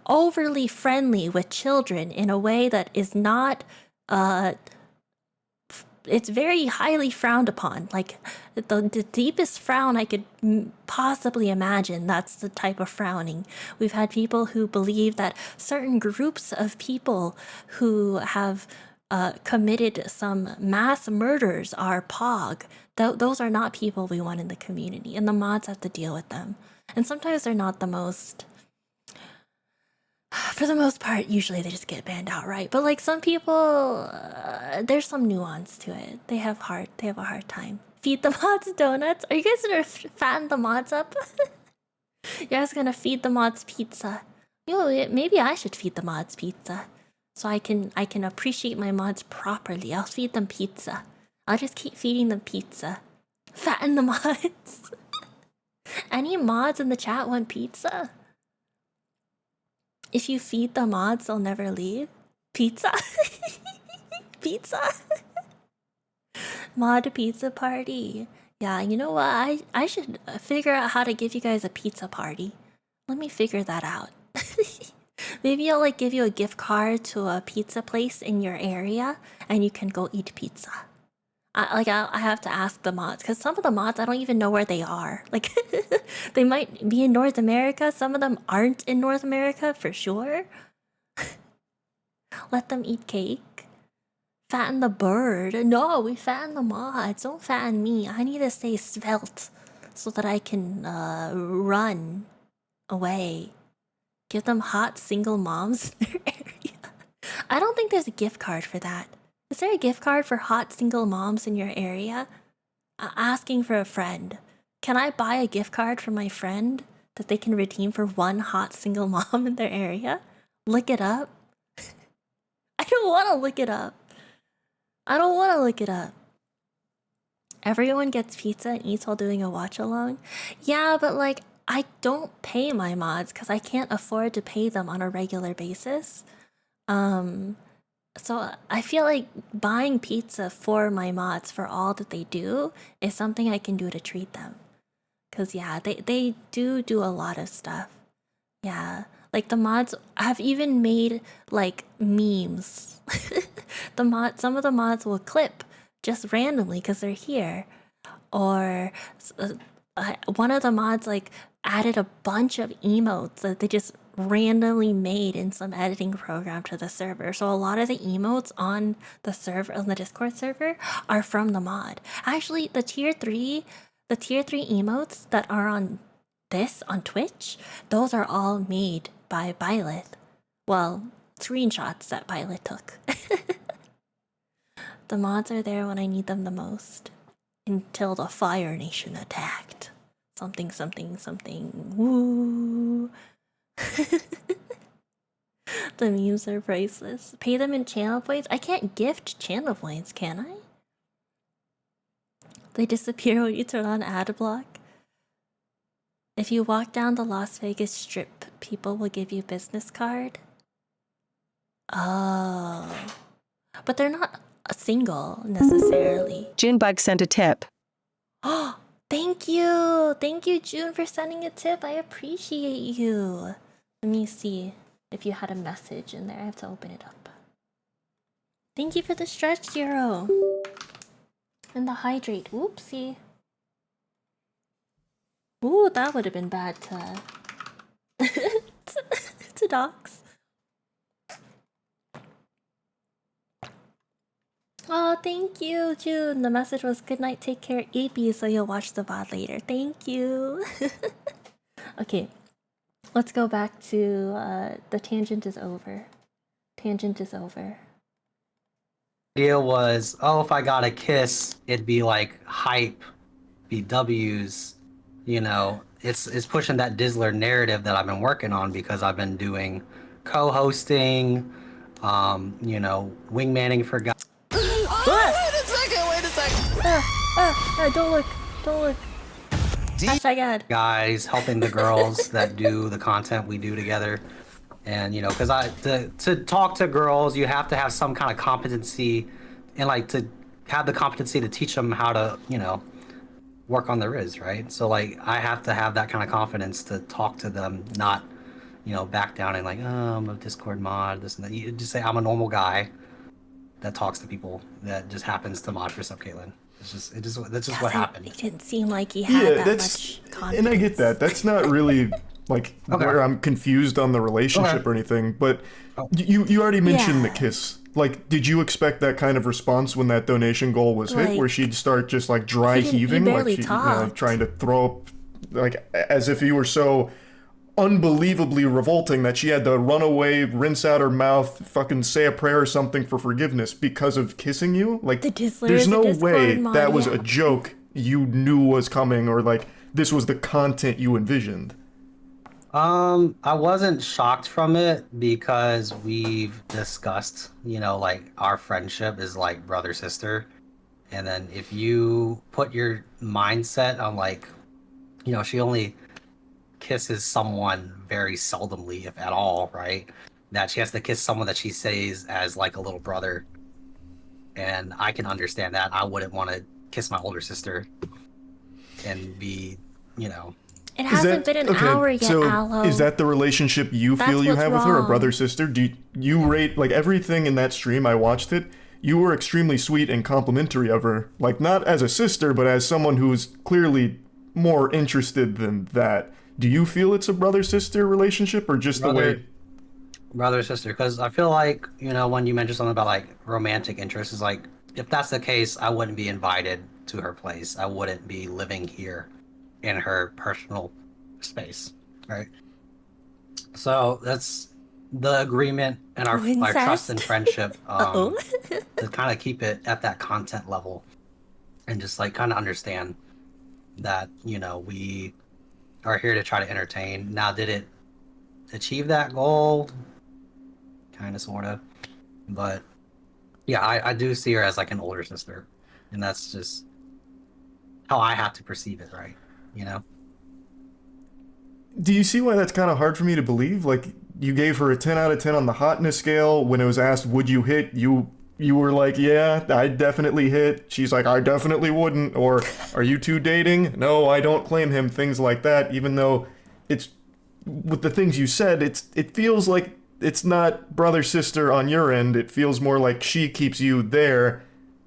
overly friendly with children in a way that is not it's very highly frowned upon. Like, the deepest frown I could possibly imagine, that's the type of frowning. We've had people who believe that certain groups of people who have committed some mass murders are POG. Those are not people we want in the community, and the mods have to deal with them. And sometimes they're not the most... For the most part, usually they just get banned outright. But like some people, there's some nuance to it. They have a hard time. Feed the mods donuts. Are you guys gonna fatten the mods up? You guys gonna feed the mods pizza? Maybe I should feed the mods pizza, so I can appreciate my mods properly. I'll feed them pizza. I'll just keep feeding them pizza. Fatten the mods. Any mods in the chat want pizza? If you feed the mods, they'll never leave. Pizza? Pizza? Mod pizza party. Yeah, you know what? I should figure out how to give you guys a pizza party. Let me figure that out. Maybe I'll like give you a gift card to a pizza place in your area and you can go eat pizza. I have to ask the mods, because some of the mods, I don't even know where they are. Like, they might be in North America. Some of them aren't in North America, for sure. Let them eat cake. Fatten the bird. No, we fatten the mods. Don't fatten me. I need to stay svelte so that I can run away. Give them hot single moms in their area. I don't think there's a gift card for that. Is there a gift card for hot single moms in your area? Asking for a friend. Can I buy a gift card for my friend that they can redeem for one hot single mom in their area? Look it up? I don't want to look it up. I don't want to look it up. Everyone gets pizza and eats while doing a watch along? Yeah, but like, I don't pay my mods because I can't afford to pay them on a regular basis. So I feel like buying pizza for my mods for all that they do is something I can do to treat them. Cause yeah, they do a lot of stuff. Yeah, like the mods have even made like memes. Some of the mods will clip just randomly because they're here. Or one of the mods like added a bunch of emotes that they just randomly made in some editing program to the server. So a lot of the emotes on the server, on the Discord server, are from the mod. Actually, the tier 3 emotes that are on Twitch, those are all made by Byleth. Well, screenshots that Byleth took. The mods are there when I need them the most. Until the Fire Nation attacked. Something, something, something. Woo! The memes are priceless. Pay them in channel points? I can't gift channel points, can I? They disappear when you turn on ad block. If you walk down the Las Vegas Strip, people will give you a business card. Oh. But they're not a single, necessarily. Junebug sent a tip. Oh, thank you! Thank you, June, for sending a tip. I appreciate you. Let me see if you had a message in there. I have to open it up. Thank you for the stretch, Zero. And the hydrate. Oopsie. Ooh, that would have been bad to... to docs. Oh, thank you, June. The message was good night, take care, eepy, so you'll watch the VOD later. Thank you. Okay, let's go back to the tangent is over. Tangent is over. Idea was, oh, if I got a kiss, it'd be like hype, be W's, you know. It's pushing that Dizzler narrative that I've been working on because I've been doing co-hosting, you know, wingmanning for guys. Wait a second, wait a second. Don't look, don't look. Hashtag ad. guys helping the girls that do the content we do together. And because to talk to girls, you have to have some kind of competency, and like to have the competency to teach them how to work on the Riz, right? So like I have to have that kind of confidence to talk to them, not back down and like, oh, I'm a Discord mod, this and that. You just say I'm a normal guy that talks to people that just happens to mod for Sub Caitlin. That's just what happened. It didn't seem like he had that much confidence. And I get that. That's not really like where I'm confused on the relationship or anything. But you already mentioned the kiss. Like, did you expect that kind of response when that donation goal was hit, where she'd start just like dry heaving, like she, trying to throw up, like as if you were so unbelievably revolting that she had to run away, rinse out her mouth, fucking say a prayer or something for forgiveness because of kissing you? Like, there's no way that was a joke you knew was coming, or like this was the content you envisioned. I wasn't shocked from it because we've discussed, like our friendship is like brother sister, and then if you put your mindset on like, she only kisses someone very seldomly, if at all, right? That she has to kiss someone that she sees as like a little brother, and I can understand that. I wouldn't want to kiss my older sister and be, It hasn't been an hour yet, so Aloe. Is that the relationship you feel you have with her, a brother sister? Do you rate like everything in that stream? I watched it. You were extremely sweet and complimentary of her, like not as a sister, but as someone who's clearly more interested than that. Do you feel it's a brother-sister relationship, or just the way? Brother-sister, because I feel like, when you mentioned something about like romantic interests, is like, if that's the case, I wouldn't be invited to her place. I wouldn't be living here in her personal space, right? So that's the agreement and our trust and friendship to kind of keep it at that content level, and just like kind of understand that, we are here to try to entertain. Now, did it achieve that goal? Kind of, sort of. But yeah, I do see her as like an older sister, and that's just how I have to perceive it, right? Do you see why that's kind of hard for me to believe? Like, you gave her a 10 out of 10 on the hotness scale. When it was asked, would you hit, you were like, yeah, I'd definitely hit. She's like, I definitely wouldn't. Or, are you two dating? No, I don't claim him. Things like that. Even though it's, with the things you said, it feels like it's not brother-sister on your end. It feels more like she keeps you there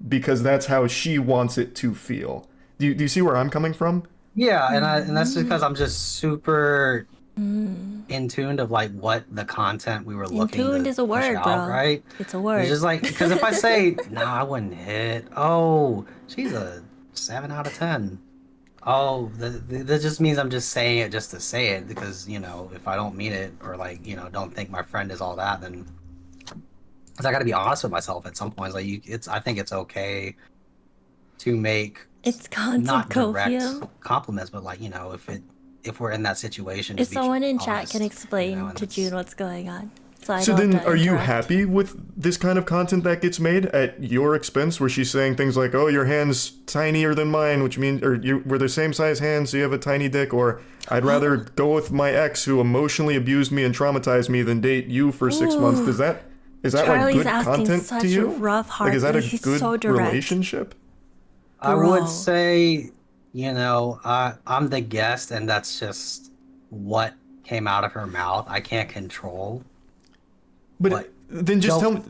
because that's how she wants it to feel. Do you see where I'm coming from? Yeah, and that's because I'm just super in tuned of like what the content we were looking to is a word, push bro. out, right? It's a word. It's just like, because if I say, no, I wouldn't hit. Oh, she's a 7 out of 10. Oh, that just means I'm just saying it just to say it, because, if I don't mean it, or like, don't think my friend is all that, then because I got to be honest with myself at some points. Like, I think it's okay to make not direct compliments, but like, if we're in that situation. If someone in chat can explain to June what's going on. So then, are you happy with this kind of content that gets made at your expense, where she's saying things like, oh, your hand's tinier than mine, which means, or we're the same size hands, so you have a tiny dick, or I'd rather go with my ex who emotionally abused me and traumatized me than date you for 6 months. Is that Charlie's like good content such to you? A rough heart. Like, is that a He's good so direct. relationship? I would say, I'm the guest, and that's just what came out of her mouth. I can't control. But then just tell me,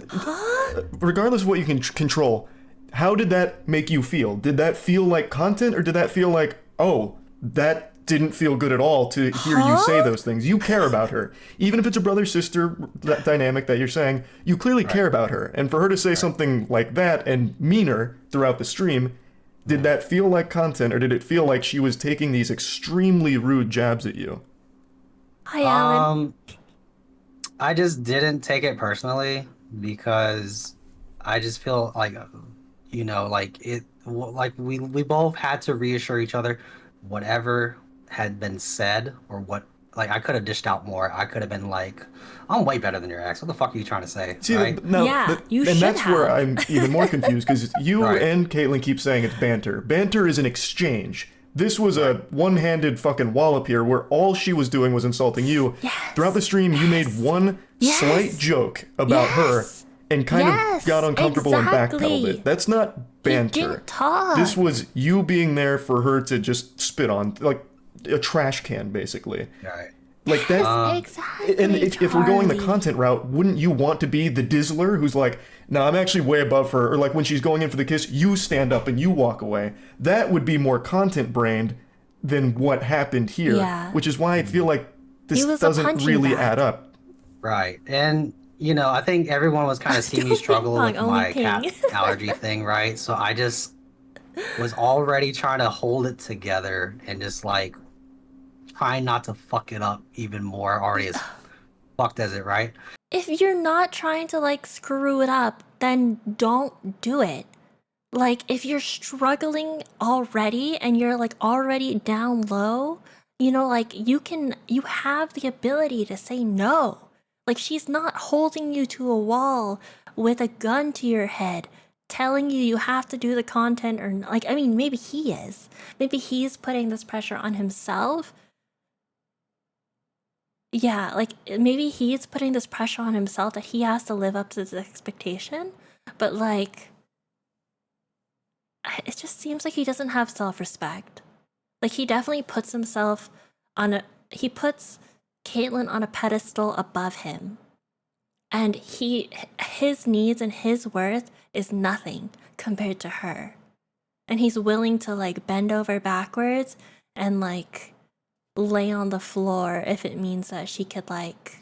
regardless of what you can control, how did that make you feel? Did that feel like content, or did that feel like, oh, that didn't feel good at all to hear you say those things? You care about her. Even if it's a brother-sister dynamic that you're saying, you clearly care about her. And for her to say something like that and meaner throughout the stream, did that feel like content, or did it feel like she was taking these extremely rude jabs at you? Hi, Alan. I just didn't take it personally, because I just feel like, like we both had to reassure each other whatever had been said, or what, like, I could have dished out more. I could have been like, I'm way better than your ex. What the fuck are you trying to say? See, right? No, you should and that's have. where I'm even more confused, because you Right. and Caitlin keep saying it's banter. Banter is an exchange. This was a one-handed fucking wallop here where all she was doing was insulting you. Yes. Throughout the stream, you made one Yes. slight joke about her Yes. and kind Yes, of got uncomfortable and backpedaled exactly. it. That's not He banter. didn't talk. This was you being there for her to just spit on, like a trash can, basically. Right. Like that. Exactly. And if we're going the Charlie. content route, wouldn't you want to be the Dizzler who's like, no, I'm actually way above her, or like when she's going in for the kiss, you stand up and you walk away. That would be more content brained than what happened here, Yeah. which is why I feel like this He was a doesn't punching really bag. add up. Right. And, you know, I think everyone was kind of seeing me Don't struggle get me with wrong, my only cat Ping. allergy thing, right? So I just was already trying to hold it together and just like trying not to fuck it up even more, already as fucked as it, right? If you're not trying to like screw it up, then don't do it. Like if you're struggling already and you're like already down low, you know, like you have the ability to say no. Like she's not holding you to a wall with a gun to your head telling you have to do the content or like I mean maybe he is. Maybe he's putting this pressure on himself. Yeah, like maybe he's putting this pressure on himself that he has to live up to this expectation, but like it just seems like he doesn't have self-respect. Like he definitely puts himself he puts Caitlyn on a pedestal above him. And his needs and his worth is nothing compared to her. And he's willing to like bend over backwards and like lay on the floor if it means that she could like,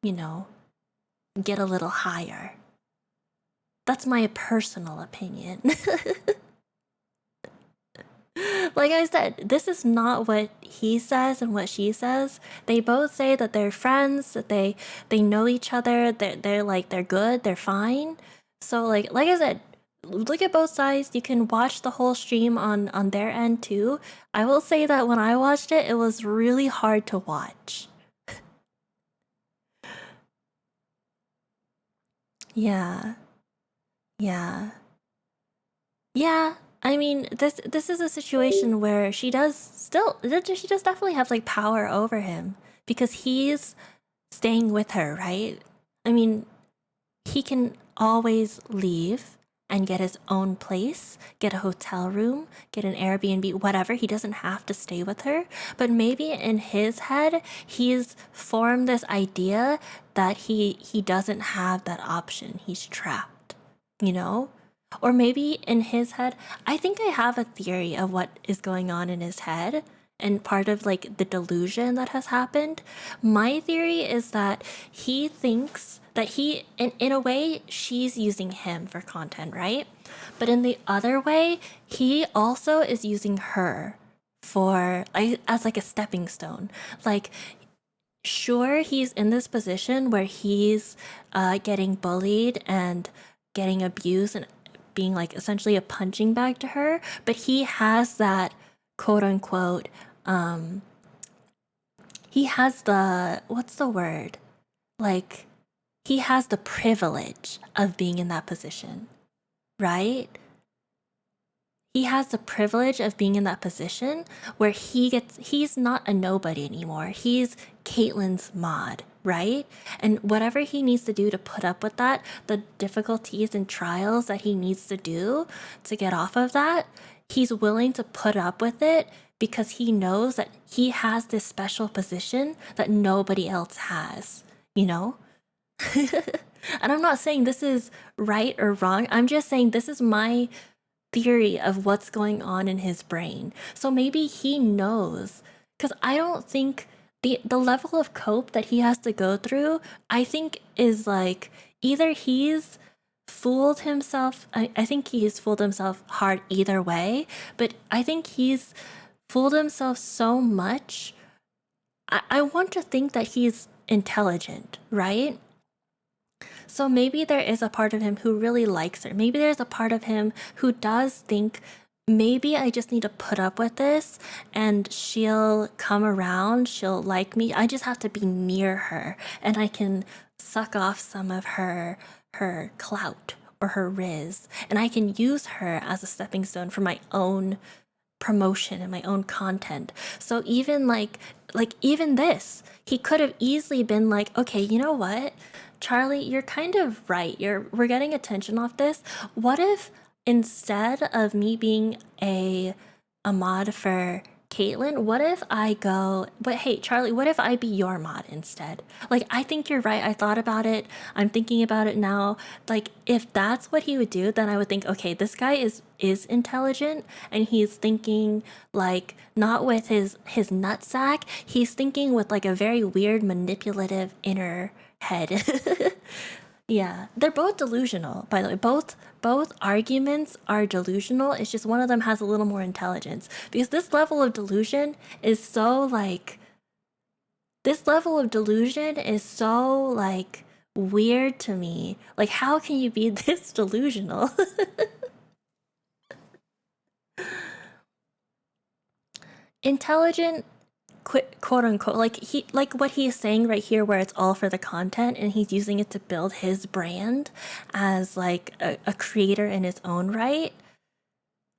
you know, get a little higher. That's my personal opinion. Like I said, this is not what he says and what she says. They both say that they're friends, that they know each other, they're good, they're fine. So like I said, look at both sides. You can watch the whole stream on their end too. I will say that when I watched it, it was really hard to watch. Yeah. Yeah. Yeah, I mean, this is a situation where she does definitely have like power over him because he's staying with her, right? I mean, he can always leave and get his own place, get a hotel room, get an Airbnb, whatever. He doesn't have to stay with her. But maybe in his head, he's formed this idea that he doesn't have that option. He's trapped, you know? Or maybe in his head, I think I have a theory of what is going on in his head and part of like the delusion that has happened. My theory is that he thinks that in a way, she's using him for content, right? But in the other way, he also is using her for as like a stepping stone. Like, sure, he's in this position where he's getting bullied and getting abused and being like essentially a punching bag to her, but he has that quote unquote he has the what's the word? Like he has the privilege of being in that position, right? He has the privilege of being in that position where he's not a nobody anymore. He's Caitlyn's mod, right? And whatever he needs to do to put up with that, the difficulties and trials that he needs to do to get off of that, he's willing to put up with it because he knows that he has this special position that nobody else has, you know? And I'm not saying this is right or wrong. I'm just saying this is my theory of what's going on in his brain. So maybe he knows, because I don't think the level of cope that he has to go through, I think is like either he's fooled himself. I think he's fooled himself hard either way, but I think he's fooled himself so much. I want to think that he's intelligent, right? So maybe there is a part of him who really likes her. Maybe there's a part of him who does think, maybe I just need to put up with this and she'll come around, she'll like me. I just have to be near her and I can suck off some of her clout or her riz, and I can use her as a stepping stone for my own promotion and my own content. So even like even this, he could have easily been like, okay, you know what, Charlie, you're kind of right. We're getting attention off this. What if instead of me being a mod for Caitlyn, what if I go, but hey, Charlie, what if I be your mod instead? Like, I think you're right. I thought about it. I'm thinking about it now. Like, if that's what he would do, then I would think, okay, this guy is intelligent and he's thinking like not with his nutsack. He's thinking with like a very weird manipulative inner head. Yeah, they're both delusional, by the way. Both arguments are delusional. It's just one of them has a little more intelligence. Because this level of delusion is so like weird to me. Like, how can you be this delusional? Intelligent, quote unquote, like what he's saying right here, where it's all for the content and he's using it to build his brand as like a creator in his own right.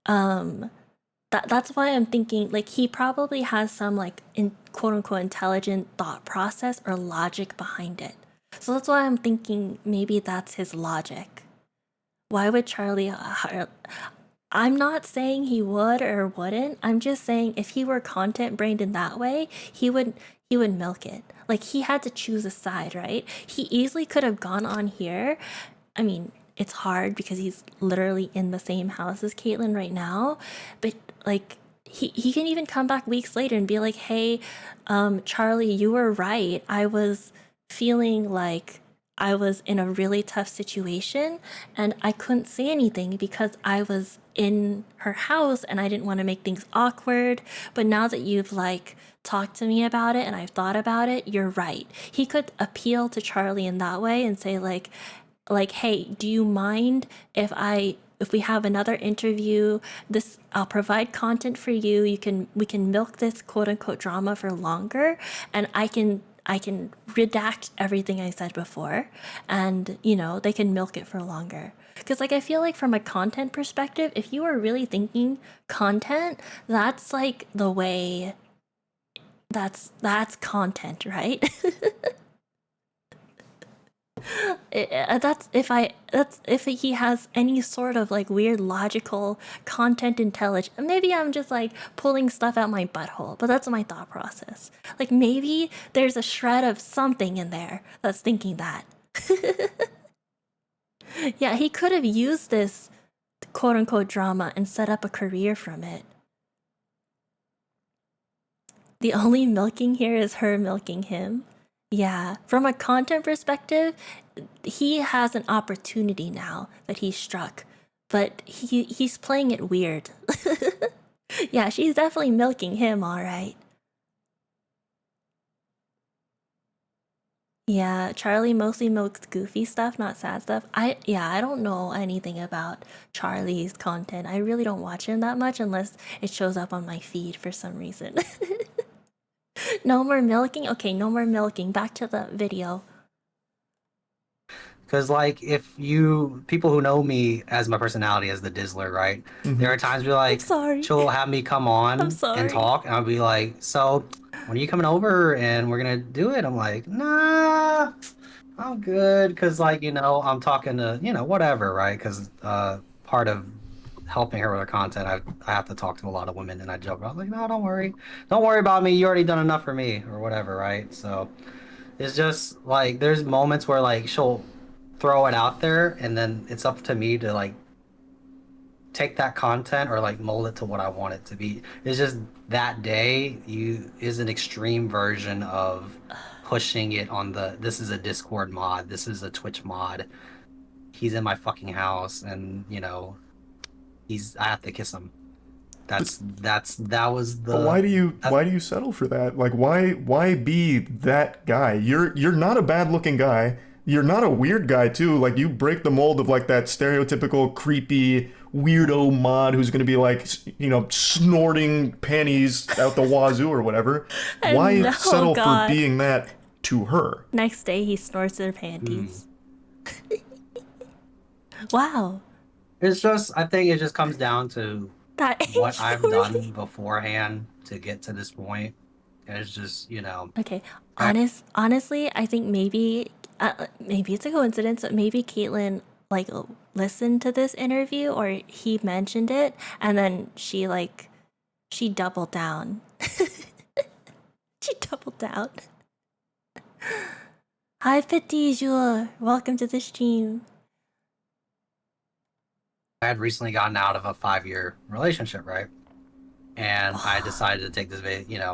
That's why I'm thinking like he probably has some like in quote unquote intelligent thought process or logic behind it. So that's why I'm thinking maybe that's his logic. Why would Charlie hire? I'm not saying he would or wouldn't. I'm just saying if he were content brained in that way, he would milk it. Like, he had to choose a side, right? He easily could have gone on here. I mean, it's hard because he's literally in the same house as Caitlyn right now, but like he can even come back weeks later and be like, hey, Charlie, you were right. I was feeling like I was in a really tough situation and I couldn't say anything because I was in her house and I didn't want to make things awkward. But now that you've like talked to me about it and I've thought about it, you're right. He could appeal to Charlie in that way and say like, hey, do you mind if we have another interview? This, I'll provide content for you. We can milk this quote unquote drama for longer, and I can redact everything I said before, and they can milk it for longer. Because like I feel like from a content perspective, if you are really thinking content, that's like the way. That's content, right? That's if he has any sort of like weird logical content intelligence. Maybe I'm just like pulling stuff out my butthole, but that's my thought process. Like maybe there's a shred of something in there that's thinking that. Yeah, he could have used this quote unquote drama and set up a career from it. The only milking here is her milking him. Yeah, from a content perspective, he has an opportunity now that he struck, but he's playing it weird. Yeah, she's definitely milking him, all right. Yeah, Charlie mostly milks goofy stuff, not sad stuff. I don't know anything about Charlie's content. I really don't watch him that much unless it shows up on my feed for some reason. No more milking? Okay, no more milking. Back to the video. Because, like, if people who know me as my personality as the Dizzler, right? There are times where, like, sorry. she'll have me come on I'm sorry. and talk, and I'll be like, so, when are you coming over and we're gonna do it? I'm like, nah, I'm good. Because, like, I'm talking to, whatever, right? Because part of helping her with her content, I have to talk to a lot of women, and I joke about, like, no, don't worry about me. You already done enough for me, or whatever, right? So, it's just, like, there's moments where, like, she'll throw it out there and then it's up to me to like take that content or like mold it to what I want it to be. It's just that day is an extreme version of pushing it on this is a Discord mod, this is a Twitch mod, he's in my fucking house, and I have to kiss him. That was the. But why do you settle for that? Like, why be that guy? You're not a bad looking guy. You're not a weird guy too. Like, you break the mold of like that stereotypical creepy weirdo mod who's gonna be like, snorting panties out the wazoo or whatever. Why settle for being that to her? Next day he snorts her panties. Wow. It's just, I think it just comes down to That what age I've 40. done beforehand to get to this point. And it's just, Okay, I, honestly, I think maybe it's a coincidence, but maybe Caitlyn like listened to this interview or he mentioned it, and then she doubled down. She doubled down. Hi, Petit Jour. Welcome to the stream. I had recently gotten out of a 5-year relationship, right? And I decided to take this,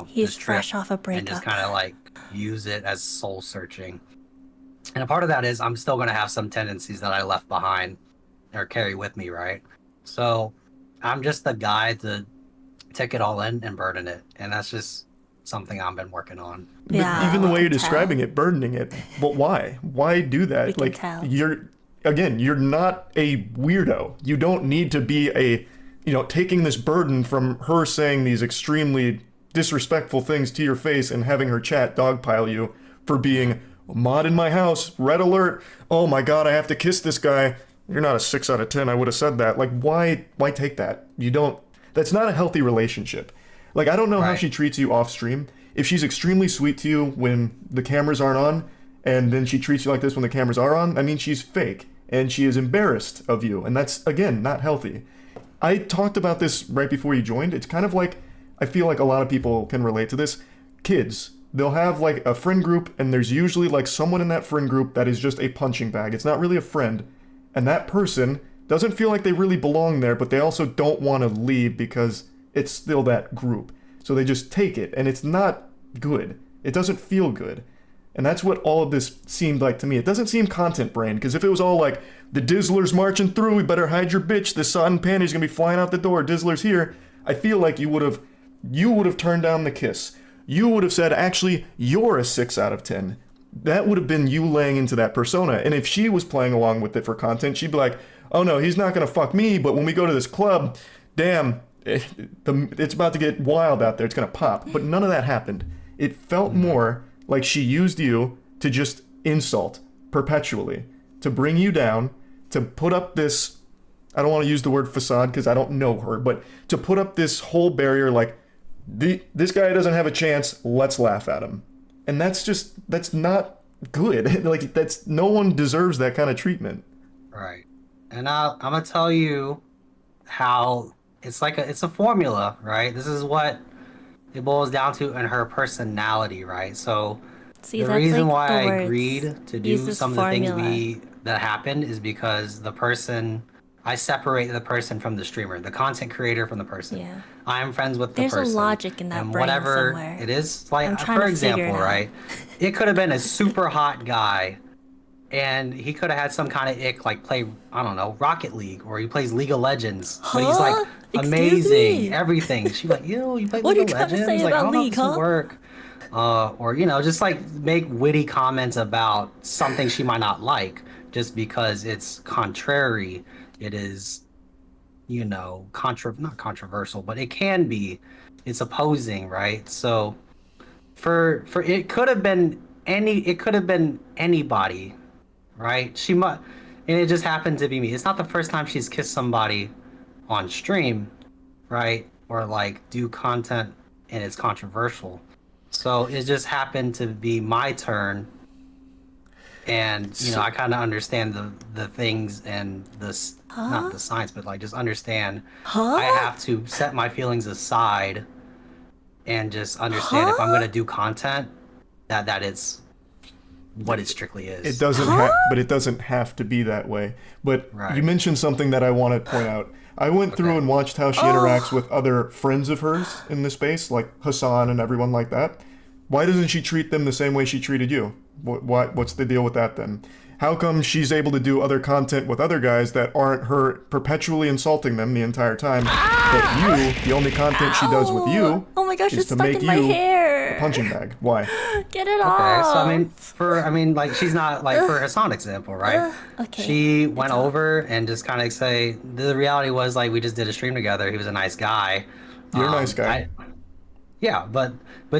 He's this trip fresh off a and just breakup. kind of like use it as soul searching. And a part of that is I'm still going to have some tendencies that I left behind or carry with me, right? So I'm just the guy to take it all in and burden it. And that's just something I've been working on. But Yeah, even the we way can you're describing tell. it, burdening it, but why? Why do that? We can Like, tell. you're not a weirdo. You don't need to be taking this burden from her saying these extremely disrespectful things to your face and having her chat dogpile you for being mod in my house, red alert. Oh my god, I have to kiss this guy. You're not a 6 out of 10. I would have said that. Like, why take that? That's not a healthy relationship. Like, I don't know how Right. she treats you off stream. If she's extremely sweet to you when the cameras aren't on, and then she treats you like this when the cameras are on, I mean, she's fake. And she is embarrassed of you. And that's, again, not healthy. I talked about this right before you joined. It's kind of like, I feel like a lot of people can relate to this. Kids, they'll have like a friend group, and there's usually like someone in that friend group that is just a punching bag. It's not really a friend. And that person doesn't feel like they really belong there, but they also don't want to leave because it's still that group. So they just take it, and it's not good. It doesn't feel good. And that's what all of this seemed like to me. It doesn't seem content brain, because if it was all like, the Dizzler's marching through, we better hide your bitch, this sodden panty's gonna be flying out the door, Dizzler's here, I feel like you would have turned down the kiss. You would have said, actually, you're a 6 out of 10. That would have been you laying into that persona. And if she was playing along with it for content, she'd be like, oh no, he's not gonna fuck me, but when we go to this club, damn, it's about to get wild out there, it's gonna pop. But none of that happened. It felt more like she used you to just insult perpetually, to bring you down, to put up this, I don't want to use the word facade because I don't know her, but to put up this whole barrier like, this guy doesn't have a chance, let's laugh at him. And that's not good. Like, no one deserves that kind of treatment. Right. And I'm going to tell you how it's a formula, right? This is what it boils down to in her personality, right? So See, the that's reason like why the I words. agreed to Use do this some of the formula. things that happened is because I separate the person from the streamer, the content creator from the person. Yeah. I am friends with the There's person. a logic in that and brain whatever somewhere. it is, like I'm trying for to figure example, it out. right? It could have been a super hot guy, and he could have had some kind of ick, like play, I don't know, Rocket League, or he plays League of Legends, but he's like Huh? Excuse amazing, me? everything. She's like, you play What League are you of trying to Legends? say Like, I about don't know if League, this will huh? work. Or just like make witty comments about something she might not like, just because it's contrary. It is, not controversial, but it can be. It's opposing, right? So for it could have been anybody, right? And it just happened to be me. It's not the first time she's kissed somebody on stream, right? Or like do content and it's controversial. So it just happened to be my turn, and I kind of understand the things and not the science, but like just understand. I have to set my feelings aside and just understand if I'm gonna do content that it's what it strictly is. It doesn't but it doesn't have to be that way. But Right. you mentioned something that I want to point out. I went through Okay. and watched how she interacts with other friends of hers in the space, like Hassan and everyone like that. Why doesn't she treat them the same way she treated you? What's the deal with that then? How come she's able to do other content with other guys that aren't her perpetually insulting them the entire time? But you, the only content she does with you Oh my gosh, is it's to stuck make in my you hair. a punching bag. Why? Get it Okay, off. so like she's not like for Hassan example, right? Okay. She went over and just kind of say the reality was like we just did a stream together. He was a nice guy. You're a nice guy. Yeah, but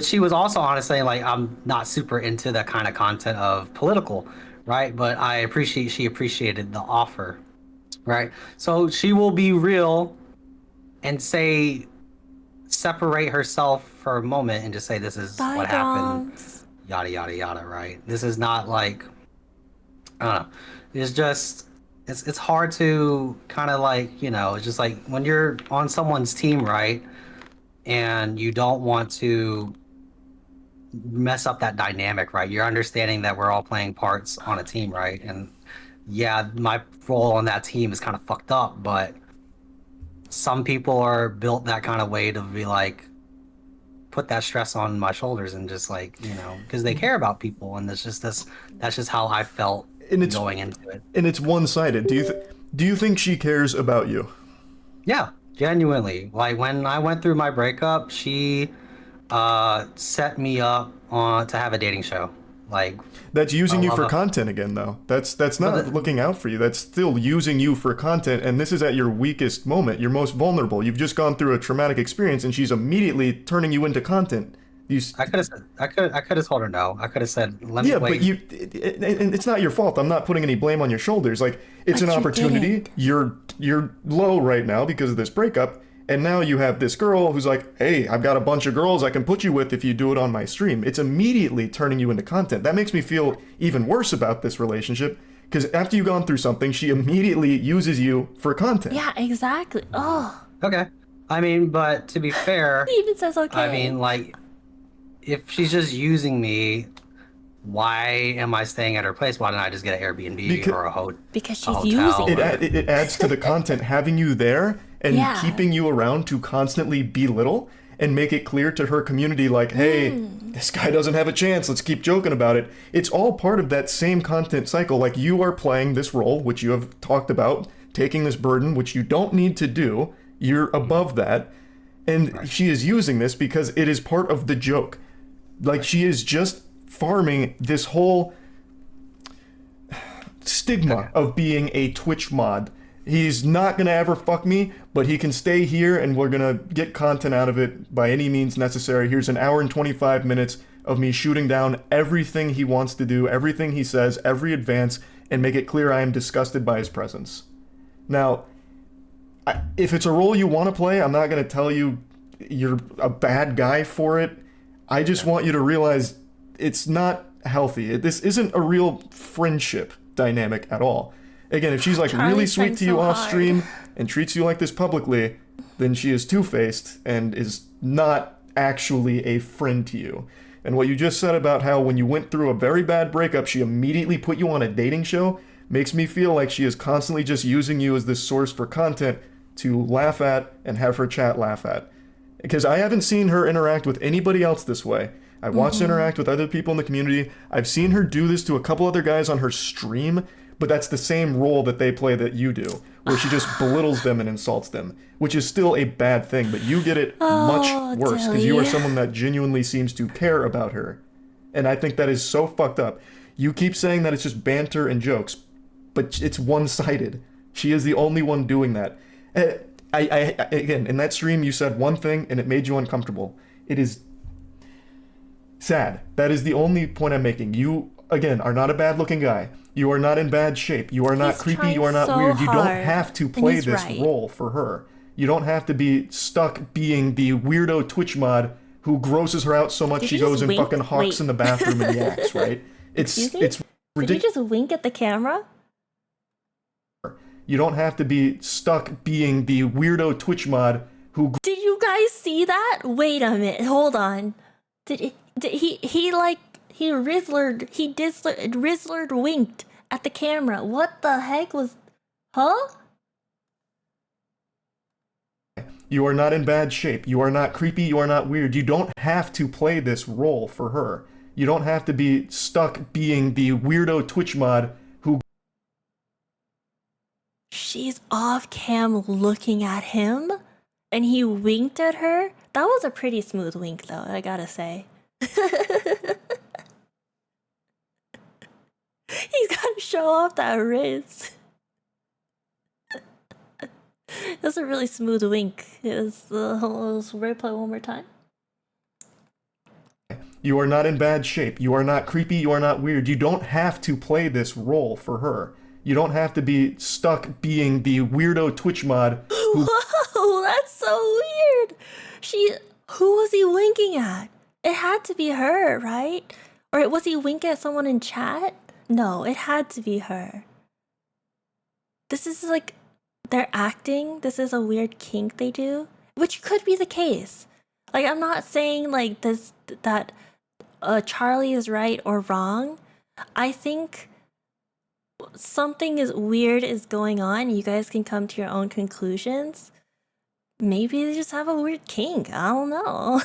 she was also honest saying like I'm not super into that kind of content of political, right? But she appreciated the offer, right? So she will be real and say, separate herself for a moment and just say, this is what happened, Bygones. yada, yada, yada, right? This is not like, I don't know. It's just, it's hard to kind of like, you know, it's just like when you're on someone's team, right? And you don't want to mess up that dynamic, right? You're understanding that we're all playing parts on a team, right? And yeah, my role on that team is kind of fucked up, but some people are built that kind of way to be like, put that stress on my shoulders and just like, you know, because they care about people, and that's just how I felt And it's going into it. and it's one-sided. Do you think she cares about you? Yeah, genuinely. Like when I went through my breakup, she set me up on to have a dating show. Like That's using you love for it. content again, though. That's not But the- looking out for you. That's still using you for content, and this is at your weakest moment. You're most vulnerable. You've just gone through a traumatic experience, and she's immediately turning you into content. I could have said I could have told her no. I could have said let me Yeah, wait. but and it's not your fault. I'm not putting any blame on your shoulders. Like, it's But an you opportunity. didn't. You're low right now because of this breakup, and now you have this girl who's like, "Hey, I've got a bunch of girls I can put you with if you do it on my stream." It's immediately turning you into content. That makes me feel even worse about this relationship, because after you've gone through something, she immediately uses you for content. Yeah, exactly. Oh, Okay. I mean, but to be fair, he even says okay. I mean, like, if she's just using me, why am I staying at her place? Why didn't I just get an Airbnb Because- or a hotel? because a she's hotel? using It adds to the content, having you there and Yeah. keeping you around to constantly belittle and make it clear to her community, like, hey, this guy doesn't have a chance, let's keep joking about it. It's all part of that same content cycle. Like, you are playing this role, which you have talked about, taking this burden, which you don't need to do, you're above that, and she is using this because it is part of the joke. Like, she is just farming this whole stigma of being a Twitch mod. He's not gonna ever fuck me, but he can stay here and we're gonna get content out of it by any means necessary. Here's an hour and 25 minutes of me shooting down everything he wants to do, everything he says, every advance, and make it clear I am disgusted by his presence. Now, if it's a role you want to play, I'm not gonna tell you you're a bad guy for it. I just want you to realize it's not healthy. This isn't a real friendship dynamic at all. Again, if she's like really Charlie's sweet trying to you so off hard. stream and treats you like this publicly, then she is two-faced and is not actually a friend to you. And what you just said about how when you went through a very bad breakup, she immediately put you on a dating show makes me feel like she is constantly just using you as this source for content to laugh at and have her chat laugh at. Because I haven't seen her interact with anybody else this way. I've watched her interact with other people in the community. I've seen her do this to a couple other guys on her stream, but that's the same role that they play that you do, where she just belittles them and insults them, which is still a bad thing, but you get it much worse because you are Dilly. someone that genuinely seems to care about her. And I think that is so fucked up. You keep saying that it's just banter and jokes, but it's one-sided. She is the only one doing that. Again, in that stream, you said one thing and it made you uncomfortable. It is sad. That is the only point I'm making. You, again, are not a bad-looking guy. You are not in bad shape. You are not He's creepy. You are trying not so weird. You don't hard, have to and play he's this right. role for her. You don't have to be stuck being the weirdo Twitch mod who grosses her out so much Did she you just goes and wink? fucking hawks Wait. in the bathroom and yaks, right? Excuse me? It's Did you ridiculous. just wink at the camera? You don't have to be stuck being the weirdo Twitch mod who Did you guys see that? Wait a minute. Hold on. Did Rizzlerd winked at the camera. What the heck was, huh? You are not in bad shape. You are not creepy. You are not weird. You don't have to play this role for her. You don't have to be stuck being the weirdo Twitch mod who She's off cam looking at him and he winked at her. That was a pretty smooth wink though, I gotta say. He's gotta show off that wrist. That's a really smooth wink. Let's replay one more time. you are not in bad shape. You are not creepy. You are not weird. You don't have to play this role for her. You don't have to be stuck being the weirdo Twitch mod who Whoa, That's so weird. Who was he winking at? It had to be her, right? Or was he winking at someone in chat? No, it had to be her. This is like, they're acting. This is a weird kink they do, which could be the case. Like, I'm not saying like this, that Charlie is right or wrong. I think something is weird is going on. You guys can come to your own conclusions. Maybe they just have a weird kink. I don't know.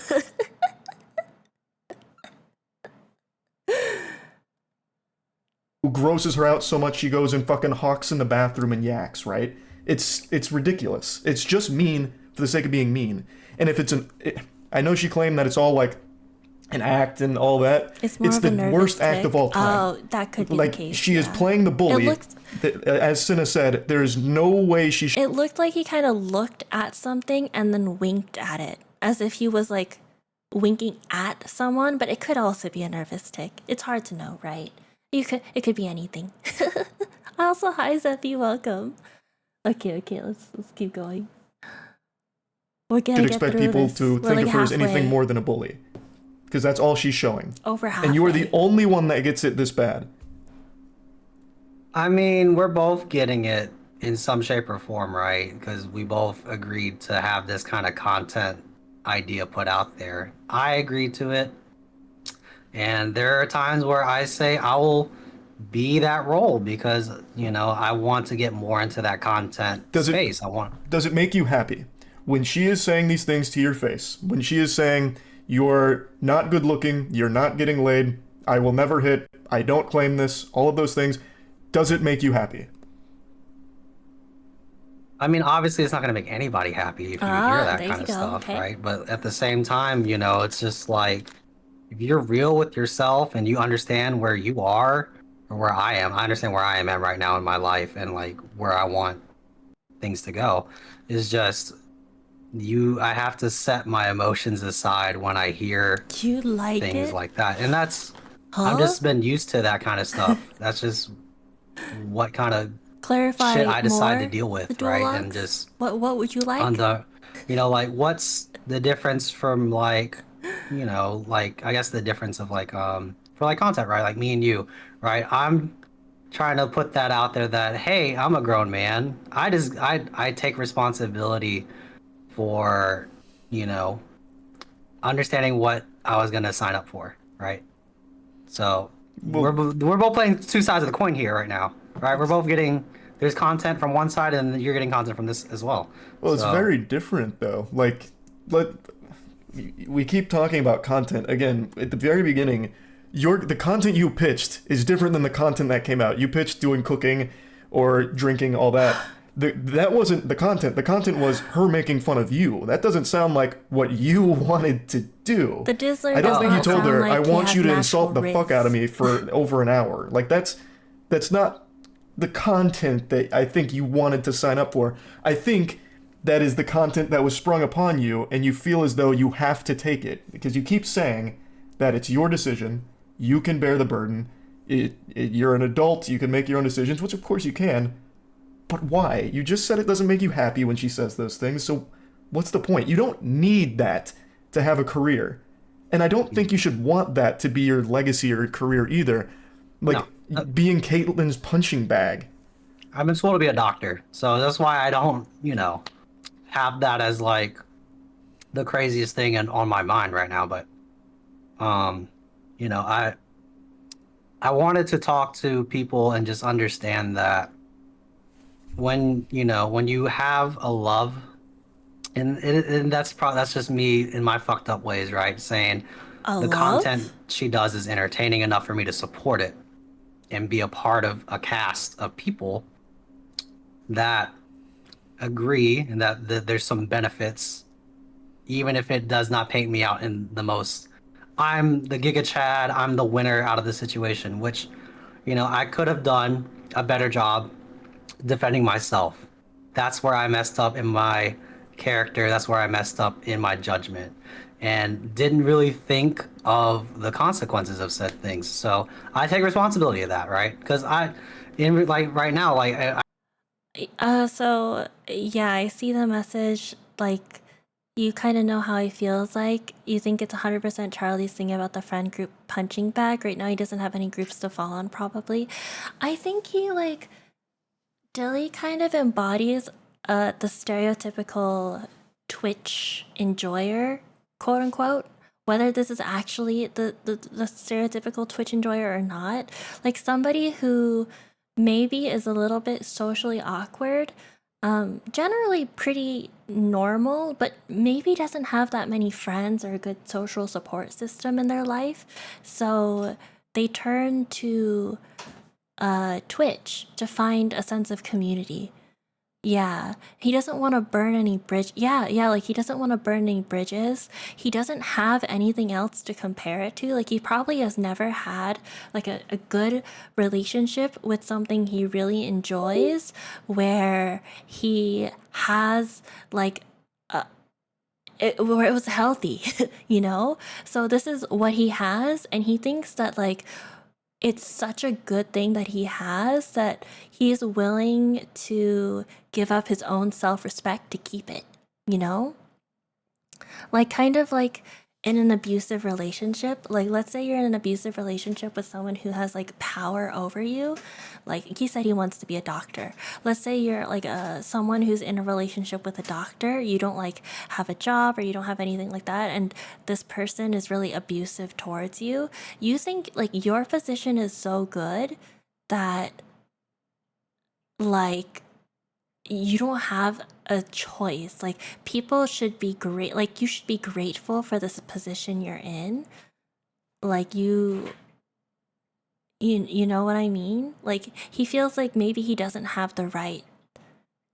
Who grosses her out so much she goes and fucking hawks in the bathroom and yaks, right? It's ridiculous. It's just mean for the sake of being mean. And if it's I know she claimed that it's all like an act and all that. It's more of the a nervous worst act tick. of all time. Oh, that could be like, the case. she is yeah. playing the bully. It looks, As Cinna said, there is no way she it looked like he kind of looked at something and then winked at it, as if he was like winking at someone. But it could also be a nervous tick. It's hard to know, right? It could be anything. Also, hi Zephy, welcome. Okay, let's keep going. We're gonna should get expect through people this. to We're think like of her as anything halfway. more than a bully. Because that's all she's showing. Over halfway. And you are the only one that gets it this bad. I mean, we're both getting it in some shape or form, right? Because we both agreed to have this kind of content idea put out there. I agreed to it. And there are times where I say I will be that role because, you know, I want to get more into that content space. Does it make you happy? When she is saying these things to your face, when she is saying, you're not good looking, you're not getting laid, I will never hit, I don't claim this, all of those things, does it make you happy? I mean, obviously, it's not going to make anybody happy if you hear that kind of stuff, okay. right? But at the same time, you know, it's just like, if you're real with yourself and you understand where you are or where I am, I understand where I am at right now in my life and like where I want things to go, is just I have to set my emotions aside when I hear You like things it? like that. And that's, Huh? I've just been used to that kind of stuff. That's just what kind of Clarify shit I decide more, to deal the with, dual right? And locks? just What would you like? on the, you know, like what's the difference from like, you know, like I guess the difference of like for like content, right? Like me and you, right? I'm trying to put that out there that hey, I'm a grown man. I take responsibility for, you know, understanding what I was gonna sign up for, right? So we're both playing two sides of the coin here right now, right? We're both getting, there's content from one side and you're getting content from this as well. Well, it's very different though. Like, we keep talking about content again. At the very beginning, the content you pitched is different than the content that came out. You pitched doing cooking or drinking, all that. That wasn't the content. The content was her making fun of you. That doesn't sound like what you wanted to do. The Dizzler I don't does think you not told sound her, like I he want has you to natural insult the fuck out of me riz. for over an hour. Like, that's not the content that I think you wanted to sign up for. I think that is the content that was sprung upon you, and you feel as though you have to take it. Because you keep saying that it's your decision, you can bear the burden, you're an adult, you can make your own decisions, which of course you can. But why? You just said it doesn't make you happy when she says those things, so what's the point? You don't need that to have a career. And I don't think you should want that to be your legacy or career either. Like, being Caitlin's punching bag. I've been told to be a doctor, so that's why I don't, you know, have that as like the craziest thing on my mind right now. But, you know, I wanted to talk to people and just understand that when you have a love, and that's just me in my fucked up ways, right? Saying the content she does is entertaining enough for me to support it and be a part of a cast of people that agree and that there's some benefits, even if it does not paint me out in the most, I'm the Giga Chad, I'm the winner out of the situation, which, you know, I could have done a better job defending myself. That's where I messed up in my character. That's where I messed up in my judgment and didn't really think of the consequences of said things. So I take responsibility of that, right? Because right now, So yeah, I see the message. like, you kind of know how he feels like. You think it's 100% Charlie's thing about the friend group punching bag. Right now, he doesn't have any groups to fall on, probably. I think he, like, Dilly kind of embodies the stereotypical Twitch enjoyer, quote unquote. Whether this is actually the stereotypical Twitch enjoyer or not. Like, somebody who maybe is a little bit socially awkward, generally pretty normal, but maybe doesn't have that many friends or a good social support system in their life. So they turn to Twitch to find a sense of community. Yeah, he doesn't want to burn any bridge. Yeah, like he doesn't want to burn any bridges. He doesn't have anything else to compare it to. Like, he probably has never had like a good relationship with something he really enjoys, where he has like where it was healthy, you know? So this is what he has, and he thinks that like it's such a good thing that he has that he's willing to give up his own self-respect to keep it, you know? Like, kind of like in an abusive relationship. Like, let's say you're in an abusive relationship with someone who has like power over you. Like, he said he wants to be a doctor. Let's say you're like someone who's in a relationship with a doctor. You don't like have a job or you don't have anything like that, and this person is really abusive towards you. You think like your position is so good that like you don't have a choice. Like, people should be great. Like, you should be grateful for this position you're in. Like, you know what I mean? Like, he feels like maybe he doesn't have the right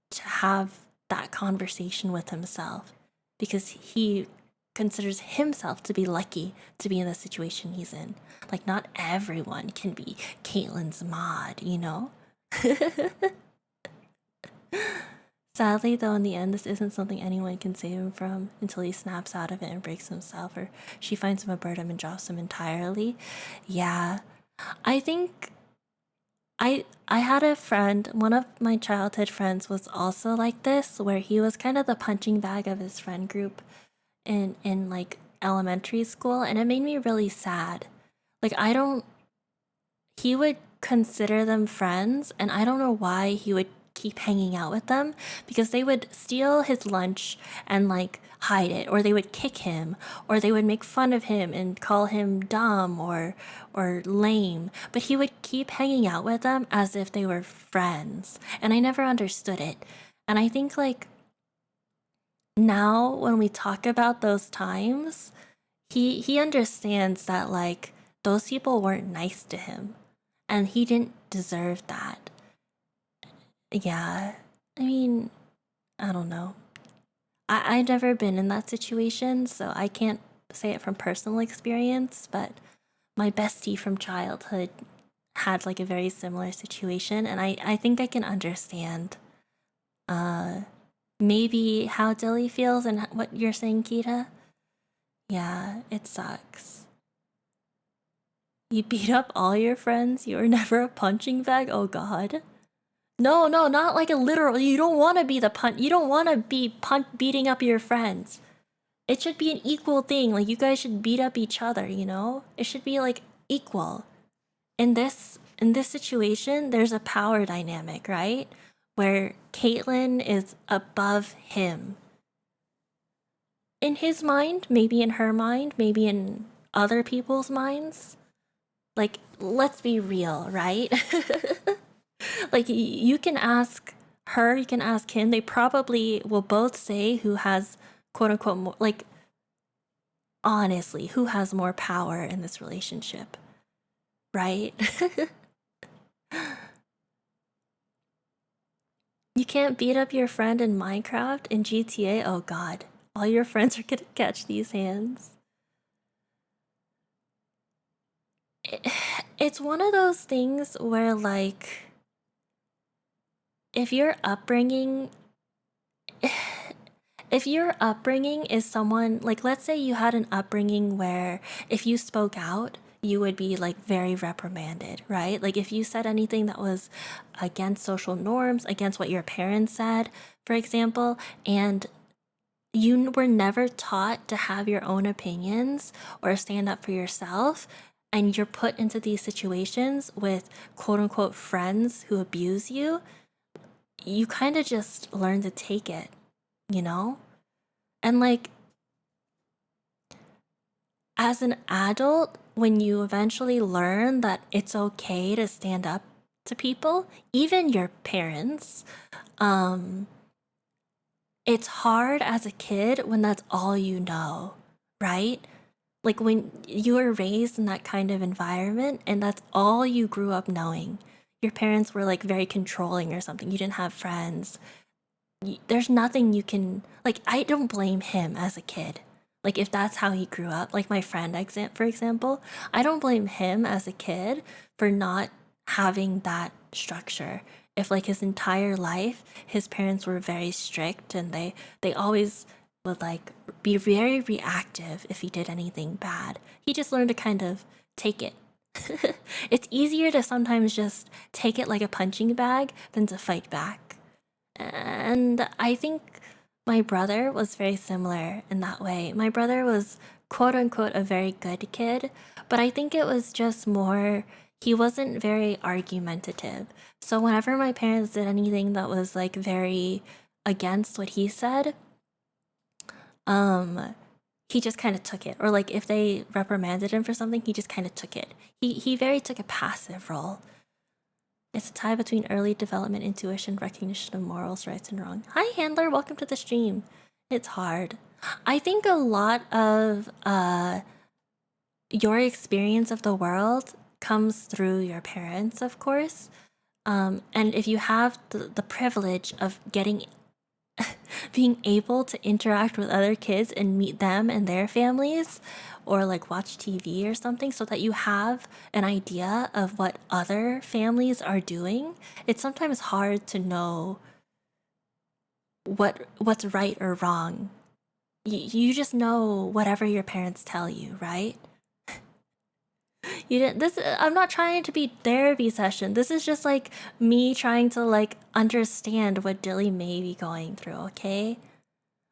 to have that conversation with himself because he considers himself to be lucky to be in the situation he's in. Like, not everyone can be Caitlin's mod, you know? Sadly, though, in the end, this isn't something anyone can save him from until he snaps out of it and breaks himself, or she finds him a burden and drops him entirely. Yeah, I think I had a friend, one of my childhood friends was also like this, where he was kind of the punching bag of his friend group in like elementary school, and it made me really sad. Like, he would consider them friends, and I don't know why he would keep hanging out with them, because they would steal his lunch and like hide it, or they would kick him, or they would make fun of him and call him dumb or lame, but he would keep hanging out with them as if they were friends, and I never understood it. And I think like now when we talk about those times, he understands that like those people weren't nice to him and he didn't deserve that. Yeah, I mean, I don't know. I've never been in that situation, so I can't say it from personal experience, but my bestie from childhood had like a very similar situation, and I think I can understand maybe how Dilly feels and what you're saying, Kita. Yeah, it sucks. You beat up all your friends? You were never a punching bag? Oh god. No, not like a literal. You don't want to be the you don't want to be beating up your friends. It should be an equal thing. Like, you guys should beat up each other, you know? It should be like equal. In this situation, there's a power dynamic, right? Where Caitlyn is above him. In his mind, maybe in her mind, maybe in other people's minds. Like, let's be real, right? Like, you can ask her, you can ask him, they probably will both say who has, quote unquote, more, like, honestly, who has more power in this relationship, right? You can't beat up your friend in Minecraft, in GTA? Oh god, all your friends are gonna catch these hands. It's one of those things where, like, if your upbringing is someone, like, let's say you had an upbringing where if you spoke out, you would be like very reprimanded, right? Like, if you said anything that was against social norms, against what your parents said, for example, and you were never taught to have your own opinions or stand up for yourself, and you're put into these situations with quote unquote friends who abuse you, you kind of just learn to take it, you know? And like, as an adult, when you eventually learn that it's okay to stand up to people, even your parents, it's hard as a kid when that's all you know, right? Like when you were raised in that kind of environment and that's all you grew up knowing. Your parents were like very controlling or something. You didn't have friends. There's nothing you can, like, I don't blame him as a kid. Like if that's how he grew up, like my friend for example, I don't blame him as a kid for not having that structure. If like his entire life his parents were very strict and they always would like be very reactive if he did anything bad. He just learned to kind of take it. It's easier to sometimes just take it like a punching bag than to fight back. And I think my brother was very similar in that way. My brother was quote unquote a very good kid, but I think it was just more, he wasn't very argumentative. So whenever my parents did anything that was like very against what he said, he just kind of took it. Or like if they reprimanded him for something, he just kind of took it. He very took a passive role. It's a tie between early development, intuition, recognition of morals, rights, and wrong. Hi, Handler. Welcome to the stream. It's hard. I think a lot of your experience of the world comes through your parents, of course. And if you have the privilege of being able to interact with other kids and meet them and their families, or like watch TV or something so that you have an idea of what other families are doing, it's sometimes hard to know what's right or wrong. You just know whatever your parents tell you, right? You didn't, this, I'm not trying to be therapy session. This is just like me trying to like understand what Dilly may be going through, okay?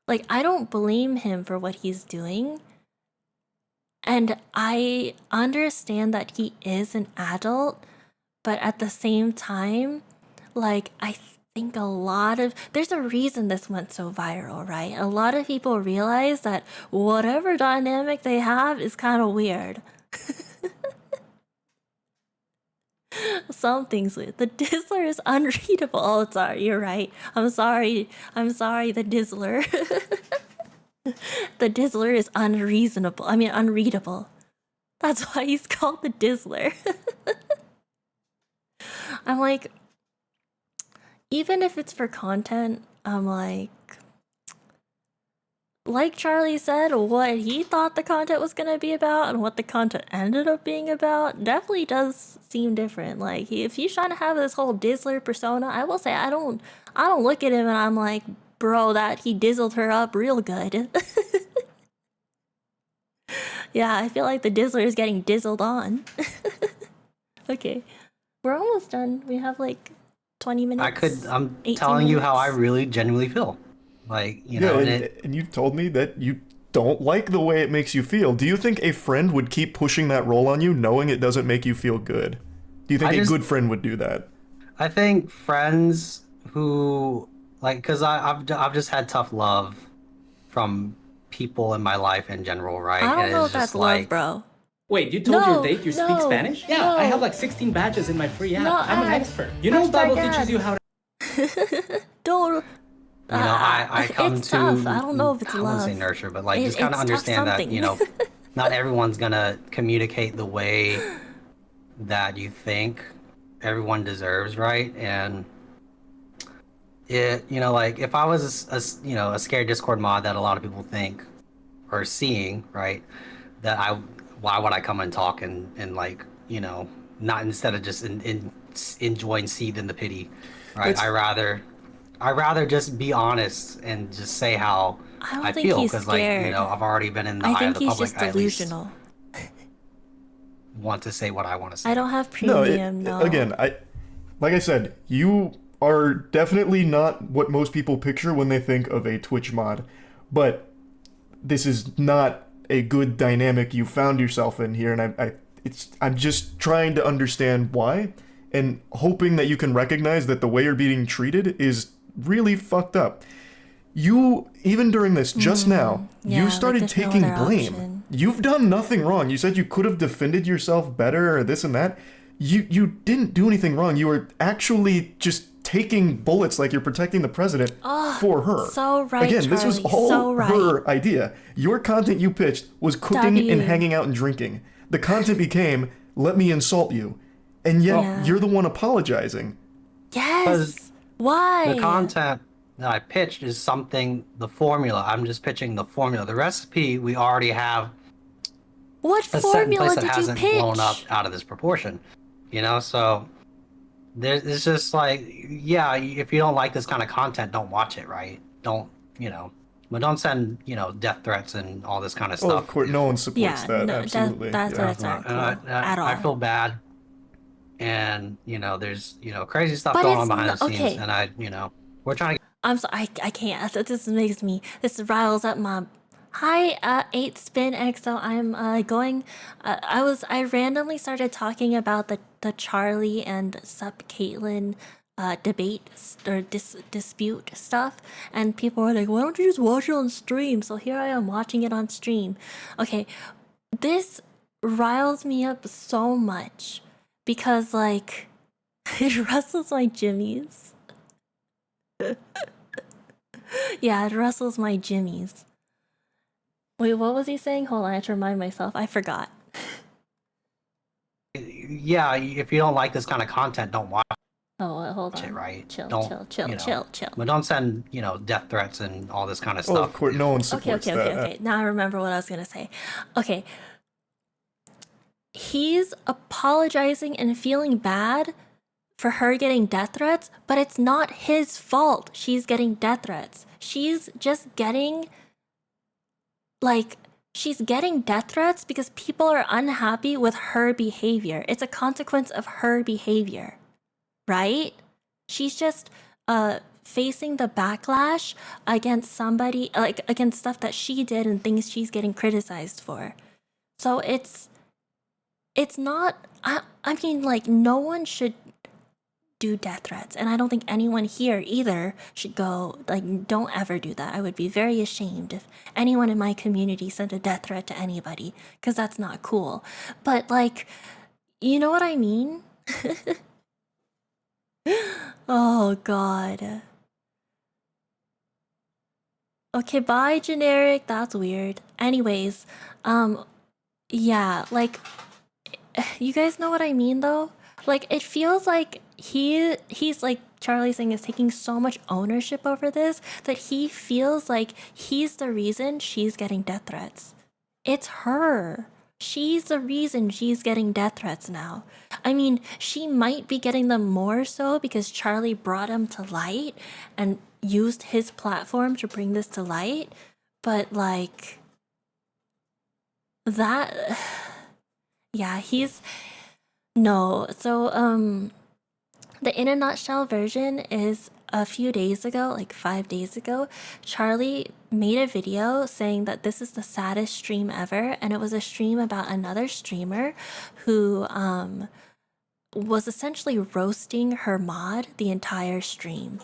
Like I don't blame him for what he's doing. And I understand that he is an adult, but at the same time, like, I think there's a reason this went so viral, right? A lot of people realize that whatever dynamic they have is kind of weird. Some things weird. The Dizzler is unreadable. Oh, sorry, you're right. I'm sorry, the Dizzler. The Dizzler is unreadable. That's why he's called the Dizzler. I'm like, even if it's for content, I'm like Charlie said, what he thought the content was gonna be about and what the content ended up being about definitely does seem different. Like, if he's trying to have this whole Dizzler persona, I will say I don't look at him and I'm like, bro, that he dizzled her up real good. Yeah, I feel like the Dizzler is getting dizzled on. Okay, we're almost done. We have like 20 minutes. I'm telling you how I really genuinely feel. Like, you know, and you've told me that you don't like the way it makes you feel. Do you think a friend would keep pushing that role on you knowing it doesn't make you feel good? Do you think a good friend would do that? I think friends who, like, because I've just had tough love from people in my life in general, right? I don't know if that's love, bro. Wait, you told your date you speak Spanish? Yeah, I have like 16 badges in my free app. I'm an expert. You know, Bible teaches you how to... Don't... You know, I come it's to... tough. I don't know if it's I love. wouldn't say nurture, but like just kind of understand that, you know, not everyone's gonna communicate the way that you think everyone deserves, right? And it, you know, like if I was a scared Discord mod that a lot of people think or seeing, right, that why would I come and talk and like, you know, not instead of just enjoying seed in the pity, right? I rather just be honest and just say how I feel, because like, you know, I've already been in the eye of the public. I think he's just delusional. Want to say what I want to say. I don't have premium. No. Again, like I said, you are definitely not what most people picture when they think of a Twitch mod. but this is not a good dynamic you found yourself in here, and I'm just trying to understand why, and hoping that you can recognize that the way you're being treated is really fucked up. You, even during this just now, yeah, you started like there's no taking other blame. option. You've done nothing wrong. You said you could have defended yourself better or this and that. You didn't do anything wrong. You were actually just taking bullets like you're protecting the president for her. So right, Again, this was Charlie, all so right. her idea. Your content you pitched was cooking and W. hanging out and drinking. The content became, let me insult you. And yet, Yeah. you're the one apologizing. Yes. Why? The content that I pitched is something, the formula. I'm just pitching the formula. The recipe, we already have What a set in formula place that did you hasn't pitch? blown up out of this proportion. You know, so it's just like, yeah, if you don't like this kind of content, don't watch it, right? Don't, but don't send, death threats and all this kind of Oh, stuff. of course, no one supports Yeah, that. no, Absolutely. that's yeah. what it's not cool at all. I feel bad. And, there's, crazy stuff But going it's on behind the not- scenes. okay. And we're trying to I'm sorry, I can't. This riles up my. Hi, 8SpinXO. I'm going. I randomly started talking about the Charlie and Sup Caitlyn debate or dispute stuff, and people were like, "Why don't you just watch it on stream?" So here I am watching it on stream. Okay, this riles me up so much because like it rustles my jimmies. Yeah, it rustles my jimmies. Wait, what was he saying? Hold on, I have to remind myself. I forgot. yeah, if you don't like this kind of content, don't watch Oh, hold on. it, right? Chill, Don't, chill. But don't send, death threats and all this kind of Oh, stuff. of course, no one Okay, supports that. okay. Now I remember what I was gonna say. Okay. He's apologizing and feeling bad for her getting death threats, but it's not his fault she's getting death threats. She's just getting she's getting death threats because people are unhappy with her behavior. It's a consequence of her behavior, right? She's just facing the backlash against somebody, like against stuff that she did and things she's getting criticized for. So it's not, I mean, like, no one should do death threats, and I don't think anyone here either should go, like, don't ever do that. I would be very ashamed if anyone in my community sent a death threat to anybody, because that's not cool. But, like, you know what I mean? Oh, God. Okay, bye, generic. That's weird. Anyways, yeah, like, you guys know what I mean, though? Like, it feels like he's like Charlie saying is taking so much ownership over this that he feels like he's the reason she's getting death threats. It's her. She's the reason she's getting death threats now. I mean, she might be getting them more so because Charlie brought him to light and used his platform to bring this to light, but like that yeah, so the in a nutshell version is a few days ago, like 5 days ago, Charlie made a video saying that this is the saddest stream ever, and it was a stream about another streamer who was essentially roasting her mod the entire stream.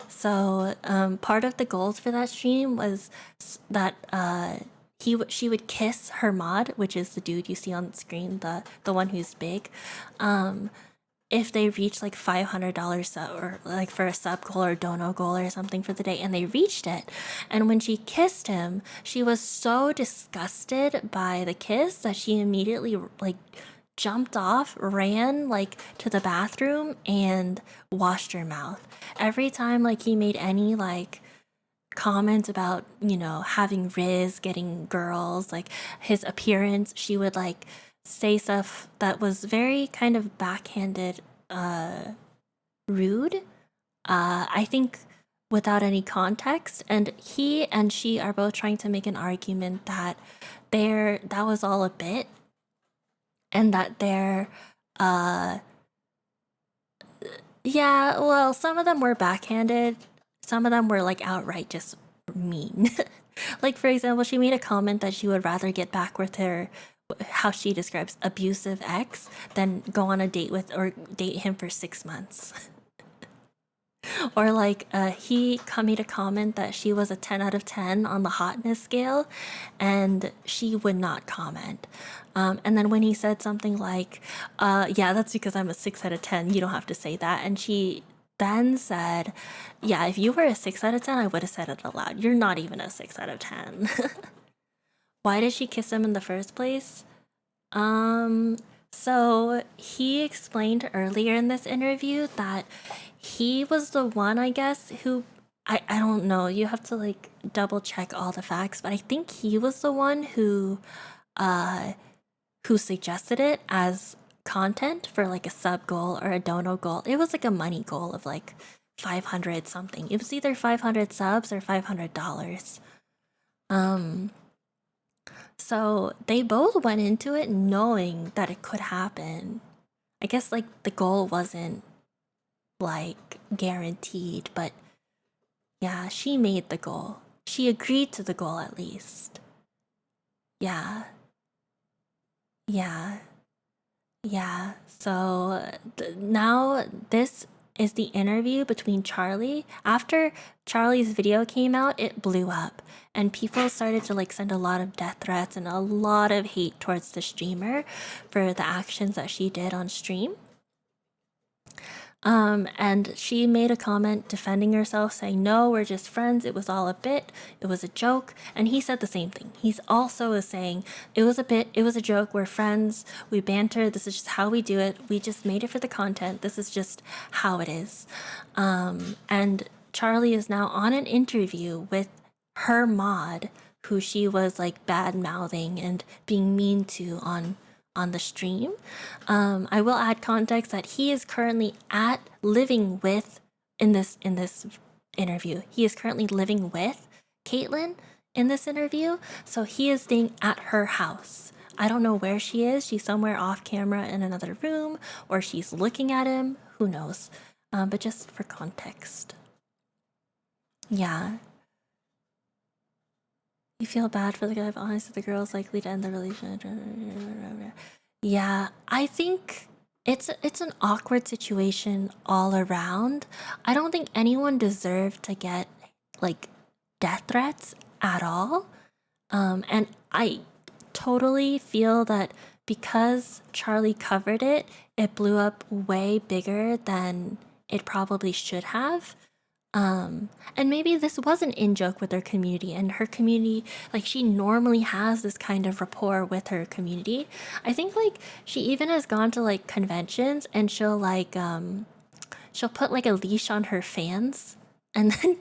So part of the goals for that stream was that she would kiss her mod, which is the dude you see on the screen, the one who's big, if they reach like $500 sub, or like for a sub goal or dono goal or something for the day, and they reached it. And when she kissed him, she was so disgusted by the kiss that she immediately like jumped off, ran like to the bathroom and washed her mouth. Every time like he made any like comment about, you know, having Riz, getting girls, like his appearance, she would like say stuff that was very kind of backhanded, rude, I think without any context. And he and she are both trying to make an argument that that was all a bit, and that yeah, well, some of them were backhanded, some of them were like outright just mean. Like, for example, she made a comment that she would rather get back with her, how she describes abusive ex, than go on a date with or date him for 6 months. Or like he made a comment that she was a 10 out of 10 on the hotness scale, and she would not comment. And then when he said something like, yeah, that's because I'm a 6 out of 10, you don't have to say that. And she then said, yeah, if you were a 6 out of 10, I would have said it aloud. You're not even a 6 out of 10. Why did she kiss him in the first place? So he explained earlier in this interview that he was the one, I guess, who I don't know, you have to like double check all the facts, but I think he was the one who suggested it as content for like a sub goal or a dono goal. It was like a money goal of like 500 something. It was either 500 subs or $500. So they both went into it knowing that it could happen. I guess like the goal wasn't like guaranteed, but yeah, she made the goal. She agreed to the goal at least. Yeah. So now this is the interview between Charlie. After Charlie's video came out, it blew up, and people started to like send a lot of death threats and a lot of hate towards the streamer for the actions that she did on stream. And she made a comment defending herself, saying, no, we're just friends. It was all a bit. It was a joke. And he said the same thing. He's also saying, it was a bit. It was a joke. We're friends. We banter. This is just how we do it. We just made it for the content. This is just how it is. And Charlie is now on an interview with her mod, who she was like bad mouthing and being mean to on the stream. I will add context that he is currently living with in this interview. He is currently living with Caitlyn in this interview, so he is staying at her house. I don't know where she is. She's somewhere off camera in another room, or she's looking at him. Who knows? But just for context. Yeah. You feel bad for the guy, but honestly, the girl's likely to end the relationship. Yeah, I think it's an awkward situation all around. I don't think anyone deserved to get like death threats at all. And I totally feel that because Charlie covered it, it blew up way bigger than it probably should have. And maybe this was an in-joke with her community, and her community, like, she normally has this kind of rapport with her community. I think, like, she even has gone to, like, conventions, and she'll, like, she'll put, like, a leash on her fans, and then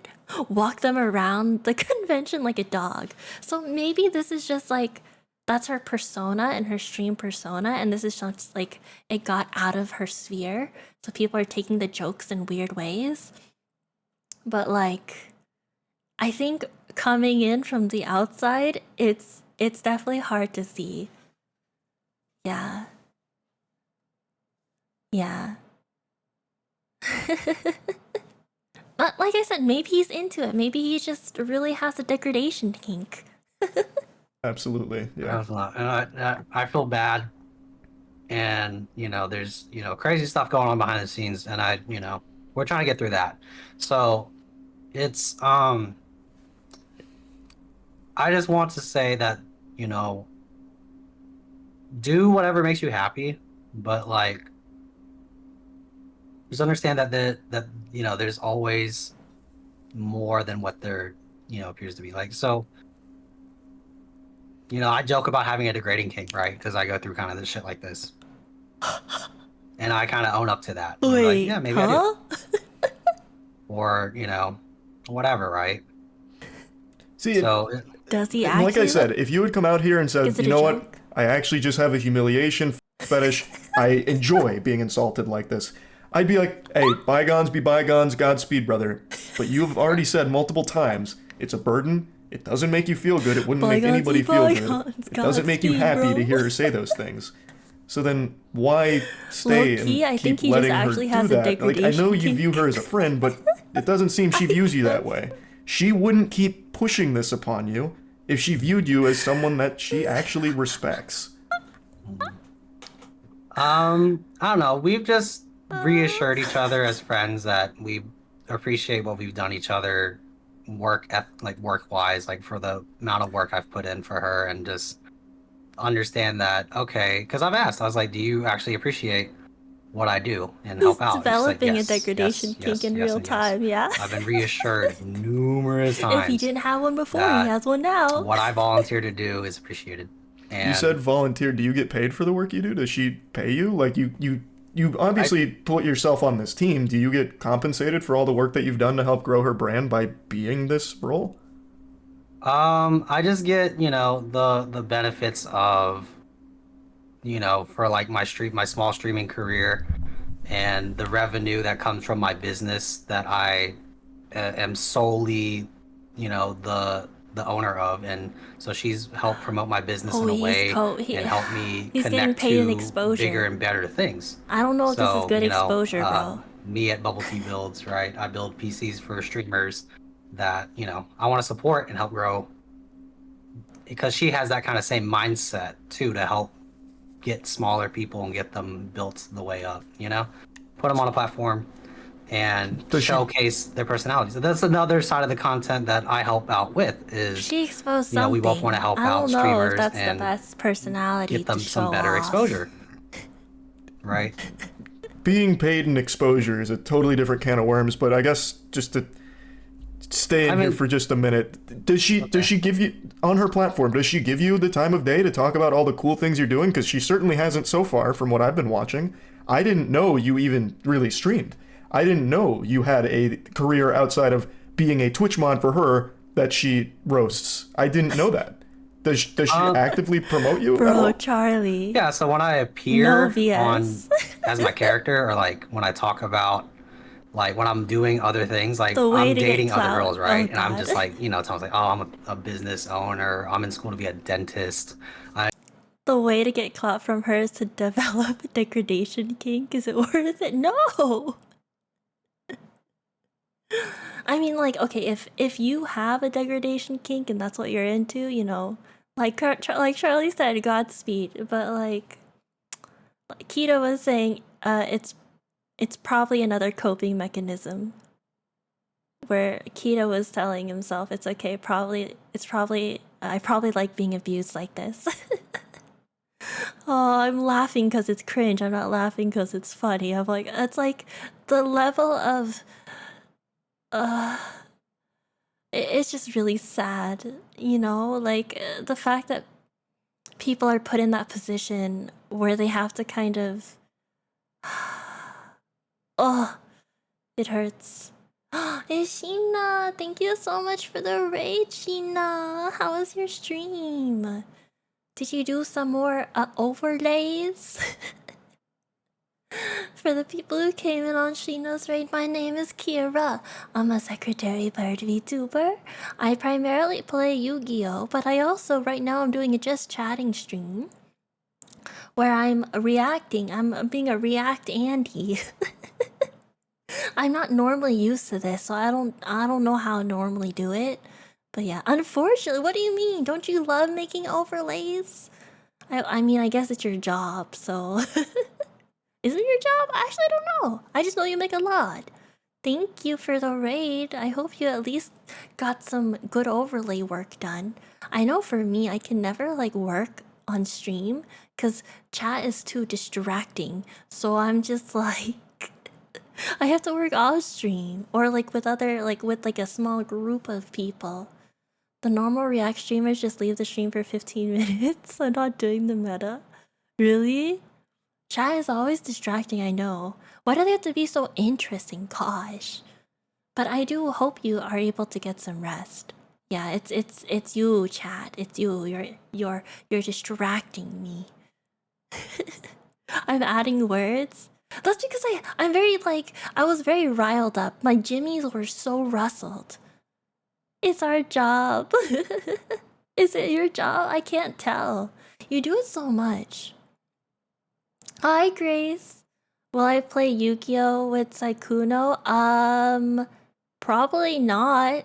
walk them around the convention like a dog. So maybe this is just, like, that's her persona and her stream persona, and this is just, like, it got out of her sphere, so people are taking the jokes in weird ways. But like, I think coming in from the outside, it's definitely hard to see. Yeah. But like I said, maybe he's into it. Maybe he just really has a degradation kink. Absolutely, yeah. And I feel bad, and there's crazy stuff going on behind the scenes, and we're trying to get through that. So it's I just want to say that do whatever makes you happy, but like just understand that there's always more than what there appears to be. Like, so I joke about having a degrading kink, right? Because I go through kind of this shit like this, and I kind of own up to that. Wait, like, yeah, maybe I do. Or whatever, right? See, so does he like I actually said, if you had come out here and said, Is it you a know joke? what, I actually just have a humiliation fetish, I enjoy being insulted like this, I'd be like, hey, bygones be bygones, Godspeed, brother. But you've already said multiple times, it's a burden, it doesn't make you feel good, it wouldn't make Bygones anybody be feel bygones, good, it doesn't make you Godspeed, happy bro. to hear her say those things. So then why stay Low-key, I and think keep he just letting her actually do has a that? Like, I know degradation you view her as a friend, but it doesn't seem she views you that way. she wouldn't keep pushing this upon you if she viewed you as someone that she actually respects. I don't know. We've just reassured each other as friends that we appreciate what we've done each other work wise, like for the amount of work I've put in for her, and just understand that, okay, because I've asked, I was like, do you actually appreciate what I do and He's help out? And she's like, developing a yes, degradation kink in real and yes. time, yeah? I've been reassured numerous If he times didn't have one before, he that has one now. what I volunteer to do is appreciated. And You said volunteer. Do you get paid for the work you do? Does she pay you? Like you obviously put yourself on this team. Do you get compensated for all the work that you've done to help grow her brand by being this role? I just get, the benefits of, for like my small streaming career, and the revenue that comes from my business that I am solely, the owner of. And so she's helped promote my business in a way and help me he's getting connect paid in to exposure. bigger and better things. I don't know if this is good exposure, bro. Me at Bubble Tea Builds, right? I build PCs for streamers that, I want to support and help grow, because she has that kind of same mindset too, to help get smaller people and get them built the way up, put them on a platform and showcase their personalities. That's another side of the content that I help out with, is she exposed something. we both want to help I out don't know streamers if that's and the best personality get them to some show better off. exposure, right? Being paid in exposure is a totally different can of worms, but I guess just to stay in here for just a minute, does she give you, on her platform, does she give you the time of day to talk about all the cool things you're doing? Because she certainly hasn't so far, from what I've been watching. I didn't know you even really streamed. I didn't know you had a career outside of being a Twitch mod for her that she roasts. I didn't know that. Does she actively promote you? Bro, Charlie. Yeah, so when I appear No on BS. as my character, or like when I talk about, like when I'm doing other things, like The way I'm to get dating other clout. girls, right? Oh, And I'm God. just like, someone's like, oh, I'm a business owner. I'm in school to be a dentist. The way to get clout from her is to develop a degradation kink. Is it worth it? No! I mean, like, okay, if you have a degradation kink and that's what you're into, like Charlie said, Godspeed. But like Keto was saying, it's probably another coping mechanism. Where Keto was telling himself, it's okay, I probably like being abused like this. Oh, I'm laughing because it's cringe. I'm not laughing because it's funny. I'm like, it's like the level of, it's just really sad, like the fact that people are put in that position where they have to kind of, oh, it hurts. Sheena, thank you so much for the raid, Sheena. How was your stream? Did you do some more overlays? For the people who came in on Sheena's raid, my name is Kira. I'm a Secretary Bird VTuber. I primarily play Yu-Gi-Oh, but right now I'm doing a just chatting stream where I'm reacting. I'm being a React Andy. I'm not normally used to this, so I don't know how I normally do it. But yeah, unfortunately, what do you mean? Don't you love making overlays? I mean, I guess it's your job, so... Is it your job? Actually, I don't know. I just know you make a lot. Thank you for the raid. I hope you at least got some good overlay work done. I know for me, I can never, work on stream, because chat is too distracting. So I'm just like... I have to work off stream, or with a small group of people. The normal React streamers just leave the stream for 15 minutes. I'm not doing the meta. Really? Chat is always distracting, I know. Why do they have to be so interesting? Gosh. But I do hope you are able to get some rest. Yeah, it's you, chat. It's you. You're distracting me. I'm adding words. That's because I'm very I was very riled up. My jimmies were so rustled. It's our job. Is it your job? I can't tell. You do it so much. Hi, Grace. Will I play Yu-Gi-Oh with Saikuno? Probably not.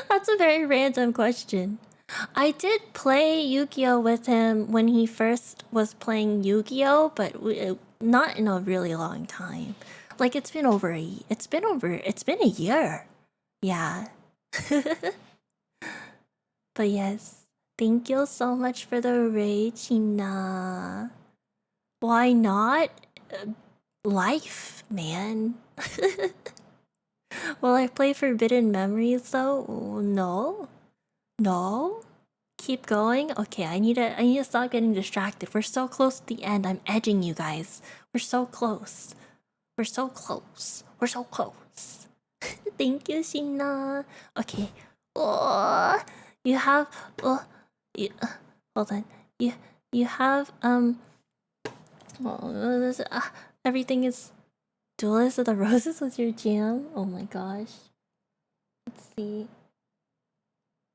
That's a very random question. I did play Yu-Gi-Oh with him when he first was playing Yu-Gi-Oh, but not in a really long time. Like it's been a year. Yeah. But yes, thank you so much for the raid, China. Why not? Life, man. Will I play Forbidden Memories though? No. No? Keep going? Okay, I need to stop getting distracted. We're so close to the end. I'm edging you guys. We're so close. We're so close. We're so close. Thank you, Shina. Okay. Oh, you have hold on. You have everything is Duelist of the Roses was your jam? Oh my gosh. Let's see.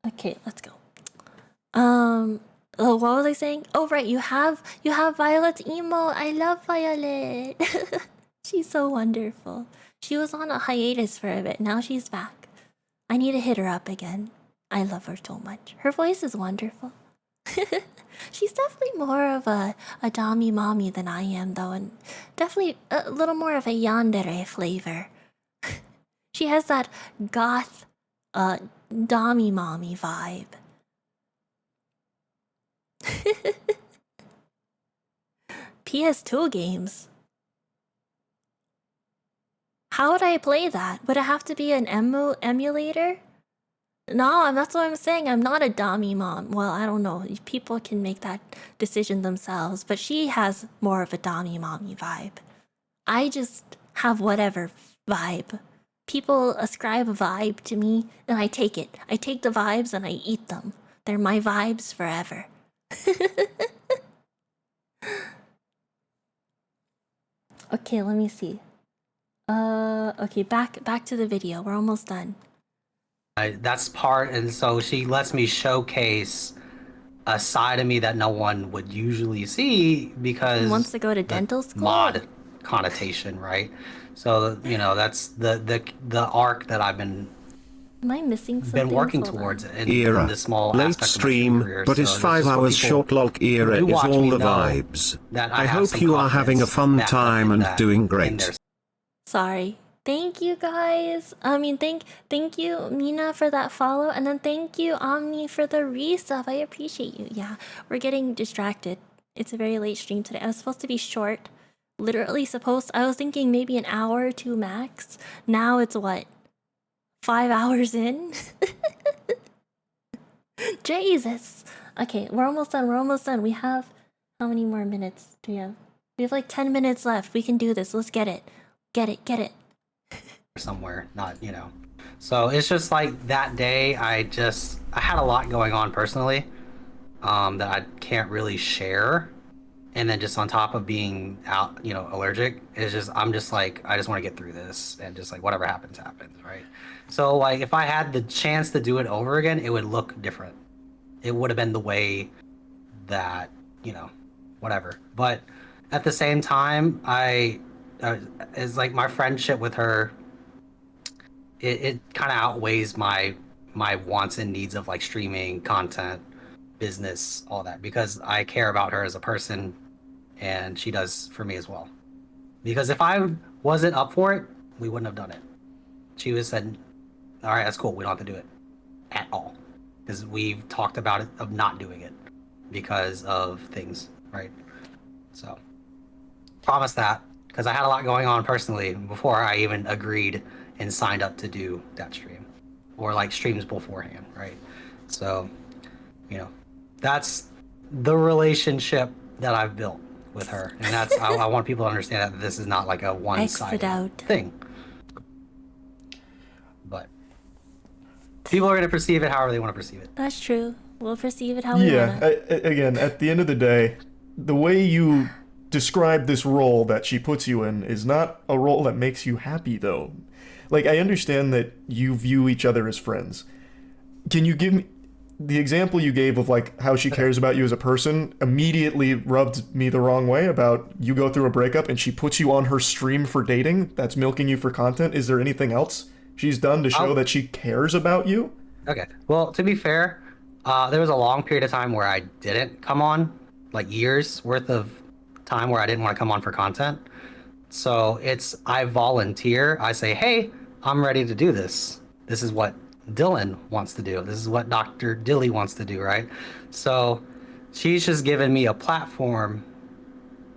Okay, let's go. Oh, what was I saying? Oh right, you have Violet's emo. I love Violet. She's so wonderful. She was on a hiatus for a bit. Now she's back. I need to hit her up again. I love her so much. Her voice is wonderful. She's definitely more of a Dami mommy than I am though, and definitely a little more of a yandere flavor. She has that goth Dami mommy vibe. PS2 games. How would I play that? Would it have to be an emulator? No, that's what I'm saying. I'm not a Dami mom. Well, I don't know. People can make that decision themselves, but she has more of a Dami mommy vibe. I just have whatever vibe. People ascribe a vibe to me, and I take it. I take the vibes and I eat them. They're my vibes forever. Okay, let me see. Okay, back to the video. We're almost done. That's part, and so she lets me showcase a side of me that no one would usually see because Wants to go to dental school. Mod connotation, right? So that's the arc that I've been Am I missing something? working Hold on. towards in Era. this small Late aspect stream, of my career. but So is this 5 what hours people short log era who is watch all me the know vibes. that I have hope some you are having a confidence fun that time and that doing in great. their Sorry. Thank you guys. I mean, thank you Mina for that follow, and then thank you Omni for the resub. I appreciate you. Yeah, we're getting distracted. It's a very late stream today. I was supposed to be short. Literally supposed. I was thinking maybe an hour or two max. Now it's what? 5 hours in. Jesus. Okay, we're almost done. We're almost done. We have how many more minutes do we have? We have like 10 minutes left. We can do this. Let's get it. Get it. somewhere, not So it's just like that day I had a lot going on personally that I can't really share, and then just on top of being out allergic, I'm just like I just want to get through this, and just like whatever happens, right? So like if I had the chance to do it over again, it would look different. It would have been the way that whatever, but at the same time it's like my friendship with her, it kind of outweighs my wants and needs of like streaming content, business, all that, because I care about her as a person, and she does for me as well. Because if I wasn't up for it, we wouldn't have done it. She would have said, all right, that's cool, we don't have to do it at all, because we've talked about it of not doing it because of things, right? So promise that, because I had a lot going on personally before I even agreed and signed up to do that stream, or like streams beforehand, right? So, that's the relationship that I've built with her, and that's I want people to understand that this is not like a one-sided thing. But people are going to perceive it however they want to perceive it. That's true. We'll perceive it how we want. Again, at the end of the day, the way you describe this role that she puts you in is not a role that makes you happy, though. Like, I understand that you view each other as friends. Can you give me the example you gave of like how she cares about you as a person? Immediately rubbed me the wrong way about you go through a breakup and she puts you on her stream for dating. That's milking you for content. Is there anything else she's done to show that she cares about you? Okay. Well, to be fair, there was a long period of time where I didn't come on, like years worth of time where I didn't want to come on for content. So I volunteer. I say, hey, I'm ready to do this. This is what Dylan wants to do. This is what Dr. Dilly wants to do, right? So she's just given me a platform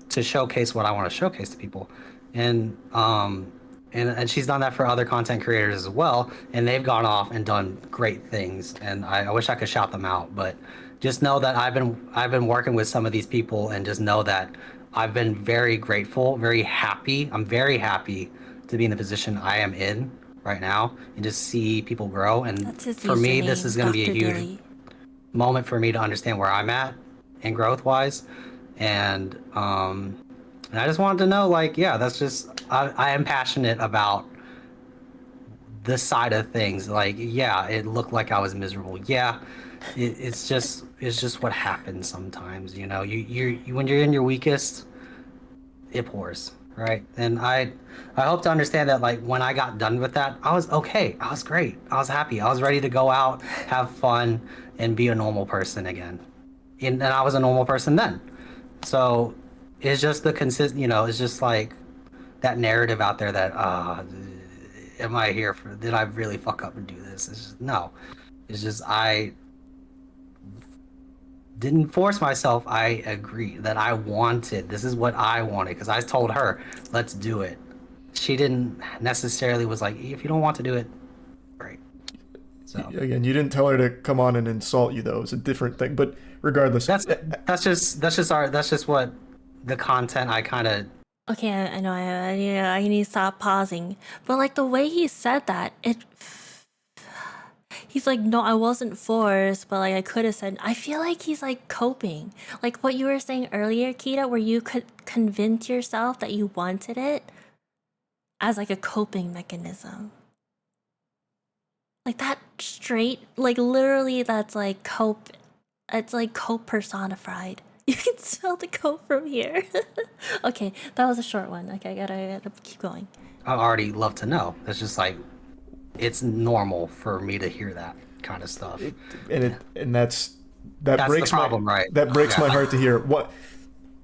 to showcase what I want to showcase to people. And she's done that for other content creators as well, and they've gone off and done great things. And I wish I could shout them out, but just know that I've been working with some of these people, and just know that I've been very grateful, very happy. I'm very happy to be in the position I am in right now, and just see people grow. And for me, this is going to be a huge moment for me to understand where I'm at and growth wise. And I just wanted to know, like, yeah, that's just, I am passionate about this side of things. Like, yeah, it looked like I was miserable. Yeah, it's just what happens sometimes. You know, you when you're in your weakest, it pours, right? And I hope to understand that, like, when I got done with that, I was okay. I was great. I was happy. I was ready to go out, have fun, and be a normal person again. And I was a normal person then. So it's just it's just like that narrative out there that, am I here for, did I really fuck up and do this? It's just, no. It's just, I didn't force myself. I agreed that this is what I wanted, because I told her, let's do it. She didn't necessarily was like, if you don't want to do it, great. So again, you didn't tell her to come on and insult you, though. It's a different thing. But regardless, that's just what the content I kind of. Okay, I know I need to stop pausing. But like the way he said that, he's like, no, I wasn't forced, but like I could have said. I feel like he's like coping, like what you were saying earlier, Kita, where you could convince yourself that you wanted it as like a coping mechanism. Like that straight, like literally, that's like cope. It's like cope personified. You can smell the cope from here. Okay, that was a short one. Okay, I gotta keep going. I already love to know. It's just like, it's normal for me to hear that kind of stuff. That's breaks the problem, right? That breaks my heart to hear.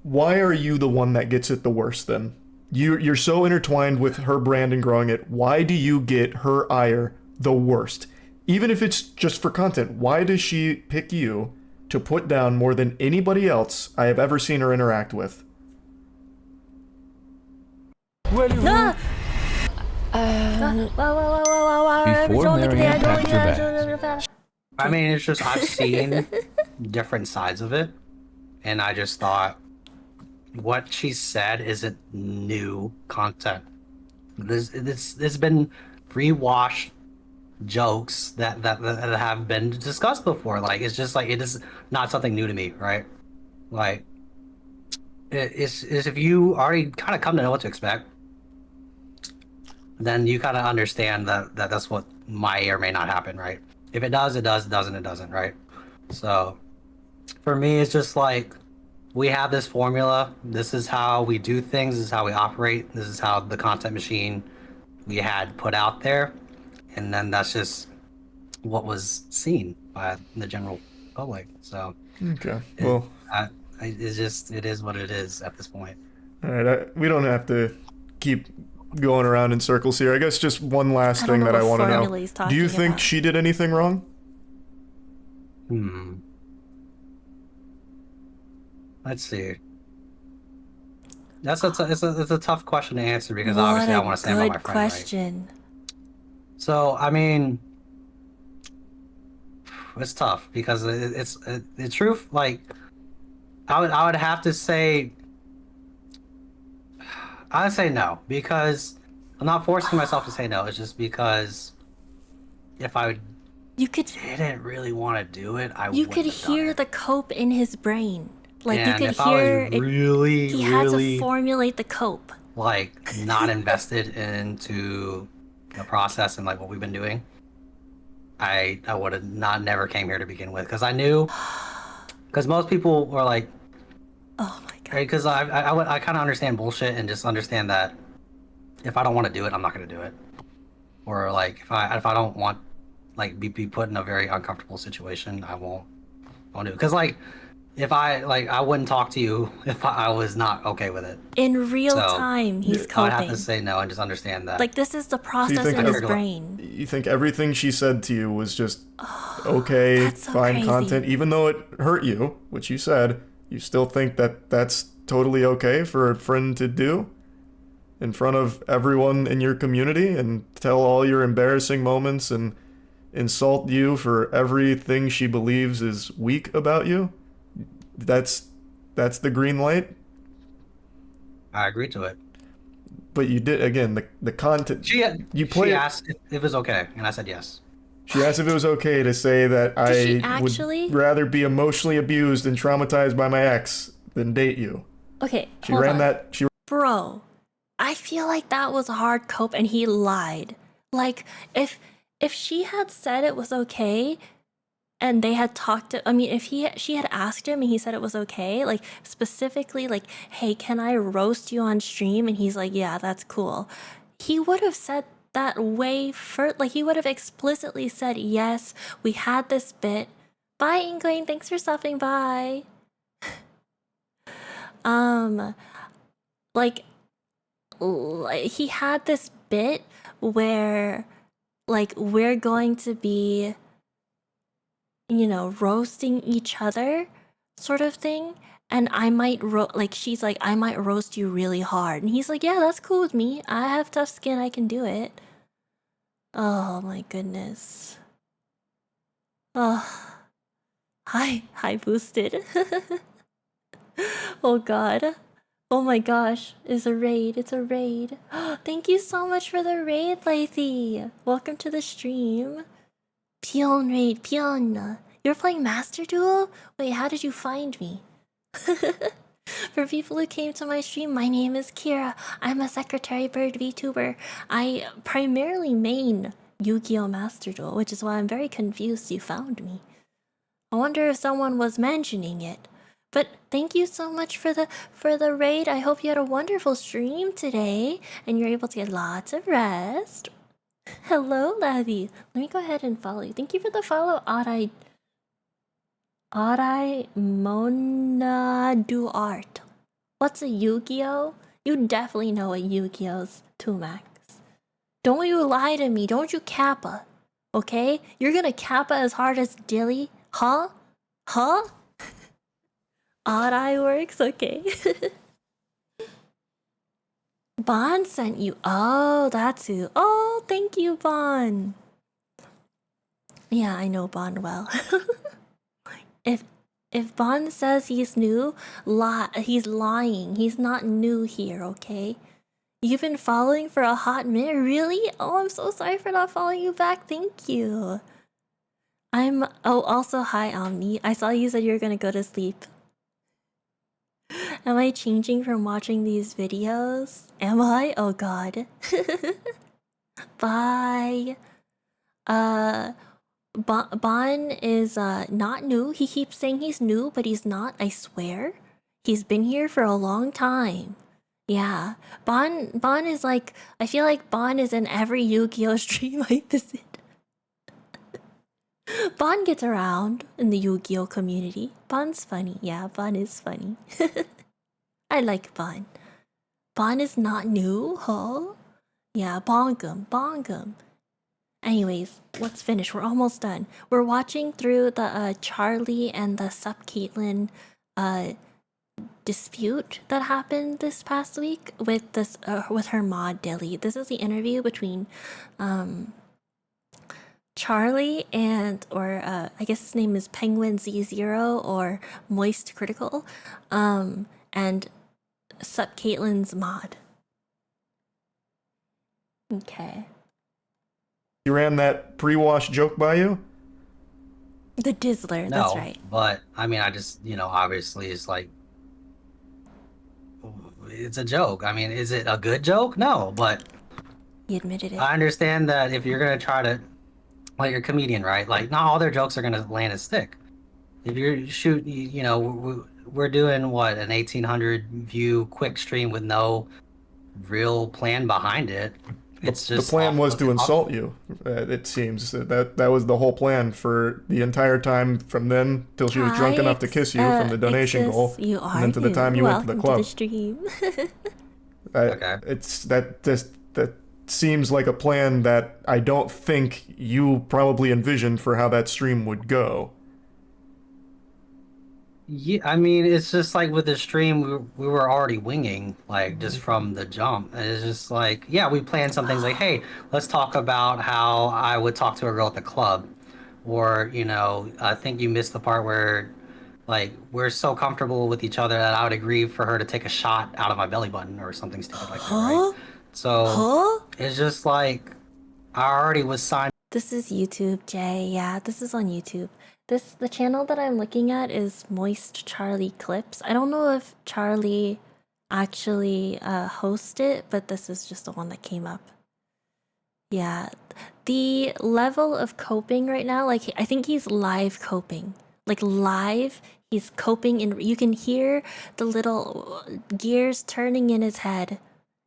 Why are you the one that gets it the worst then? You're so intertwined with her brand and growing it. Why do you get her ire the worst? Even if it's just for content, why does she pick you to put down more than anybody else I have ever seen her interact with? No! Before Marianne packed her bags. I mean, it's just, I've seen different sides of it, and I just thought, what she said isn't new content. It's been rewashed jokes that have been discussed before. Like, it's just like, it is not something new to me, right? Like, it's if you already kind of come to know what to expect, then you kind of understand that's what may or may not happen, right? If it does, it does. It doesn't, it doesn't, right? So for me, it's just like, we have this formula. This is how we do things. This is how we operate. This is how the content machine we had put out there. And then that's just what was seen by the general public. So okay, well, it is what it is at this point. All right, we don't have to keep going around in circles here. I guess just one last thing that I want to know. Do you think she did anything wrong? Let's see. It's a tough question to answer, because obviously I want to stand by my friend. Good question. Right? So, I mean, it's tough, because it's the truth. Like, I would have to say, I'd say no, because I'm not forcing myself to say no. It's just because if I didn't really want to do it, you could hear the cope in his brain. Like, and you could if hear I was really, he had to formulate the cope. Like, not invested into the process and like what we've been doing, I would have never came here to begin with, because I knew, because most people were like, oh my god, because I kind of understand bullshit, and just understand that if I don't want to do it, I'm not going to do it. or like if I don't want like be put in a very uncomfortable situation, I won't do it. Because like if I wouldn't talk to you if I was not okay with it. In real So time, he's I would have to coping. say no and just understand that. Like, this is the So process in his brain. you think everything she said to you was just okay, That's so fine crazy. content, even though it hurt you, which you said, you still think that that's totally okay for a friend to do in front of everyone in your community and tell all your embarrassing moments and insult you for everything she believes is weak about you? That's the green light. I agree to it. But you did again the content. She play. She asked if it was okay, and I said yes. She asked if it was okay to say that she I actually? would rather be emotionally abused and traumatized by my ex than date you. Okay, She hold ran on. that. Bro, I feel like that was a hard cope and he lied. Like, if she had said it was okay and they had talked to, I mean, if she had asked him and he said it was okay, like specifically like, hey, can I roast you on stream? And he's like, yeah, that's cool. He would have said that way first, like he would have explicitly said, yes, we had this bit. Bye, Ingwayne, thanks for stopping by. Like he had this bit where like we're going to be, you know, roasting each other sort of thing, and I might she's like, I might roast you really hard, and he's like, yeah, that's cool with me, I have tough skin, I can do it. Oh my goodness. Oh, hi boosted. Oh god. Oh my gosh, it's a raid, it's a raid. Thank you so much for the raid, Lathy. Welcome to the stream. Pion raid, Pion. You're playing Master Duel? Wait, how did you find me? For people who came to my stream, my name is Kira. I'm a Secretary Bird VTuber. I primarily main Yu-Gi-Oh! Master Duel, which is why I'm very confused you found me. I wonder if someone was mentioning it. But thank you so much for the raid. I hope you had a wonderful stream today and you're able to get lots of rest. Hello, Lavi. Let me go ahead and follow you. Thank you for the follow, Arai Mona Do Art. What's a Yu-Gi-Oh? You definitely know what Yu-Gi-Oh's 2max. Don't you lie to me. Don't you kappa. Okay? You're gonna kappa as hard as Dilly? Huh? Huh? Odd eye works? Okay. Bon sent you. Oh, that's who. Oh, thank you, Bon. Yeah, I know Bon well. If Bon says he's new, he's lying. He's not new here, okay? You've been following for a hot minute? Really? Oh, I'm so sorry for not following you back. Thank you. Oh, also, hi, Omni. I saw you said you were gonna go to sleep. Am I changing from watching these videos? Am I? Oh god. Bye. Bon is not new. He keeps saying he's new, but he's not, I swear. He's been here for a long time. Yeah. Bon is like, I feel like Bon is in every Yu-Gi-Oh! Stream I visit. Bon gets around in the Yu-Gi-Oh! Community. Bon's funny. Yeah, Bon is funny. I like Bon. Bon is not new, huh? Yeah, bongum. Anyways, let's finish. We're almost done. We're watching through the Charlie and the Sup Caitlyn dispute that happened this past week with with her mod Dilly. This is the interview between Charlie and, or I guess his name is Penguin Z0 or Moist Critical, and Sup Caitlyn's mod. Okay. He ran that pre-wash joke by you? The Dizzler, No, that's right. But I mean, I just, obviously it's like, it's a joke. I mean, is it a good joke? No, but He admitted it. I understand that if you're gonna try to, like, you're a comedian, right? Like, not all their jokes are gonna land and stick. If you're shooting, we're doing what, an 1800 view quick stream with no real plan behind it. It's The just plan was to off- insult you. It seems that was the whole plan for the entire time from then till she was drunk enough to kiss you from the donation goal, You and then to the time you went to the Welcome club. to the stream. Okay. It's that seems like a plan that I don't think you probably envisioned for how that stream would go. Yeah, I mean, it's just like with the stream, we were already winging, like, just from the jump. And it's just like, yeah, we planned some things like, hey, let's talk about how I would talk to a girl at the club. Or, I think you missed the part where, like, we're so comfortable with each other that I would agree for her to take a shot out of my belly button or something stupid like that, right? So it's just like, I already was signed. This is YouTube, Jay. Yeah, this is on YouTube. The channel that I'm looking at is Moist Charlie Clips. I don't know if Charlie actually hosts it, but this is just the one that came up. Yeah, the level of coping right now, like I think he's live coping. Like live, he's coping and you can hear the little gears turning in his head.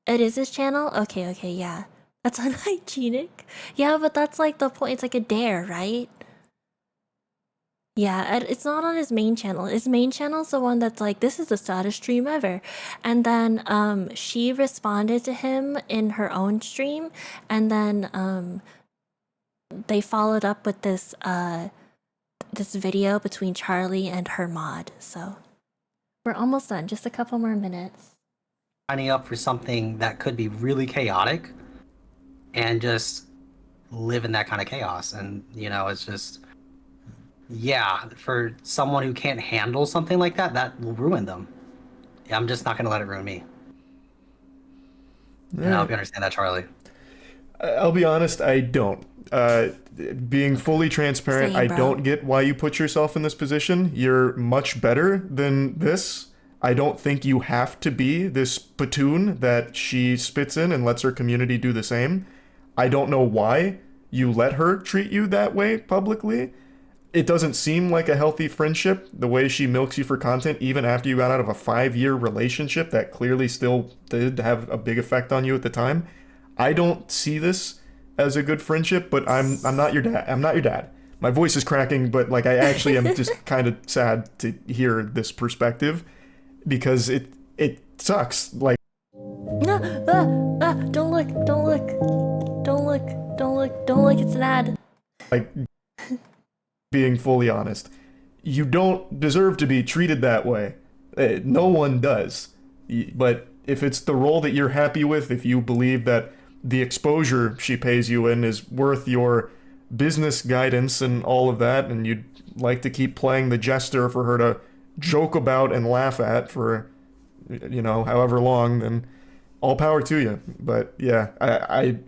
It is his channel? Okay, yeah. That's unhygienic. Yeah, but that's like the point. It's like a dare, right? Yeah, it's not on his main channel. His main channel's the one that's like, this is the saddest stream ever. And then she responded to him in her own stream, and then they followed up with this this video between Charlie and her mod. So we're almost done. Just a couple more minutes. Signing up for something that could be really chaotic and just live in that kind of chaos. And, it's just, yeah, for someone who can't handle something like that, that will ruin them. I'm just not going to let it ruin me. And I hope you understand that, Charlie. I'll be honest, I don't. Being fully transparent, Same, I bro. don't get why you put yourself in this position. You're much better than this. I don't think you have to be this platoon that she spits in and lets her community do the same. I don't know why you let her treat you that way publicly. It doesn't seem like a healthy friendship, the way she milks you for content, even after you got out of a 5-year relationship that clearly still did have a big effect on you at the time. I don't see this as a good friendship, but I'm not your dad. I'm not your dad. My voice is cracking, but like I actually am just kind of sad to hear this perspective because it sucks. Like No, don't look, don't look, don't look, don't look, don't look. It's an ad. being fully honest, you don't deserve to be treated that way. No one does. But if it's the role that you're happy with, if you believe that the exposure she pays you in is worth your business guidance and all of that, and you'd like to keep playing the jester for her to joke about and laugh at for, however long, then all power to you. But yeah,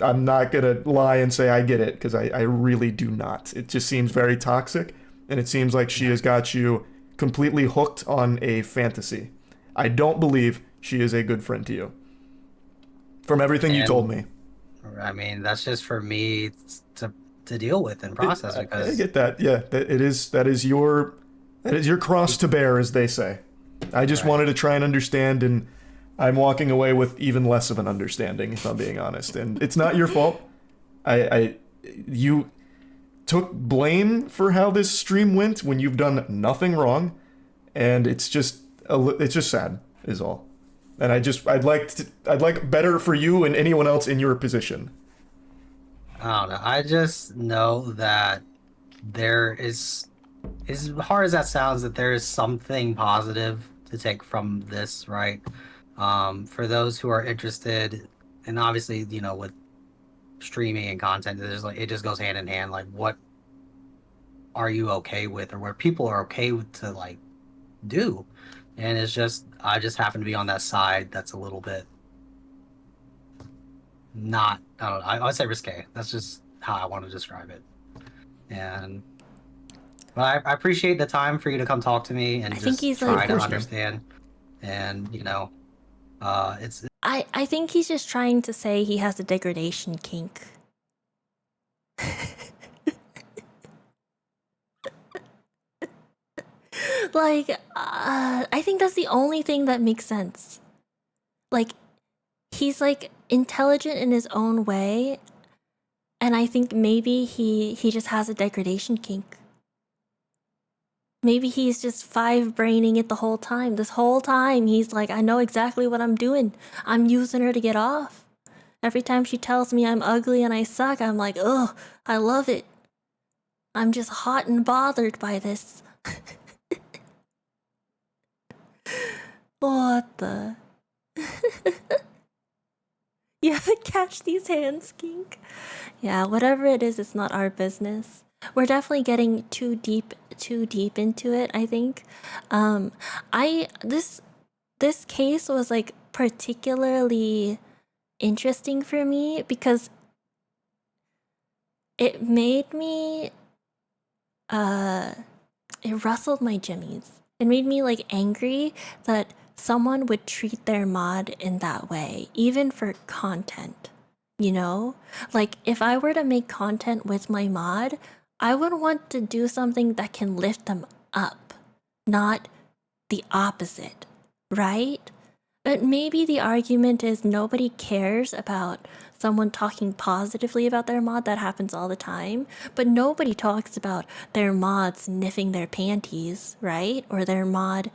I'm not gonna lie and say I get it, because I really do not. It just seems very toxic, and it seems like she has got you completely hooked on a fantasy. I don't believe she is a good friend to you. From everything you told me. I mean, that's just for me to deal with and process because I get that. Yeah, that is your cross to bear, as they say. I just wanted to try and understand, and I'm walking away with even less of an understanding, if I'm being honest. And it's not your fault. You took blame for how this stream went when you've done nothing wrong, and it's just sad, is all. And I'd like better for you and anyone else in your position. I don't know. I just know that there is, as hard as that sounds, that there is something positive to take from this, right? For those who are interested, and obviously, with streaming and content, there's it just goes hand in hand. Like, what are you okay with, or what people are okay with to do? And I just happen to be on that side that's a little bit not, I don't know, I would say risque. That's just how I want to describe it. But I appreciate the time for you to come talk to me and just try to understand. And, it's... I think he's just trying to say he has a degradation kink. I think that's the only thing that makes sense. He's intelligent in his own way, and I think maybe he just has a degradation kink. Maybe he's just five-braining it the whole time. This whole time, he's like, I know exactly what I'm doing. I'm using her to get off. Every time she tells me I'm ugly and I suck, I'm like, ugh, I love it. I'm just hot and bothered by this. What the? You have to catch these hands, kink. Yeah, whatever it is, it's not our business. We're definitely getting too deep into it, I think. This case was like particularly interesting for me because it made me it rustled my jimmies. It made me like angry that someone would treat their mod in that way, even for content. You know? Like, if I were to make content with my mod, I would want to do something that can lift them up, not the opposite, right? But maybe the argument is nobody cares about someone talking positively about their mod. That happens all the time. But nobody talks about their mod sniffing their panties, right? Or their mod,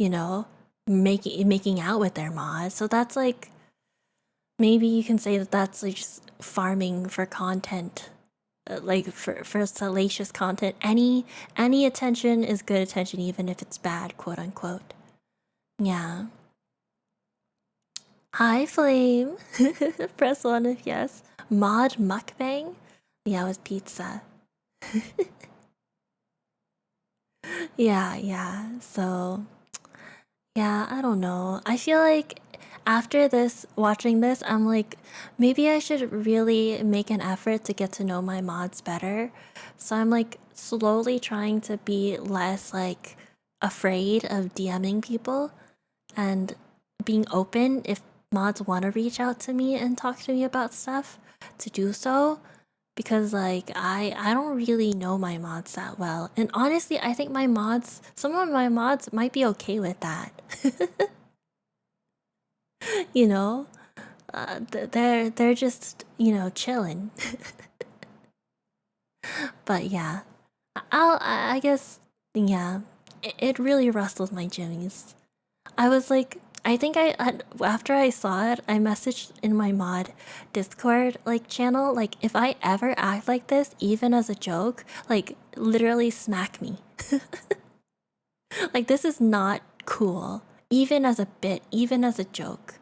you know, making out with their mod. So that's like, maybe you can say that that's like just farming for content, like for salacious content. Any attention is good attention, even if it's bad, quote unquote. Yeah. Hi, Flame. Press 1 if yes. Mod mukbang? Yeah, with pizza. Yeah. So, yeah, I don't know. I feel like after this, watching this, I'm like, maybe I should really make an effort to get to know my mods better. So I'm like slowly trying to be less like afraid of DMing people and being open if mods want to reach out to me and talk to me about stuff to do so, because like I don't really know my mods that well, and honestly I think some of my mods might be okay with that. You know, they're just, you know, chilling. But yeah, I guess, yeah, it really rustled my jimmies. I was like, I think after I saw it, I messaged in my mod Discord like channel, like, if I ever act like this, even as a joke, like literally smack me. Like, this is not cool, even as a bit, even as a joke.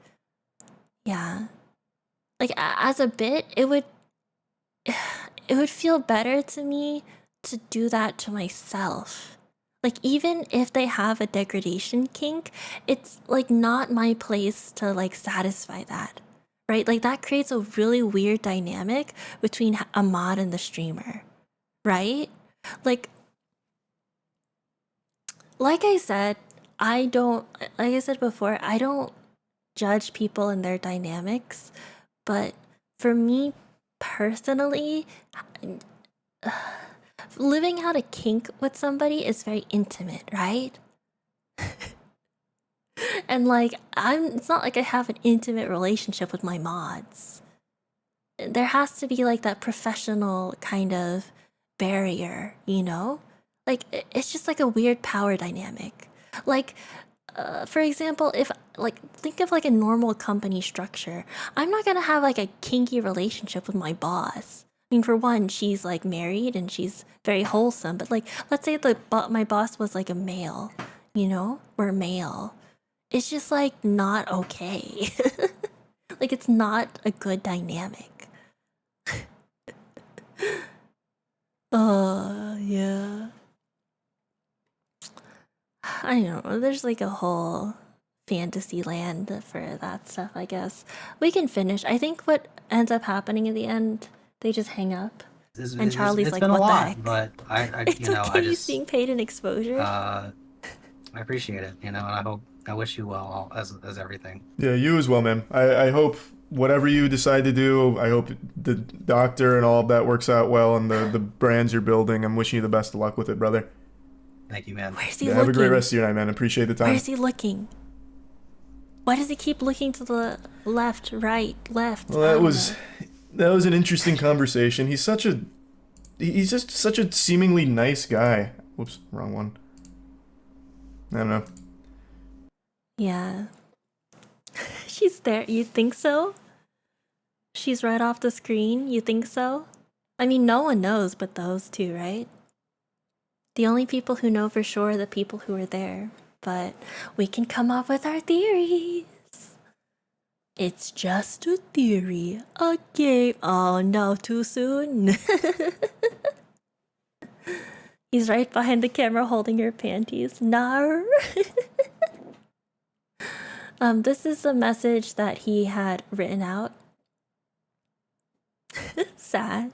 Yeah, like as a bit, it would feel better to me to do that to myself. Like, even if they have a degradation kink, it's like not my place to like satisfy that, right? Like, that creates a really weird dynamic between a mod and the streamer, right? Like I said, like I said before, I don't judge people and their dynamics, but for me personally, living out a kink with somebody is very intimate, right? And like, it's not like I have an intimate relationship with my mods. There has to be like that professional kind of barrier, you know? Like, it's just like a weird power dynamic. Like, for example, if like, think of like a normal company structure, I'm not gonna have like a kinky relationship with my boss. I mean, for one, she's like married and she's very wholesome, but like, let's say my boss was like a male, you know? We're male. It's just like not okay. Like, it's not a good dynamic. Oh, yeah. I don't know, there's like a whole fantasy land for that stuff, I guess. We can finish. I think what ends up happening in the end, they just hang up. And Charlie's it's like, been what a the lot, heck? but I It's you know, okay, I he's just being paid in exposure. I appreciate it, you know, and I wish you well as everything. Yeah, you as well, man. I hope whatever you decide to do, I hope the doctor and all of that works out well, and the brands you're building. I'm wishing you the best of luck with it, brother. Thank you, man. Where's he Yeah, looking? have a great rest of your night, man. Appreciate the time. Where's he looking? Why does he keep looking to the left, right, left? Well, that was an interesting conversation. He's just such a seemingly nice guy. Whoops, wrong one. I don't know. Yeah. She's there. You think so? She's right off the screen. You think so? I mean, no one knows but those two, right? The only people who know for sure are the people who are there. But we can come up with our theories. It's just a theory. Okay. Oh, no, too soon. He's right behind the camera holding her panties. Nar. This is the message that he had written out. Sag.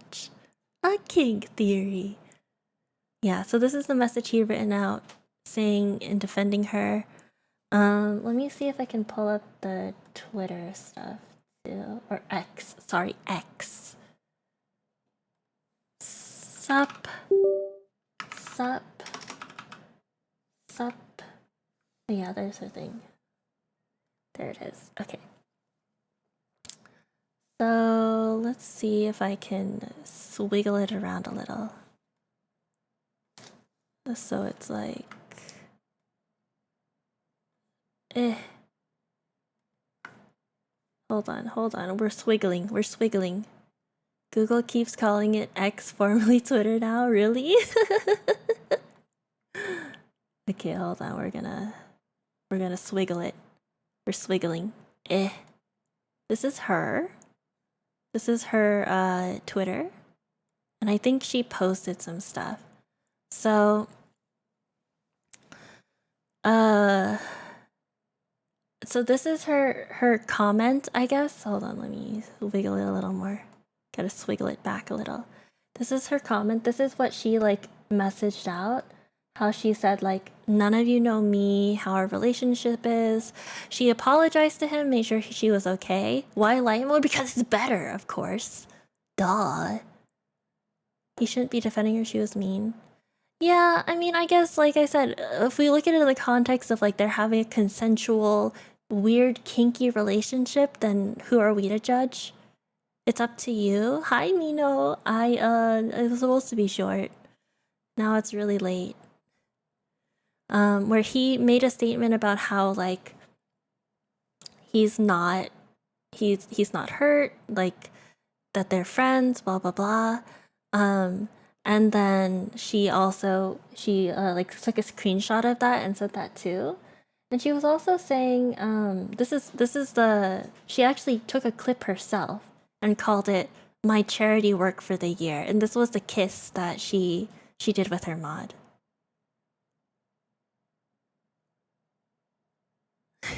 A king theory. Yeah, so this is the message he had written out saying and defending her. Let me see if I can pull up the Twitter stuff too. Or X. Sorry, X. Sup. Yeah, there's her thing. There it is. Okay. So let's see if I can swiggle it around a little. So it's like... Hold on. We're swiggling. Google keeps calling it X, formerly Twitter now. Really? Okay, hold on. We're gonna swiggle it. We're swiggling. This is her. This is her Twitter. And I think she posted some stuff. So so this is her comment, I guess. Hold on, let me wiggle it a little more. Gotta swiggle it back a little. This is her comment. This is what she like messaged out. How she said like, none of you know me, how our relationship is. She apologized to him, made sure she was okay. Why light mode? Because it's better, of course. Duh. He shouldn't be defending her, she was mean. Yeah, I mean, I guess, like I said, if we look at it in the context of like they're having a consensual, weird, kinky relationship, then who are we to judge? It's up to you. Hi, Mino. It was supposed to be short. Now it's really late. Where he made a statement about how like he's not hurt, like that they're friends, blah blah blah. And then she like took a screenshot of that and said that too. And she was also saying she actually took a clip herself and called it my charity work for the year. And this was the kiss that she did with her mod.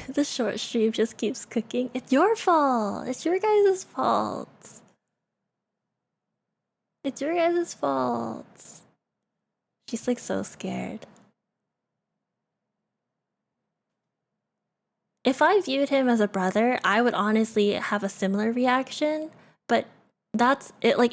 The short stream just keeps cooking. It's your fault. It's your guys' fault. It's your guys' fault. She's like so scared. If I viewed him as a brother, I would honestly have a similar reaction, but that's it. Like